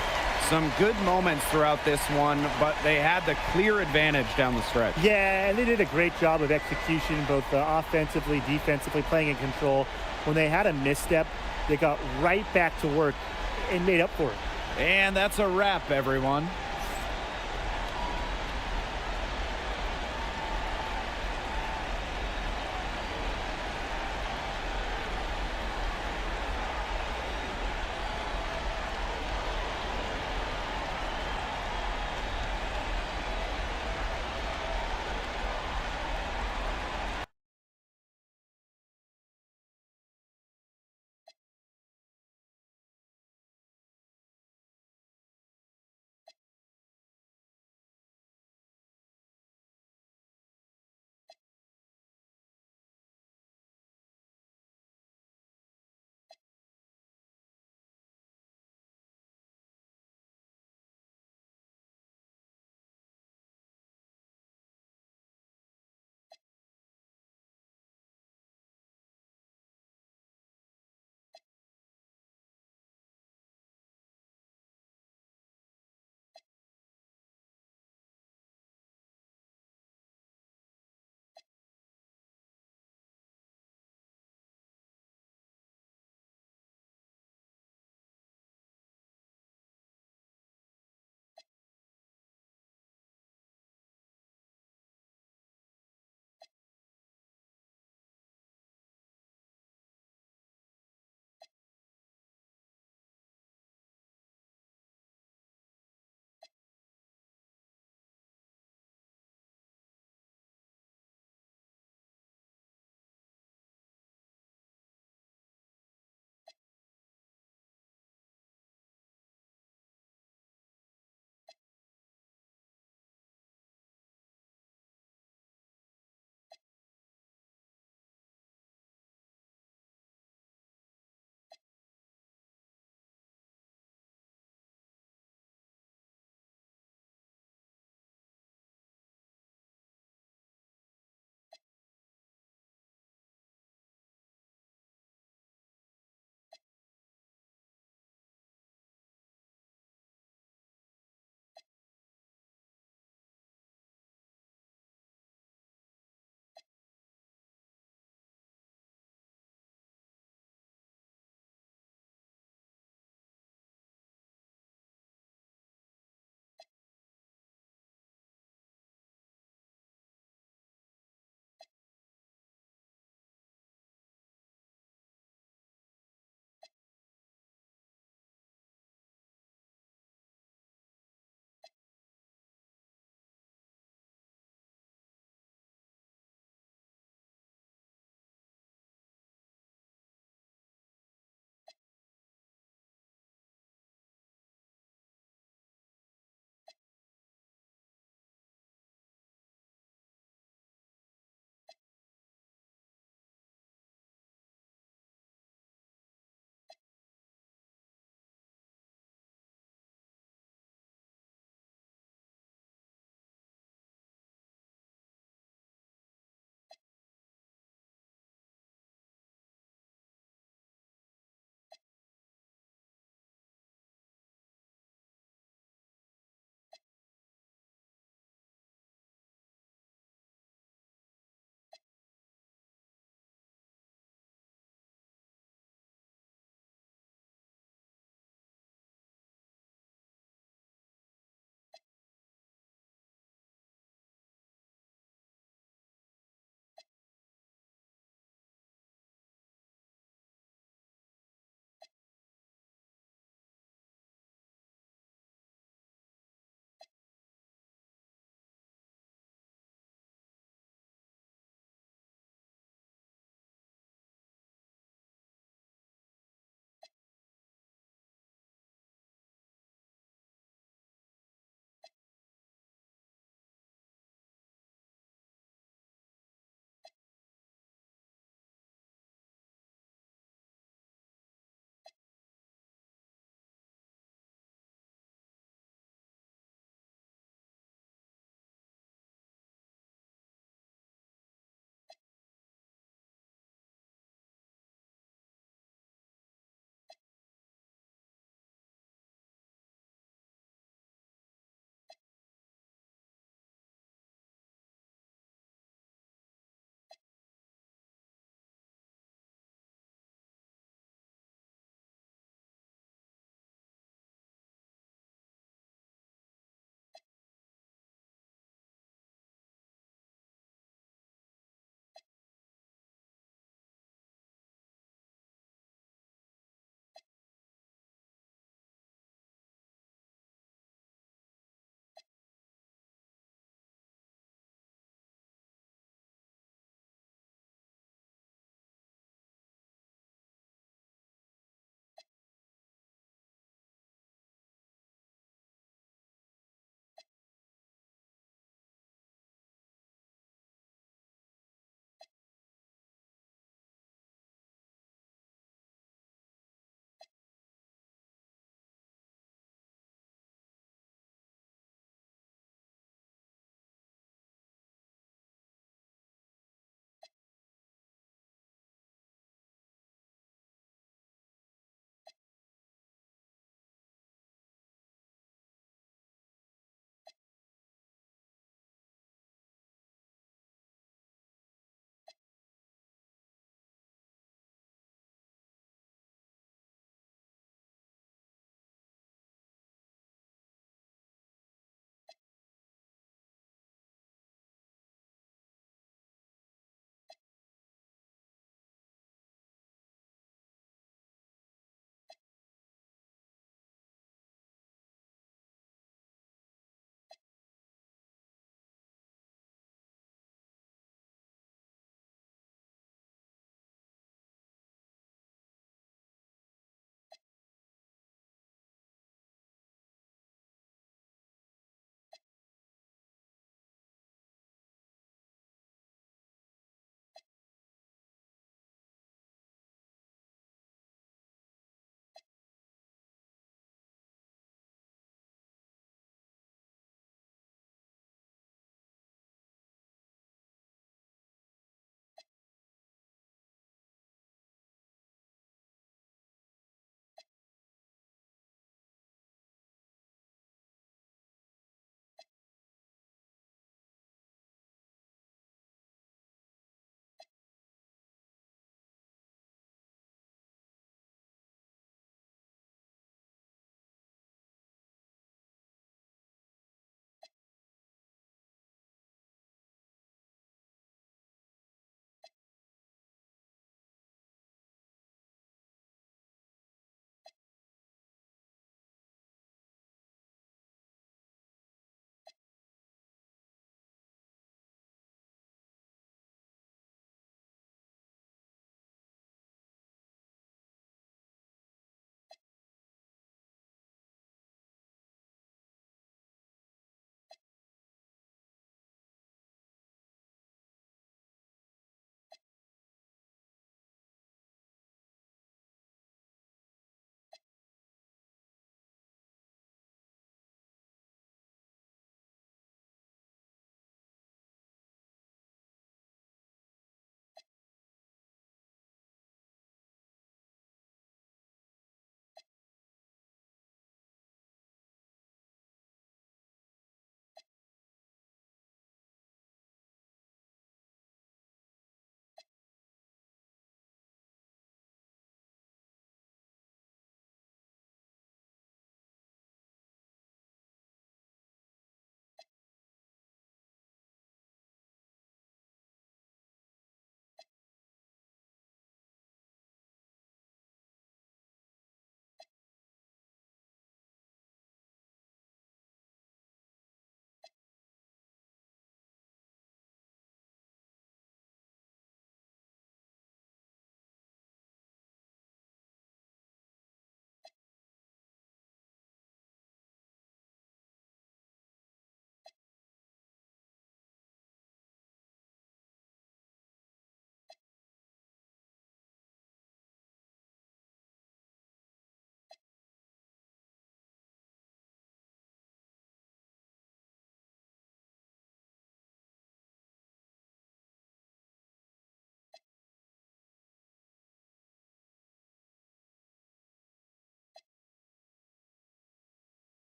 Some good moments throughout this one, but they had the clear advantage down the stretch. Yeah, and they did a great job of execution, both offensively, defensively, playing in control. When they had a misstep, they got right back to work and made up for it. And that's a wrap, everyone.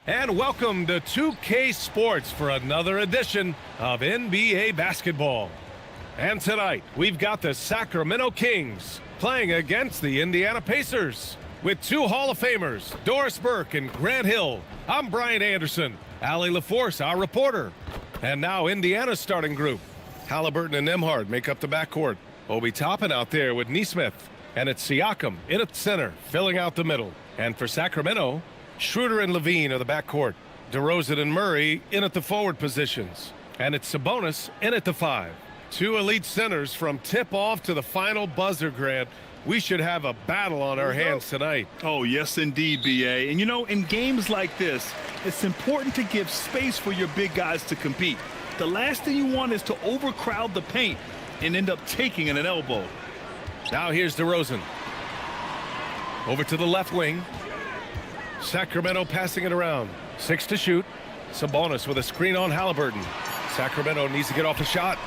And welcome to 2K Sports for another edition of NBA basketball. And tonight, we've got the Sacramento Kings playing against the Indiana Pacers. With two Hall of Famers, Doris Burke and Grant Hill, I'm Brian Anderson, Allie LaForce, our reporter. And now Indiana's starting group. Halliburton and Nembhard make up the backcourt. Obi Toppin out there with Nesmith. And it's Siakam in at center, filling out the middle. And for Sacramento, Schroeder and Levine are the backcourt. DeRozan and Murray in at the forward positions. And it's Sabonis in at the 5. Two elite centers from tip-off to the final buzzer, Grant. We should have a battle on our hands tonight. Oh, yes, indeed, B.A. And, you know, in games like this, it's important to give space for your big guys to compete. The last thing you want is to overcrowd the paint and end up taking an elbow. Now here's DeRozan. Over to the left wing. Sacramento passing it around. 6 to shoot. Sabonis with a screen on Halliburton. Sacramento needs to get off a shot.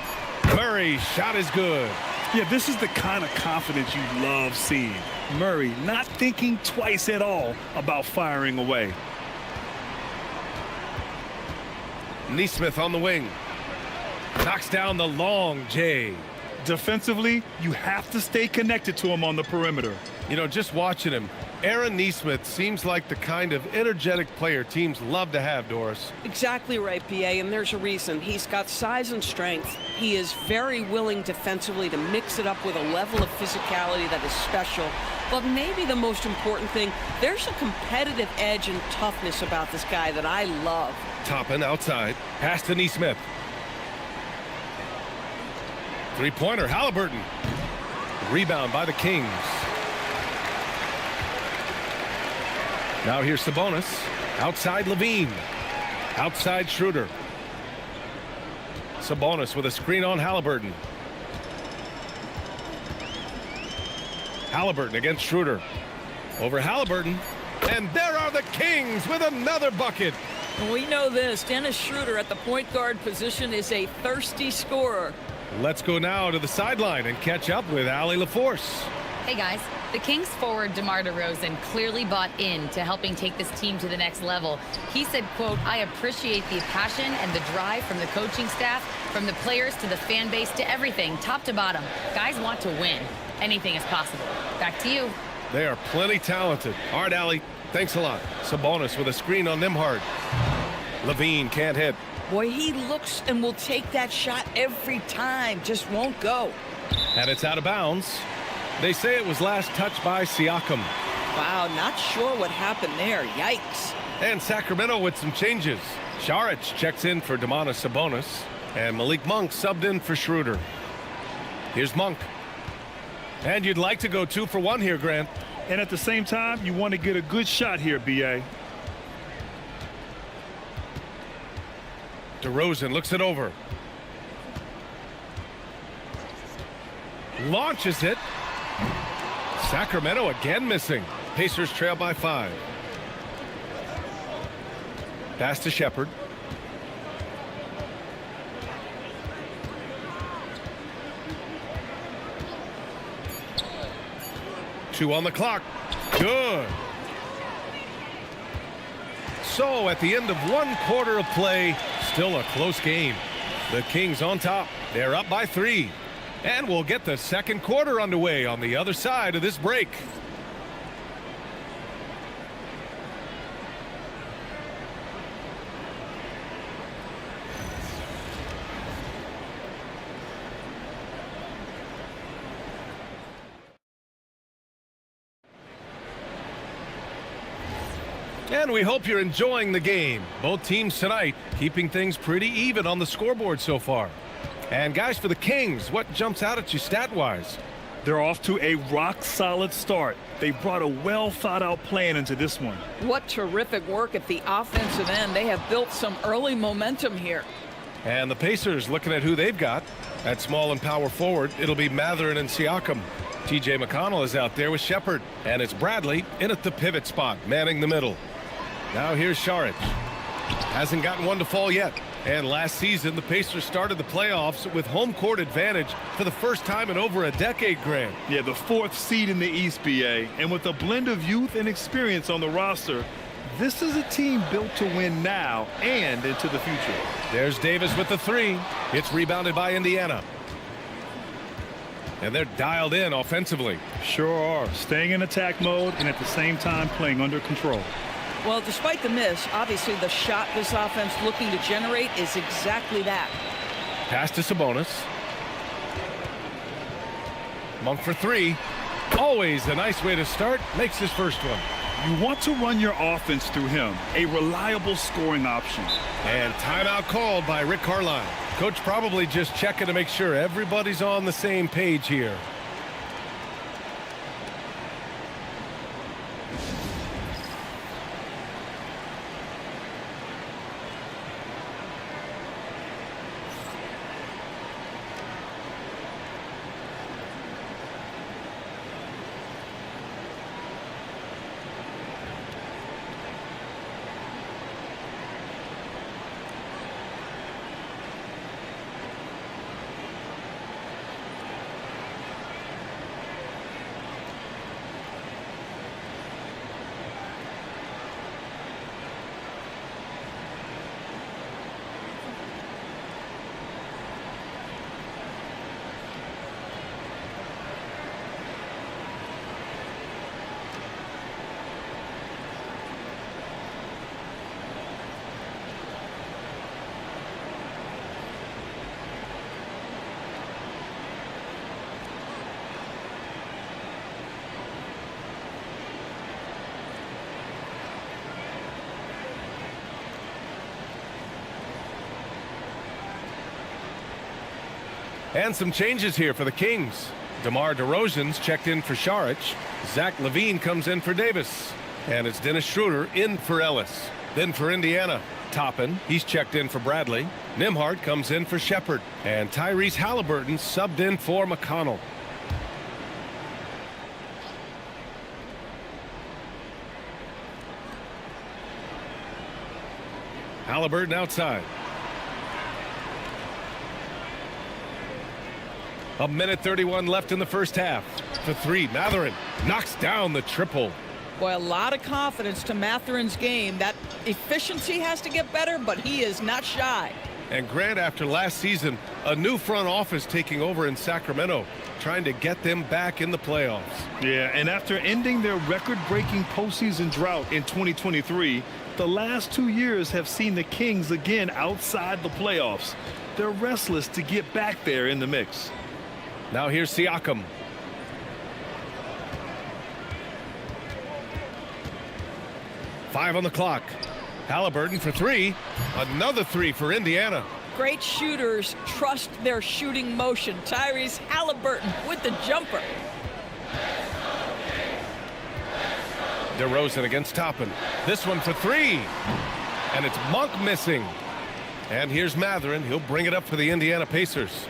Murray, shot is good. Yeah, this is the kind of confidence you love seeing. Murray not thinking twice at all about firing away. Nesmith on the wing. Knocks down the long J. Defensively, you have to stay connected to him on the perimeter. You know, just watching him, Aaron Nesmith seems like the kind of energetic player teams love to have, Doris. Exactly right, PA, and there's a reason. He's got size and strength. He is very willing defensively to mix it up with a level of physicality that is special. But maybe the most important thing, there's a competitive edge and toughness about this guy that I love. Toppin outside. Pass to Nesmith. Three-pointer, Halliburton. Rebound by the Kings. Now here's Sabonis. Outside Levine. Outside Schroeder. Sabonis with a screen on Halliburton. Halliburton against Schroeder. Over Halliburton. And there are the Kings with another bucket. We know this. Dennis Schroeder at the point guard position is a thirsty scorer. Let's go now to the sideline and catch up with Allie LaForce. Hey guys, the Kings forward DeMar DeRozan clearly bought in to helping take this team to the next level. He said, quote, "I appreciate the passion and the drive from the coaching staff, from the players to the fan base to everything, top to bottom. Guys want to win. Anything is possible." Back to you. They are plenty talented. All right, Allie, thanks a lot. Sabonis with a screen on Nembhard. Levine can't hit. Boy, he looks and will take that shot every time. Just won't go. And it's out of bounds. They say it was last touched by Siakam. Wow, not sure what happened there. Yikes. And Sacramento with some changes. Saric checks in for Domantas Sabonis. And Malik Monk subbed in for Schroeder. Here's Monk. And you'd like to go 2 for 1 here, Grant. And at the same time, you want to get a good shot here, B.A. DeRozan looks it over. Launches it. Sacramento again missing. Pacers trail by 5. Pass to Shepherd. Two on the clock. Good. So at the end of 1 quarter of play, still a close game. The Kings on top. They're up by 3. And we'll get the second quarter underway on the other side of this break. And we hope you're enjoying the game. Both teams tonight keeping things pretty even on the scoreboard so far. And guys, for the Kings, what jumps out at you stat-wise? They're off to a rock-solid start. They brought a well-thought-out plan into this one. What terrific work at the offensive end. They have built some early momentum here. And the Pacers looking at who they've got. At small and power forward, it'll be Mathurin and Siakam. T.J. McConnell is out there with Shepherd. And it's Bradley in at the pivot spot, manning the middle. Now here's Saric. Hasn't gotten one to fall yet. And last season, the Pacers started the playoffs with home court advantage for the first time in over a decade, Grant. Yeah, the 4th seed in the East, BA. And with a blend of youth and experience on the roster, This is a team built to win now and into the future. There's Davis with the three. It's rebounded by Indiana. And they're dialed in offensively. Sure are. Staying in attack mode and at the same time playing under control. Well, despite the miss, obviously the shot this offense looking to generate is exactly that. Pass to Sabonis. Monk for three. Always a nice way to start. Makes his first one. You want to run your offense through him, a reliable scoring option. And timeout called by Rick Carlisle. Coach probably just checking to make sure everybody's on the same page here. And some changes here for the Kings. DeMar DeRozan's checked in for Saric. Zach LaVine comes in for Davis. And it's Dennis Schroeder in for Ellis. Then for Indiana, Toppin, he's checked in for Bradley. Nimhart comes in for Shepard. And Tyrese Halliburton subbed in for McConnell. Halliburton outside. A minute 31 left in the first half. For three, Mathurin knocks down the triple. Boy, a lot of confidence to Mathurin's game. That efficiency has to get better, but he is not shy. And Grant, after last season, a new front office taking over in Sacramento, trying to get them back in the playoffs. Yeah, and after ending their record-breaking postseason drought in 2023, the last 2 years have seen the Kings again outside the playoffs. They're restless to get back there in the mix. Now here's Siakam. Five on the clock. Halliburton for three. Another three for Indiana. Great shooters trust their shooting motion. Tyrese Halliburton with the jumper. DeRozan against Toppin. This one for three. And it's Monk missing. And here's Mathurin. He'll bring it up for the Indiana Pacers.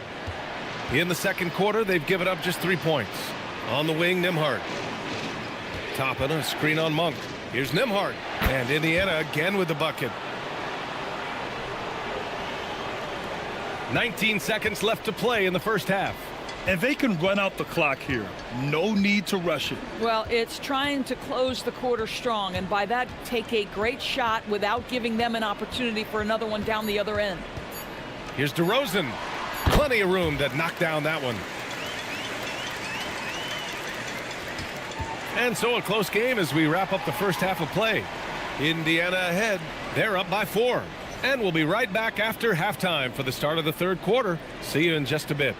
In the second quarter, they've given up just 3 points. On the wing, Nimhart. Toppin, a screen on Monk. Here's Nimhart. And Indiana again with the bucket. 19 seconds left to play in the first half. And they can run out the clock here. No need to rush it. Well, it's trying to close the quarter strong, and by that, take a great shot without giving them an opportunity for another one down the other end. Here's DeRozan. Plenty of room to knock down that one. And so a close game as we wrap up the first half of play. Indiana ahead. They're up by 4. And we'll be right back after halftime for the start of the third quarter. See you in just a bit.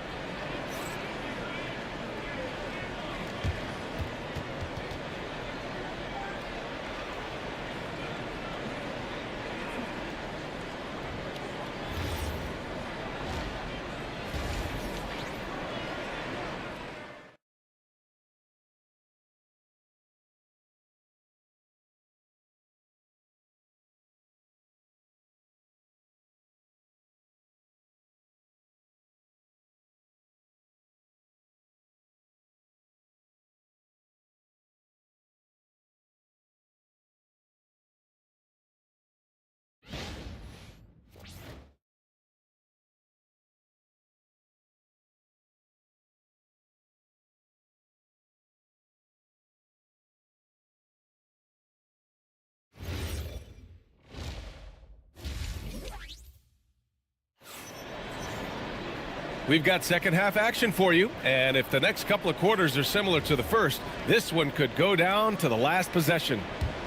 We've got second half action for you, and if the next couple of quarters are similar to the first, this one could go down to the last possession.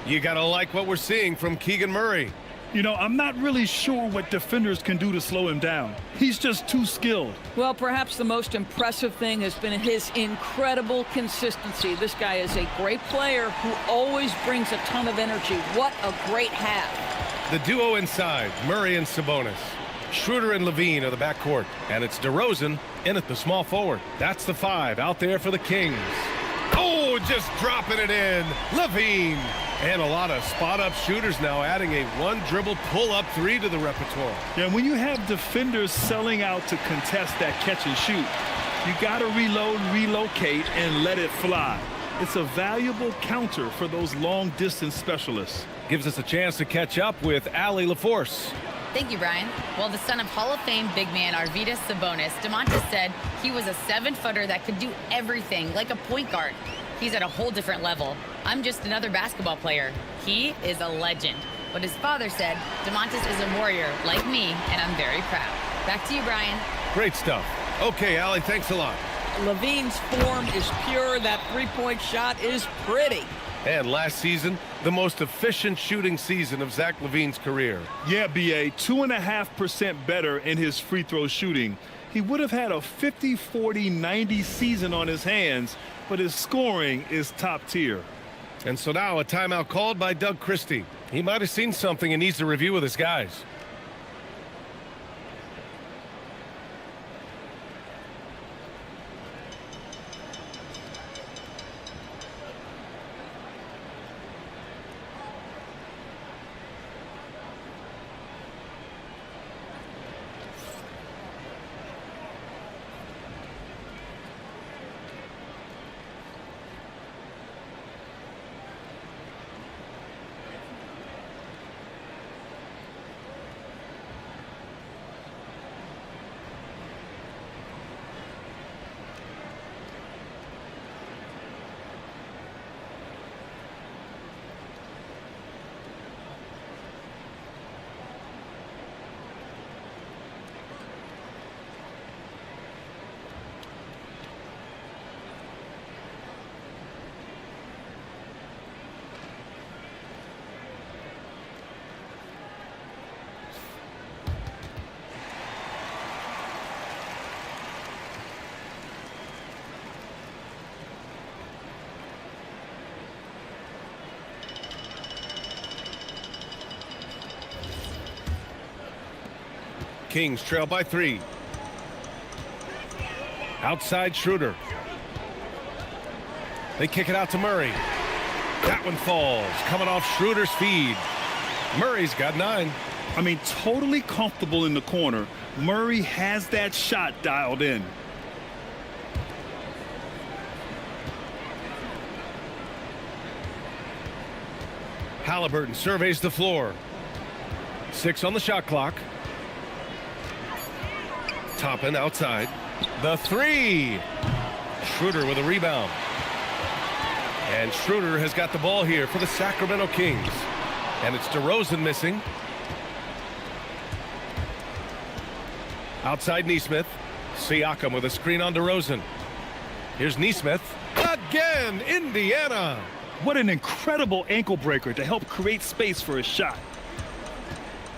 You gotta like what we're seeing from Keegan Murray. You know, I'm not really sure what defenders can do to slow him down. He's just too skilled. Well, perhaps the most impressive thing has been his incredible consistency. This guy is a great player who always brings a ton of energy. What a great half. The duo inside, Murray and Sabonis. Schroeder and Levine are the backcourt, and it's DeRozan in at the small forward. That's the 5 out there for the Kings. Oh, just dropping it in. Levine. And a lot of spot-up shooters now, adding a one-dribble pull-up 3 to the repertoire. Yeah, when you have defenders selling out to contest that catch and shoot, you got to reload, relocate, and let it fly. It's a valuable counter for those long-distance specialists. Gives us a chance to catch up with Allie LaForce. Thank you, Brian. Well, the son of Hall of Fame big man Arvydas Sabonis, DeMontis said he was a 7-footer that could do everything, like a point guard. He's at a whole different level. I'm just another basketball player. He is a legend. But his father said, DeMontis is a warrior like me, and I'm very proud. Back to you, Brian. Great stuff. Okay, Allie, thanks a lot. Levine's form is pure. That three-point shot is pretty. And last season, the most efficient shooting season of Zach LaVine's career. Yeah, B.A., 2.5% better in his free throw shooting. He would have had a 50-40-90 season on his hands, but his scoring is top tier. And so now a timeout called by Doug Christie. He might have seen something and needs to review with his guys. Kings trail by 3. Outside Schroeder. They kick it out to Murray. That one falls, coming off Schroeder's feed. Murray's got 9. I mean, totally comfortable in the corner. Murray has that shot dialed in. Halliburton surveys the floor. 6 on the shot clock. Toppin outside. The 3. Schroeder with a rebound. And Schroeder has got the ball here for the Sacramento Kings. And it's DeRozan missing. Outside Nesmith. Siakam with a screen on DeRozan. Here's Nesmith. Again, Indiana. What an incredible ankle breaker to help create space for a shot.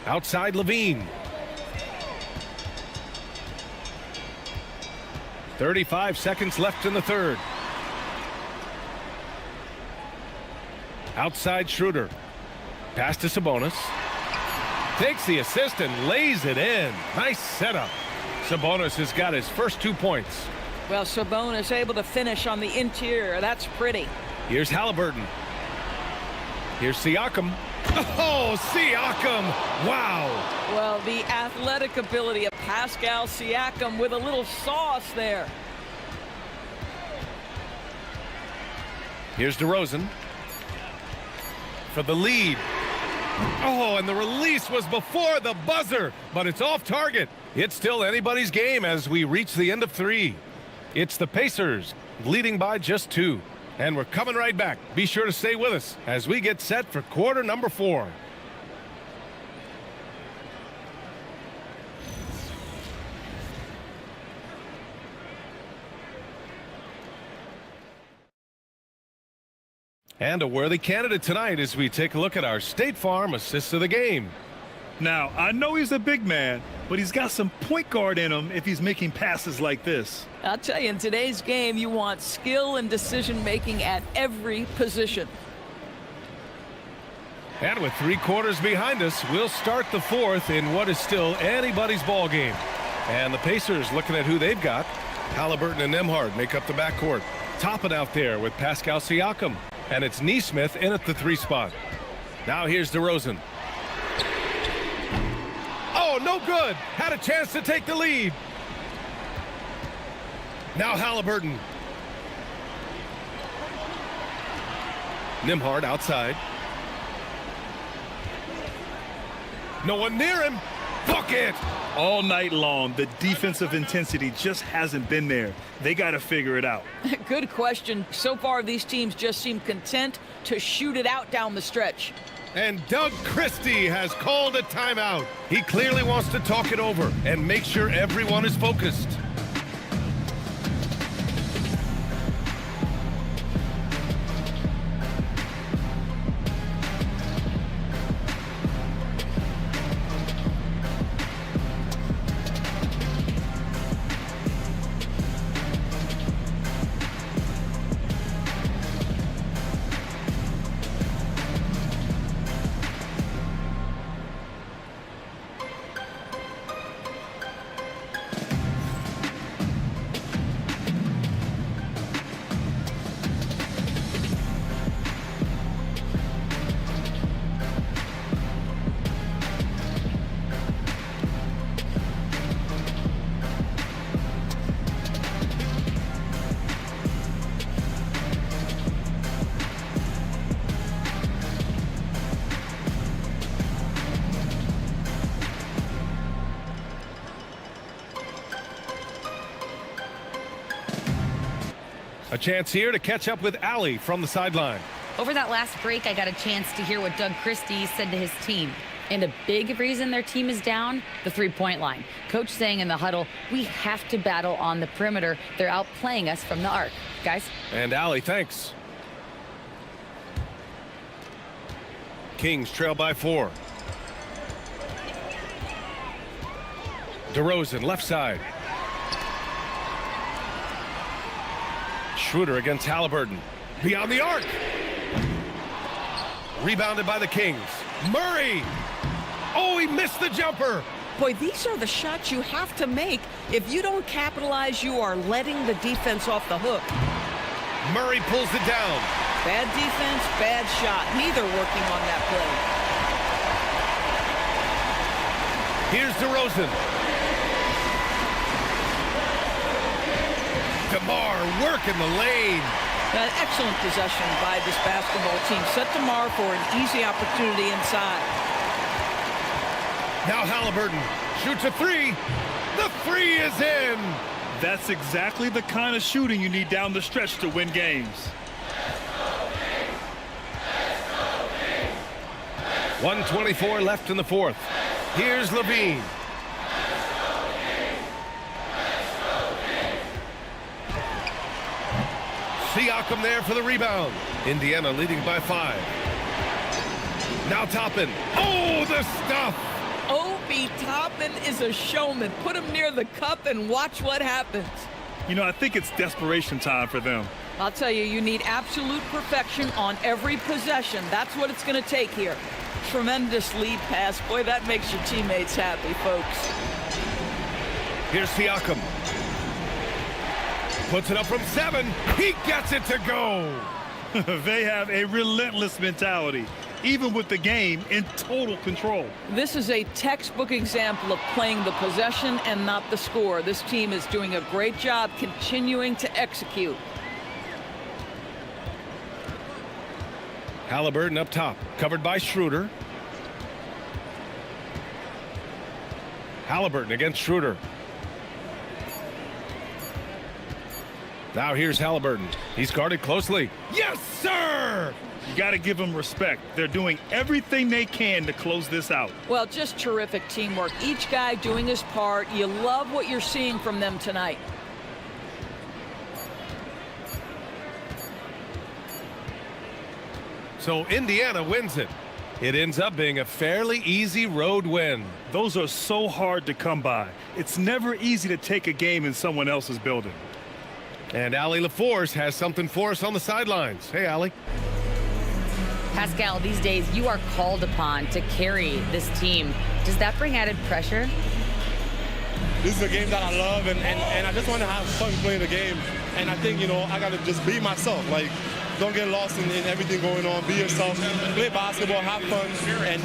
Outside Levine. 35 seconds left in the third. Outside Schroeder. Pass to Sabonis. Takes the assist and lays it in. Nice setup. Sabonis has got his first 2 points. Well, Sabonis able to finish on the interior. That's pretty. Here's Halliburton. Here's Siakam. Oh, Siakam! Wow! Well, the athletic ability of Pascal Siakam with a little sauce there. Here's DeRozan for the lead. Oh, and the release was before the buzzer, but it's off target. It's still anybody's game as we reach the end of 3. It's the Pacers leading by just 2. And we're coming right back. Be sure to stay with us as we get set for quarter number 4. And a worthy candidate tonight as we take a look at our State Farm assists of the game. Now, I know he's a big man, but he's got some point guard in him if he's making passes like this. I'll tell you, in today's game, you want skill and decision-making at every position. And with 3 quarters behind us, we'll start the 4th in what is still anybody's ball game. And the Pacers looking at who they've got. Halliburton and Nembhard make up the backcourt. Topping out there with Pascal Siakam. And it's Nesmith in at the 3 spot. Now here's DeRozan. Oh, no good. Had a chance to take the lead. Now Halliburton. Nembhard outside. No one near him. Bucket! All night long, the defensive intensity just hasn't been there. They got to figure it out. Good question. So far, these teams just seem content to shoot it out down the stretch. And Doug Christie has called a timeout. He clearly wants to talk it over and make sure everyone is focused. A chance here to catch up with Allie from the sideline. Over that last break, I got a chance to hear what Doug Christie said to his team. And a big reason their team is down, the three-point line. Coach saying in the huddle, we have to battle on the perimeter. They're outplaying us from the arc. Guys? And Allie, thanks. Kings trail by 4. DeRozan, left side. Schroeder against Halliburton. Beyond the arc. Rebounded by the Kings. Murray. Oh, he missed the jumper. Boy, these are the shots you have to make. If you don't capitalize, you are letting the defense off the hook. Murray pulls it down. Bad defense, bad shot. Neither working on that play. Here's DeRozan. DeMar working the lane. An excellent possession by this basketball team. Set DeMar for an easy opportunity inside. Now Halliburton shoots a 3. The 3 is in. That's exactly the kind of shooting you need down the stretch to win games. 1:24 left in the 4th. Here's Levine. Siakam there for the rebound. Indiana leading by 5. Now Toppin. Oh, the stuff. Obi Toppin is a showman. Put him near the cup and watch what happens. You know, I think it's desperation time for them. I'll tell you, you need absolute perfection on every possession. That's what it's going to take here. Tremendous lead pass. Boy, that makes your teammates happy, folks. Here's Siakam. Puts it up from 7. He gets it to go. They have a relentless mentality, even with the game in total control. This is a textbook example of playing the possession and not the score. This team is doing a great job continuing to execute. Halliburton up top, covered by Schroeder. Halliburton against Schroeder. Now here's Halliburton. He's guarded closely. Yes, sir! You got to give them respect. They're doing everything they can to close this out. Well, just terrific teamwork. Each guy doing his part. You love what you're seeing from them tonight. so Indiana wins it. It ends up being a fairly easy road win. Those are so hard to come by. It's never easy to take a game in someone else's building. And Allie LaForce has something for us on the sidelines. Hey, Allie. Pascal, these days you are called upon to carry this team. Does that bring added pressure? This is a game that I love, and I just want to have fun playing the game. And I think, I got to just be myself. Like, don't get lost in everything going on. Be yourself. Play basketball, have fun. And,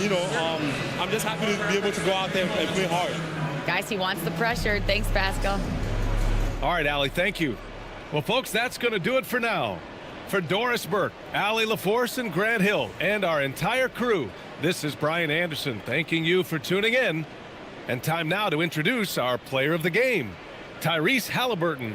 I'm just happy to be able to go out there and play hard. Guys, he wants the pressure. Thanks, Pascal. All right, Allie, thank you. Well, folks, that's going to do it for now. For Doris Burke, Allie LaForce, and Grant Hill, and our entire crew, this is Brian Anderson thanking you for tuning in. And time now to introduce our player of the game, Tyrese Halliburton.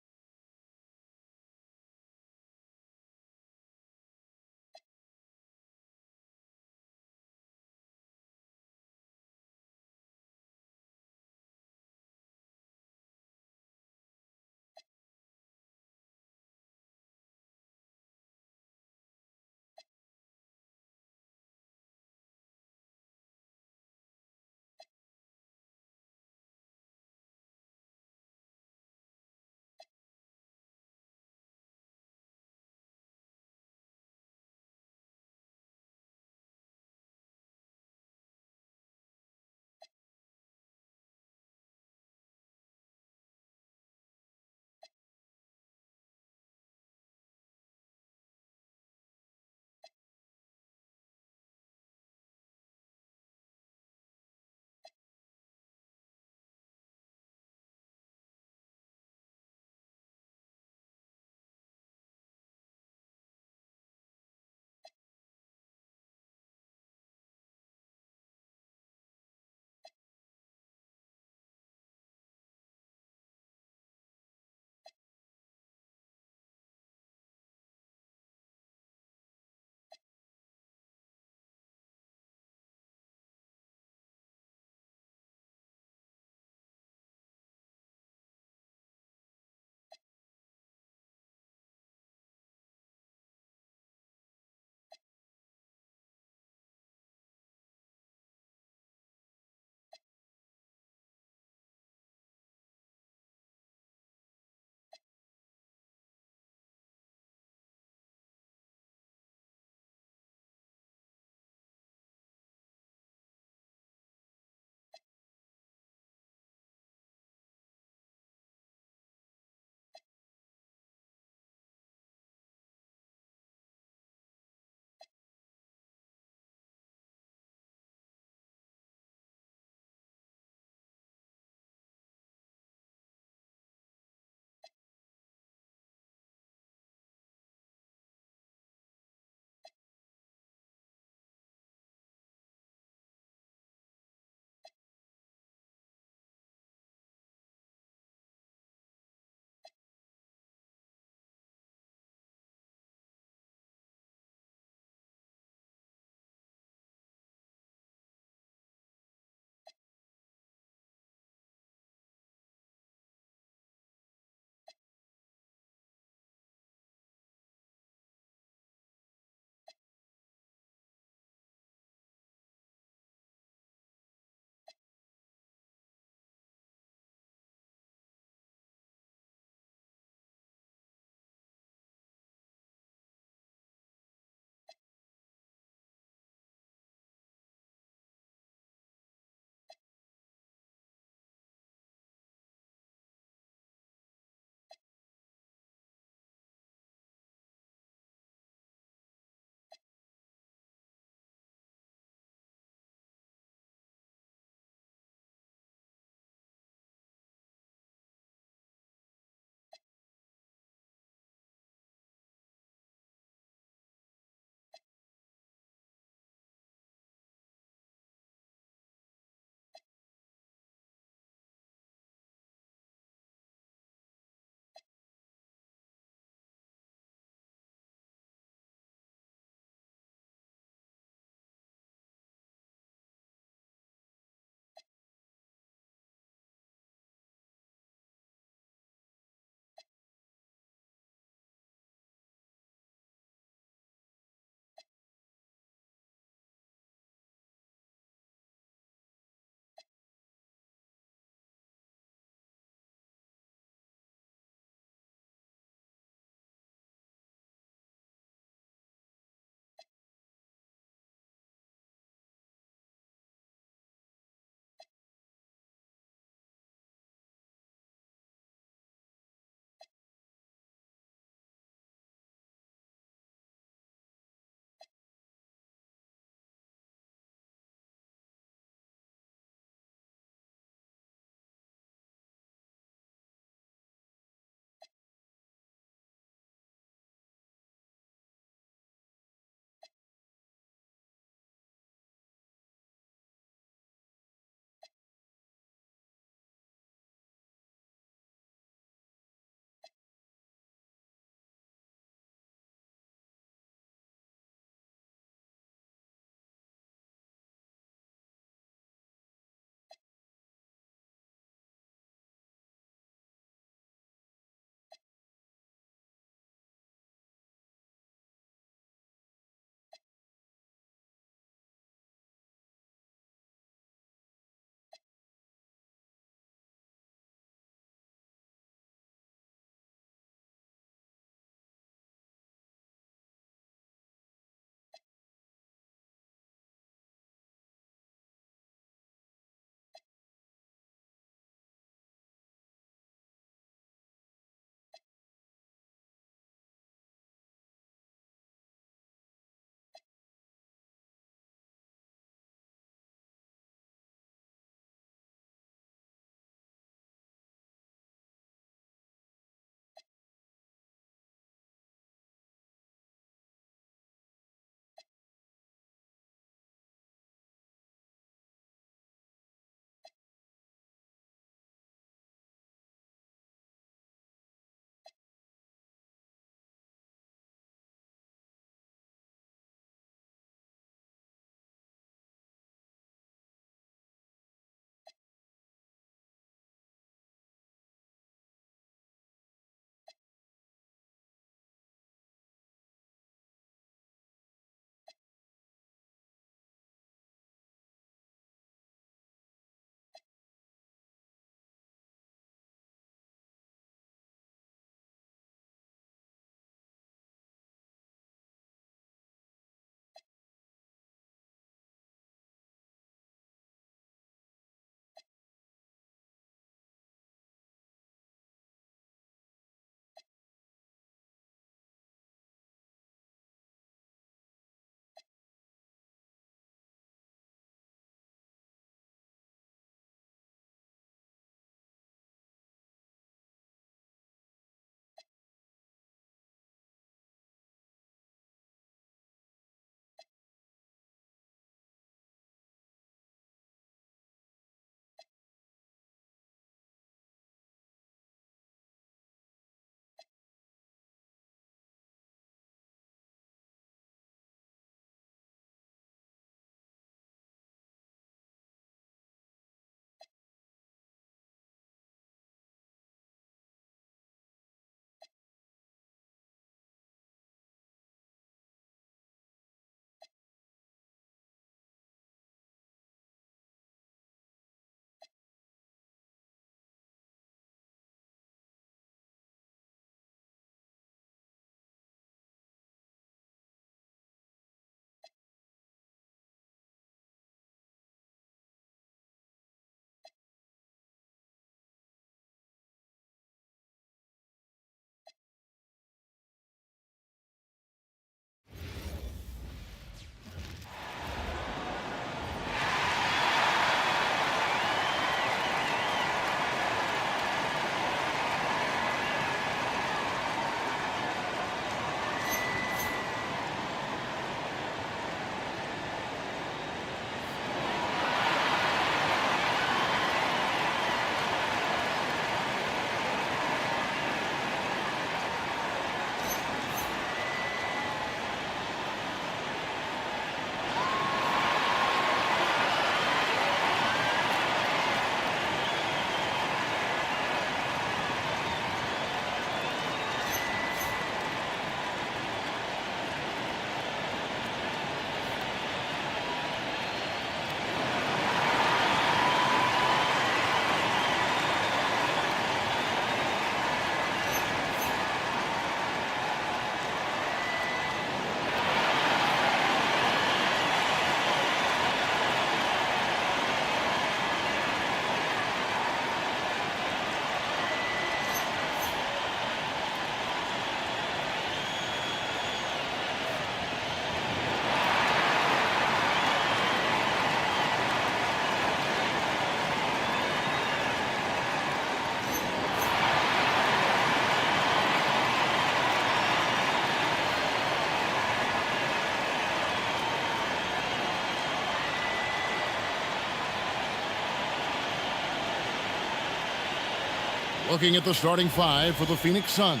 Looking at the starting five for the Phoenix Suns.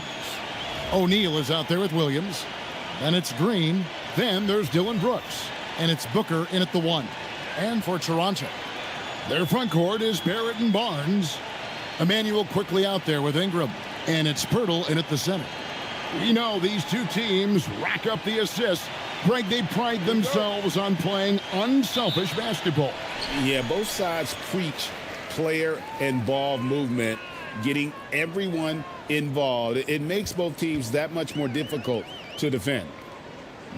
O'Neal is out there with Williams. Then it's Green. Then there's Dylan Brooks. And it's Booker in at the 1. And for Toronto, their front court is Barrett and Barnes. Emmanuel quickly out there with Ingram. And it's Pirtle in at the center. We know these two teams rack up the assists. Greg, they pride themselves on playing unselfish basketball. Yeah, both sides preach player and ball movement, getting everyone involved. It makes both teams that much more difficult to defend.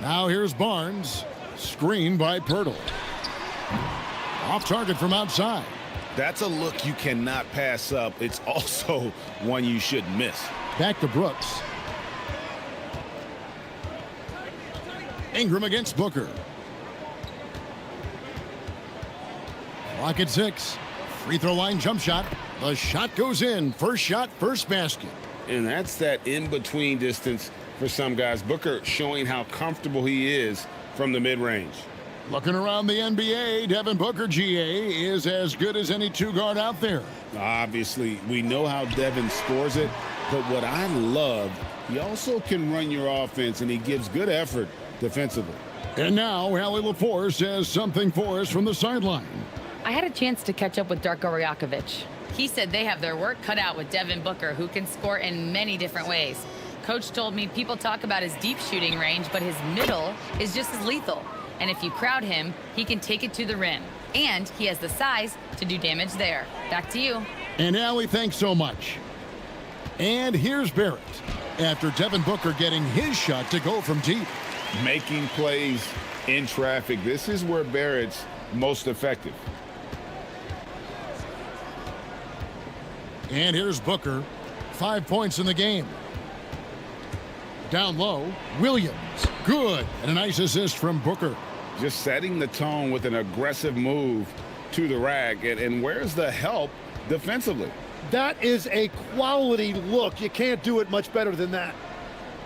Now here's Barnes. Screen by Pirtle. Off target from outside. That's a look you cannot pass up. It's also one you shouldn't miss. Back to Brooks. Ingram against Booker. Clock at 6. Free throw line jump shot. The shot goes in. First shot, first basket. And that's that in-between distance for some guys. Booker showing how comfortable he is from the mid-range. Looking around the NBA, Devin Booker, GA, is as good as any two-guard out there. Obviously, we know how Devin scores it, but what I love, he also can run your offense, and he gives good effort defensively. And now, Allie LaForce says something for us from the sideline. I had a chance to catch up with Darko Rajakovic. He said they have their work cut out with Devin Booker, who can score in many different ways. Coach told me people talk about his deep shooting range, but his middle is just as lethal. And if you crowd him, he can take it to the rim. And he has the size to do damage there. Back to you. And Allie, thanks so much. And here's Barrett, after Devin Booker getting his shot to go from deep. Making plays in traffic. This is where Barrett's most effective. And here's Booker. 5 points in the game. Down low, Williams. Good. And a nice assist from Booker. Just setting the tone with an aggressive move to the rack. And where's the help defensively? That is a quality look. You can't do it much better than that.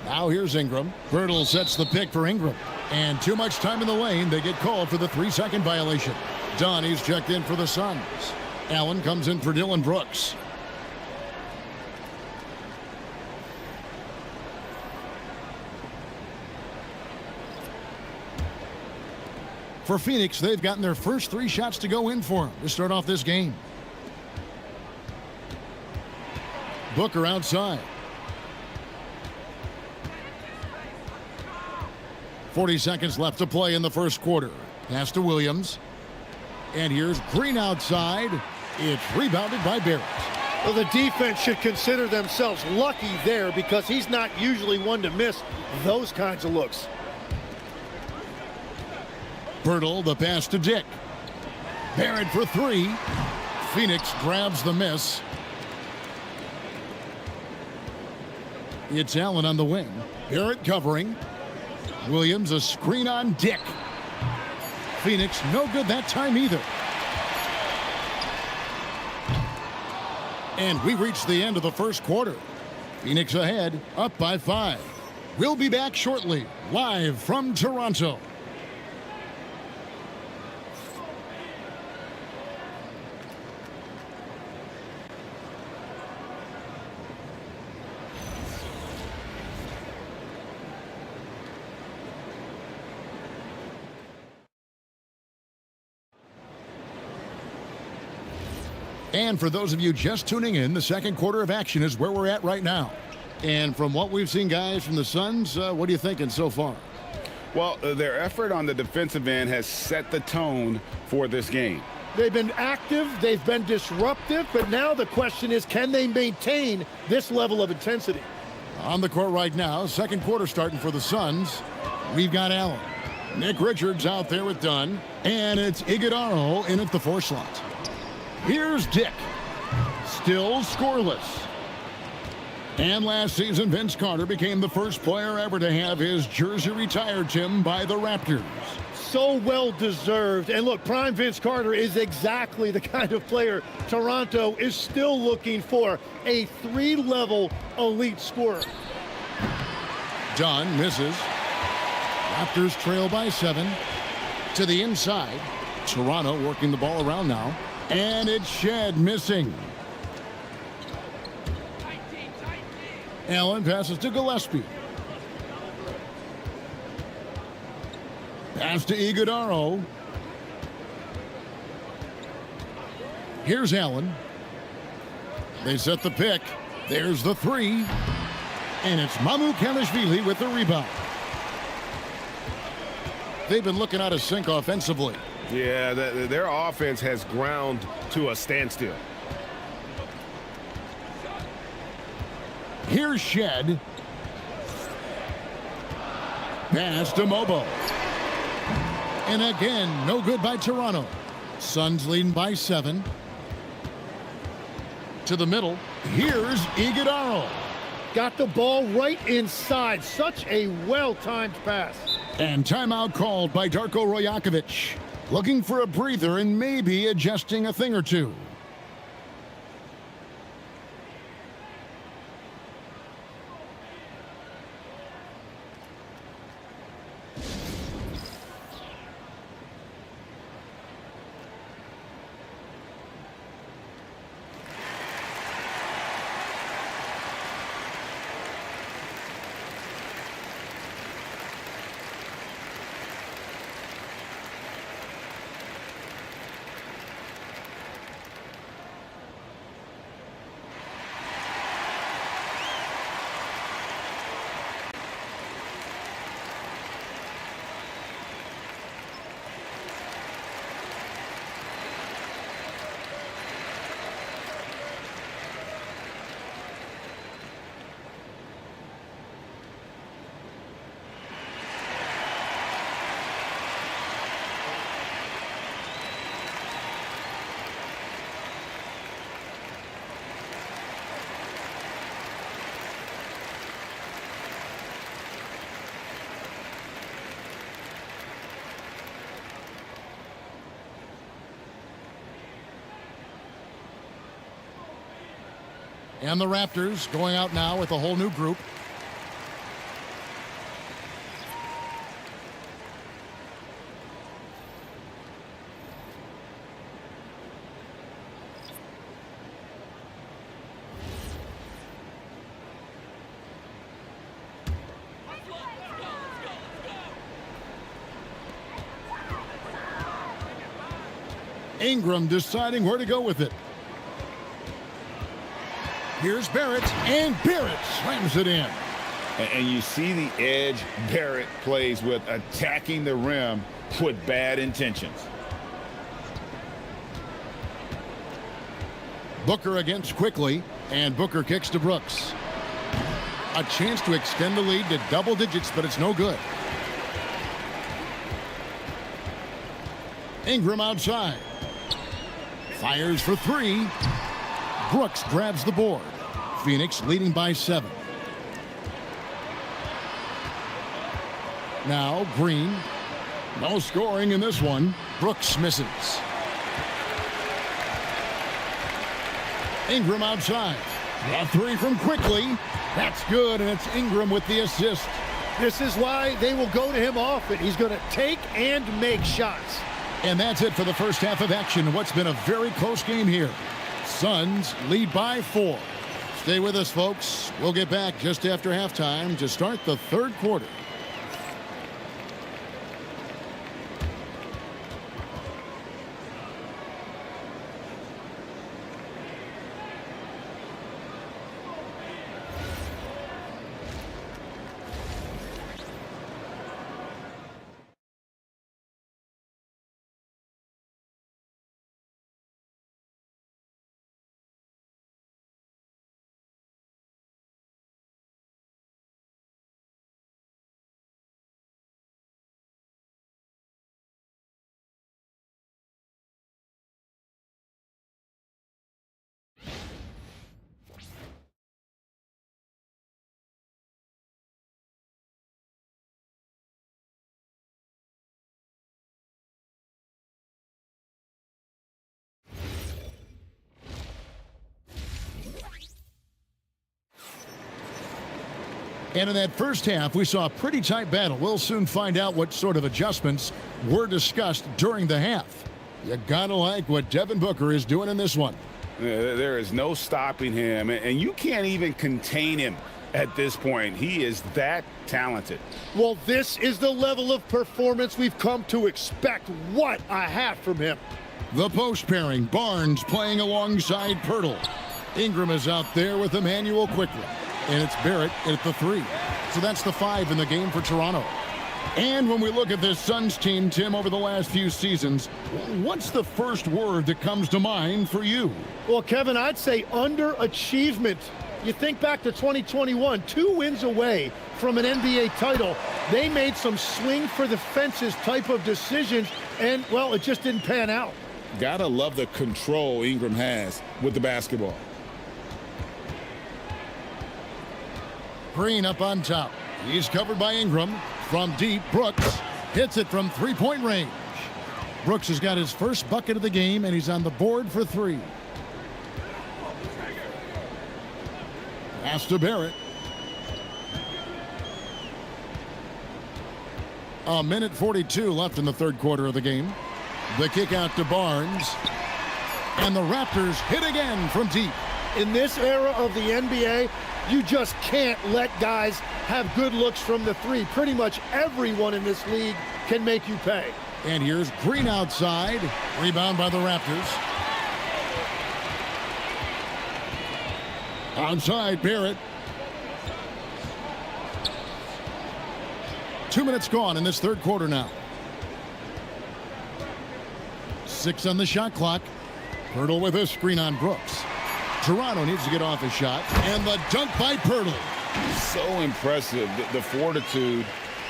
Now here's Ingram. Pirtle sets the pick for Ingram. And too much time in the lane. They get called for the 3-second violation. Donnie's checked in for the Suns. Allen comes in for Dylan Brooks. For Phoenix, they've gotten their first 3 shots to go in for them to start off this game. Booker outside. 40 seconds left to play in the first quarter. Pass to Williams. And here's Green outside. It's rebounded by Barrett. Well, the defense should consider themselves lucky there because he's not usually one to miss those kinds of looks. Pirtle, the pass to Dick. Barrett for 3. Phoenix grabs the miss. It's Allen on the wing. Barrett covering. Williams a screen on Dick. Phoenix no good that time either. And we reach the end of the first quarter. Phoenix ahead, up by 5. We'll be back shortly, live from Toronto. And for those of you just tuning in, the second quarter of action is where we're at right now. And from what we've seen, guys, from the Suns, what are you thinking so far? Well, their effort on the defensive end has set the tone for this game. They've been active, they've been disruptive, but now the question is, can they maintain this level of intensity? On the court right now, second quarter starting for the Suns. We've got Allen. Nick Richards out there with Dunn. And it's Iguodala in at the 4 slot. Here's Dick. Still scoreless. And last season, Vince Carter became the first player ever to have his jersey retired, Tim, by the Raptors. So well deserved. And look, prime Vince Carter is exactly the kind of player Toronto is still looking for. A 3-level elite scorer. Dunn misses. Raptors trail by 7. To the inside. Toronto working the ball around now. And it's Shed missing. Allen passes to Gillespie. Pass to Iguodaro. Here's Allen. They set the pick. There's the three. And it's Mycareer with the rebound. They've been looking out of sync offensively. Yeah, their offense has ground to a standstill. Here's Shed. Pass to Mobo. And again, no good by Toronto. Suns leading by 7. To the middle. Here's Iguodaro. Got the ball right inside. Such a well-timed pass. And timeout called by Darko Rajakovic. Looking for a breather and maybe adjusting a thing or two. And the Raptors going out now with a whole new group. Ingram deciding where to go with it. Here's Barrett, and Barrett slams it in. And you see the edge Barrett plays with, attacking the rim with bad intentions. Booker against Quickly, and Booker kicks to Brooks. A chance to extend the lead to double digits, but it's no good. Ingram outside. Fires for 3. Brooks grabs the board. Phoenix leading by 7. Now Green. No scoring in this one. Brooks misses. Ingram outside. A 3 from Quickly. That's good, and it's Ingram with the assist. This is why they will go to him often. He's going to take and make shots. And that's it for the first half of action. What's been a very close game here. Suns lead by 4. Stay with us, folks. We'll get back just after halftime to start the third quarter. And in that first half, we saw a pretty tight battle. We'll soon find out what sort of adjustments were discussed during the half. You gotta like what Devin Booker is doing in this one. There is no stopping him, and you can't even contain him at this point. He is that talented. Well, this is the level of performance we've come to expect. What a half from him. The post pairing, Barnes playing alongside Pirtle. Ingram is out there with Emmanuel quickly. And it's Barrett at the 3. So that's the 5 in the game for Toronto. And when we look at this Suns team, Tim, over the last few seasons, what's the first word that comes to mind for you? Well, Kevin, I'd say underachievement. You think back to 2021, 2 wins away from an NBA title. They made some swing for the fences type of decisions, and, well, it just didn't pan out. Gotta love the control Ingram has with the basketball. Green up on top. He's covered by Ingram. From deep, Brooks hits it from three-point range. Brooks has got his first bucket of the game, and he's on the board for 3. Pass to Barrett. A minute 42 left in the third quarter of the game. The kick out to Barnes. And the Raptors hit again from deep. In this era of the NBA, you just can't let guys have good looks from the 3. Pretty much everyone in this league can make you pay. And here's Green outside. Rebound by the Raptors. Outside, Barrett. 2 minutes gone in this third quarter now. 6 on the shot clock. Pirtle with a screen on Brooks. Toronto needs to get off a shot. And the dunk by Pirtle. So impressive, the fortitude,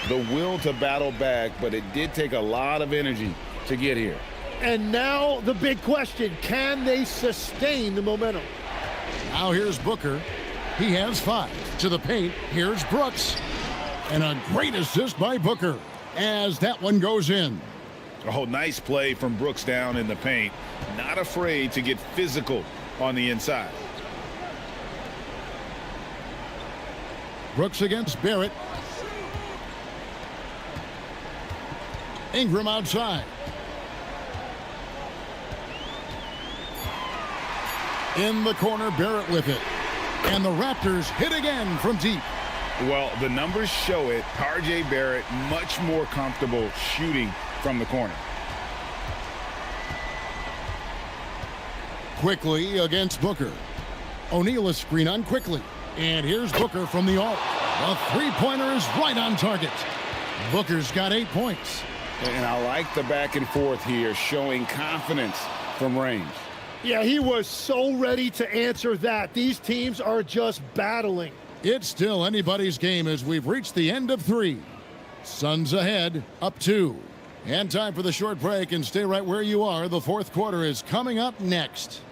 the will to battle back, but it did take a lot of energy to get here. And now the big question, can they sustain the momentum? Now here's Booker. He has 5 to the paint. Here's Brooks. And a great assist by Booker as that one goes in. Oh, nice play from Brooks down in the paint. Not afraid to get physical on the inside. Brooks against Barrett. Ingram outside. In the corner, Barrett with it. And the Raptors hit again from deep. Well, the numbers show it. R.J. Barrett much more comfortable shooting from the corner. Quickly against Booker. O'Neal is screen on quickly. And here's Booker from the arc. The three-pointer is right on target. Booker's got 8 points. And I like the back and forth here, showing confidence from range. Yeah, he was so ready to answer that. These teams are just battling. It's still anybody's game as we've reached the end of 3. Suns ahead, up 2. And time for the short break, and stay right where you are. The fourth quarter is coming up next.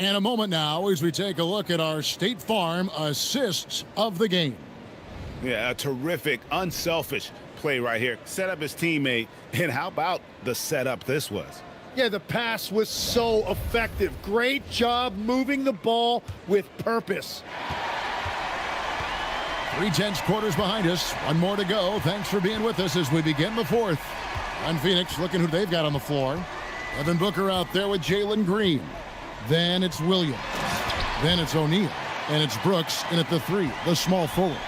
And a moment now as we take a look at our State Farm assists of the game. Yeah, a terrific, unselfish play right here. Set up his teammate, and how about the setup this was? Yeah, the pass was so effective. Great job moving the ball with purpose. 3/10 quarters behind us. One more to go. Thanks for being with us as we begin the fourth. On Phoenix, looking who they've got on the floor. Devin Booker out there with Jalen Green. Then it's Williams. Then it's O'Neal. And it's Brooks in at the 3, the small forward.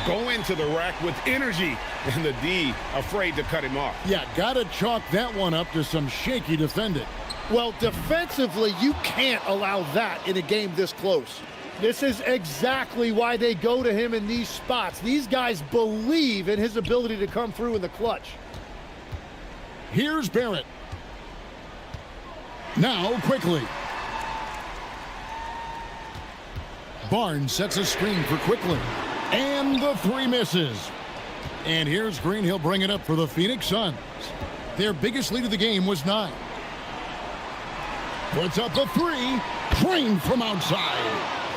Go into the rack with energy, and the D afraid to cut him off. Yeah, got to chalk that one up to some shaky defending. Well, defensively, you can't allow that in a game this close. This is exactly why they go to him in these spots. These guys believe in his ability to come through in the clutch. Here's Barrett. Now quickly. Barnes sets a screen for Quickly. And the 3 misses. And here's Green. He'll bring it up for the Phoenix Suns. Their biggest lead of the game was 9. Puts up a 3. Green from outside.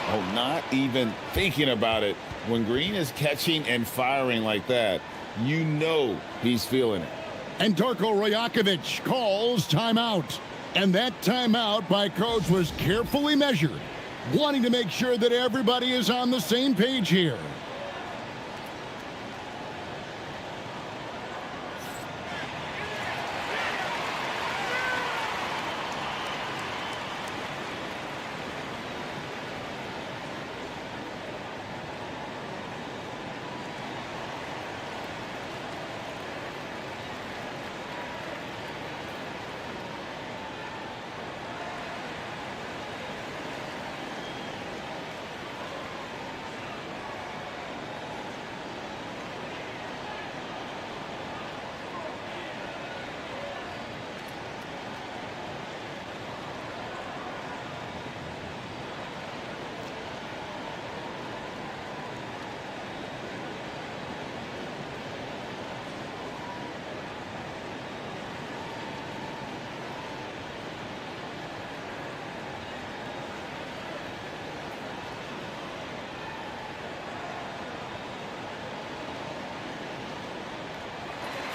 Oh, not even thinking about it. When Green is catching and firing like that, you know he's feeling it. And Darko Rajakovic calls timeout. And that timeout by coach was carefully measured, wanting to make sure that everybody is on the same page here.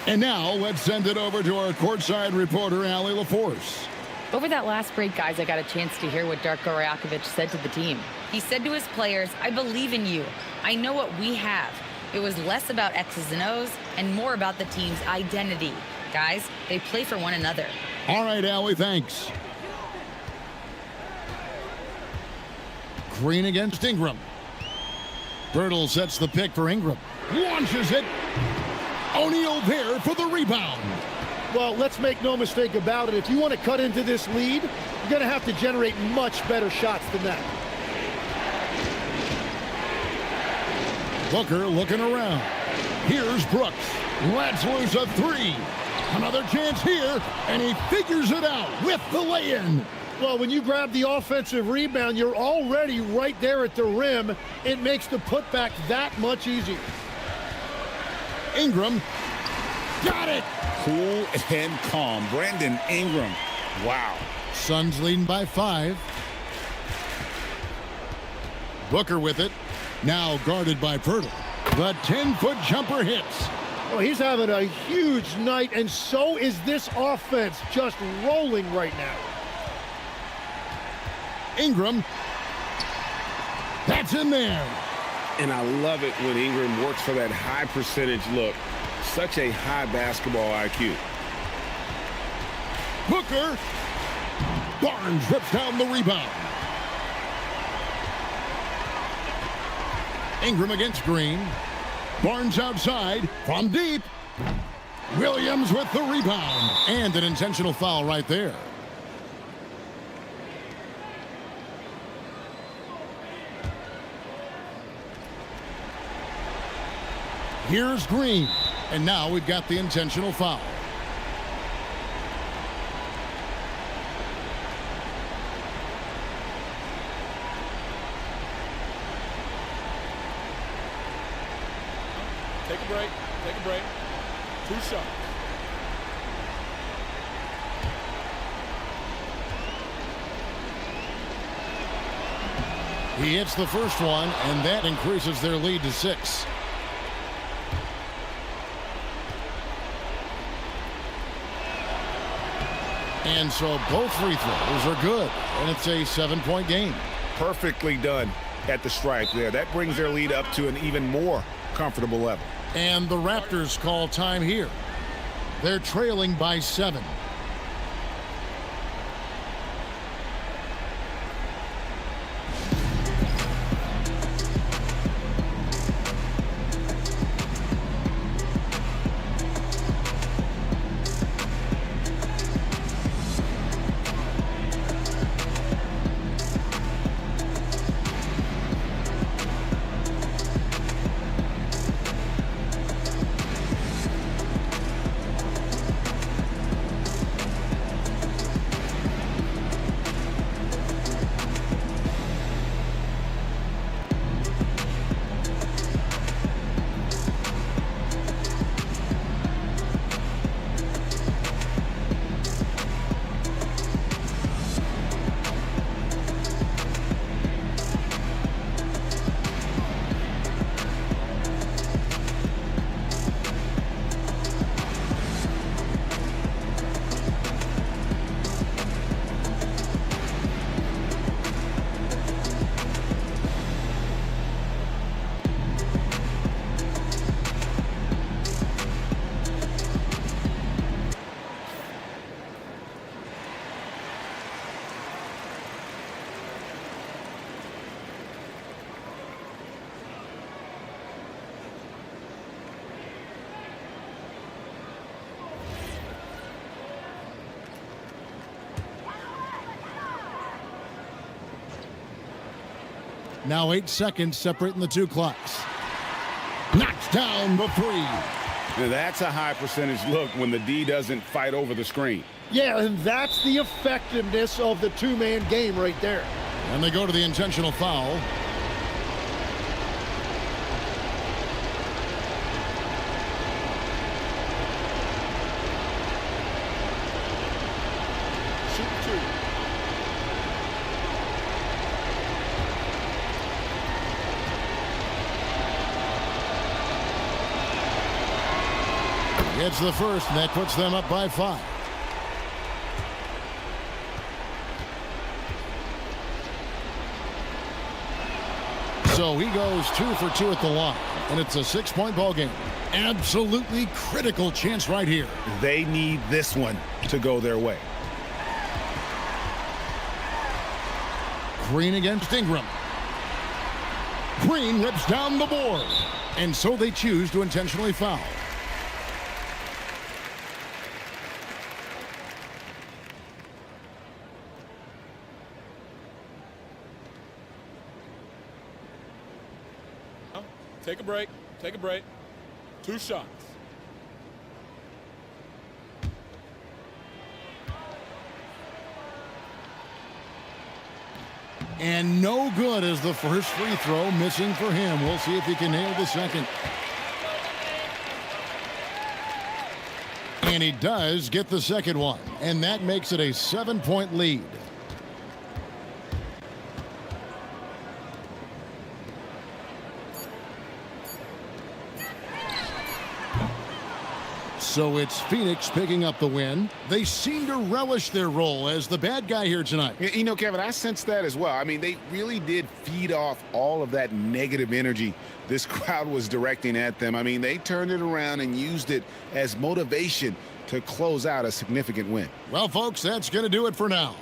And now let's send it over to our courtside reporter, Allie LaForce. Over that last break, guys, I got a chance to hear what Darko Rajakovic said to the team. He said to his players, I believe in you. I know what we have. It was less about X's and O's and more about the team's identity. Guys, they play for one another. All right, Allie, thanks. Green against Ingram. Birtle sets the pick for Ingram. Launches it. O'Neal there for the rebound. Well, let's make no mistake about it. If you want to cut into this lead, you're going to have to generate much better shots than that. Booker looking around. Here's Brooks. Lets loose a three. Another chance here, and he figures it out with the lay-in. Well, when you grab the offensive rebound, you're already right there at the rim. It makes the putback that much easier. Ingram got it. Cool and calm. Brandon Ingram. Wow. Suns leading by 5. Booker with it. Now guarded by Pirtle. The 10-foot jumper hits. Oh, he's having a huge night, and so is this offense, just rolling right now. Ingram. That's in there. And I love it when Ingram works for that high percentage look. Such a high basketball IQ. Booker. Barnes rips down the rebound. Ingram against Green. Barnes outside from deep. Williams with the rebound. And an intentional foul right there. Here's Green. And now we've got the intentional foul. Take a break. Take a break. 2 shots. He hits the first one, and that increases their lead to 6. And so both free throws are good, and it's a 7-point game. Perfectly done at the stripe there. That brings their lead up to an even more comfortable level. And the Raptors call time here. They're trailing by 7. Now 8 seconds separating the 2 clocks. Knocks down the 3. Now that's a high percentage look when the D doesn't fight over the screen. Yeah, and that's the effectiveness of the two-man game right there. And they go to the intentional foul. Gets the first, and that puts them up by 5. So he goes 2 for 2 at the line, and it's a 6-point ball game. Absolutely critical chance right here. They need this one to go their way. Green against Ingram. Green rips down the board, and so they choose to intentionally foul. Take a break. Take a break. 2 shots. And no good as the first free throw, missing for him. We'll see if he can nail the second. And he does get the second one, and that makes it a 7-point lead. So it's Phoenix picking up the win. They seem to relish their role as the bad guy here tonight. You know, Kevin, I sense that as well. I mean, they really did feed off all of that negative energy this crowd was directing at them. I mean, they turned it around and used it as motivation to close out a significant win. Well, folks, that's going to do it for now.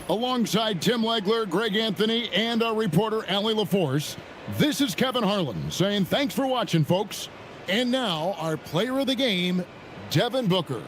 Alongside Tim Legler, Greg Anthony, and our reporter, Allie LaForce, this is Kevin Harlan saying thanks for watching, folks. And now, our player of the game, Devin Booker.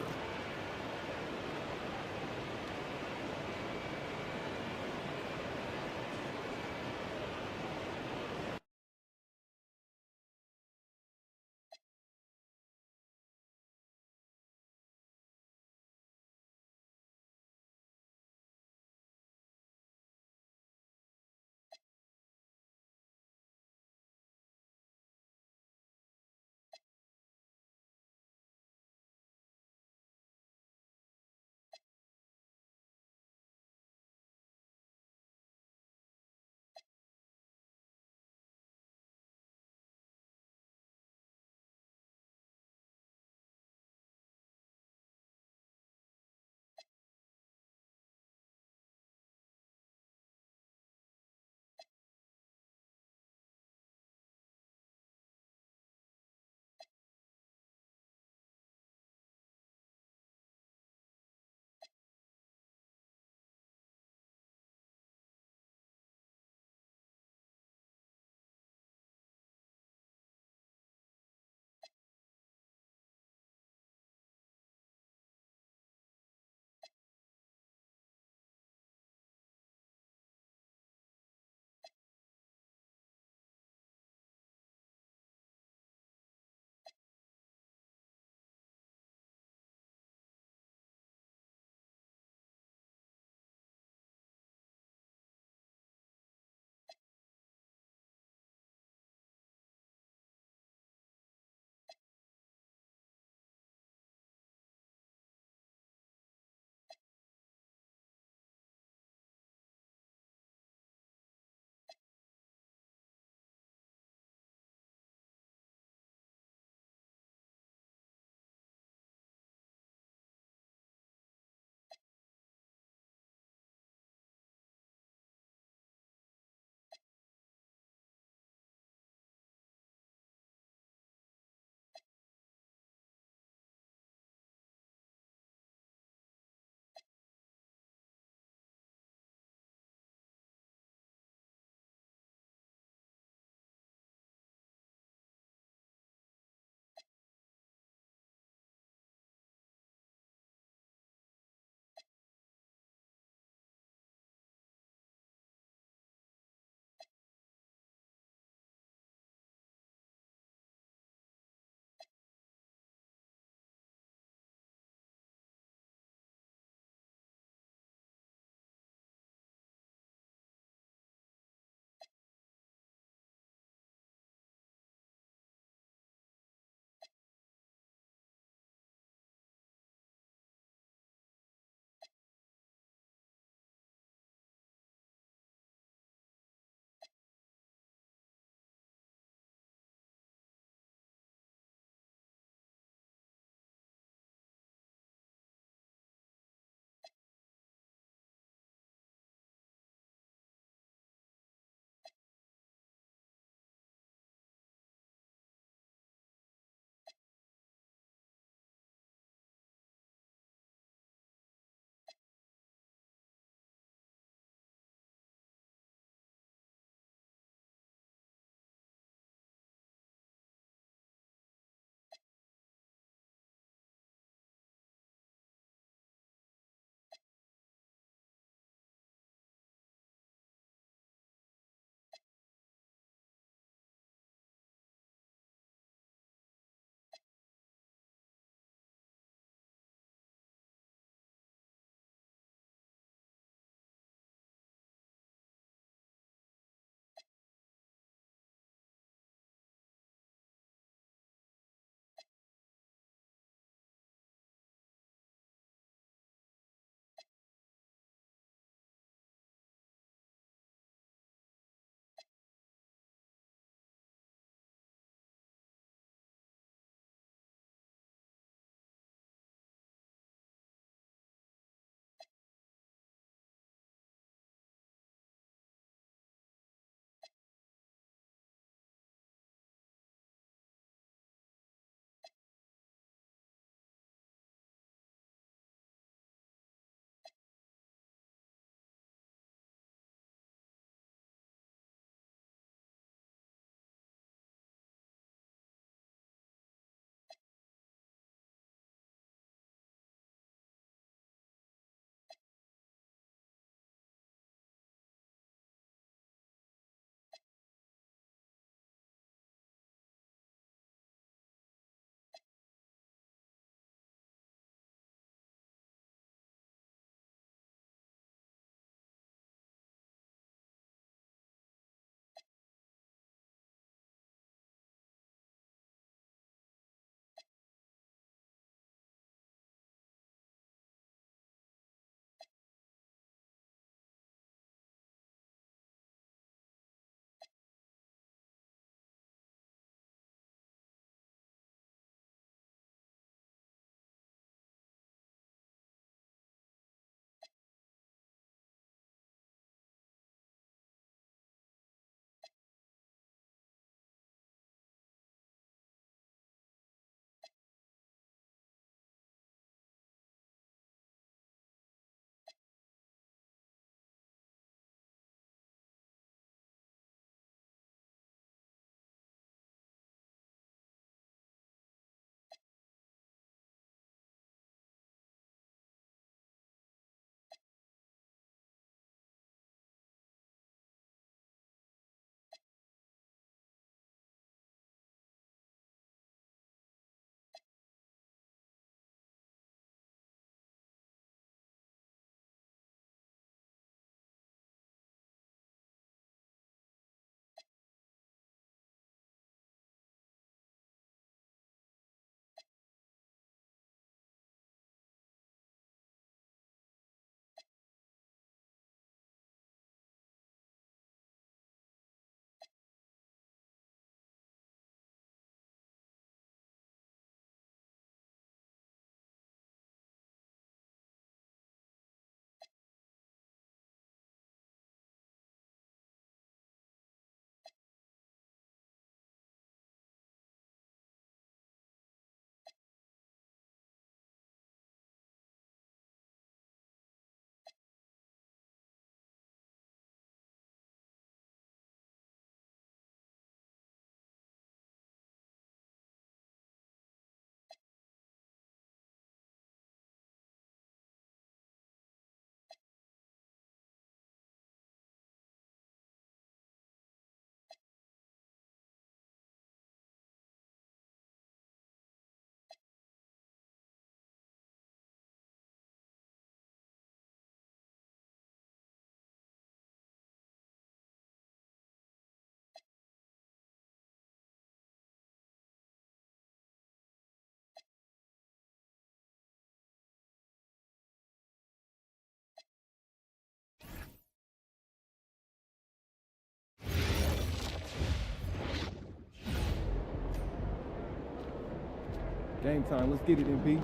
Game time. Let's get it, MP.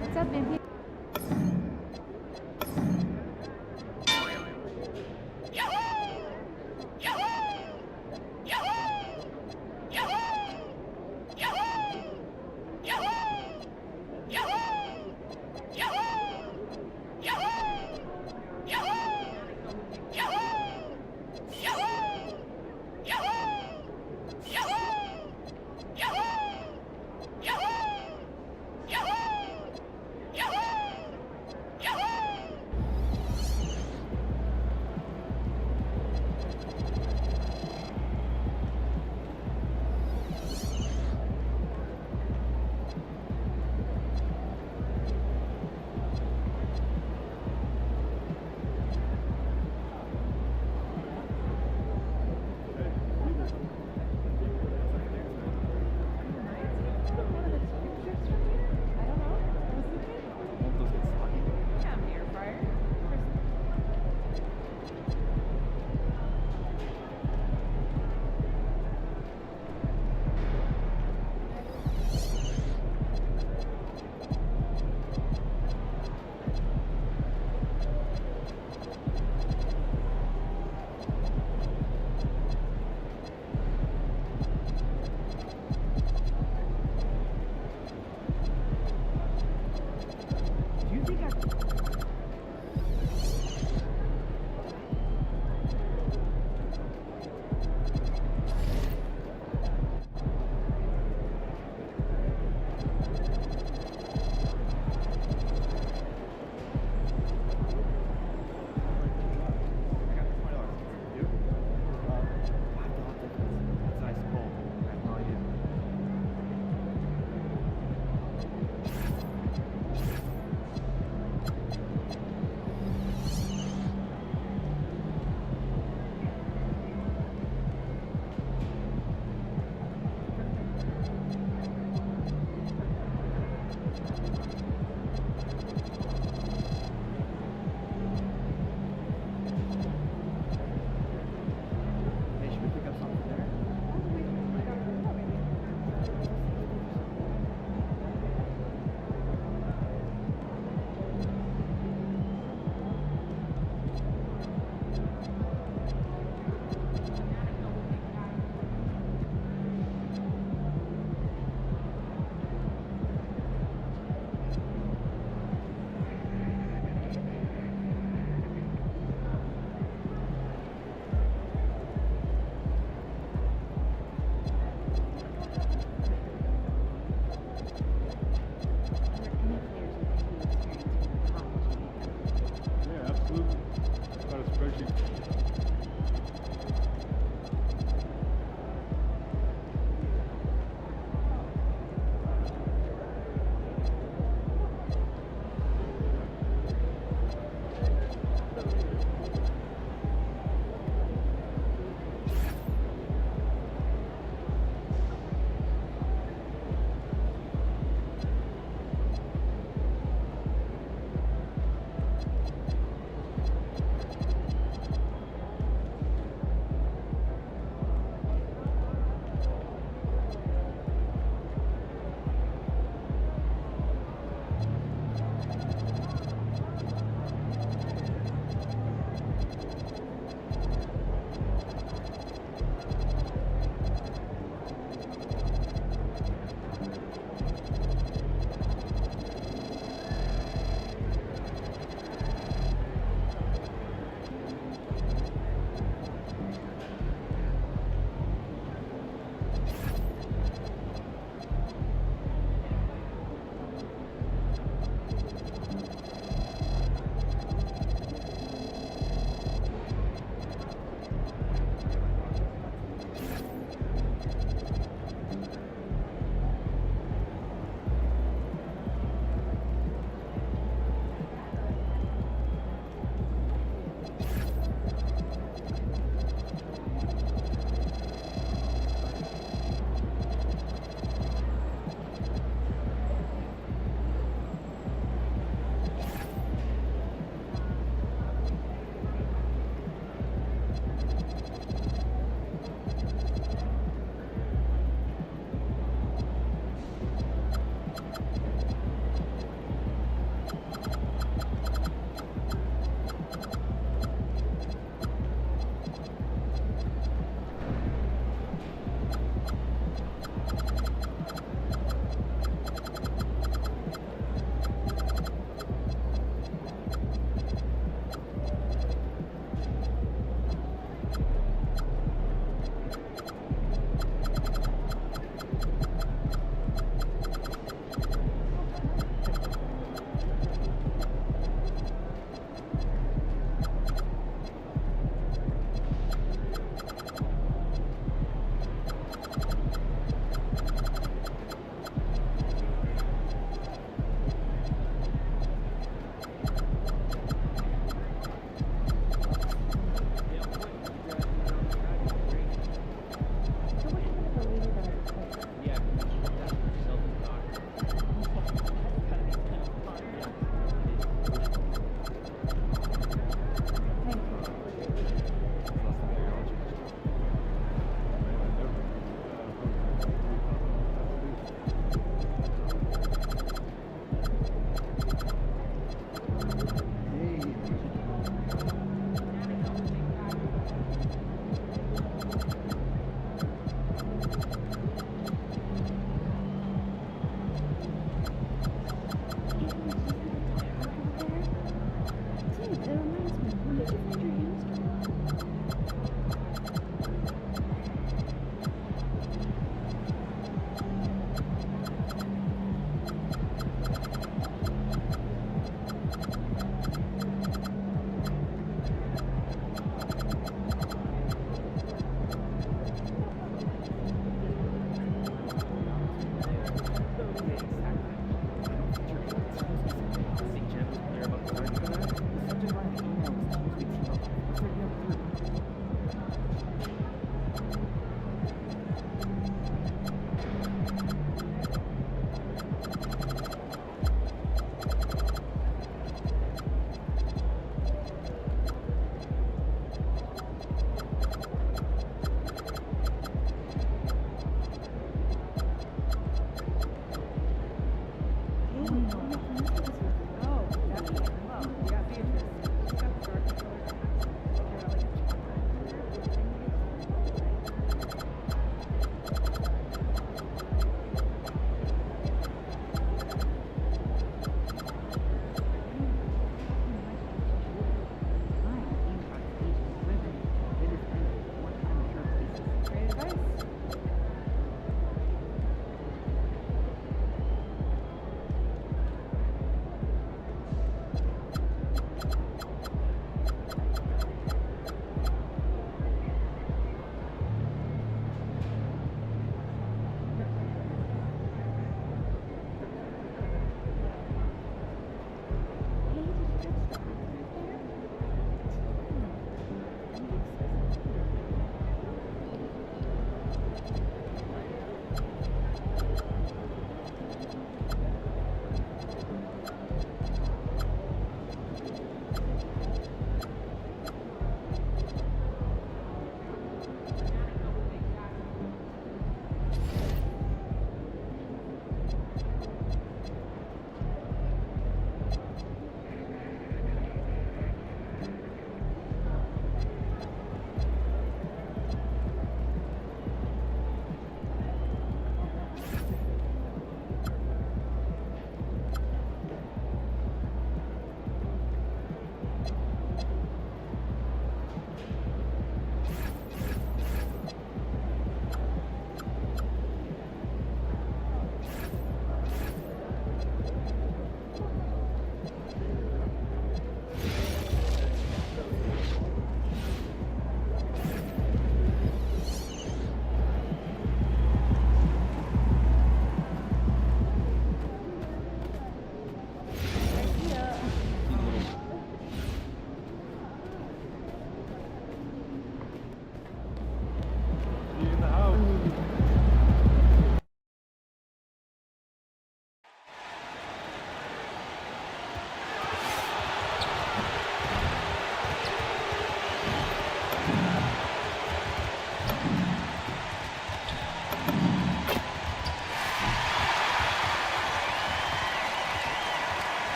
What's up, MP? Yahoo!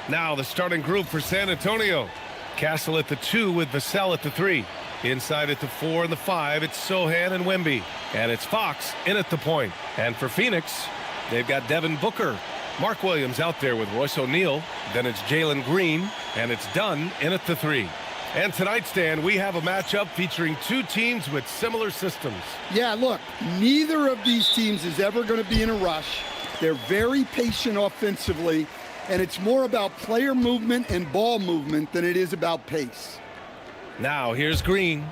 Now the starting group for San Antonio. Castle at the 2 with Vassell at the 3. Inside at the 4 and the 5, it's Sohan and Wemby. And it's Fox in at the point. And for Phoenix, they've got Devin Booker. Mark Williams out there with Royce O'Neal. Then it's Jalen Green. And it's Dunn in at the 3. And tonight, Stan, we have a matchup featuring two teams with similar systems. Yeah, look, neither of these teams is ever going to be in a rush. They're very patient offensively, and it's more about player movement and ball movement than it is about pace. Now here's Green.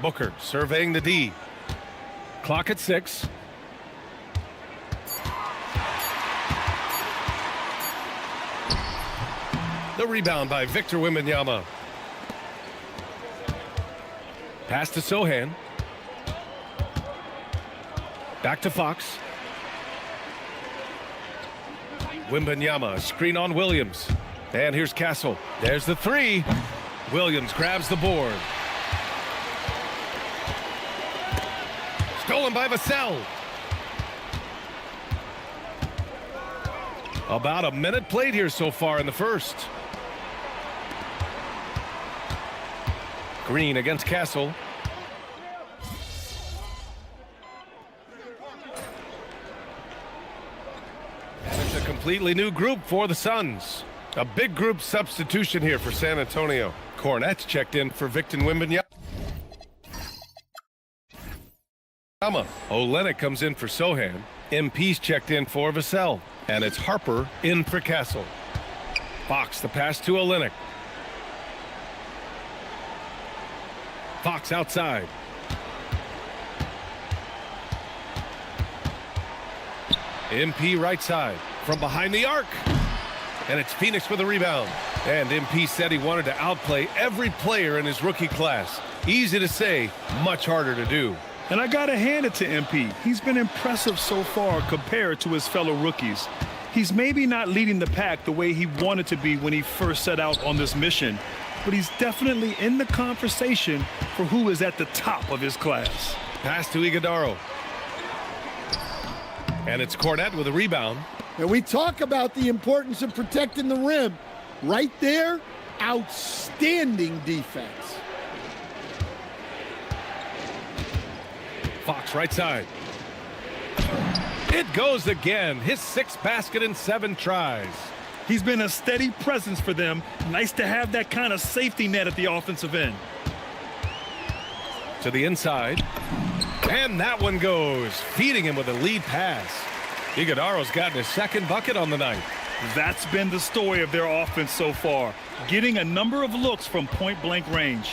Booker surveying the D. Clock at 6. The rebound by Victor Wembanyama. Pass to Sohan. Back to Fox. Wembanyama, screen on Williams. And here's Castle. There's the three. Williams grabs the board. Stolen by Vassell. About a minute played here so far in the first. Green against Castle. And it's a completely new group for the Suns. A big group substitution here for San Antonio. Cornette's checked in for Victor Wembanyama. Olynyk comes in for Sohan. MP's checked in for Vassell. And it's Harper in for Castle. Fox, the pass to Olynyk. Fox outside. MP right side from behind the arc. And it's Phoenix with a rebound. And MP said he wanted to outplay every player in his rookie class. Easy to say, much harder to do. And I got to hand it to MP. He's been impressive so far compared to his fellow rookies. He's maybe not leading the pack the way he wanted to be when he first set out on this mission, but he's definitely in the conversation for who is at the top of his class. Pass to Iguodala. And it's Cornette with a rebound. And we talk about the importance of protecting the rim. Right there, outstanding defense. Fox right side. It goes again. His 6th basket in 7 tries. He's been a steady presence for them. Nice to have that kind of safety net at the offensive end. To the inside. And that one goes. Feeding him with a lead pass. Iguodala's gotten his 2nd bucket on the night. That's been the story of their offense so far. Getting a number of looks from point-blank range.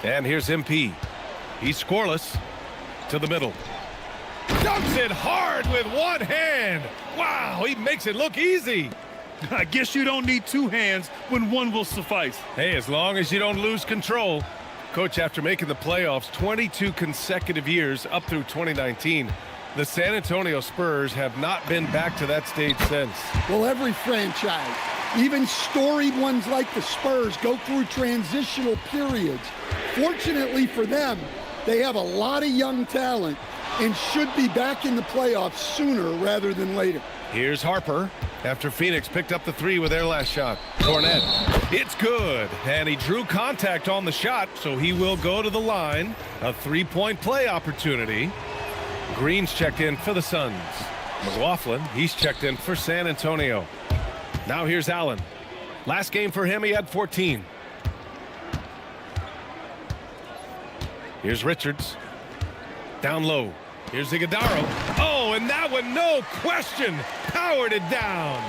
And here's MP. He's scoreless. To the middle. Dunks it hard with one hand. Wow, he makes it look easy. I guess you don't need 2 hands when one will suffice. Hey, as long as you don't lose control. Coach, after making the playoffs 22 consecutive years up through 2019, the San Antonio Spurs have not been back to that stage since. Well, every franchise, even storied ones like the Spurs, go through transitional periods. Fortunately for them, they have a lot of young talent and should be back in the playoffs sooner rather than later. Here's Harper after Phoenix picked up the 3 with their last shot. Cornette, it's good. And he drew contact on the shot, so he will go to the line. A 3-point play opportunity. Green's checked in for the Suns. McLaughlin, he's checked in for San Antonio. Now here's Allen. Last game for him, he had 14. Here's Richards. Down low. Here's Iguodala. Oh, and that one, no question, powered it down.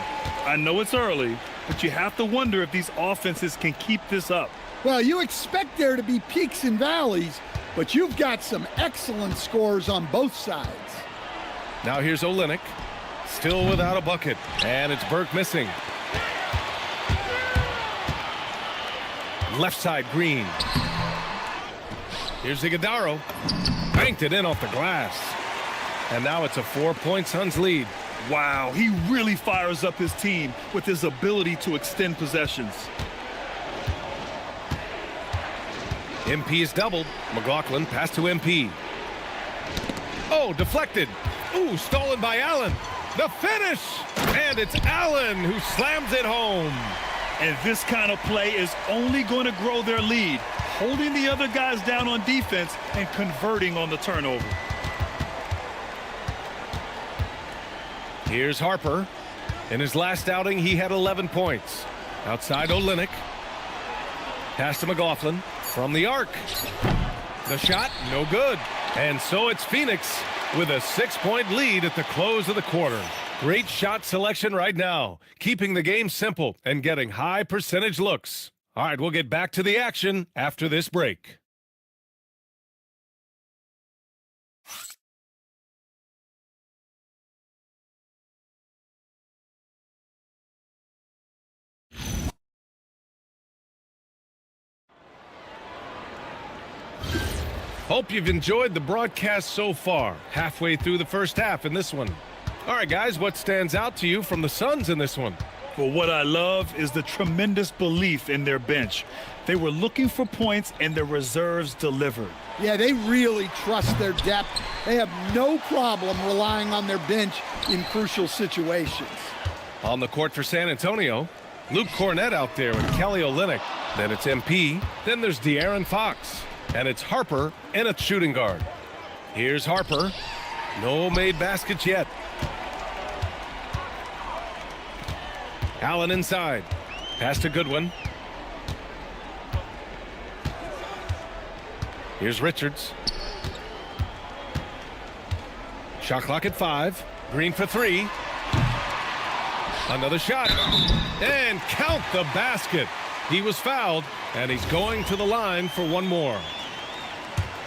I know it's early, but you have to wonder if these offenses can keep this up. Well, you expect there to be peaks and valleys, but you've got some excellent scores on both sides. Now here's Olynyk, still without a bucket, and it's Burke missing. Left side, Green. Here's Iguodala. Banked it in off the glass. And now it's a 4-point Suns lead. Wow, he really fires up his team with his ability to extend possessions. MP is doubled. McLaughlin pass to MP. Oh, deflected. Ooh, stolen by Allen. The finish. And it's Allen who slams it home. And this kind of play is only going to grow their lead, holding the other guys down on defense and converting on the turnover. Here's Harper. In his last outing, he had 11 points. Outside Olynyk. Pass to McLaughlin from the arc. The shot, no good. And so it's Phoenix with a 6-point lead at the close of the quarter. Great shot selection right now, keeping the game simple and getting high percentage looks. All right, we'll get back to the action after this break. Hope you've enjoyed the broadcast so far. Halfway through the first half in this one. All right, guys, what stands out to you from the Suns in this one? Well, what I love is the tremendous belief in their bench. They were looking for points, and the reserves delivered. Yeah, they really trust their depth. They have no problem relying on their bench in crucial situations. On the court for San Antonio, Luke Cornett out there with Kelly Olynyk. Then it's MP. Then there's De'Aaron Fox. And it's Harper in a shooting guard. Here's Harper. No made baskets yet. Allen inside. Pass to Goodwin. Here's Richards. Shot clock at 5. Green for 3. Another shot. And count the basket. He was fouled, and he's going to the line for one more.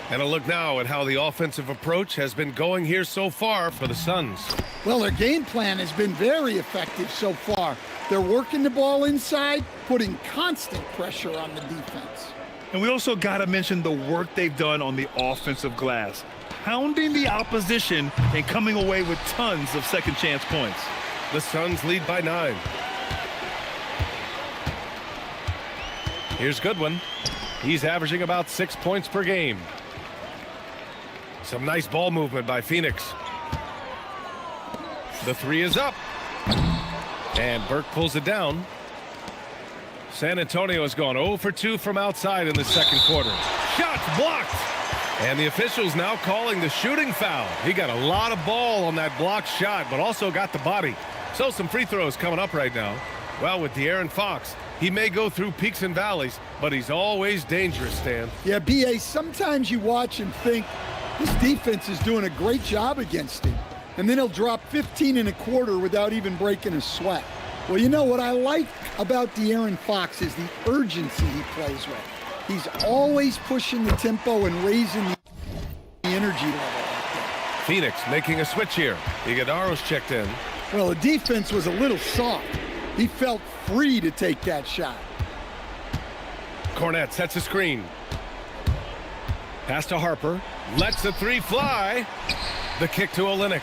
And a look now at how the offensive approach has been going here so far for the Suns. Well, their game plan has been very effective so far. They're working the ball inside, putting constant pressure on the defense. And we also got to mention the work they've done on the offensive glass, pounding the opposition and coming away with tons of second chance points. The Suns lead by 9. Here's Goodwin. He's averaging about 6 points per game. Some nice ball movement by Phoenix. The 3 is up. And Burke pulls it down. San Antonio has gone 0 for 2 from outside in the second quarter. Shots blocked. And the officials now calling the shooting foul. He got a lot of ball on that blocked shot, but also got the body. So some free throws coming up right now. Well, with De'Aaron Fox, he may go through peaks and valleys, but he's always dangerous, Stan. Yeah, B.A., sometimes you watch and think this defense is doing a great job against him. And then he'll drop 15 in a quarter without even breaking a sweat. Well, you know what I like about De'Aaron Fox is the urgency he plays with. He's always pushing the tempo and raising the energy level. Phoenix making a switch here. Iguodala's checked in. Well, the defense was a little soft. He felt free to take that shot. Cornett sets a screen. Pass to Harper. Lets the 3 fly. The kick to Olynyk.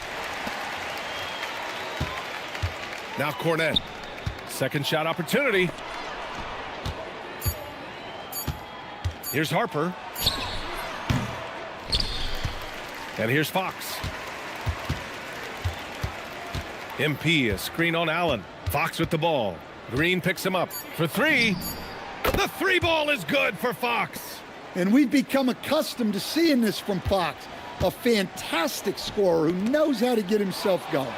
Now Cornett. Second shot opportunity. Here's Harper. And here's Fox. MP, a screen on Allen. Fox with the ball. Green picks him up for 3. The 3 ball is good for Fox. And we've become accustomed to seeing this from Fox. A fantastic scorer who knows how to get himself going.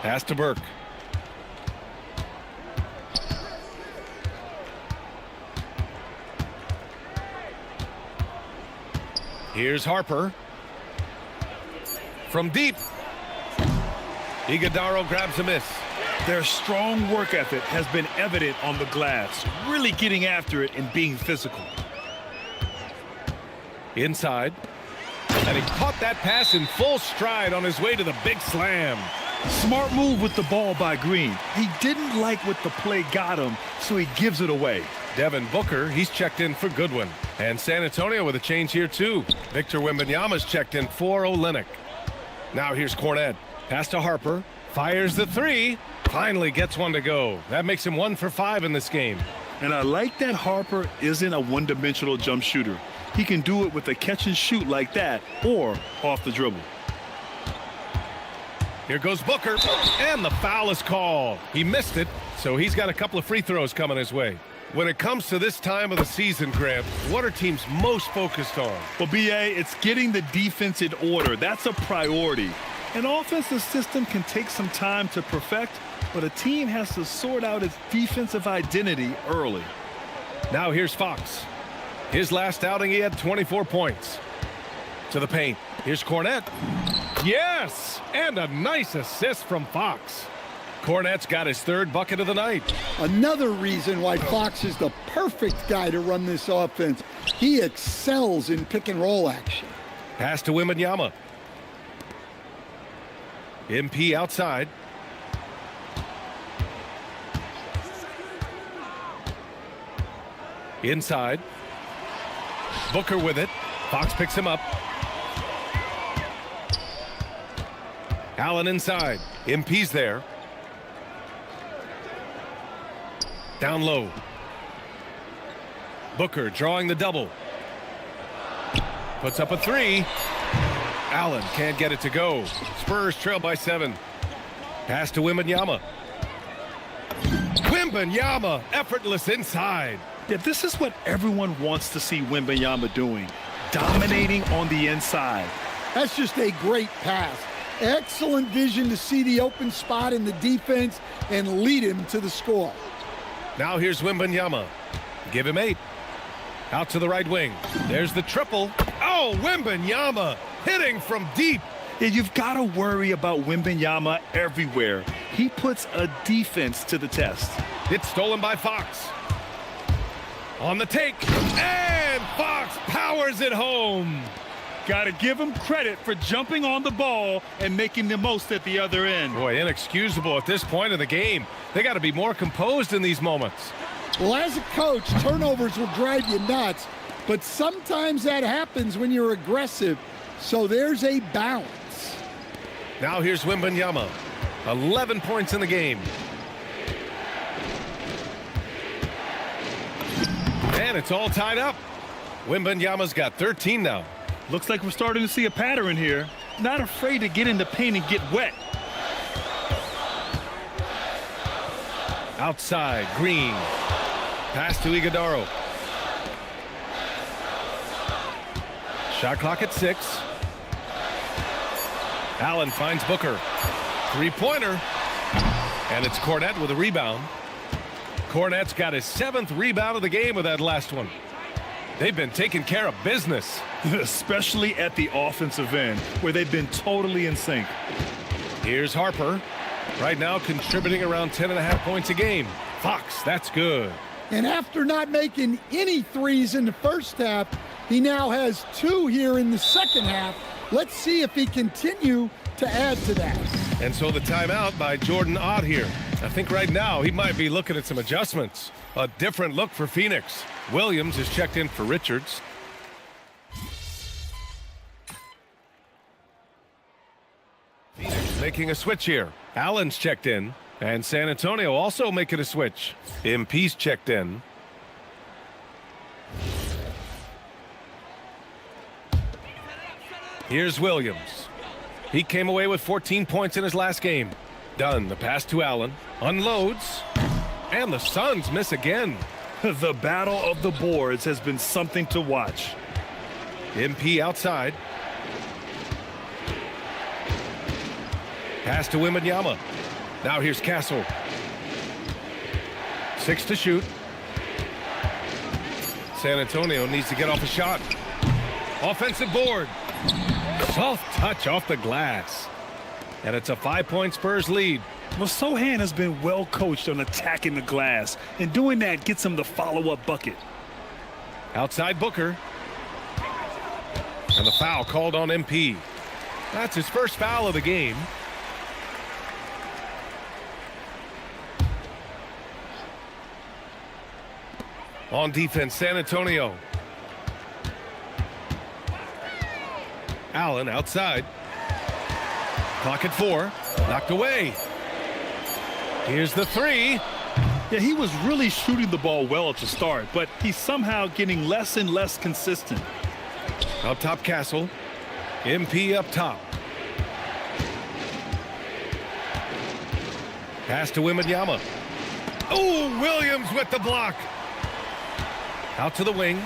Pass to Burke. Here's Harper. From deep. Iguodala grabs a miss. Their strong work ethic has been evident on the glass, really getting after it and being physical. Inside. And he caught that pass in full stride on his way to the big slam. Smart move with the ball by Green. He didn't like what the play got him, so he gives it away. Devin Booker, he's checked in for Goodwin. And San Antonio with a change here too. Victor Wembanyama's checked in for Olynyk. Now here's Cornett. Pass to Harper. Fires the 3. Finally gets one to go. That makes him 1 for 5 in this game. And I like that Harper isn't a one-dimensional jump shooter. He can do it with a catch and shoot like that or off the dribble. Here goes Booker, and the foul is called. He missed it, so he's got a couple of free throws coming his way. When it comes to this time of the season, Grant, what are teams most focused on? Well, B.A., it's getting the defense in order. That's a priority. An offensive system can take some time to perfect, but a team has to sort out its defensive identity early. Now here's Fox. His last outing, he had 24 points. To the paint. Here's Cornett. Yes! And a nice assist from Fox. Cornett's got his 3rd bucket of the night. Another reason why Fox is the perfect guy to run this offense. He excels in pick and roll action. Pass to Wembanyama. MP outside. Inside. Booker with it. Fox picks him up. Allen inside. MP's there. Down low. Booker drawing the double. Puts up a three. Allen can't get it to go. Spurs trail by 7. Pass to Wembanyama. Wembanyama, effortless inside. Yeah, this is what everyone wants to see Wembanyama doing. Dominating on the inside. That's just a great pass. Excellent vision to see the open spot in the defense and lead him to the score. Now here's Wembanyama. Give him 8. Out to the right wing. There's the triple. Oh, Wembanyama hitting from deep. Yeah, you've got to worry about Wembanyama everywhere. He puts a defense to the test. It's stolen by Fox. On the take. And Fox powers it home. Got to give him credit for jumping on the ball and making the most at the other end. Boy, inexcusable at this point of the game. They got to be more composed in these moments. Well, as a coach, turnovers will drive you nuts, but sometimes that happens when you're aggressive. So there's a balance. Now here's Wembanyama. 11 points in the game. And it's all tied up. Wembanyama's got 13 now. Looks like we're starting to see a pattern here. Not afraid to get in the paint and get wet. Outside, Green. Pass to Iguodaro. Shot clock at 6. Allen finds Booker. Three-pointer. And it's Cornette with a rebound. Cornette's got his 7th rebound of the game with that last one. They've been taking care of business. Especially at the offensive end, where they've been totally in sync. Here's Harper. Right now contributing around 10.5 points a game. Fox, that's good. And after not making any threes in the first half, he now has 2 here in the second half. Let's see if he continue to add to that. And so the timeout by Jordan Ott here. I think right now he might be looking at some adjustments. A different look for Phoenix. Williams is checked in for Richards. Phoenix making a switch here. Allen's checked in. And San Antonio also making a switch. MP's checked in. Here's Williams. He came away with 14 points in his last game. Dunn, the pass to Allen. Unloads. And the Suns miss again. The battle of the boards has been something to watch. MP outside. Pass to Wembanyama. Now here's Castle. 6 to shoot. San Antonio needs to get off a shot. Offensive board. Soft touch off the glass. And it's a 5-point Spurs lead. Well, Sohan has been well coached on attacking the glass, and doing that gets him the follow-up bucket. Outside Booker. And the foul called on MP. That's his first foul of the game. On defense, San Antonio. Allen outside. Clock at 4. Knocked away. Here's the 3. Yeah, he was really shooting the ball well at the start, but he's somehow getting less and less consistent. Up top, Castle. MP up top. Pass to Wembanyama. Oh, Williams with the block. Out to the wing.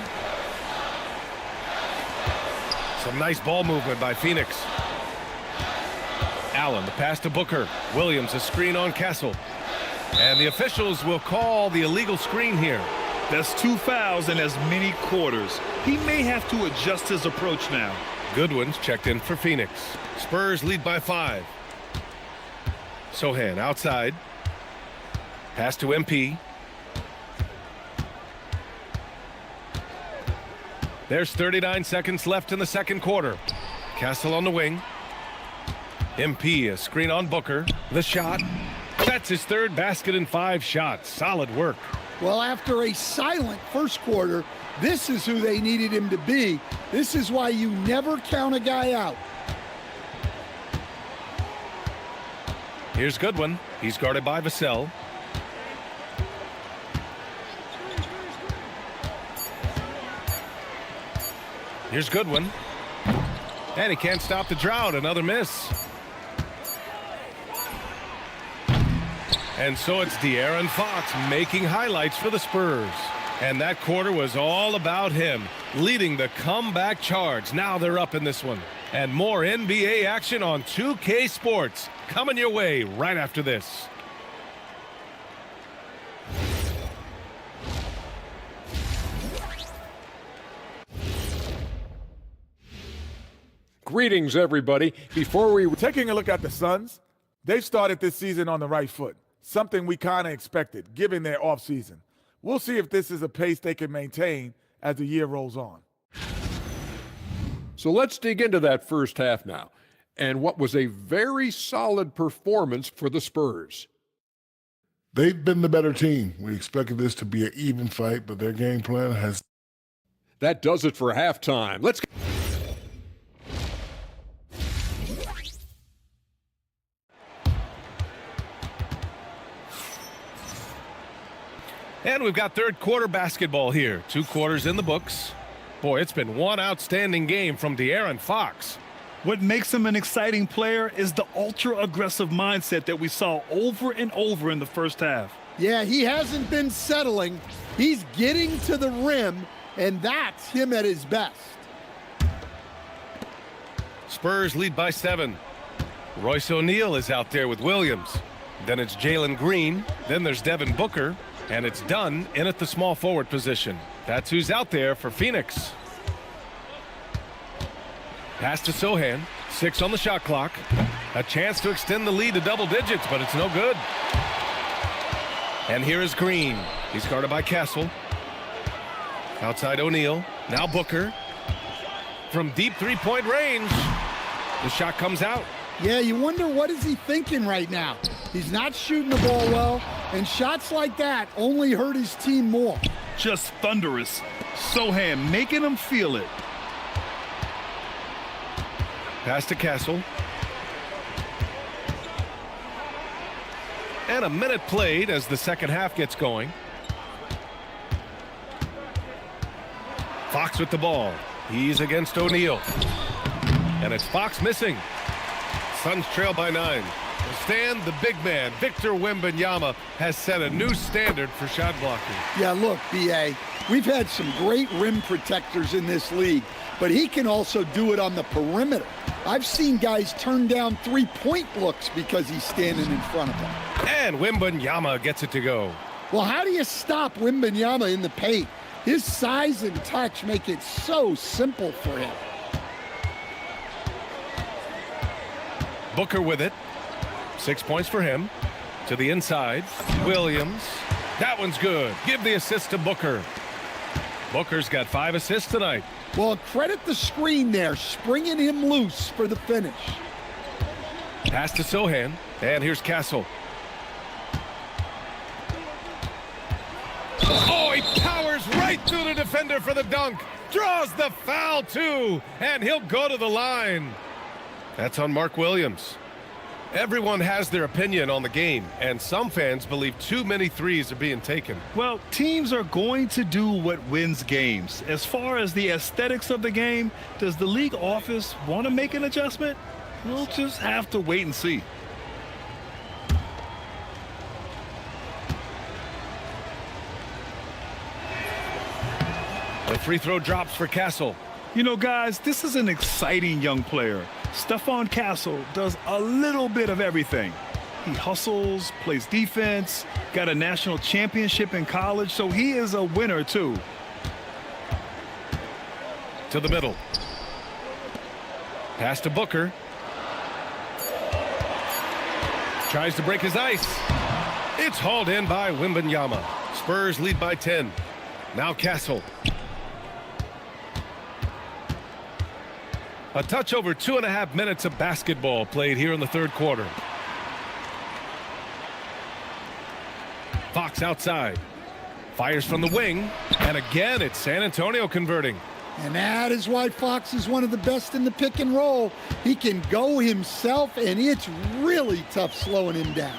Some nice ball movement by Phoenix. Allen, the pass to Booker. Williams, a screen on Castle. And the officials will call the illegal screen here. That's 2 fouls in as many quarters. He may have to adjust his approach now. Goodwin's checked in for Phoenix. Spurs lead by 5. Sohan outside. Pass to MP. There's 39 seconds left in the second quarter. Castle on the wing. MP, a screen on Booker. The shot. That's his 3rd basket in 5 shots. Solid work. Well, after a silent first quarter, this is who they needed him to be. This is why you never count a guy out. Here's Goodwin. He's guarded by Vassell. Here's Goodwin. And he can't stop the drought. Another miss. And so it's De'Aaron Fox making highlights for the Spurs. And that quarter was all about him, leading the comeback charge. Now they're up in this one. And more NBA action on 2K Sports coming your way right after this. Greetings, everybody. Before we were taking a look at the Suns, they've started this season on the right foot, something we kind of expected, given their offseason. We'll see if this is a pace they can maintain as the year rolls on. So let's dig into that first half now, and what was a very solid performance for the Spurs. They've been the better team. We expected this to be an even fight, but their game plan has... That does it for halftime. Let's go. And we've got third quarter basketball here. 2 quarters in the books. Boy, it's been one outstanding game from De'Aaron Fox. What makes him an exciting player is the ultra-aggressive mindset that we saw over and over in the first half. Yeah, he hasn't been settling. He's getting to the rim, and that's him at his best. Spurs lead by 7. Royce O'Neal is out there with Williams. Then it's Jalen Green. Then there's Devin Booker. And it's Dunn in at the small forward position. That's who's out there for Phoenix. Pass to Sohan. 6 on the shot clock. A chance to extend the lead to double digits, but it's no good. And here is Green. He's guarded by Castle. Outside O'Neal. Now Booker. From deep three-point range. The shot comes out. Yeah, you wonder what is he thinking right now. He's not shooting the ball well, and shots like that only hurt his team more. Just thunderous. Sohan making him feel it. Pass to Castle. And a minute played as the second half gets going. Fox with the ball. He's against O'Neal. And it's Fox missing. Suns trail by 9. Stan, the big man, Victor Wembanyama, has set a new standard for shot blocking. Yeah, look, B.A., we've had some great rim protectors in this league, but he can also do it on the perimeter. I've seen guys turn down three-point looks because he's standing in front of them. And Wembanyama gets it to go. Well, how do you stop Wembanyama in the paint? His size and touch make it so simple for him. Booker with it. 6 points for him. To the inside. Williams. That one's good. Give the assist to Booker. Booker's got 5 assists tonight. Well, credit the screen there, springing him loose for the finish. Pass to Sohan. And here's Castle. Oh, he powers right through the defender for the dunk. Draws the foul, too. And he'll go to the line. That's on Mark Williams. Everyone has their opinion on the game, and some fans believe too many threes are being taken. Well, teams are going to do what wins games. As far as the aesthetics of the game, does the league office want to make an adjustment? We'll just have to wait and see. The free throw drops for Castle. You know, guys, this is an exciting young player. Stephon Castle does a little bit of everything. He hustles, plays defense, got a national championship in college, so he is a winner, too. To the middle. Pass to Booker. Tries to break his ice. It's hauled in by Wembanyama. Spurs lead by 10. Now Castle. A touch over 2.5 minutes of basketball played here in the third quarter. Fox outside. Fires from the wing. And again, it's San Antonio converting. And that is why Fox is one of the best in the pick and roll. He can go himself, and it's really tough slowing him down.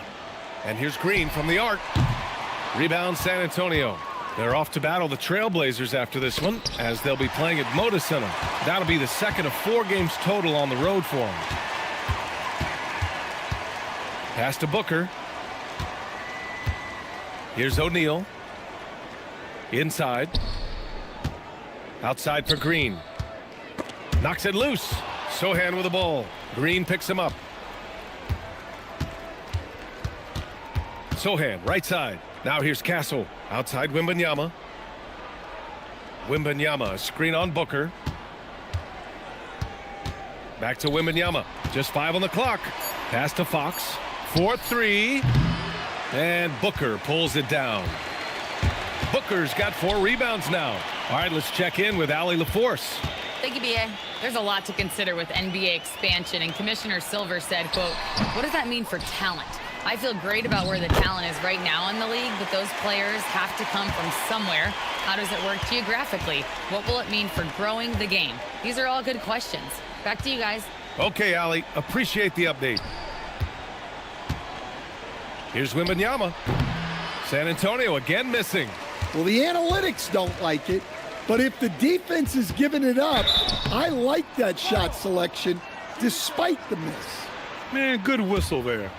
And here's Green from the arc. Rebound San Antonio. They're off to battle the Trailblazers after this one, as they'll be playing at Moda Center. That'll be the second of 4 games total on the road for them. Pass to Booker. Here's O'Neal. Inside. Outside for Green. Knocks it loose. Sohan with the ball. Green picks him up. Sohan, right side. Now here's Castle. Outside Wembanyama. Wembanyama, a screen on Booker. Back to Wembanyama. Just 5 on the clock. Pass to Fox. 4-3. And Booker pulls it down. Booker's got 4 rebounds now. All right, let's check in with Allie LaForce. Thank you, B.A. There's a lot to consider with NBA expansion, and Commissioner Silver said, quote, "What does that mean for talent? I feel great about where the talent is right now in the league, but those players have to come from somewhere. How does it work geographically? What will it mean for growing the game?" These are all good questions. Back to you guys. Okay, Allie, appreciate the update. Here's Wembanyama. San Antonio again missing. Well, the analytics don't like it, but if the defense is giving it up, I like that shot selection despite the miss. Man, good whistle there.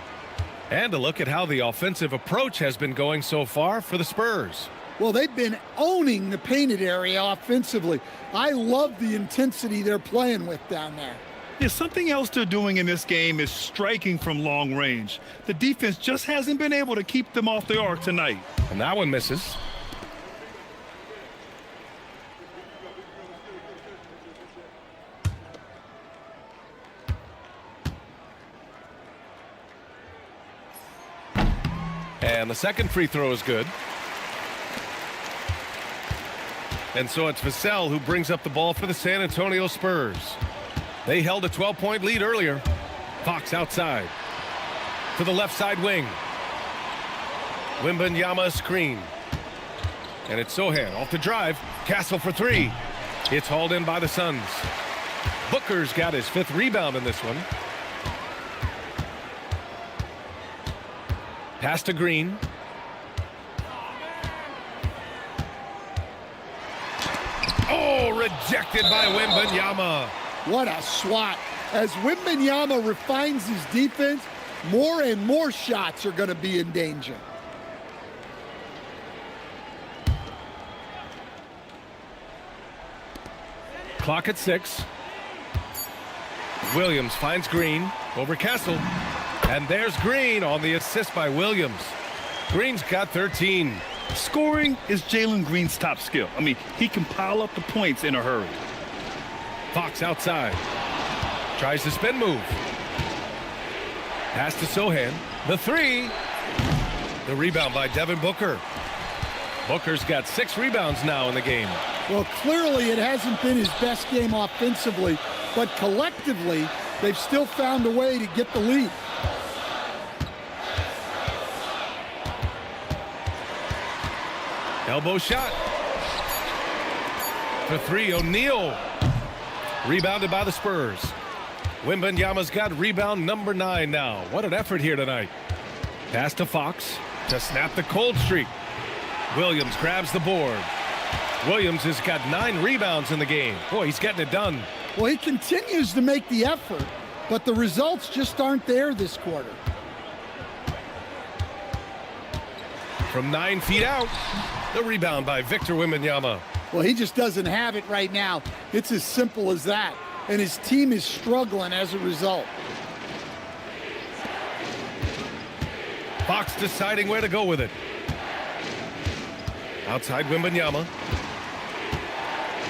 And a look at how the offensive approach has been going so far for the Spurs. Well, they've been owning the painted area offensively. I love the intensity they're playing with down there. Yeah, something else they're doing in this game is striking from long range. The defense just hasn't been able to keep them off the arc tonight. And that one misses. And the second free throw is good. And so it's Vassell who brings up the ball for the San Antonio Spurs. They held a 12-point lead earlier. Fox outside. To the left side wing. Wembanyama screen. And it's Sohan off the drive. Castle for 3. It's hauled in by the Suns. Booker's got his 5th rebound in this one. Pass to Green. Oh, rejected by Wembanyama. What a swat. As Wembanyama refines his defense, more and more shots are going to be in danger. Clock at 6. Williams finds Green over Castle. And there's Green on the assist by Williams. Green's got 13. Scoring is Jalen Green's top skill. I mean, he can pile up the points in a hurry. Fox outside. Tries the spin move. Pass to Sohan. The 3. The rebound by Devin Booker. Booker's got 6 rebounds now in the game. Well, clearly it hasn't been his best game offensively, but collectively, they've still found a way to get the lead. Elbow shot. For 3, O'Neal. Rebounded by the Spurs. Wembanyama's got rebound number 9 now. What an effort here tonight. Pass to Fox to snap the cold streak. Williams grabs the board. Williams has got 9 rebounds in the game. Boy, he's getting it done. Well, he continues to make the effort, but the results just aren't there this quarter. From 9 feet out, the rebound by Victor Wembanyama. Well, he just doesn't have it right now. It's as simple as that. And his team is struggling as a result. Fox deciding where to go with it. Outside Wembanyama.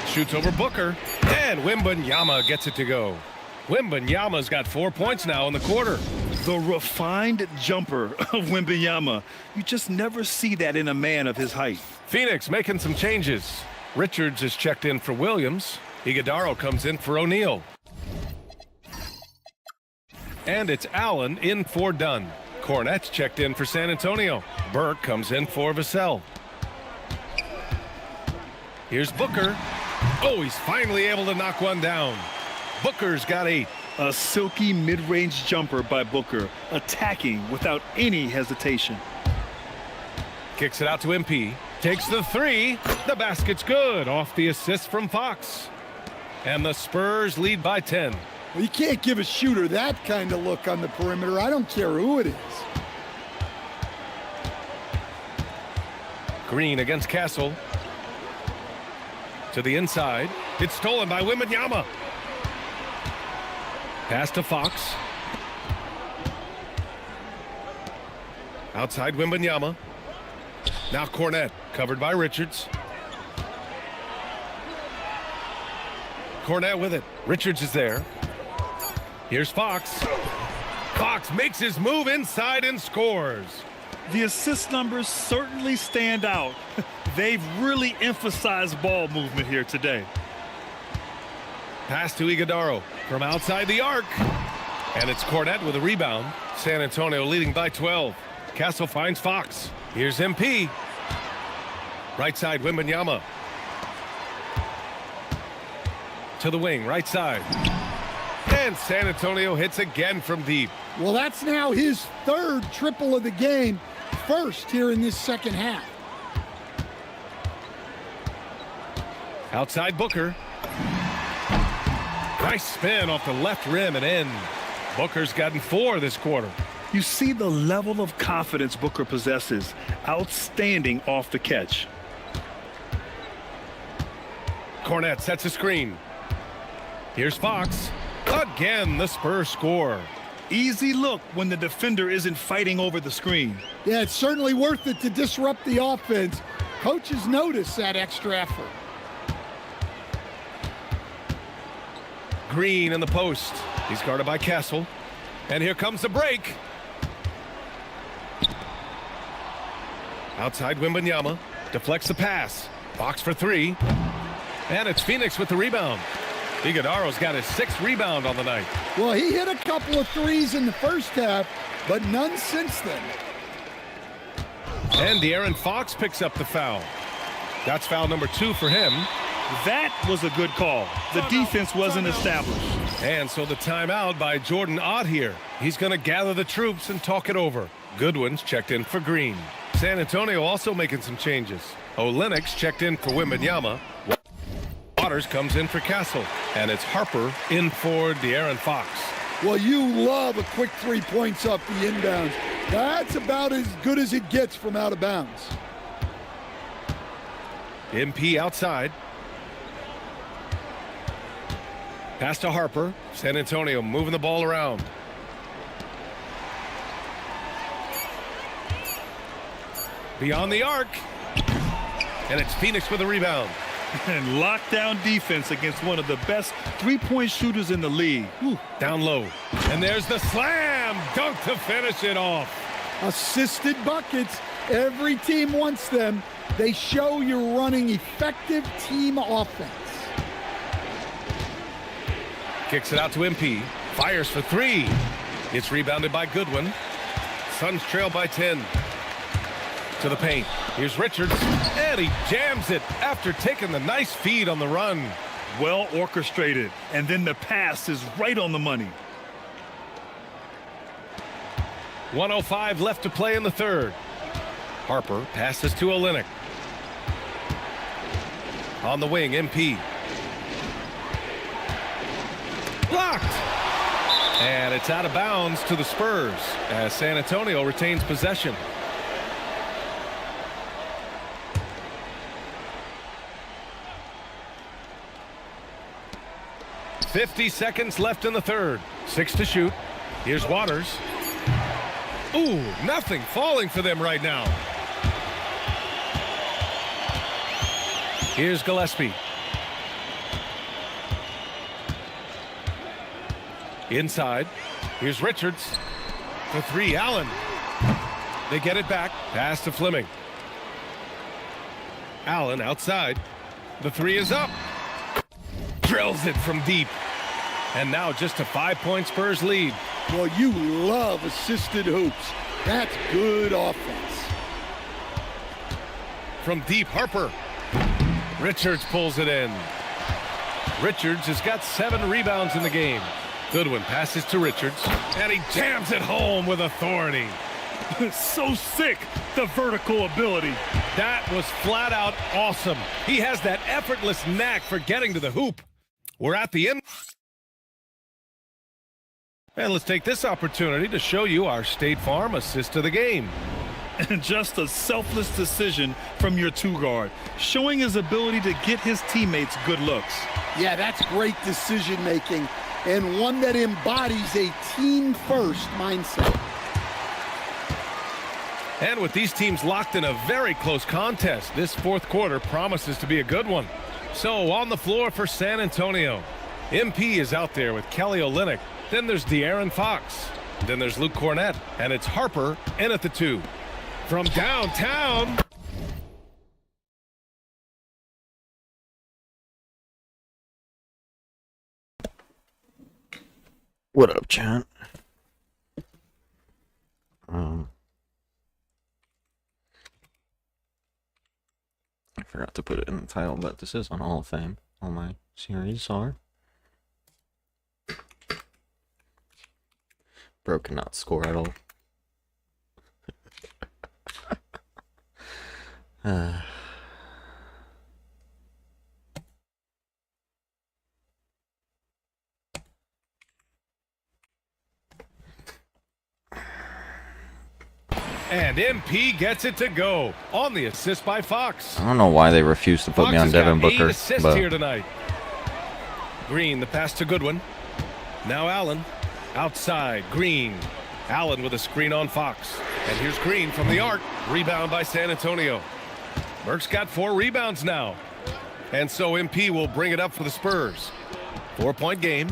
Shoots over Booker. And Wembanyama gets it to go. Wembanyama's got 4 points now in the quarter. The refined jumper of Wembanyama. You just never see that in a man of his height. Phoenix making some changes. Richards is checked in for Williams. Iguodaro comes in for O'Neal. And it's Allen in for Dunn. Cornette's checked in for San Antonio. Burke comes in for Vassell. Here's Booker. Oh, he's finally able to knock one down. Booker's got 8. A silky mid-range jumper by Booker, attacking without any hesitation. Kicks it out to MP. Takes the 3. The basket's good off the assist from Fox. And the Spurs lead by 10. Well, you can't give a shooter that kind of look on the perimeter. I don't care who it is. Green against Castle. To the inside. It's stolen by Wembanyama. Pass to Fox. Outside Wembanyama. Now Cornette, covered by Richards. Cornette with it. Richards is there. Here's Fox. Fox makes his move inside and scores. The assist numbers certainly stand out. They've really emphasized ball movement here today. Pass to Iguodaro from outside the arc. And it's Cornette with a rebound. San Antonio leading by 12. Castle finds Fox. Here's MP. Right side, Wembanyama. To the wing, right side. And San Antonio hits again from deep. Well, that's now his 3rd triple of the game. First here in this second half. Outside Booker. Nice spin off the left rim and in. Booker's gotten 4 this quarter. You see the level of confidence Booker possesses. Outstanding off the catch. Cornette sets a screen. Here's Fox. Again, the Spurs score. Easy look when the defender isn't fighting over the screen. Yeah, it's certainly worth it to disrupt the offense. Coaches notice that extra effort. Green in the post. He's guarded by Castle. And here comes the break. Outside Wembanyama. Deflects the pass. Fox for 3. And it's Phoenix with the rebound. Iguodaro's got his 6th rebound on the night. Well, he hit a couple of threes in the first half, but none since then. And De'Aaron Fox picks up the foul. That's foul number 2 for him. That was a good call. The defense wasn't established. And so the timeout by Jordan Ott here. He's going to gather the troops and talk it over. Goodwin's checked in for Green. San Antonio also making some changes. Olenek's checked in for Wembanyama. Waters comes in for Castle. And it's Harper in for De'Aaron Fox. Well, you love a quick 3 points off the inbounds. That's about as good as it gets from out of bounds. MP outside. Pass to Harper. San Antonio moving the ball around. Beyond the arc. And it's Phoenix with a rebound. And lockdown defense against one of the best 3-point shooters in the league. Whew. Down low. And there's the slam dunk to finish it off. Assisted buckets. Every team wants them. They show you're running effective team offense. Kicks it out to MP. Fires for 3. It's rebounded by Goodwin. Suns trail by 10. To the paint. Here's Richards. And he jams it after taking the nice feed on the run. Well orchestrated. And then the pass is right on the money. 1:05 left to play in the 3rd. Harper passes to Olynyk. On the wing, MP. Blocked. And it's out of bounds to the Spurs as San Antonio retains possession. .50 seconds left in the 3rd. 6 to shoot. Here's Waters. Ooh, nothing falling for them right now. Here's Gillespie. Inside. Here's Richards. For 3, Allen. They get it back. Pass to Fleming. Allen outside. The 3 is up. Drills it from deep. And now just a 5-point Spurs lead. Well, you love assisted hoops. That's good offense. From deep, Harper. Richards pulls it in. Richards has got 7 rebounds in the game. Goodwin passes to Richards, and he jams it home with authority. So sick, the vertical ability. That was flat out awesome. He has that effortless knack for getting to the hoop. We're at the end. And let's take this opportunity to show you our State Farm assist to the game. And just a selfless decision from your 2-guard, showing his ability to get his teammates good looks. Yeah, that's great decision making and one that embodies a team-first mindset. And with these teams locked in a very close contest, this fourth quarter promises to be a good one. So on the floor for San Antonio, MP is out there with Kelly Olynyk. Then there's De'Aaron Fox. Then there's Luke Cornett. And it's Harper in at the 2. From downtown. What up, chat? I forgot to put it in the title, but this is on Hall of Fame. All my series are. Bro cannot score at all. And MP gets it to go on the assist by Fox. I don't know why they refuse to put Fox me on has Devin got 8 Booker, assists but here tonight. Green, the pass to Goodwin. Now Allen. Outside, Green. Allen with a screen on Fox. And here's Green from the arc. Rebound by San Antonio. Burke's got 4 rebounds now. And so MP will bring it up for the Spurs. 4-point game.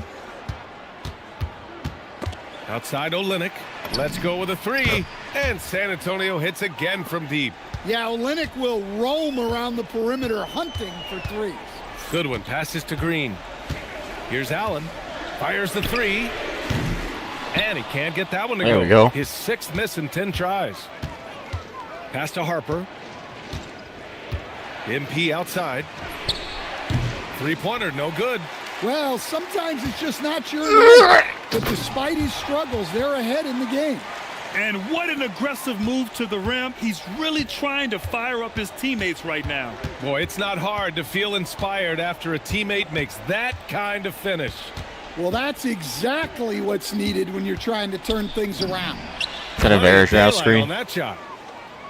Outside Olynyk. Let's go with a 3. And San Antonio hits again from deep. Yeah, Olynyk will roam around the perimeter hunting for 3s. Goodwin passes to Green. Here's Allen. Fires the 3. And he can't get that one to there go. we go. His 6th miss in 10 tries. Pass to Harper. MP outside. 3-pointer, no good. Well, sometimes it's just not your night. But despite his struggles, they're ahead in the game. And what an aggressive move to the rim. He's really trying to fire up his teammates right now. Boy, it's not hard to feel inspired after a teammate makes that kind of finish. Well, that's exactly what's needed when you're trying to turn things around. Could have aired out screen on that shot.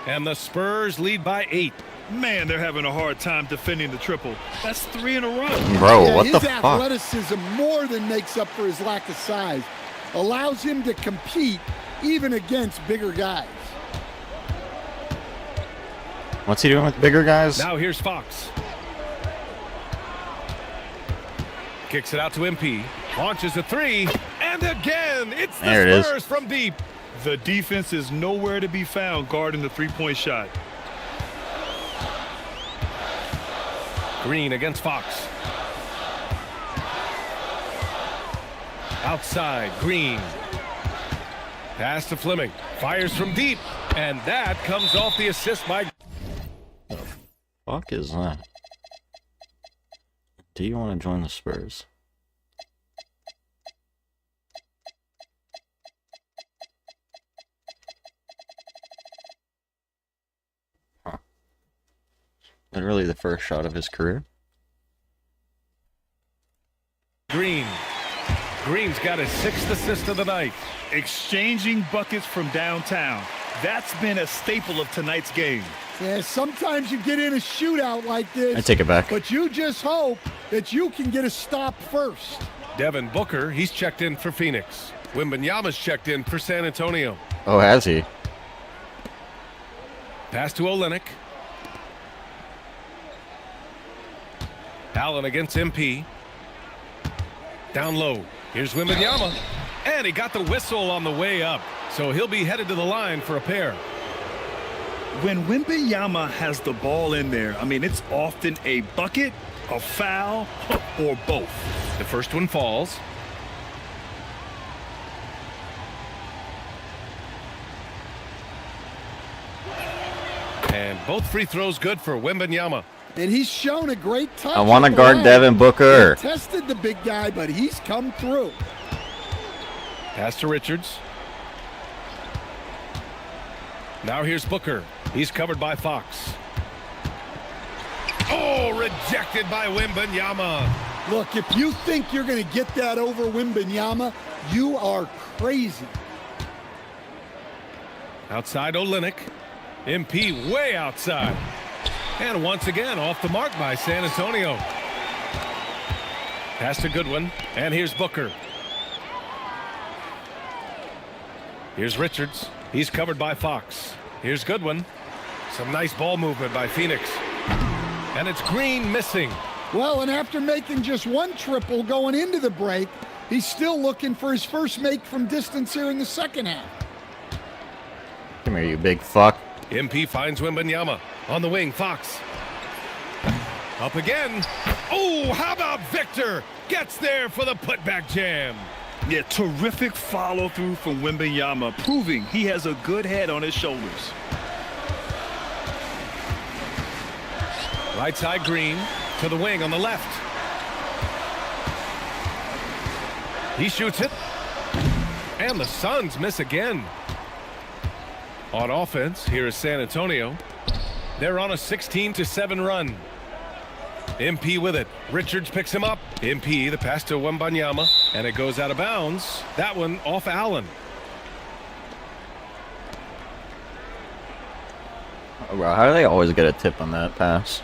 And the Spurs lead by 8. Man, they're having a hard time defending the triple. That's 3 in a row. Bro, yeah, what the fuck? His athleticism more than makes up for his lack of size. Allows him to compete even against bigger guys. What's he doing with bigger guys? Now here's Fox. Kicks it out to MP. Launches a 3. And again, it's the Spurs from deep. The defense is nowhere to be found guarding the 3-point shot. Green against Fox. Outside, Green. Pass to Fleming. Fires from deep. And that comes off the assist by... What the fuck is that? Do you want to join the Spurs? Huh. Literally the first shot of his career. Green. Green's got his 6th assist of the night. Exchanging buckets from downtown. That's been a staple of tonight's game. Yeah, sometimes you get in a shootout like this. I take it back. But you just hope that you can get a stop first. Devin Booker, he's checked in for Phoenix. Wembanyama's checked in for San Antonio. Oh, has he? Pass to Olynyk. Allen against MP. Down low. Here's Wembanyama. And he got the whistle on the way up. So he'll be headed to the line for a pair. When Wembanyama has the ball in there, I mean, it's often a bucket, a foul, or both. The first one falls. And both free throws good for Wembanyama. And he's shown a great touch. I want to guard Devin Booker. He tested the big guy, but he's come through. Pass to Richards. Now here's Booker. He's covered by Fox. Oh, rejected by Wembanyama. Look, if you think you're going to get that over Wembanyama, you are crazy. Outside Olynyk. MP way outside. And once again off the mark by San Antonio. Pass to Goodwin. And here's Booker. Here's Richards. He's covered by Fox. Here's Goodwin. Some nice ball movement by Phoenix. And it's Green missing. Well, and after making just one triple going into the break, he's still looking for his first make from distance here in the second half. Come here, you big fuck. MP finds Wembanyama. On the wing, Fox. Up again. Oh, how about Victor? Gets there for the putback jam. Yeah, terrific follow-through from Wembanyama, proving he has a good head on his shoulders. Right side Green to the wing on the left. He shoots it. And the Suns miss again. On offense, here is San Antonio. They're on a 16-7 run. MP with it. Richards picks him up. MP, the pass to Wembanyama, and it goes out of bounds. That one off Allen. Oh, bro, how do they always get a tip on that pass?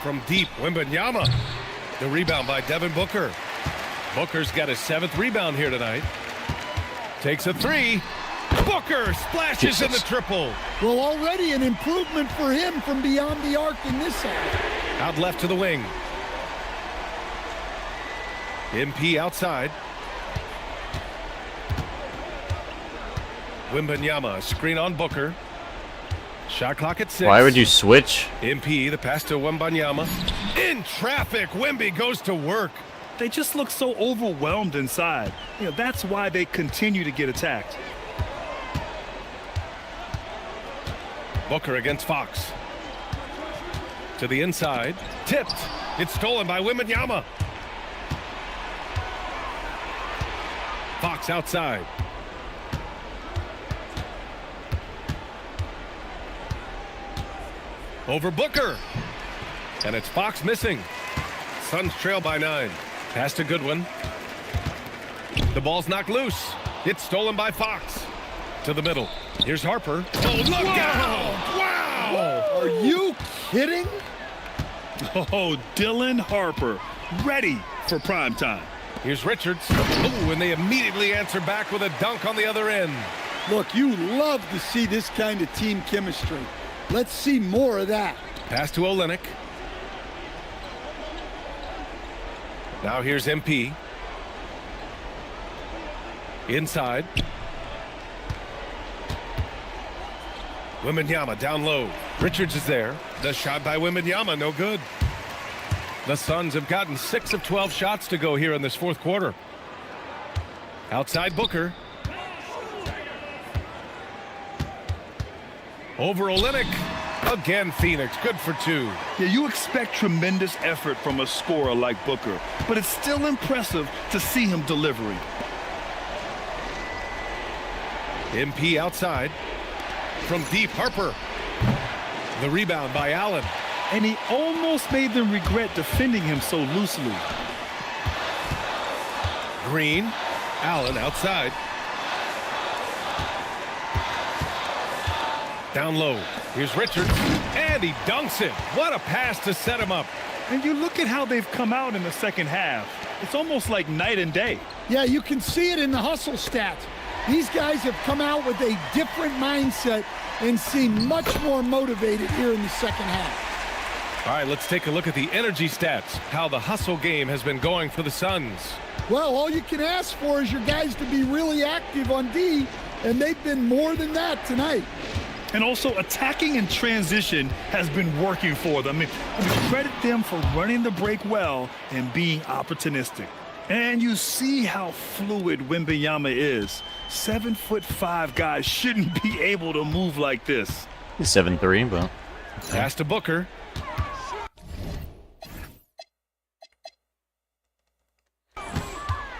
From deep, Wembanyama. The rebound by Devin Booker. Booker's got his 7th rebound here tonight. Takes a three. Booker splashes in the triple. Well, already an improvement for him from beyond the arc in this half. Out left to the wing. MP outside. Wembanyama, screen on Booker. Shot clock at 6. Why would you switch? MP, the pass to Wembanyama. In traffic, Wemby goes to work. They just look so overwhelmed inside. You know, that's why they continue to get attacked. Booker against Fox. To the inside. Tipped. It's stolen by Wembanyama. Fox outside. Over Booker. And it's Fox missing. Suns trail by 9. Pass to Goodwin. The ball's knocked loose. It's stolen by Fox. To the middle. Here's Harper. Oh, look out! Wow! Are you kidding? Oh, Dylan Harper, ready for prime time. Here's Richards. Ooh, and they immediately answer back with a dunk on the other end. Look, you love to see this kind of team chemistry. Let's see more of that. Pass to Olynyk. Now here's MP. Inside. Wembanyama down low. Richards is there. The shot by Wembanyama, no good. The Suns have gotten 6 of 12 shots to go here in this fourth quarter. Outside Booker. Over Olynyk. Again, Phoenix, good for 2. Yeah, you expect tremendous effort from a scorer like Booker, but it's still impressive to see him delivering. MP outside. From deep, Harper. The rebound by Allen. And he almost made them regret defending him so loosely. Green. Allen outside. Down low. Here's Richards. And he dunks it. What a pass to set him up. And you look at how they've come out in the second half. It's almost like night and day. Yeah, you can see it in the hustle stats. These guys have come out with a different mindset and seem much more motivated here in the second half. All right, let's take a look at the energy stats, how the hustle game has been going for the Suns. Well, all you can ask for is your guys to be really active on D, and they've been more than that tonight. And also, attacking in transition has been working for them. I mean, credit them for running the break well and being opportunistic. And you see how fluid Wembanyama is. 7'5" guys shouldn't be able to move like this. He's 7'3", but Pass to Booker.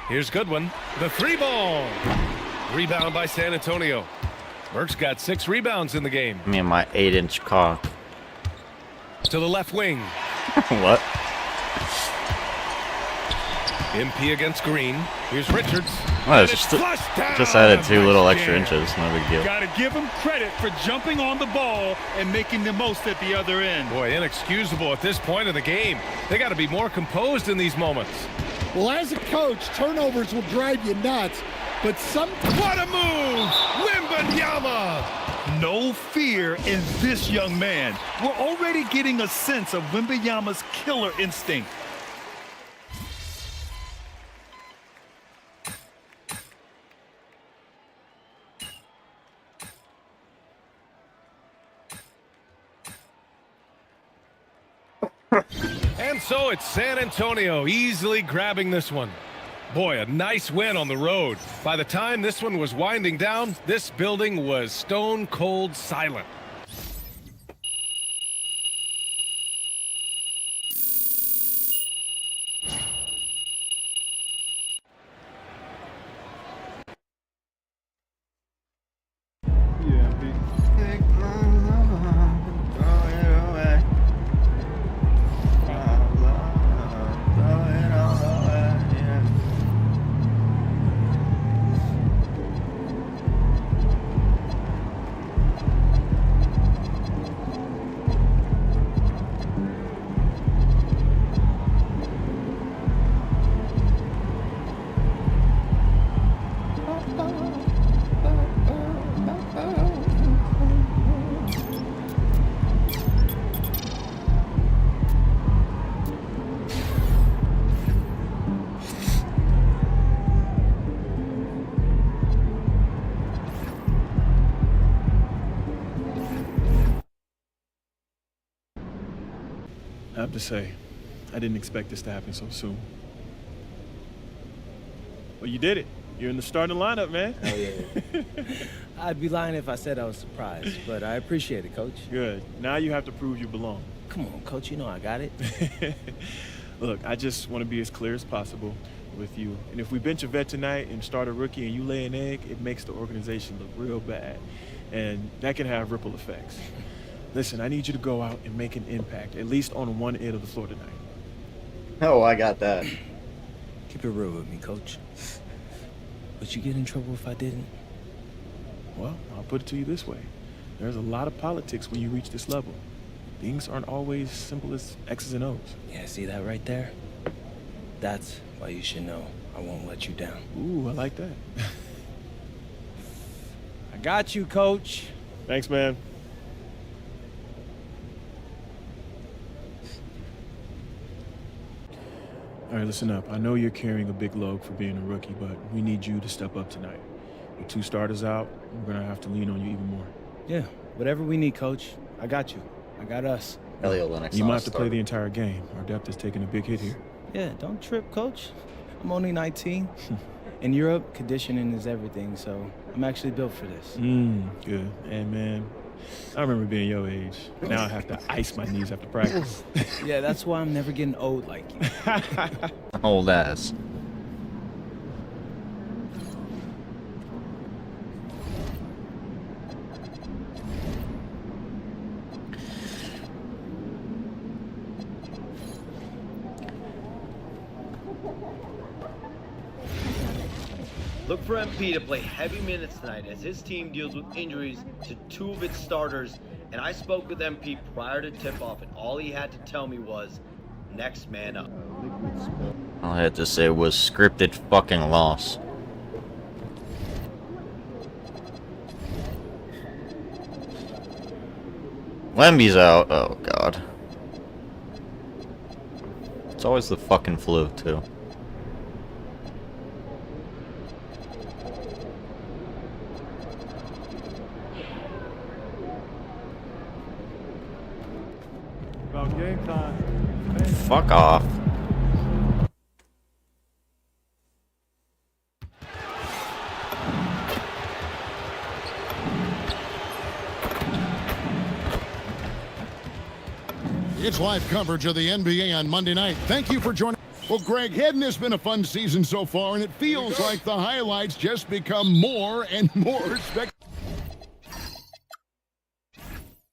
Here's Goodwin. The 3-ball. Rebound by San Antonio. Burke's got 6 rebounds in the game. me and my 8-inch cock. To the left wing. What? MP against Green. Here's Richards. Well, it's just added 2 little extra inches. No big deal. Got to give him credit for jumping on the ball and making the most at the other end. Boy, inexcusable at this point of the game. They got to be more composed in these moments. Well, as a coach, turnovers will drive you nuts, but What a move! Wembanyama! No fear in this young man. We're already getting a sense of Wembanyama's killer instinct. And so it's San Antonio easily grabbing this one. Boy, a nice win on the road. By the time this one was winding down, this building was stone cold silent. I have to say, I didn't expect this to happen so soon. Well, you did it. You're in the starting lineup, man. Oh, yeah. I'd be lying if I said I was surprised, but I appreciate it, Coach. Good. Now you have to prove you belong. Come on, Coach. You know I got it. Look, I just want to be as clear as possible with you. And if we bench a vet tonight and start a rookie and you lay an egg, it makes the organization look real bad. And that can have ripple effects. Listen, I need you to go out and make an impact, at least on one end of the floor tonight. Oh, I got that. Keep it real with me, Coach. Would you get in trouble if I didn't? Well, I'll put it to you this way. There's a lot of politics when you reach this level. Things aren't always simple as X's and O's. Yeah, see that right there? That's why you should know I won't let you down. Ooh, I like that. I got you, Coach. Thanks, man. All right, listen up. I know you're carrying a big load for being a rookie, but we need you to step up tonight. With 2 starters out, we're going to have to lean on you even more. Yeah, whatever we need, Coach. I got you. I got us. You might have to play the entire game. Our depth is taking a big hit here. Yeah, don't trip, Coach. I'm only 19. In Europe, conditioning is everything, so I'm actually built for this. Good. And, man, I remember being your age. Now I have to ice my knees after practice. Yeah, that's why I'm never getting old like you. Old ass. Look for MP to play heavy minutes tonight as his team deals with injuries to 2 of its starters. And I spoke with MP prior to tip-off, and all he had to tell me was, next man up. All I had to say was scripted fucking loss. Wemby's out. Oh, God. It's always the fucking flu, too. About game time. Fuck off. It's live coverage of the NBA on Monday night. Thank you for joining. Well, Greg, hadn't this been a fun season so far? And it feels like the highlights just become more and more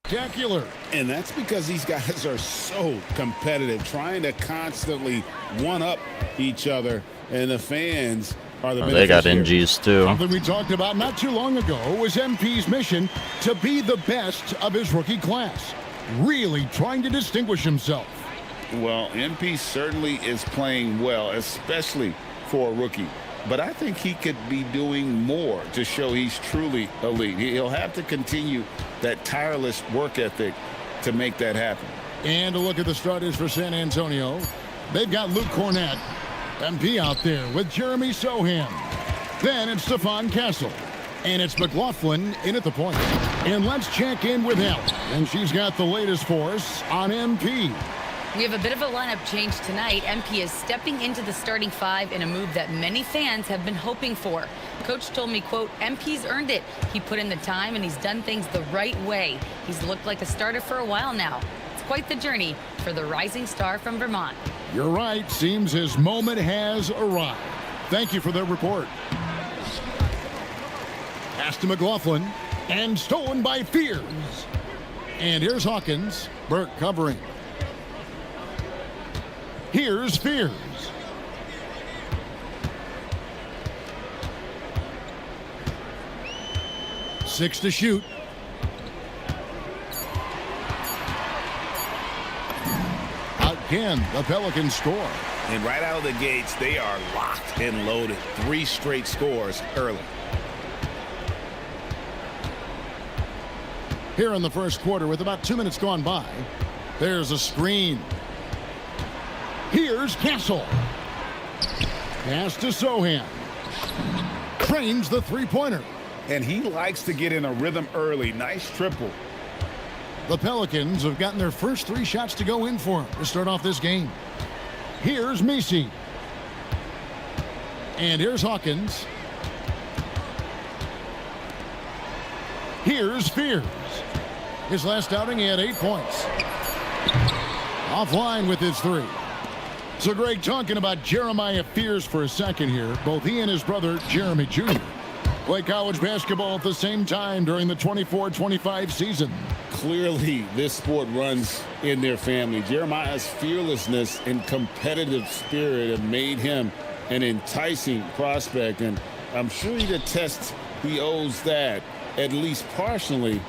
spectacular. And that's because these guys are so competitive, trying to constantly one-up each other. And the fans are the They got beneficiaries. NGs too. Something we talked about not too long ago was MP's mission to be the best of his rookie class. Really trying to distinguish himself. Well, MP certainly is playing well, especially for a rookie. But I think he could be doing more to show he's truly elite. He'll have to continue that tireless work ethic to make that happen. And a look at the starters for San Antonio. They've got Luke Cornett, MP out there with Jeremy Sohan. Then it's Stephon Castle. And it's McLaughlin in at the point. And let's check in with Helen. And she's got the latest for us on MP. We have a bit of a lineup change tonight. MP is stepping into the starting five in a move that many fans have been hoping for. Coach told me, quote, MP's earned it. He put in the time and he's done things the right way. He's looked like a starter for a while now. It's quite the journey for the rising star from Vermont. You're right. Seems his moment has arrived. Thank you for the report. Pass to McLaughlin. And stolen by Fears. And here's Hawkins. Burke covering. Here's Fears. Six to shoot. Again, the Pelicans score. And right out of the gates, they are locked and loaded. 3 straight scores early. Here in the first quarter with about 2 minutes gone by. There's a screen. Here's Castle. Pass to Sohan. Trains the three-pointer. And he likes to get in a rhythm early. Nice triple. The Pelicans have gotten their first 3 shots to go in for him to start off this game. Here's Messi. And here's Hawkins. Here's Fears. His last outing, he had 8 points. Offline with his 3. So, Greg, talking about Jeremiah Fears for a second here. Both he and his brother, Jeremy Jr., play college basketball at the same time during the 24-25 season. Clearly, this sport runs in their family. Jeremiah's fearlessness and competitive spirit have made him an enticing prospect, and I'm sure he'd attest he owes that, at least partially,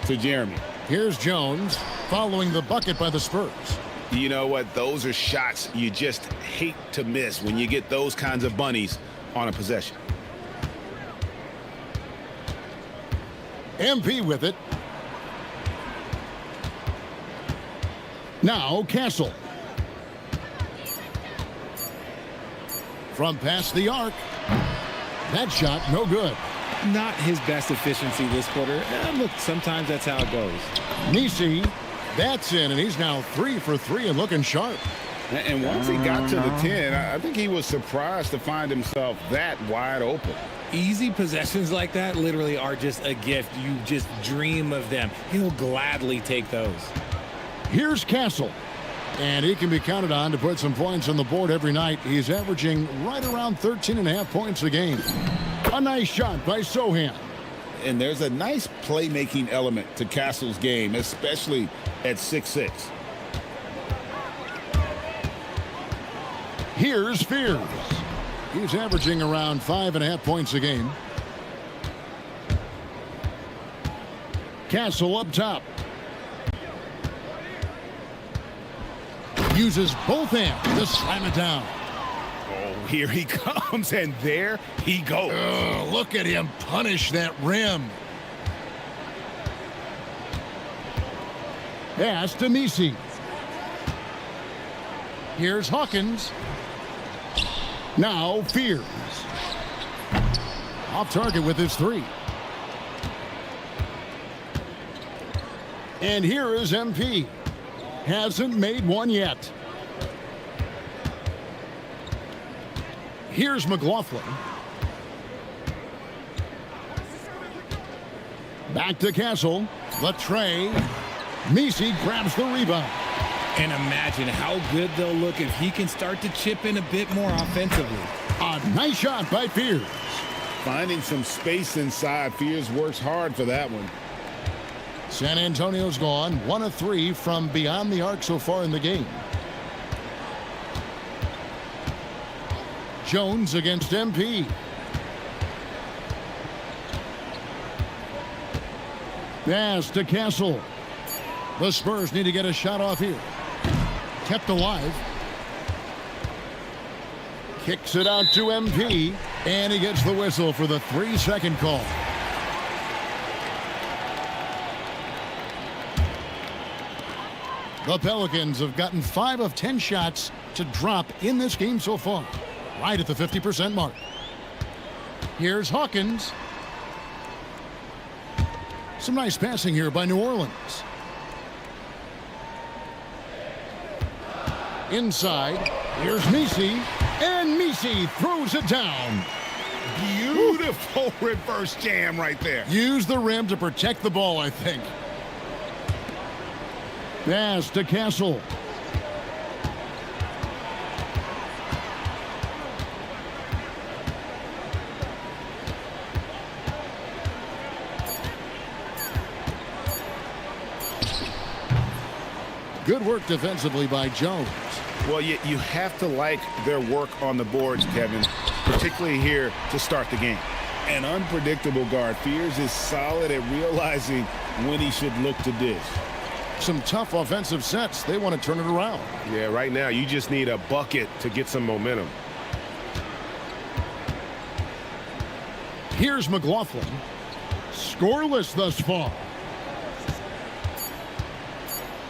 to Jeremy. Here's Jones following the bucket by the Spurs. You know what? Those are shots you just hate to miss when you get those kinds of bunnies on a possession. MP with it. Now Castle. From past the arc. That shot no good. Not his best efficiency this quarter. Look, sometimes that's how it goes. Messi, that's in, and he's now 3 for 3 and looking sharp. And once he got to the 10, I think he was surprised to find himself that wide open. Easy possessions like that literally are just a gift. You just dream of them. He'll gladly take those. Here's Castle. And he can be counted on to put some points on the board every night. He's averaging right around 13.5 points a game. A nice shot by Sohan. And there's a nice playmaking element to Castle's game, especially at 6'6". Here's Fears. He's averaging around 5.5 points a game. Castle up top. Uses both hands to slam it down. Oh, here he comes, and there he goes. Look at him punish that rim. Pass to Messi. Here's Hawkins. Now Fears. Off target with his 3. And here is MP. Hasn't made one yet. Here's McLaughlin. Back to Castle. The tray. Messi grabs the rebound. And imagine how good they'll look if he can start to chip in a bit more offensively. A nice shot by Fears. Finding some space inside. Fears works hard for that one. San Antonio's gone 1 of 3 from beyond the arc so far in the game. Jones against MP. Pass to Castle. The Spurs need to get a shot off here. Kept alive. Kicks it out to MP. And he gets the whistle for the 3-second call. The Pelicans have gotten 5 of 10 shots to drop in this game so far. Right at the 50% mark. Here's Hawkins. Some nice passing here by New Orleans. Inside, here's Messi, and Messi throws it down. Beautiful reverse jam right there. Use the rim to protect the ball, I think. Pass to Castle. Good work defensively by Jones. Well, you have to like their work on the boards, Kevin, particularly here to start the game. An unpredictable guard. Fears is solid at realizing when he should look to dish. Some tough offensive sets. They want to turn it around. Yeah, right now you just need a bucket to get some momentum. Here's McLaughlin. Scoreless thus far.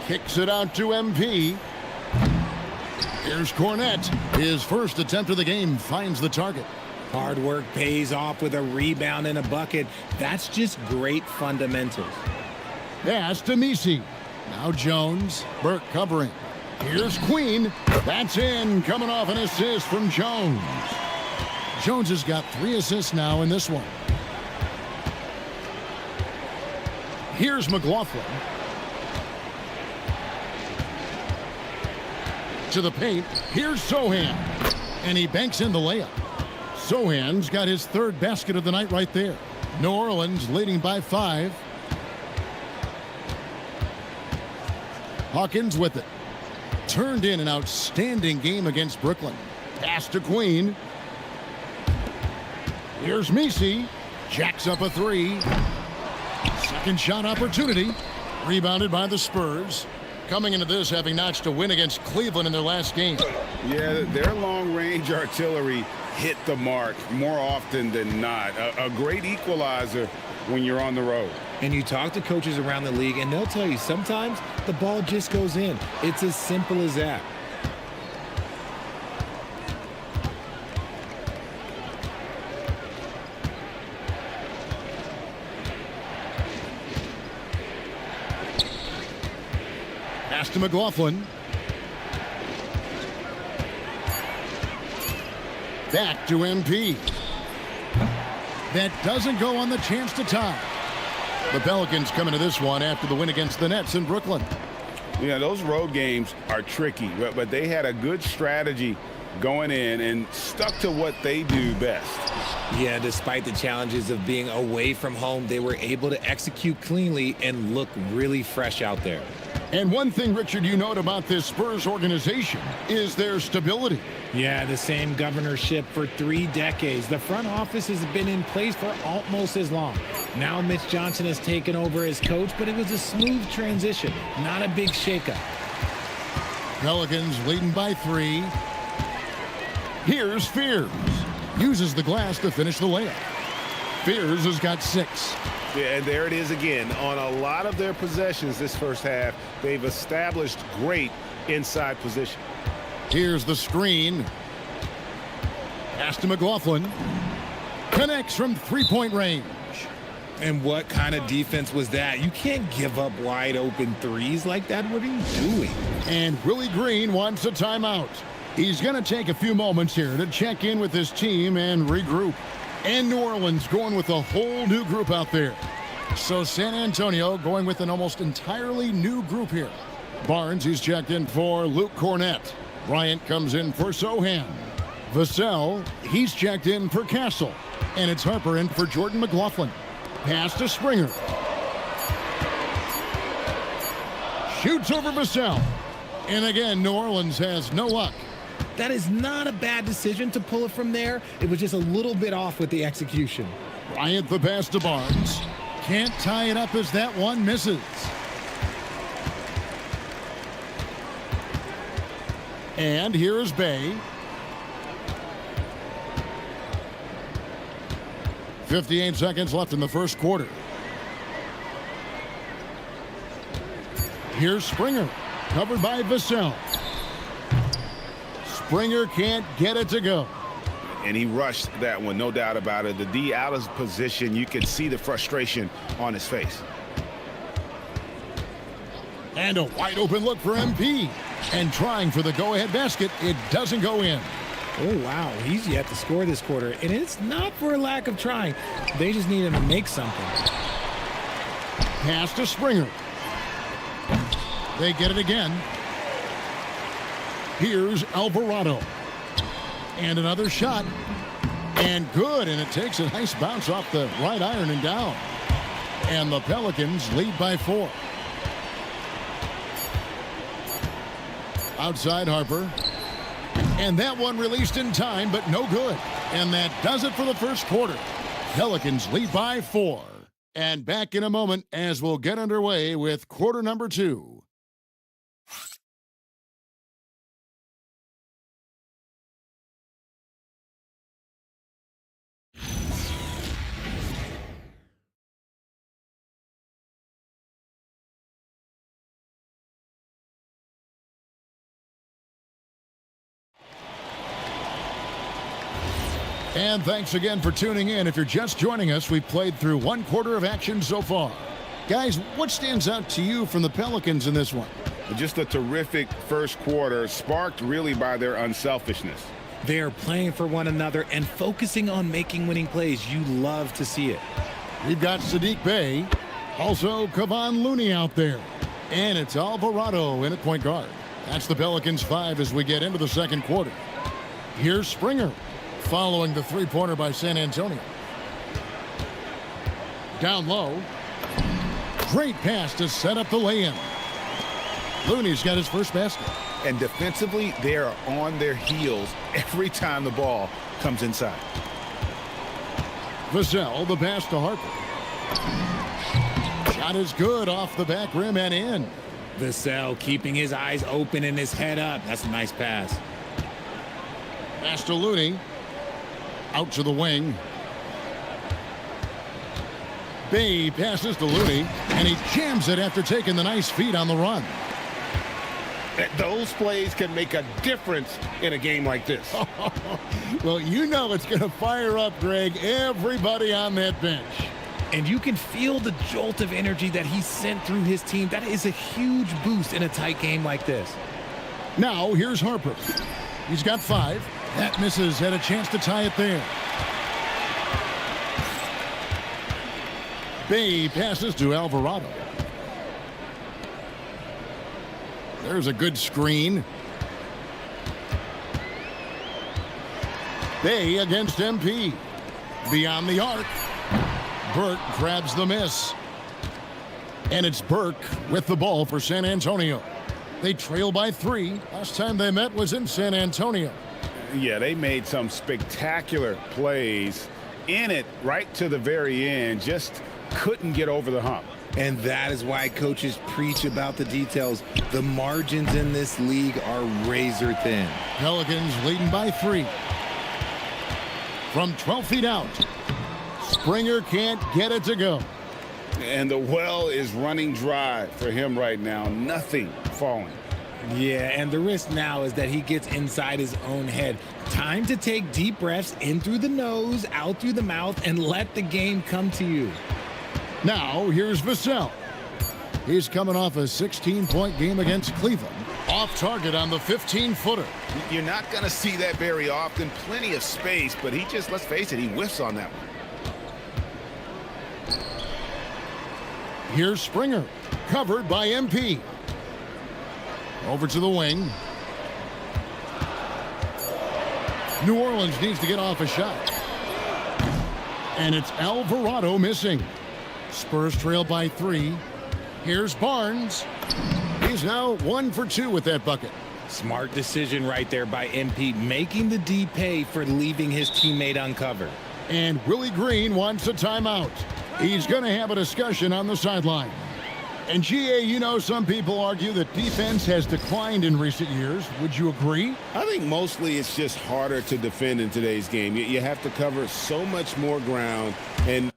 Kicks it out to MP. Here's Cornette. His first attempt of the game finds the target. Hard work pays off with a rebound and a bucket. That's just great fundamentals. Pass to Messi. Now Jones. Burke covering. Here's Queen. That's in. Coming off an assist from Jones. Jones has got 3 assists now in this one. Here's McLaughlin. To the paint. Here's Sohan. And he banks in the layup. Sohan's got his 3rd basket of the night right there. New Orleans leading by 5. Hawkins with it. Turned in an outstanding game against Brooklyn. Pass to Queen. Here's Messi. Jacks up a 3. Second shot opportunity. Rebounded by the Spurs. Coming into this having notched a win against Cleveland in their last game. Yeah, their long-range artillery hit the mark more often than not. A great equalizer when you're on the road. And you talk to coaches around the league, and they'll tell you sometimes the ball just goes in. It's as simple as that. Pass to McLaughlin. Back to MP. That doesn't go on the chance to tie. The Pelicans coming to this one after the win against the Nets in Brooklyn. Yeah, those road games are tricky, but they had a good strategy going in and stuck to what they do best. Yeah, despite the challenges of being away from home, they were able to execute cleanly and look really fresh out there. And one thing, Richard, you note about this Spurs organization is their stability. Yeah, the same governorship for 3 decades. The front office has been in place for almost as long. Now Mitch Johnson has taken over as coach, but it was a smooth transition, not a big shakeup. Pelicans leading by 3. Here's Fears. Uses the glass to finish the layup. Fears has got 6. Yeah, and there it is again. On a lot of their possessions this first half, they've established great inside position. Here's the screen. Pass to McLaughlin. Connects from 3-point range. And what kind of defense was that? You can't give up wide open threes like that. What are you doing? And Willie Green wants a timeout. He's going to take a few moments here to check in with his team and regroup. And New Orleans going with a whole new group out there. So San Antonio going with an almost entirely new group here. Barnes, he's checked in for Luke Cornett. Bryant comes in for Sohan. Vassell, he's checked in for Castle. And it's Harper in for Jordan McLaughlin. Pass to Springer. Shoots over Vassell. And again, New Orleans has no luck. That is not a bad decision to pull it from there. It was just a little bit off with the execution. Bryant the pass to Barnes. Can't tie it up as that one misses. And here is Bay. 58 seconds left in the first quarter. Here's Springer, covered by Vassell. Springer can't get it to go. And he rushed that one, no doubt about it. The D out of position, you could see the frustration on his face. And a wide open look for MP. And trying for the go-ahead basket, it doesn't go in. Oh, wow. He's yet to score this quarter. And it's not for a lack of trying. They just need him to make something. Pass to Springer. They get it again. Here's Alvarado. And another shot. And good. And it takes a nice bounce off the right iron and down. And the Pelicans lead by 4. Outside Harper. And that one released in time, but no good. And that does it for the first quarter. Pelicans lead by 4. And back in a moment as we'll get underway with quarter number 2. And thanks again for tuning in. If you're just joining us, we've played through one quarter of action so far. Guys, what stands out to you from the Pelicans in this one? Just a terrific first quarter, sparked really by their unselfishness. They are playing for one another and focusing on making winning plays. You love to see it. We've got Sadiq Bey, also Kevon Looney out there. And it's Alvarado in at point guard. That's the Pelicans 5 as we get into the second quarter. Here's Springer, following the three-pointer by San Antonio. Down low. Great pass to set up the lay-in. Looney's got his first basket. And defensively, they are on their heels every time the ball comes inside. Vassell, the pass to Harper. Shot is good off the back rim and in. Vassell keeping his eyes open and his head up. That's a nice pass. Pass to Looney. Out to the wing. Bay passes to Looney, and he jams it after taking the nice feed on the run. Those plays can make a difference in a game like this. Well, you know it's going to fire up, Greg, everybody on that bench. And you can feel the jolt of energy that he sent through his team. That is a huge boost in a tight game like this. Now, here's Harper. He's got 5. That misses. Had a chance to tie it there. Bay passes to Alvarado. There's a good screen. Bay against MP. Beyond the arc. Burke grabs the miss. And it's Burke with the ball for San Antonio. They trail by 3. Last time they met was in San Antonio. Yeah, they made some spectacular plays in it right to the very end. Just couldn't get over the hump. And that is why coaches preach about the details. The margins in this league are razor thin. Pelicans leading by 3. From 12 feet out. Springer can't get it to go. And the well is running dry for him right now. Nothing falling. Yeah, and the risk now is that he gets inside his own head. Time to take deep breaths in through the nose, out through the mouth, and let the game come to you. Now, here's Vassell. He's coming off a 16-point game against Cleveland. Off target on the 15-footer. You're not going to see that very often. Plenty of space, but he just, let's face it, he whiffs on that one. Here's Springer, covered by MP. Over to the wing. New Orleans needs to get off a shot. And it's Alvarado missing. Spurs trail by 3. Here's Barnes. He's now 1 for 2 with that bucket. Smart decision right there by MP, making the D pay for leaving his teammate uncovered. And Willie Green wants a timeout. He's going to have a discussion on the sideline. And GA, you know, some people argue that defense has declined in recent years. Would you agree? I think mostly it's just harder to defend in today's game. You have to cover so much more ground, and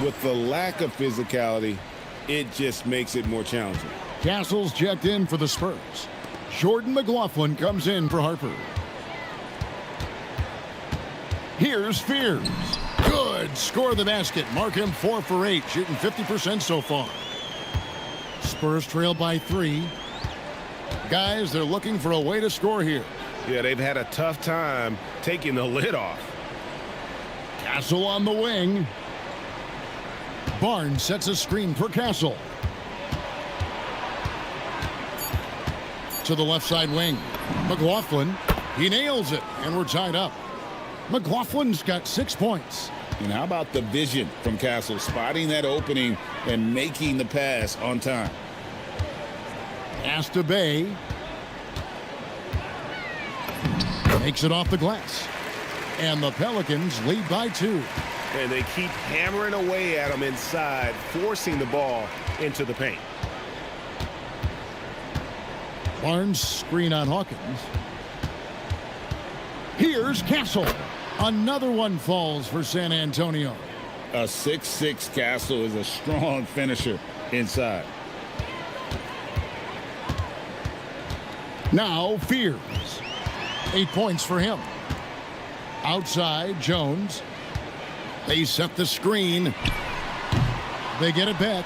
with the lack of physicality, it just makes it more challenging. Castle's checked in for the Spurs. Jordan McLaughlin comes in for Harper. Here's Fears. Good. Score the basket. Mark him 4 for 8, shooting 50% so far. Spurs trail by 3. Guys, they're looking for a way to score here. Yeah, they've had a tough time taking the lid off. Castle on the wing. Barnes sets a screen for Castle. To the left side wing. McLaughlin, he nails it, and we're tied up. McLaughlin's got 6 points. And how about the vision from Castle, spotting that opening and making the pass on time. Pass to Bay. Makes it off the glass. And the Pelicans lead by 2. And they keep hammering away at them inside, forcing the ball into the paint. Barnes screen on Hawkins. Here's Castle. Another one falls for San Antonio. A 6'6" Castle is a strong finisher inside. Now Fears. 8 points for him. Outside, Jones. They set the screen. They get it back.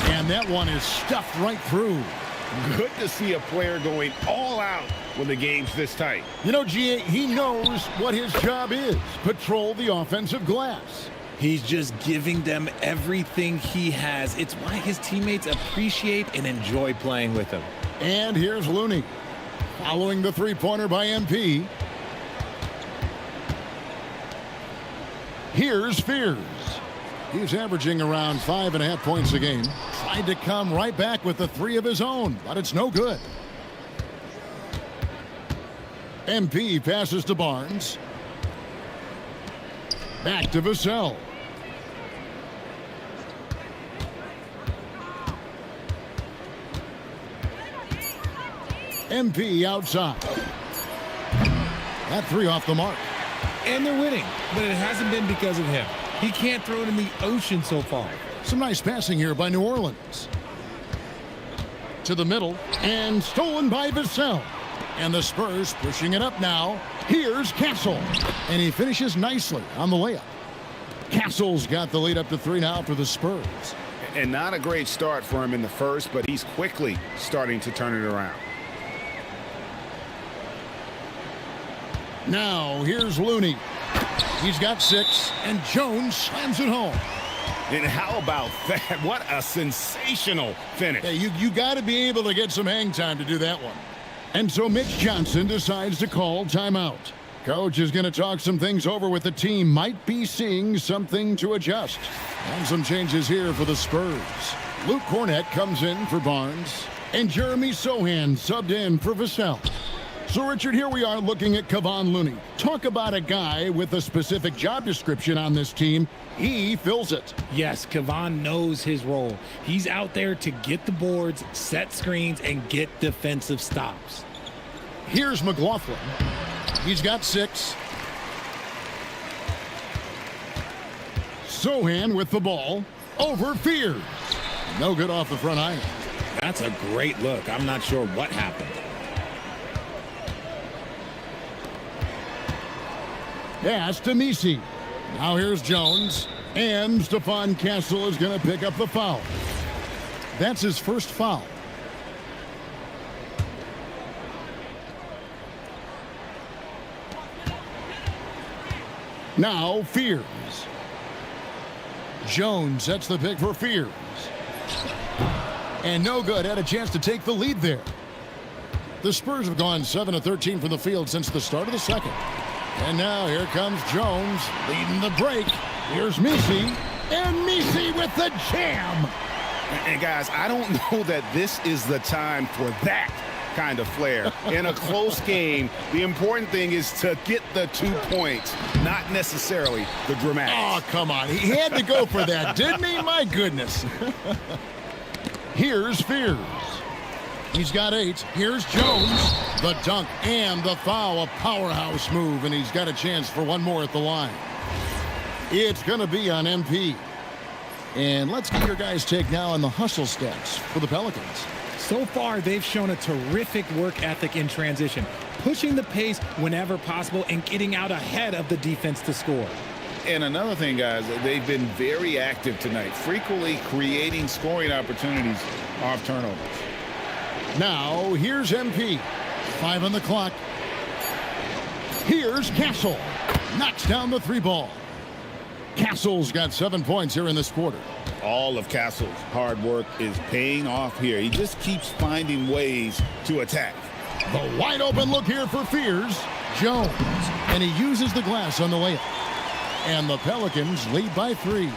And that one is stuffed right through. Good to see a player going all out when the game's this tight. You know, GA, he knows what his job is. Patrol the offensive glass. He's just giving them everything he has. It's why his teammates appreciate and enjoy playing with him. And here's Looney. Following the three-pointer by MP. Here's Fears. He's averaging around 5.5 points a game. Tried to come right back with the 3 of his own, but it's no good. MP passes to Barnes. Back to Vassell. MP outside. That 3 off the mark. And they're winning, but it hasn't been because of him. He can't throw it in the ocean so far. Some nice passing here by New Orleans. To the middle, and stolen by Vassell. And the Spurs pushing it up now. Here's Castle. And he finishes nicely on the layup. Castle's got the lead up to 3 now for the Spurs. And not a great start for him in the first, but he's quickly starting to turn it around. Now, here's Looney. He's got 6, and Jones slams it home. And how about that? What a sensational finish. Yeah, you got to be able to get some hang time to do that one. And so Mitch Johnson decides to call timeout. Coach is going to talk some things over with the team. Might be seeing something to adjust. And some changes here for the Spurs. Luke Cornett comes in for Barnes. And Jeremy Sohan subbed in for Vassell. So, Richard, here we are looking at Kevon Looney. Talk about a guy with a specific job description on this team. He fills it. Yes, Kevon knows his role. He's out there to get the boards, set screens, and get defensive stops. Here's McLaughlin. He's got 6. Sohan with the ball. Over Fears. No good off the front iron. That's a great look. I'm not sure what happened. Pass to Misi. Now here's Jones. And Stephon Castle is going to pick up the foul. That's his first foul. Now Fears. Jones sets the pick for Fears. And no good. Had a chance to take the lead there. The Spurs have gone 7 of 13 from the field since the start of the second. And now here comes Jones leading the break. Here's Misi. And Misi with the jam. And guys, I don't know that this is the time for that kind of flair. In a close game, the important thing is to get the 2 points, not necessarily the dramatics. Oh, come on. He had to go for that, didn't he? My goodness. Here's Fears. He's got 8. Here's Jones. The dunk and the foul. A powerhouse move, and he's got a chance for one more at the line. It's going to be on MP. And let's get your guys' take now on the hustle stats for the Pelicans. So far, they've shown a terrific work ethic in transition, pushing the pace whenever possible and getting out ahead of the defense to score. And another thing, guys, they've been very active tonight, frequently creating scoring opportunities off turnovers. Now, here's MP. 5 on the clock. Here's Castle. Knocks down the 3 ball. Castle's got 7 points here in this quarter. All of Castle's hard work is paying off here. He just keeps finding ways to attack. The wide open look here for Fears. Jones. And he uses the glass on the layup. And the Pelicans lead by 3.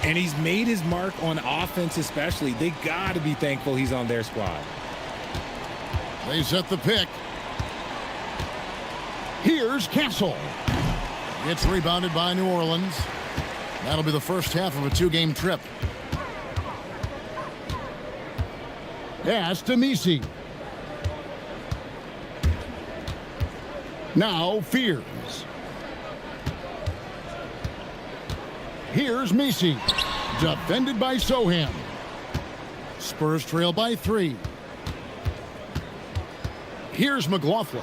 And he's made his mark on offense especially. They got to be thankful he's on their squad. They set the pick. Here's Castle. It's rebounded by New Orleans. That'll be the first half of a 2-game trip. Pass to Misi. Now Fears. Here's Misi. Defended by Sohan. Spurs trail by 3. Here's McLaughlin.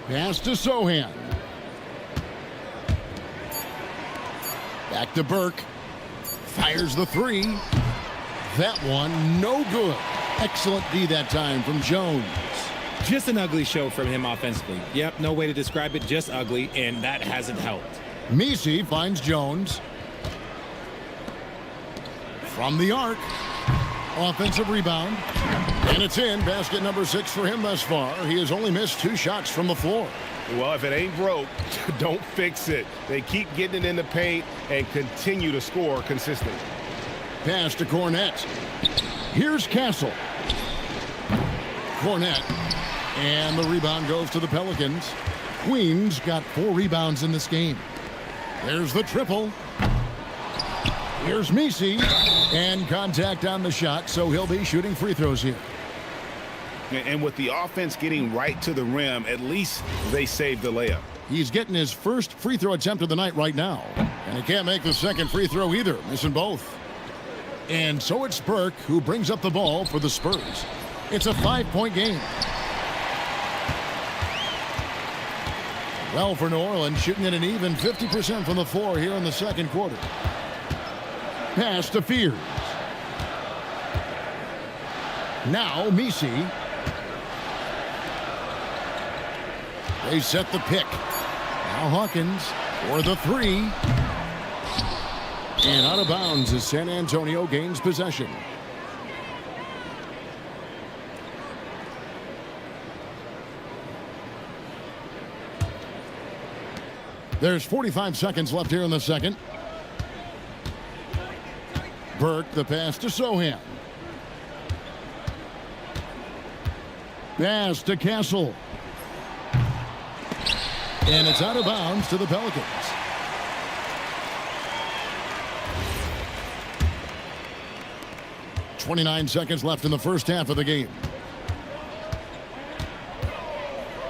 Pass to Sohan. Back to Burke. Fires the 3. That one, no good. Excellent D that time from Jones. Just an ugly show from him offensively. Yep, no way to describe it, just ugly, and that hasn't helped. Misi finds Jones. From the arc. Offensive rebound. And it's in. Basket number 6 for him thus far. He has only missed 2 shots from the floor. Well, if it ain't broke, don't fix it. They keep getting it in the paint and continue to score consistently. Pass to Cornette. Here's Castle. Cornette. And the rebound goes to the Pelicans. Queens got 4 rebounds in this game. There's the triple. Here's Misi. And contact on the shot, so he'll be shooting free throws here. And with the offense getting right to the rim, at least they saved the layup. He's getting his first free throw attempt of the night right now. And he can't make the second free throw either, missing both. And so it's Burke who brings up the ball for the Spurs. It's a 5-point game. Well, for New Orleans, shooting at an even 50% from the floor here in the second quarter. Pass to Fears. Now Misi. They set the pick. Now Hawkins for the 3. And out of bounds as San Antonio gains possession. There's 45 seconds left here in the second. Burke, the pass to Sohan. Pass to Castle. And it's out of bounds to the Pelicans. .29 seconds left in the first half of the game.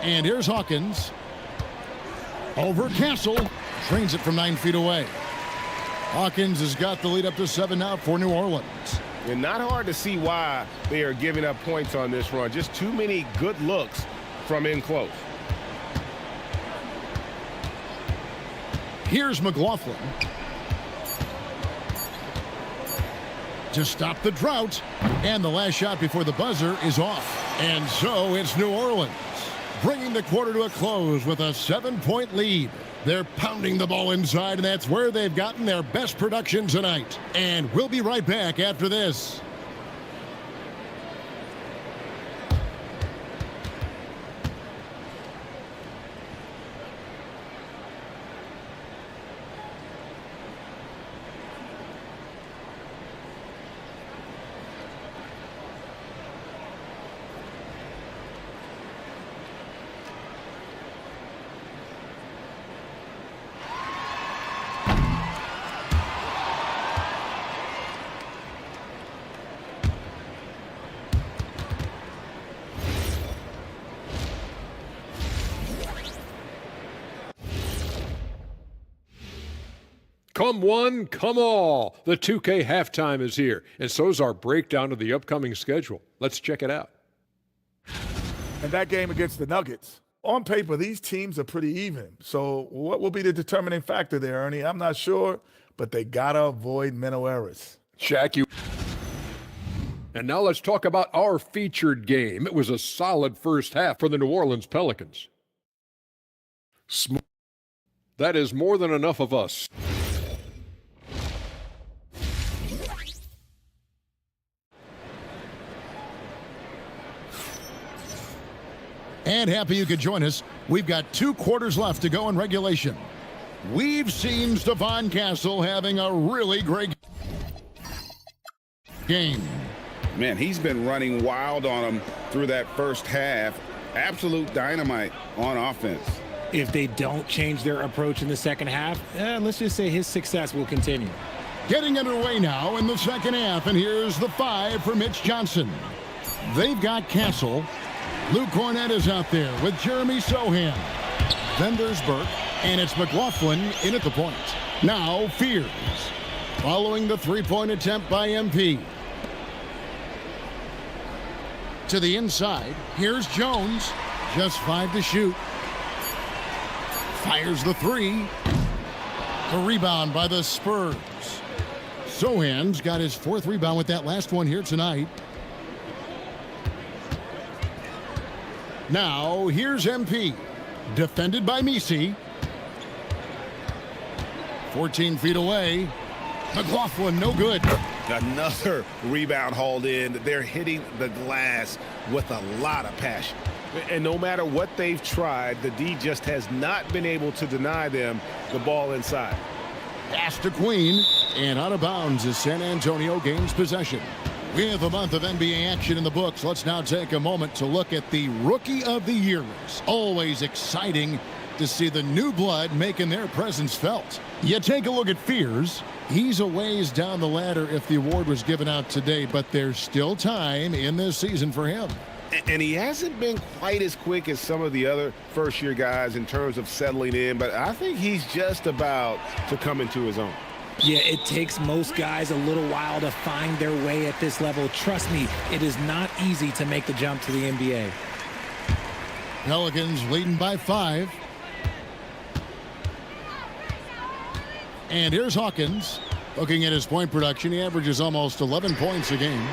And here's Hawkins. Over Castle. Trains it from 9 feet away. Hawkins has got the lead up to 7 now for New Orleans. And not hard to see why they are giving up points on this run. Just too many good looks from in close. Here's McLaughlin. To stop the drought. And the last shot before the buzzer is off. And so it's New Orleans, bringing the quarter to a close with a 7-point lead. They're pounding the ball inside, and that's where they've gotten their best production tonight. And we'll be right back after this. Come one, come all. The 2K halftime is here, and so is our breakdown of the upcoming schedule. Let's check it out. And that game against the Nuggets, on paper, these teams are pretty even. So what will be the determining factor there, Ernie? I'm not sure, but they got to avoid mental errors. Shaq, you. And now let's talk about our featured game. It was a solid first half for the New Orleans Pelicans. That is more than enough of us. And happy you could join us. We've got 2 quarters left to go in regulation. We've seen Stephon Castle having a really great game. Man, he's been running wild on him through that first half. Absolute dynamite on offense. If they don't change their approach in the second half, let's just say his success will continue. Getting underway now in the second half, and here's the 5 for Mitch Johnson. They've got Castle. Luke Cornett is out there with Jeremy Sohan. Vendersburg, and it's McLaughlin in at the point. Now Fears. Following the three-point attempt by MP. To the inside, here's Jones. Just 5 to shoot. Fires the 3. A rebound by the Spurs. Sohan's got his 4th rebound with that last one here tonight. Now, here's MP. Defended by Misi. 14 feet away. McLaughlin, no good. Another rebound hauled in. They're hitting the glass with a lot of passion. And no matter what they've tried, the D just has not been able to deny them the ball inside. Pass to Queen, and out of bounds as San Antonio gains possession. With a month of NBA action in the books, let's now take a moment to look at the Rookie of the Year list. Always exciting to see the new blood making their presence felt. You take a look at Fears. He's a ways down the ladder if the award was given out today, but there's still time in this season for him. And he hasn't been quite as quick as some of the other first-year guys in terms of settling in, but I think he's just about to come into his own. Yeah, it takes most guys a little while to find their way at this level. Trust me, it is not easy to make the jump to the NBA. Pelicans leading by 5. And here's Hawkins. Looking at his point production, he averages almost 11 points a game.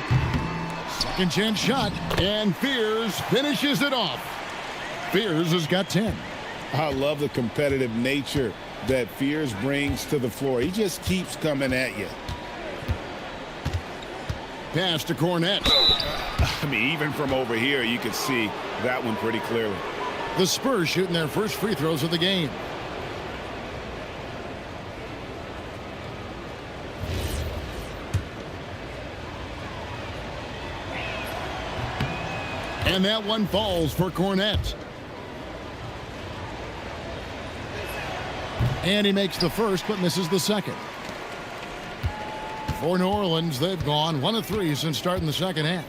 Second chance shot, and Fears finishes it off. Fears has got 10. I love the competitive nature that Fears brings to the floor. He just keeps coming at you. Pass to Cornett. I mean, even from over here, you can see that one pretty clearly. The Spurs shooting their first free throws of the game. And that one falls for Cornett. And he makes the first, but misses the second. For New Orleans, they've gone 1 of 3 since starting the second half.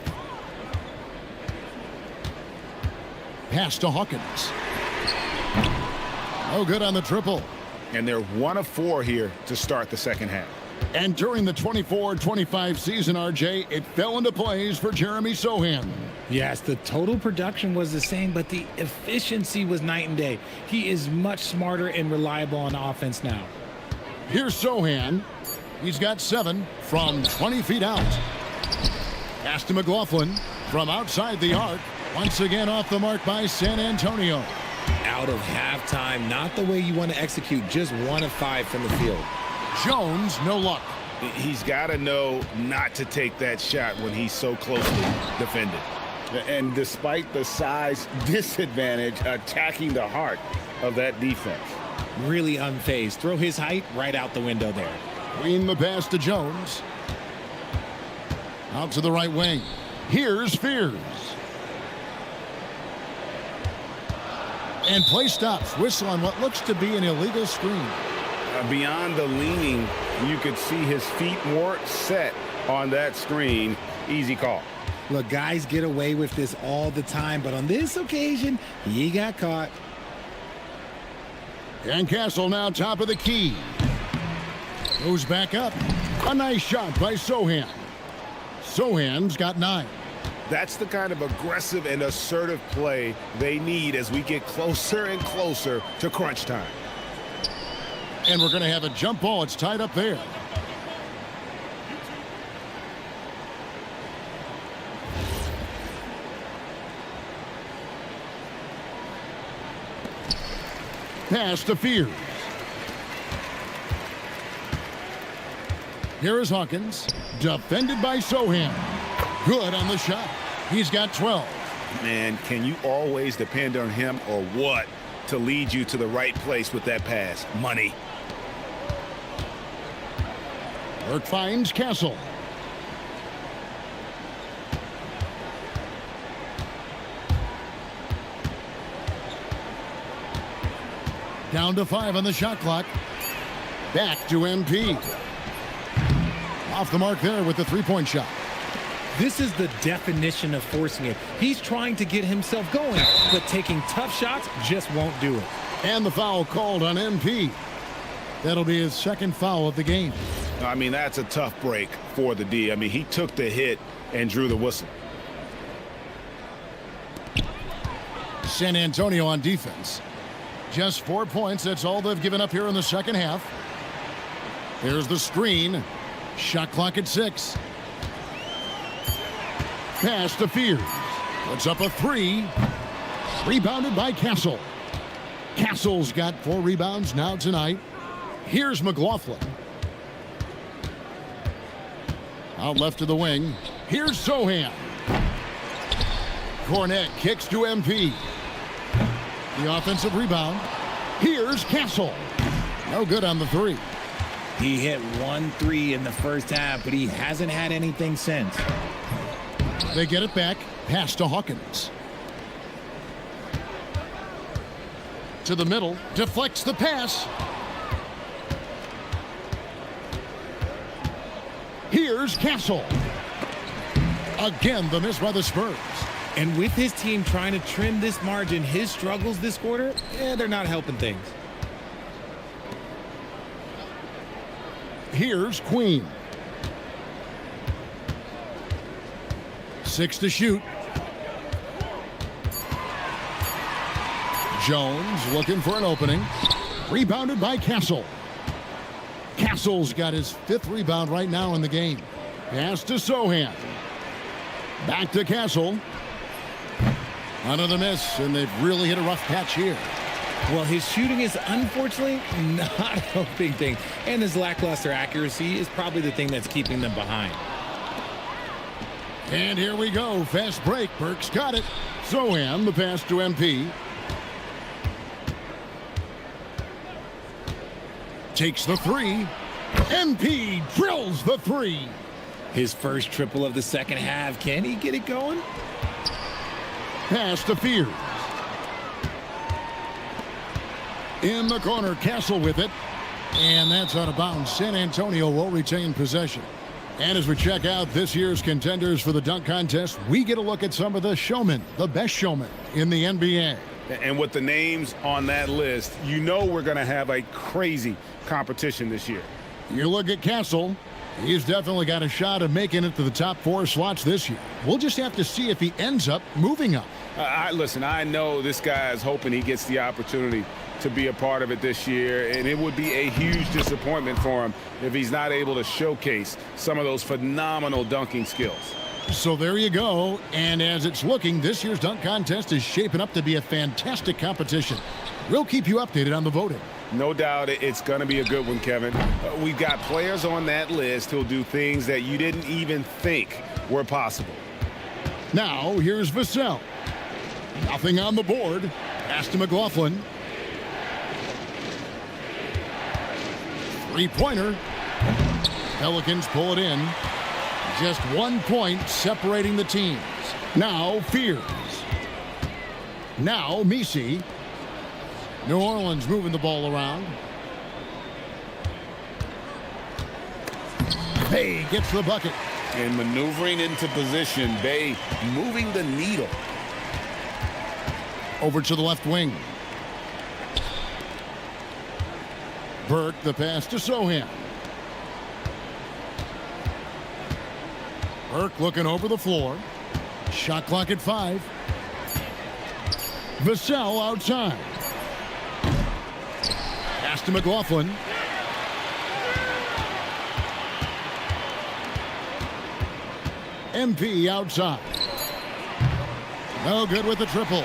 Pass to Hawkins. Oh, good on the triple. And they're 1 of 4 here to start the second half. And during the 24-25 season, RJ, it fell into place for Jeremy Sohan. Yes, the total production was the same, but the efficiency was night and day. He is much smarter and reliable on offense now. Here's Sohan. He's got 7 from 20 feet out. Pass to McLaughlin from outside the arc. Once again off the mark by San Antonio. Out of halftime, not the way you want to execute, just 1 of 5 from the field. Jones, no luck. He's got to know not to take that shot when he's so closely defended. And despite the size disadvantage, attacking the heart of that defense. Really unfazed. Throw his height right out the window there. Queen the pass to Jones. Out to the right wing. Here's Fears. And play stops. Whistle on what looks to be an illegal screen. Beyond the leaning, you could see his feet weren't set on that screen. Easy call. Look, guys get away with this all the time, but on this occasion, he got caught. And Castle now top of the key. Goes back up. A nice shot by Sohan. Sohan's got 9. That's the kind of aggressive and assertive play they need as we get closer and closer to crunch time. And we're going to have a jump ball. It's tied up there. Pass to Fears. Here is Hawkins. Defended by Sohan. Good on the shot. He's got 12. Man, can you always depend on him or what to lead you to the right place with that pass? Money. Burke finds Castle. Down to 5 on the shot clock. Back to MP. Off the mark there with the three-point shot. This is the definition of forcing it. He's trying to get himself going, but taking tough shots just won't do it. And the foul called on MP. That'll be his second foul of the game. I mean, that's a tough break for the D. I mean, he took the hit and drew the whistle. San Antonio on defense. Just 4 points. That's all they've given up here in the second half. Here's the screen. Shot clock at 6. Pass to Fears. Puts up a 3. Rebounded by Castle. Castle's got 4 rebounds now tonight. Here's McLaughlin. Out left to the wing. Here's Sohan. Cornette kicks to MP. The offensive rebound. Here's Castle. No good on the 3. He hit 1 3 in the first half, but he hasn't had anything since. They get it back. Pass to Hawkins. To the middle. Deflects the pass. Here's Castle. Again, the miss by the Spurs. And with his team trying to trim this margin, his struggles this quarter, they're not helping things. Here's Queen. 6 to shoot. Jones looking for an opening. Rebounded by Castle. Castle's got his 5th rebound right now in the game. Pass to Sohan. Back to Castle. Another miss, and they've really hit a rough patch here. Well, his shooting is unfortunately not helping things, and his lackluster accuracy is probably the thing that's keeping them behind. And here we go. Fast break. Burke's got it. Sohan, the pass to MP. Takes the 3. MP drills the 3. His first triple of the second half. Can he get it going? Pass to Fears. In the corner, Castle with it. And that's out of bounds. San Antonio will retain possession. And as we check out this year's contenders for the dunk contest, we get a look at some of the showmen, the best showmen in the NBA. And with the names on that list, you know we're going to have a crazy competition this year. You look at Castle. He's definitely got a shot of making it to the top 4 slots this year. We'll just have to see if he ends up moving up. Listen, I know this guy is hoping he gets the opportunity to be a part of it this year, and it would be a huge disappointment for him if he's not able to showcase some of those phenomenal dunking skills. So there you go. And as it's looking, this year's dunk contest is shaping up to be a fantastic competition. We'll keep you updated on the voting. No doubt it's going to be a good one, Kevin. We've got players on that list who'll do things that you didn't even think were possible. Now, here's Vassell. Nothing on the board. Pass to McLaughlin. Three-pointer. Pelicans pull it in. Just 1 point separating the teams. Now, Fears. Now, Misi. New Orleans moving the ball around. Bay gets the bucket. And maneuvering into position, Bay moving the needle. Over to the left wing. Burke, the pass to Sohan. Burke looking over the floor. Shot clock at 5. Vassell outside. Pass to McLaughlin. MP outside. No good with the triple.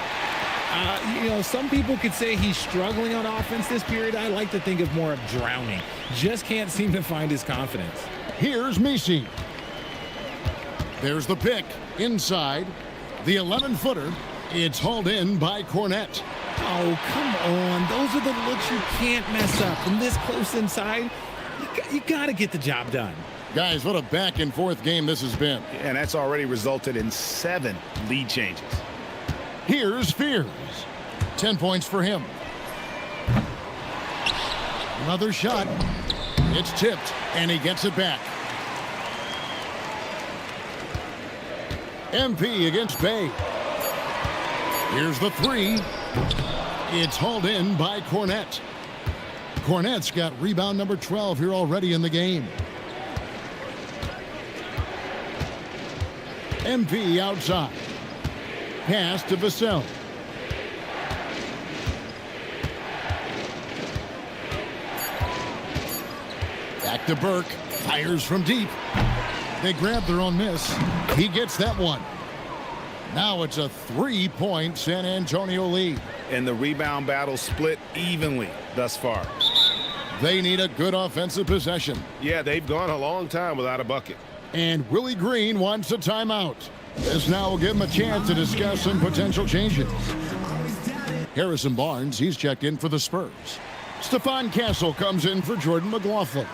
Some people could say he's struggling on offense this period. I like to think of more of drowning. Just can't seem to find his confidence. Here's Misi. There's the pick inside. The 11-footer. It's hauled in by Cornette. Oh, come on. Those are the looks you can't mess up. From this close inside, you got to get the job done. Guys, what a back-and-forth game this has been. And that's already resulted in 7 lead changes. Here's Fears. 10 points for him. Another shot. It's tipped, and he gets it back. MP against Bay. Here's the 3. It's hauled in by Cornette. Cornette's got rebound number 12 here already in the game. MP outside. Pass to Vassell. Back to Burke. Fires from deep. They grab their own miss. He gets that one. Now it's a 3-point San Antonio lead. And the rebound battle split evenly thus far. They need a good offensive possession. Yeah, they've gone a long time without a bucket. And Willie Green wants a timeout. This now will give him a chance to discuss some potential changes. Harrison Barnes, he's checked in for the Spurs. Stephon Castle comes in for Jordan McLaughlin.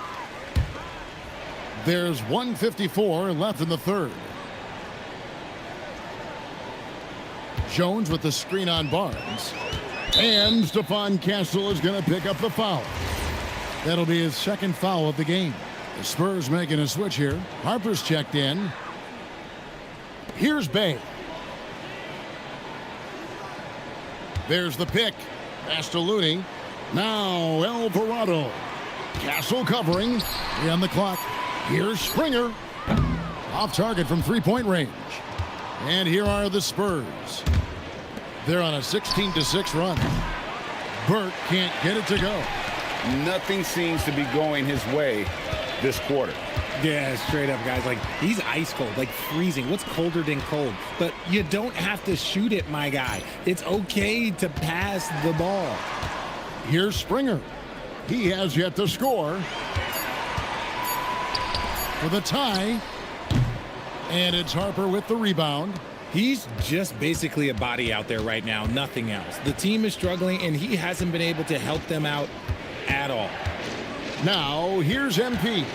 There's 1:54 left in the third. Jones with the screen on Barnes. And Stephon Castle is going to pick up the foul. That'll be his second foul of the game. The Spurs making a switch here. Harper's checked in. Here's Bay. There's the pick. Pass to Looney. Now Alvarado. Castle covering. 3 on the clock. Here's Springer. Off target from three-point range. And here are the Spurs. They're on a 16-6 run. Burke can't get it to go. Nothing seems to be going his way this quarter. Yeah, straight up, guys. Like, he's ice cold, like freezing. What's colder than cold? But you don't have to shoot it, my guy. It's okay to pass the ball. Here's Springer. He has yet to score. For the tie. And it's Harper with the rebound. He's just basically a body out there right now, nothing else. The team is struggling, and he hasn't been able to help them out at all. Now, here's MP.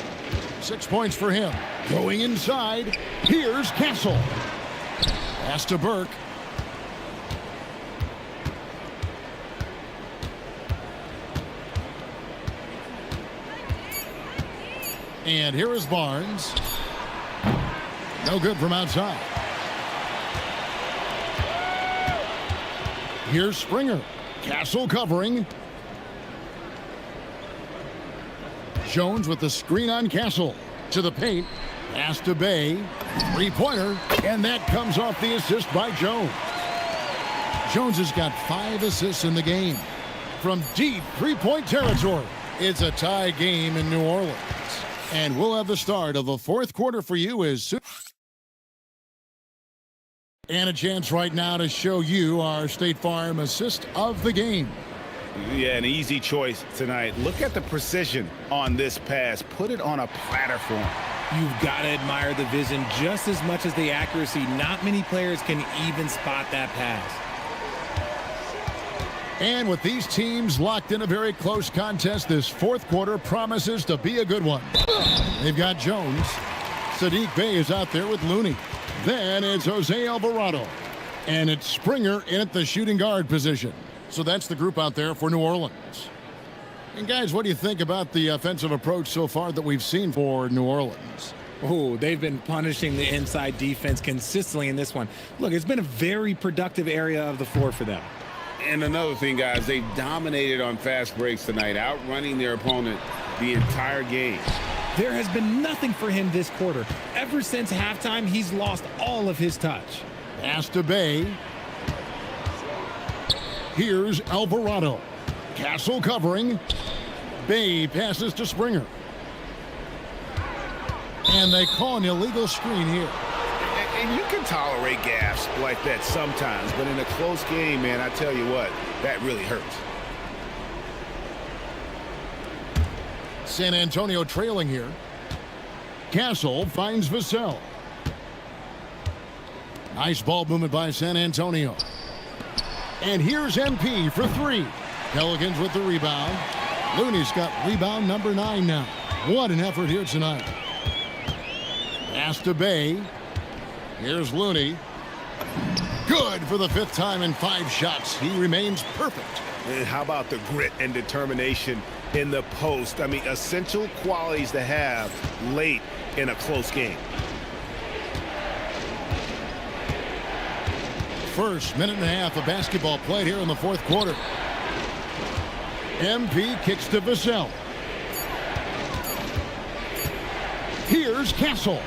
6 points for him. Going inside, here's Castle. Pass to Burke. And here is Barnes. No good from outside. Here's Springer. Castle covering. Jones with the screen on Castle. To the paint. Pass to Bay. Three-pointer. And that comes off the assist by Jones. Jones has got 5 assists in the game. From deep three-point territory. It's a tie game in New Orleans. And we'll have the start of the fourth quarter for you as soon. And a chance right now to show you our State Farm assist of the game. Yeah, an easy choice tonight. Look at the precision on this pass. Put it on a platter for him. You've got to admire the vision just as much as the accuracy. Not many players can even spot that pass. And with these teams locked in a very close contest, this fourth quarter promises to be a good one. They've got Jones. Sadiq Bey is out there with Looney. Then it's Jose Alvarado. And it's Springer in at the shooting guard position. So that's the group out there for New Orleans. And guys, what do you think about the offensive approach so far that we've seen for New Orleans? Oh, they've been punishing the inside defense consistently in this one. Look, it's been a very productive area of the floor for them. And another thing, guys, they've dominated on fast breaks tonight, outrunning their opponent the entire game. There has been nothing for him this quarter. Ever since halftime, he's lost all of his touch. Pass to Bay. Here's Alvarado. Castle covering. Bay passes to Springer. And they call an illegal screen here. And you can tolerate gaffes like that sometimes, but in a close game, man, I tell you what, that really hurts. San Antonio trailing here. Castle finds Vassell. Nice ball movement by San Antonio. And here's MP for three. Pelicans with the rebound. Looney's got rebound number 9 now. What an effort here tonight. Pass to Bay. Here's Looney. Good for the 5th time in 5 shots. He remains perfect. And how about the grit and determination in the post? I mean, essential qualities to have late in a close game. First minute and a half of basketball played here in the 4th quarter. MP kicks to Vassell. Here's Castle.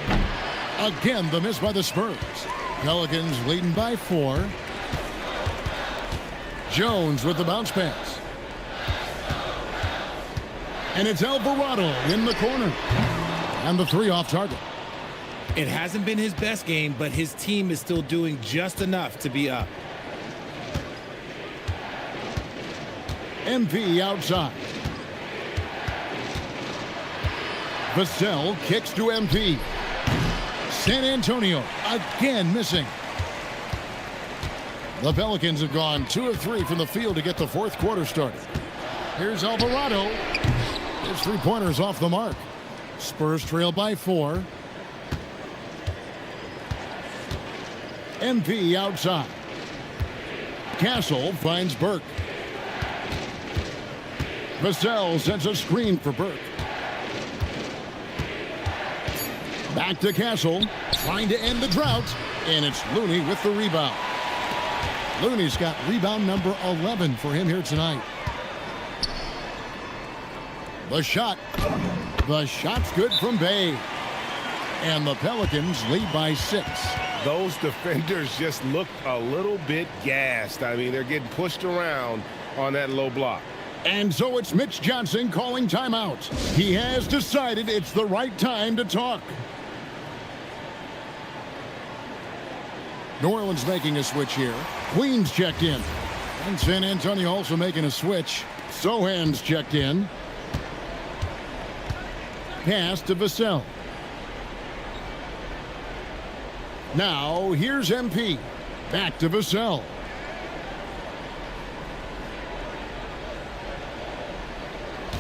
Again, the miss by the Spurs. Pelicans leading by 4. Jones with the bounce pass. And it's Alvarado in the corner. And the 3 off target. It hasn't been his best game, but his team is still doing just enough to be up. MP outside. Vassell kicks to MP. San Antonio again missing. The Pelicans have gone 2 of 3 from the field to get the 4th quarter started. Here's Alvarado. His 3-pointers off the mark. Spurs trail by 4. MP outside. Castle finds Burke. Vassell sends a screen for Burke. Back to Castle, trying to end the drought, and it's Looney with the rebound. Looney's got rebound number 11 for him here tonight. The shot's good from Bay. And the Pelicans lead by 6. Those defenders just looked a little bit gassed. I mean, they're getting pushed around on that low block. And so it's Mitch Johnson calling timeout. He has decided it's the right time to talk. New Orleans making a switch here. Queens checked in. And San Antonio also making a switch. Sohan's checked in. Pass to Vassell. Now here's MP. Back to Vassell.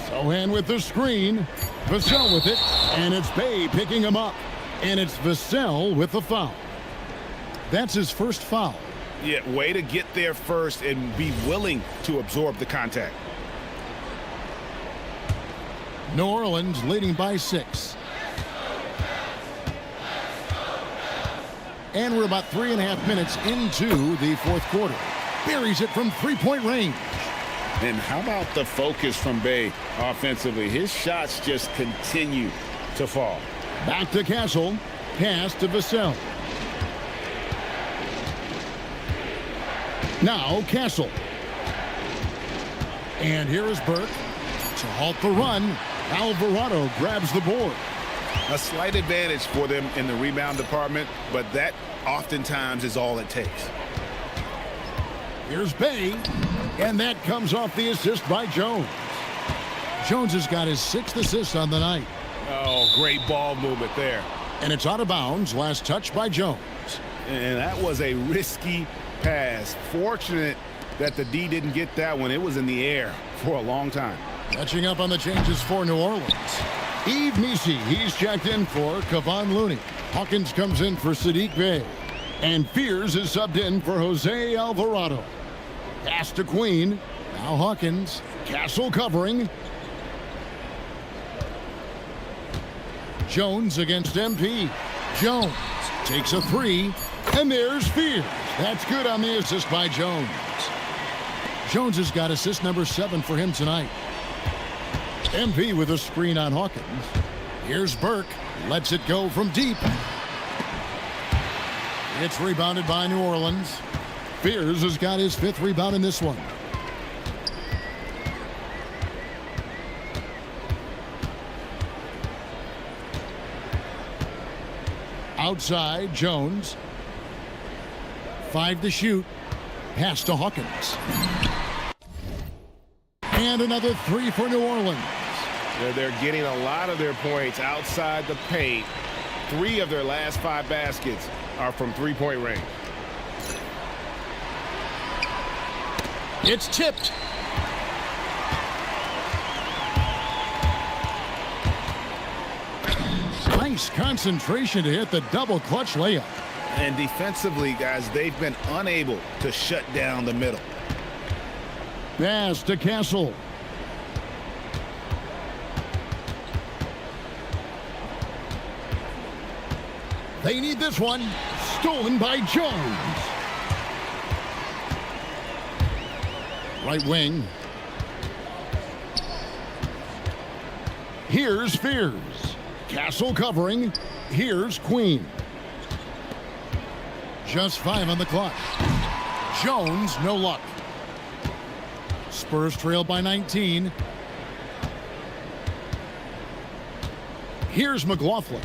Sohan with the screen. Vassell with it. And it's Bay picking him up. And it's Vassell with the foul. That's his first foul. Yeah, way to get there first and be willing to absorb the contact. New Orleans leading by 6. And we're about 3.5 minutes into the 4th quarter. Buries it from 3-point range. And how about the focus from Bay offensively? His shots just continue to fall. Back to Castle. Pass to Vassell. Now Castle. And here is Burke. To halt the run, Alvarado grabs the board. A slight advantage for them in the rebound department, but that oftentimes is all it takes. Here's Bay, and that comes off the assist by Jones. Jones has got his 6th assist on the night. Oh, great ball movement there. And it's out of bounds, last touch by Jones. And that was a risky pass. Fortunate that the D didn't get that one. It was in the air for a long time. Catching up on the changes for New Orleans. Yves Missi, he's checked in for Kevon Looney. Hawkins comes in for Sadiq Bey. And Fears is subbed in for Jose Alvarado. Pass to Queen. Now Hawkins. Castle covering. Jones against MP. Jones takes a 3. And there's Fears. That's good on the assist by Jones. Jones has got assist number 7 for him tonight. MP with a screen on Hawkins. Here's Burke. Lets it go from deep. It's rebounded by New Orleans. Fears has got his 5th rebound in this one. Outside, Jones. 5 to shoot. Pass to Hawkins. And another 3 for New Orleans. They're getting a lot of their points outside the paint. 3 of their last 5 baskets are from three-point range. It's tipped. Nice concentration to hit the double clutch layup. And defensively, guys, they've been unable to shut down the middle. Pass to Castle. They need this one. Stolen by Jones. Right wing. Here's Fears. Castle covering. Here's Queen. Just 5 on the clock. Jones, no luck. Spurs trail by 19. Here's McLaughlin.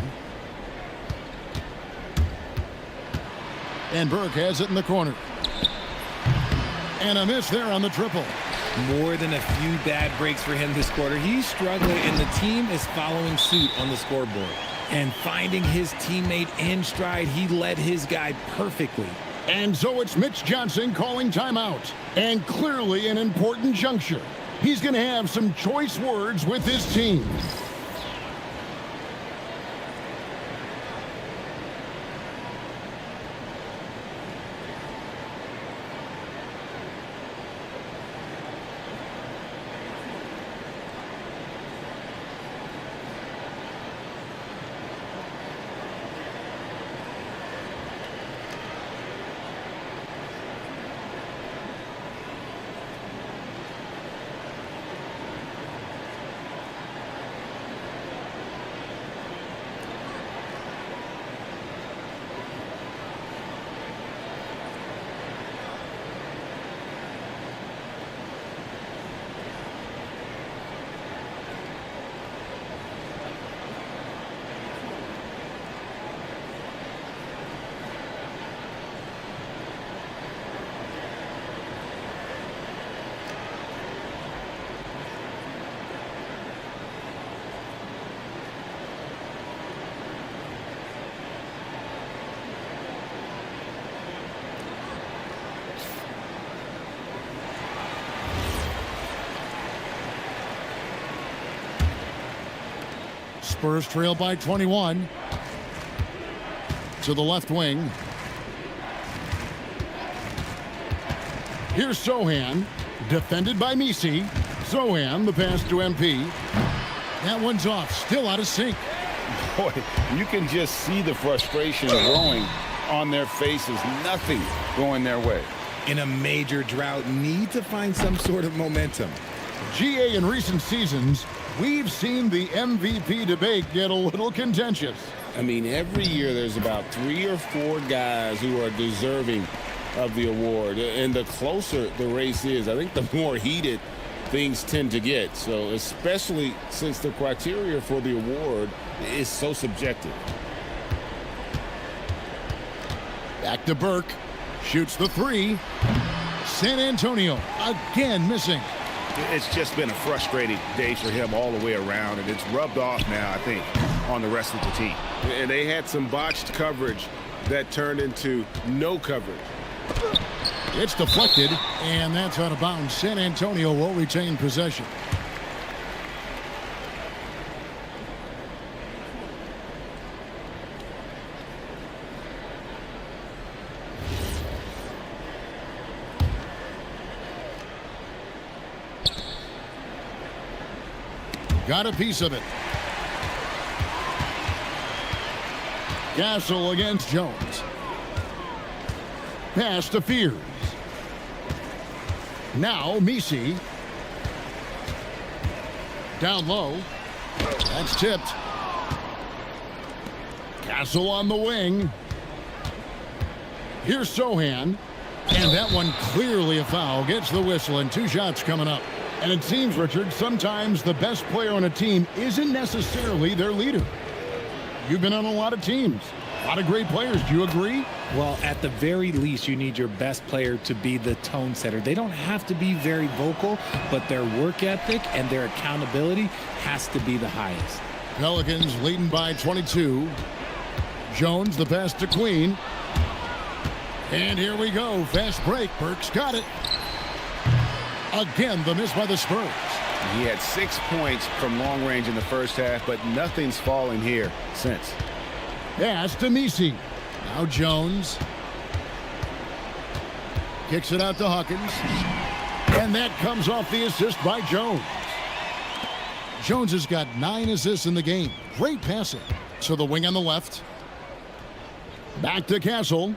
And Burke has it in the corner. And a miss there on the triple. More than a few bad breaks for him this quarter. He's struggling, and the team is following suit on the scoreboard. And finding his teammate in stride, he led his guy perfectly. And so it's Mitch Johnson calling timeout. And clearly an important juncture. He's going to have some choice words with his team. Spurs trail by 21. To the left wing. Here's Sohan. Defended by Misi. Sohan, the pass to MP. That one's off. Still out of sync. Boy, you can just see the frustration growing on their faces. Nothing going their way. In a major drought, need to find some sort of momentum. GA in recent seasons, we've seen the MVP debate get a little contentious. I mean, every year there's about 3 or 4 guys who are deserving of the award. And the closer the race is, I think the more heated things tend to get. So especially since the criteria for the award is so subjective. Back to Burke. Shoots the 3. San Antonio again missing. It's just been a frustrating day for him all the way around, and it's rubbed off now, I think, on the rest of the team. And they had some botched coverage that turned into no coverage. It's deflected, and that's out of bounds. San Antonio will retain possession. Got a piece of it. Castle against Jones. Pass to Fears. Now Misi. Down low. That's tipped. Castle on the wing. Here's Sohan. And that one clearly a foul. Gets the whistle and 2 shots coming up. And it seems, Richard, sometimes the best player on a team isn't necessarily their leader. You've been on a lot of teams. A lot of great players. Do you agree? Well, at the very least, you need your best player to be the tone setter. They don't have to be very vocal, but their work ethic and their accountability has to be the highest. Pelicans leading by 22. Jones, the pass to Queen. And here we go. Fast break. Burks got it. Again, the miss by the Spurs. He had 6 points from long range in the first half, but nothing's fallen here since. Pass to Misi. Now Jones. Kicks it out to Hawkins. And that comes off the assist by Jones. Jones has got 9 assists in the game. Great passing. So the wing on the left. Back to Castle.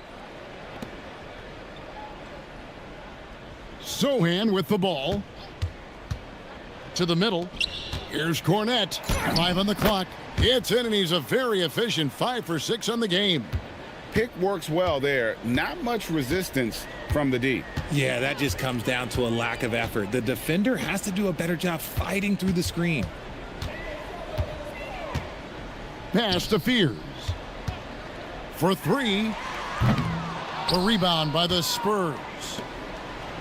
Sohan with the ball. To the middle. Here's Cornette. 5 on the clock. It's in, and he's a very efficient 5 for 6 on the game. Pick works well there. Not much resistance from the D. Yeah, that just comes down to a lack of effort. The defender has to do a better job fighting through the screen. Pass to Fears. For 3. The rebound by the Spurs.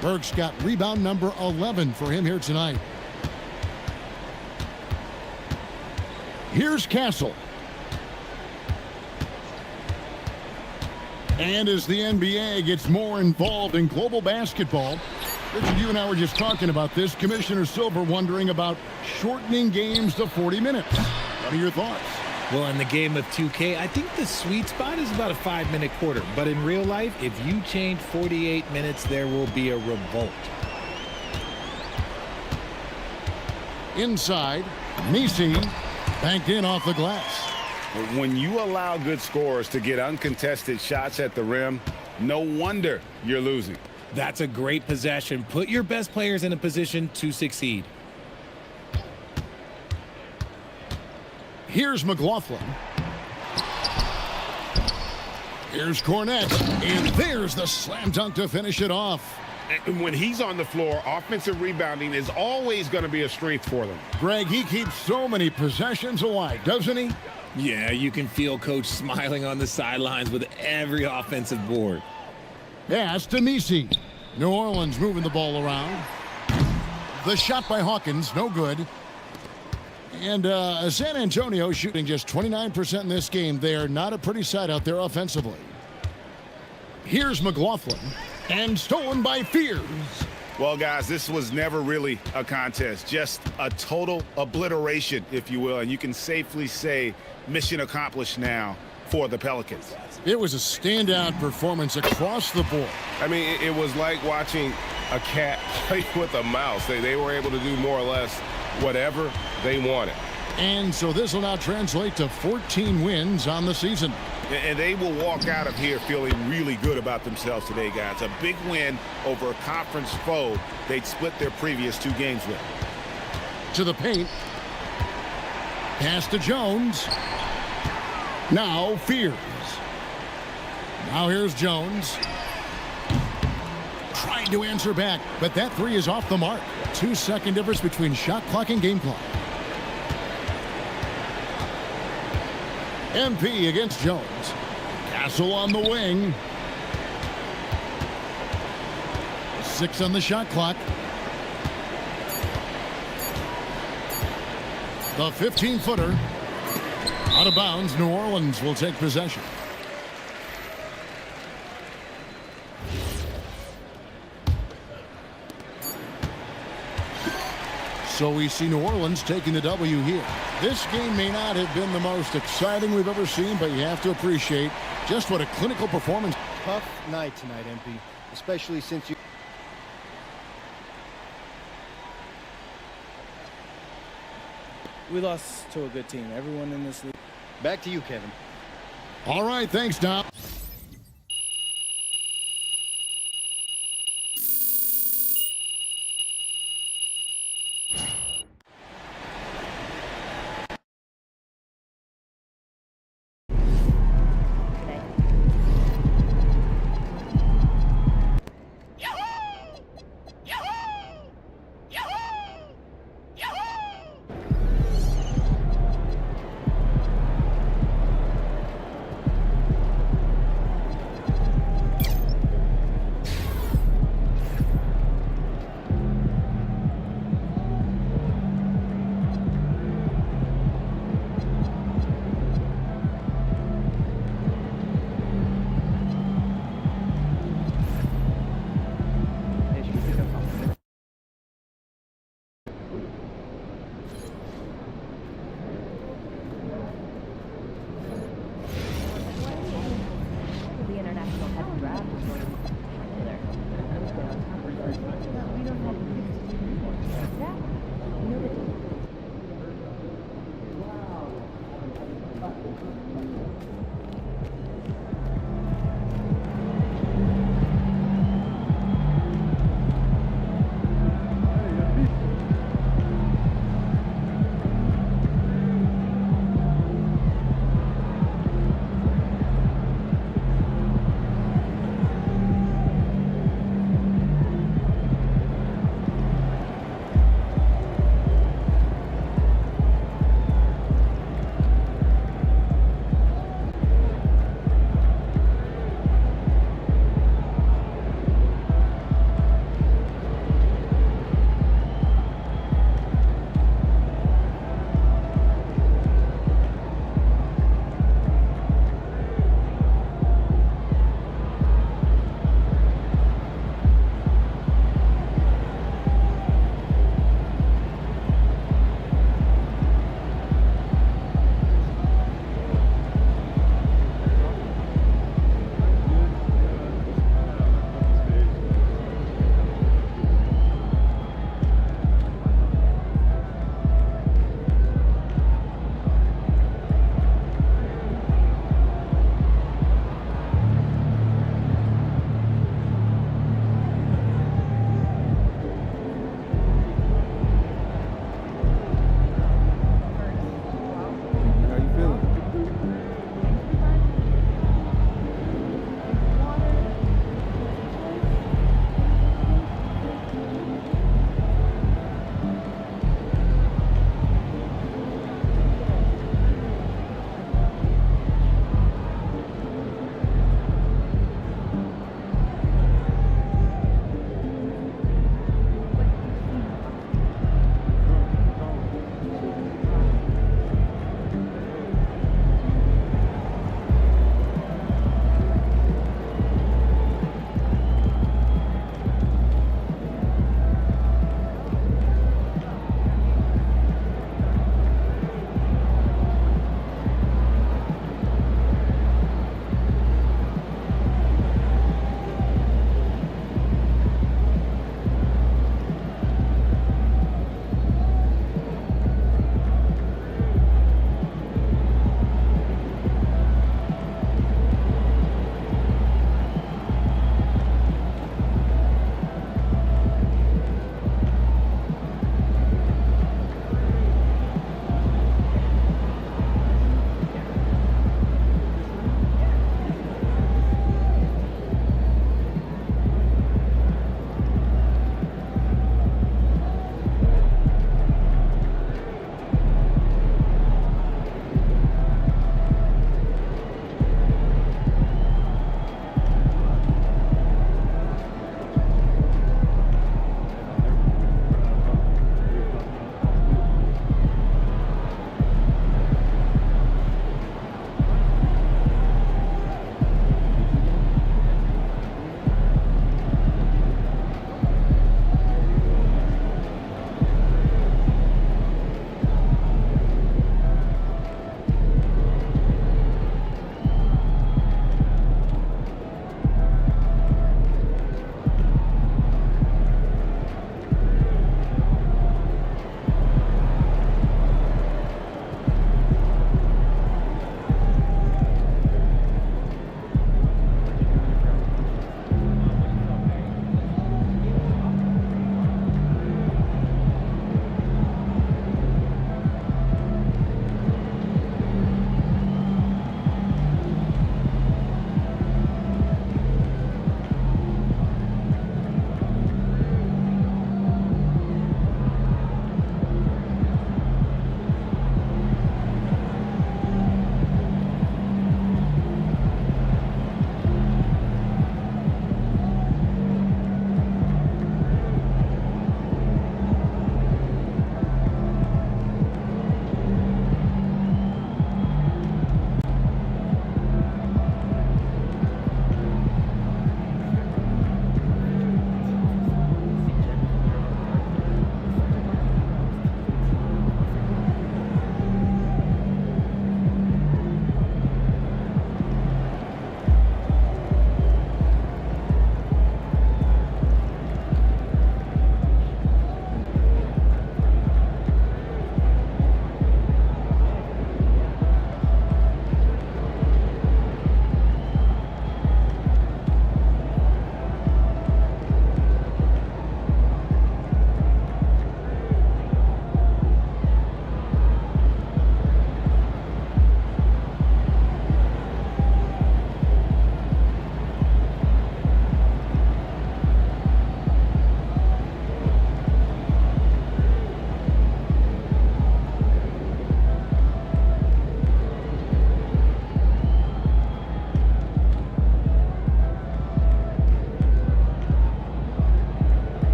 Burks got rebound number 11 for him here tonight. Here's Castle. And as the NBA gets more involved in global basketball, Richard, you and I were just talking about this. Commissioner Silver wondering about shortening games to 40 minutes. What are your thoughts? Well, in the game of 2K, I think the sweet spot is about a 5-minute quarter. But in real life, if you change 48 minutes, there will be a revolt. Inside, Misi banked in off the glass. When you allow good scorers to get uncontested shots at the rim, no wonder you're losing. That's a great possession. Put your best players in a position to succeed. Here's McLaughlin. Here's Cornette. And there's the slam dunk to finish it off. And when he's on the floor, offensive rebounding is always going to be a strength for them. Greg, he keeps so many possessions alive, doesn't he? Yeah, you can feel Coach smiling on the sidelines with every offensive board. Pass to Misi. New Orleans moving the ball around. The shot by Hawkins, no good. And San Antonio shooting just 29% in this game. They are not a pretty sight out there offensively. Here's McLaughlin. And stolen by Fears. Well, guys, this was never really a contest. Just a total obliteration, if you will. And you can safely say mission accomplished now for the Pelicans. It was a standout performance across the board. I mean, it was like watching a cat play with a mouse. They were able to do more or less whatever they wanted. And so this will now translate to 14 wins on the season. And they will walk out of here feeling really good about themselves today, guys. A big win over a conference foe they'd split their previous 2 games with. To the paint. Pass to Jones. Now Fears. Now here's Jones. Trying to answer back, but that 3 is off the mark. 2-second difference between shot clock and game clock. MP against Jones. Castle on the wing. 6 on the shot clock. The 15-footer. Out of bounds. New Orleans will take possession. So we see New Orleans taking the W here. This game may not have been the most exciting we've ever seen, but you have to appreciate just what a clinical performance. Tough night tonight, MP, especially since you... We lost to a good team. Everyone in this league. Back to you, Kevin. All right, thanks, Tom.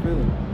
feeling?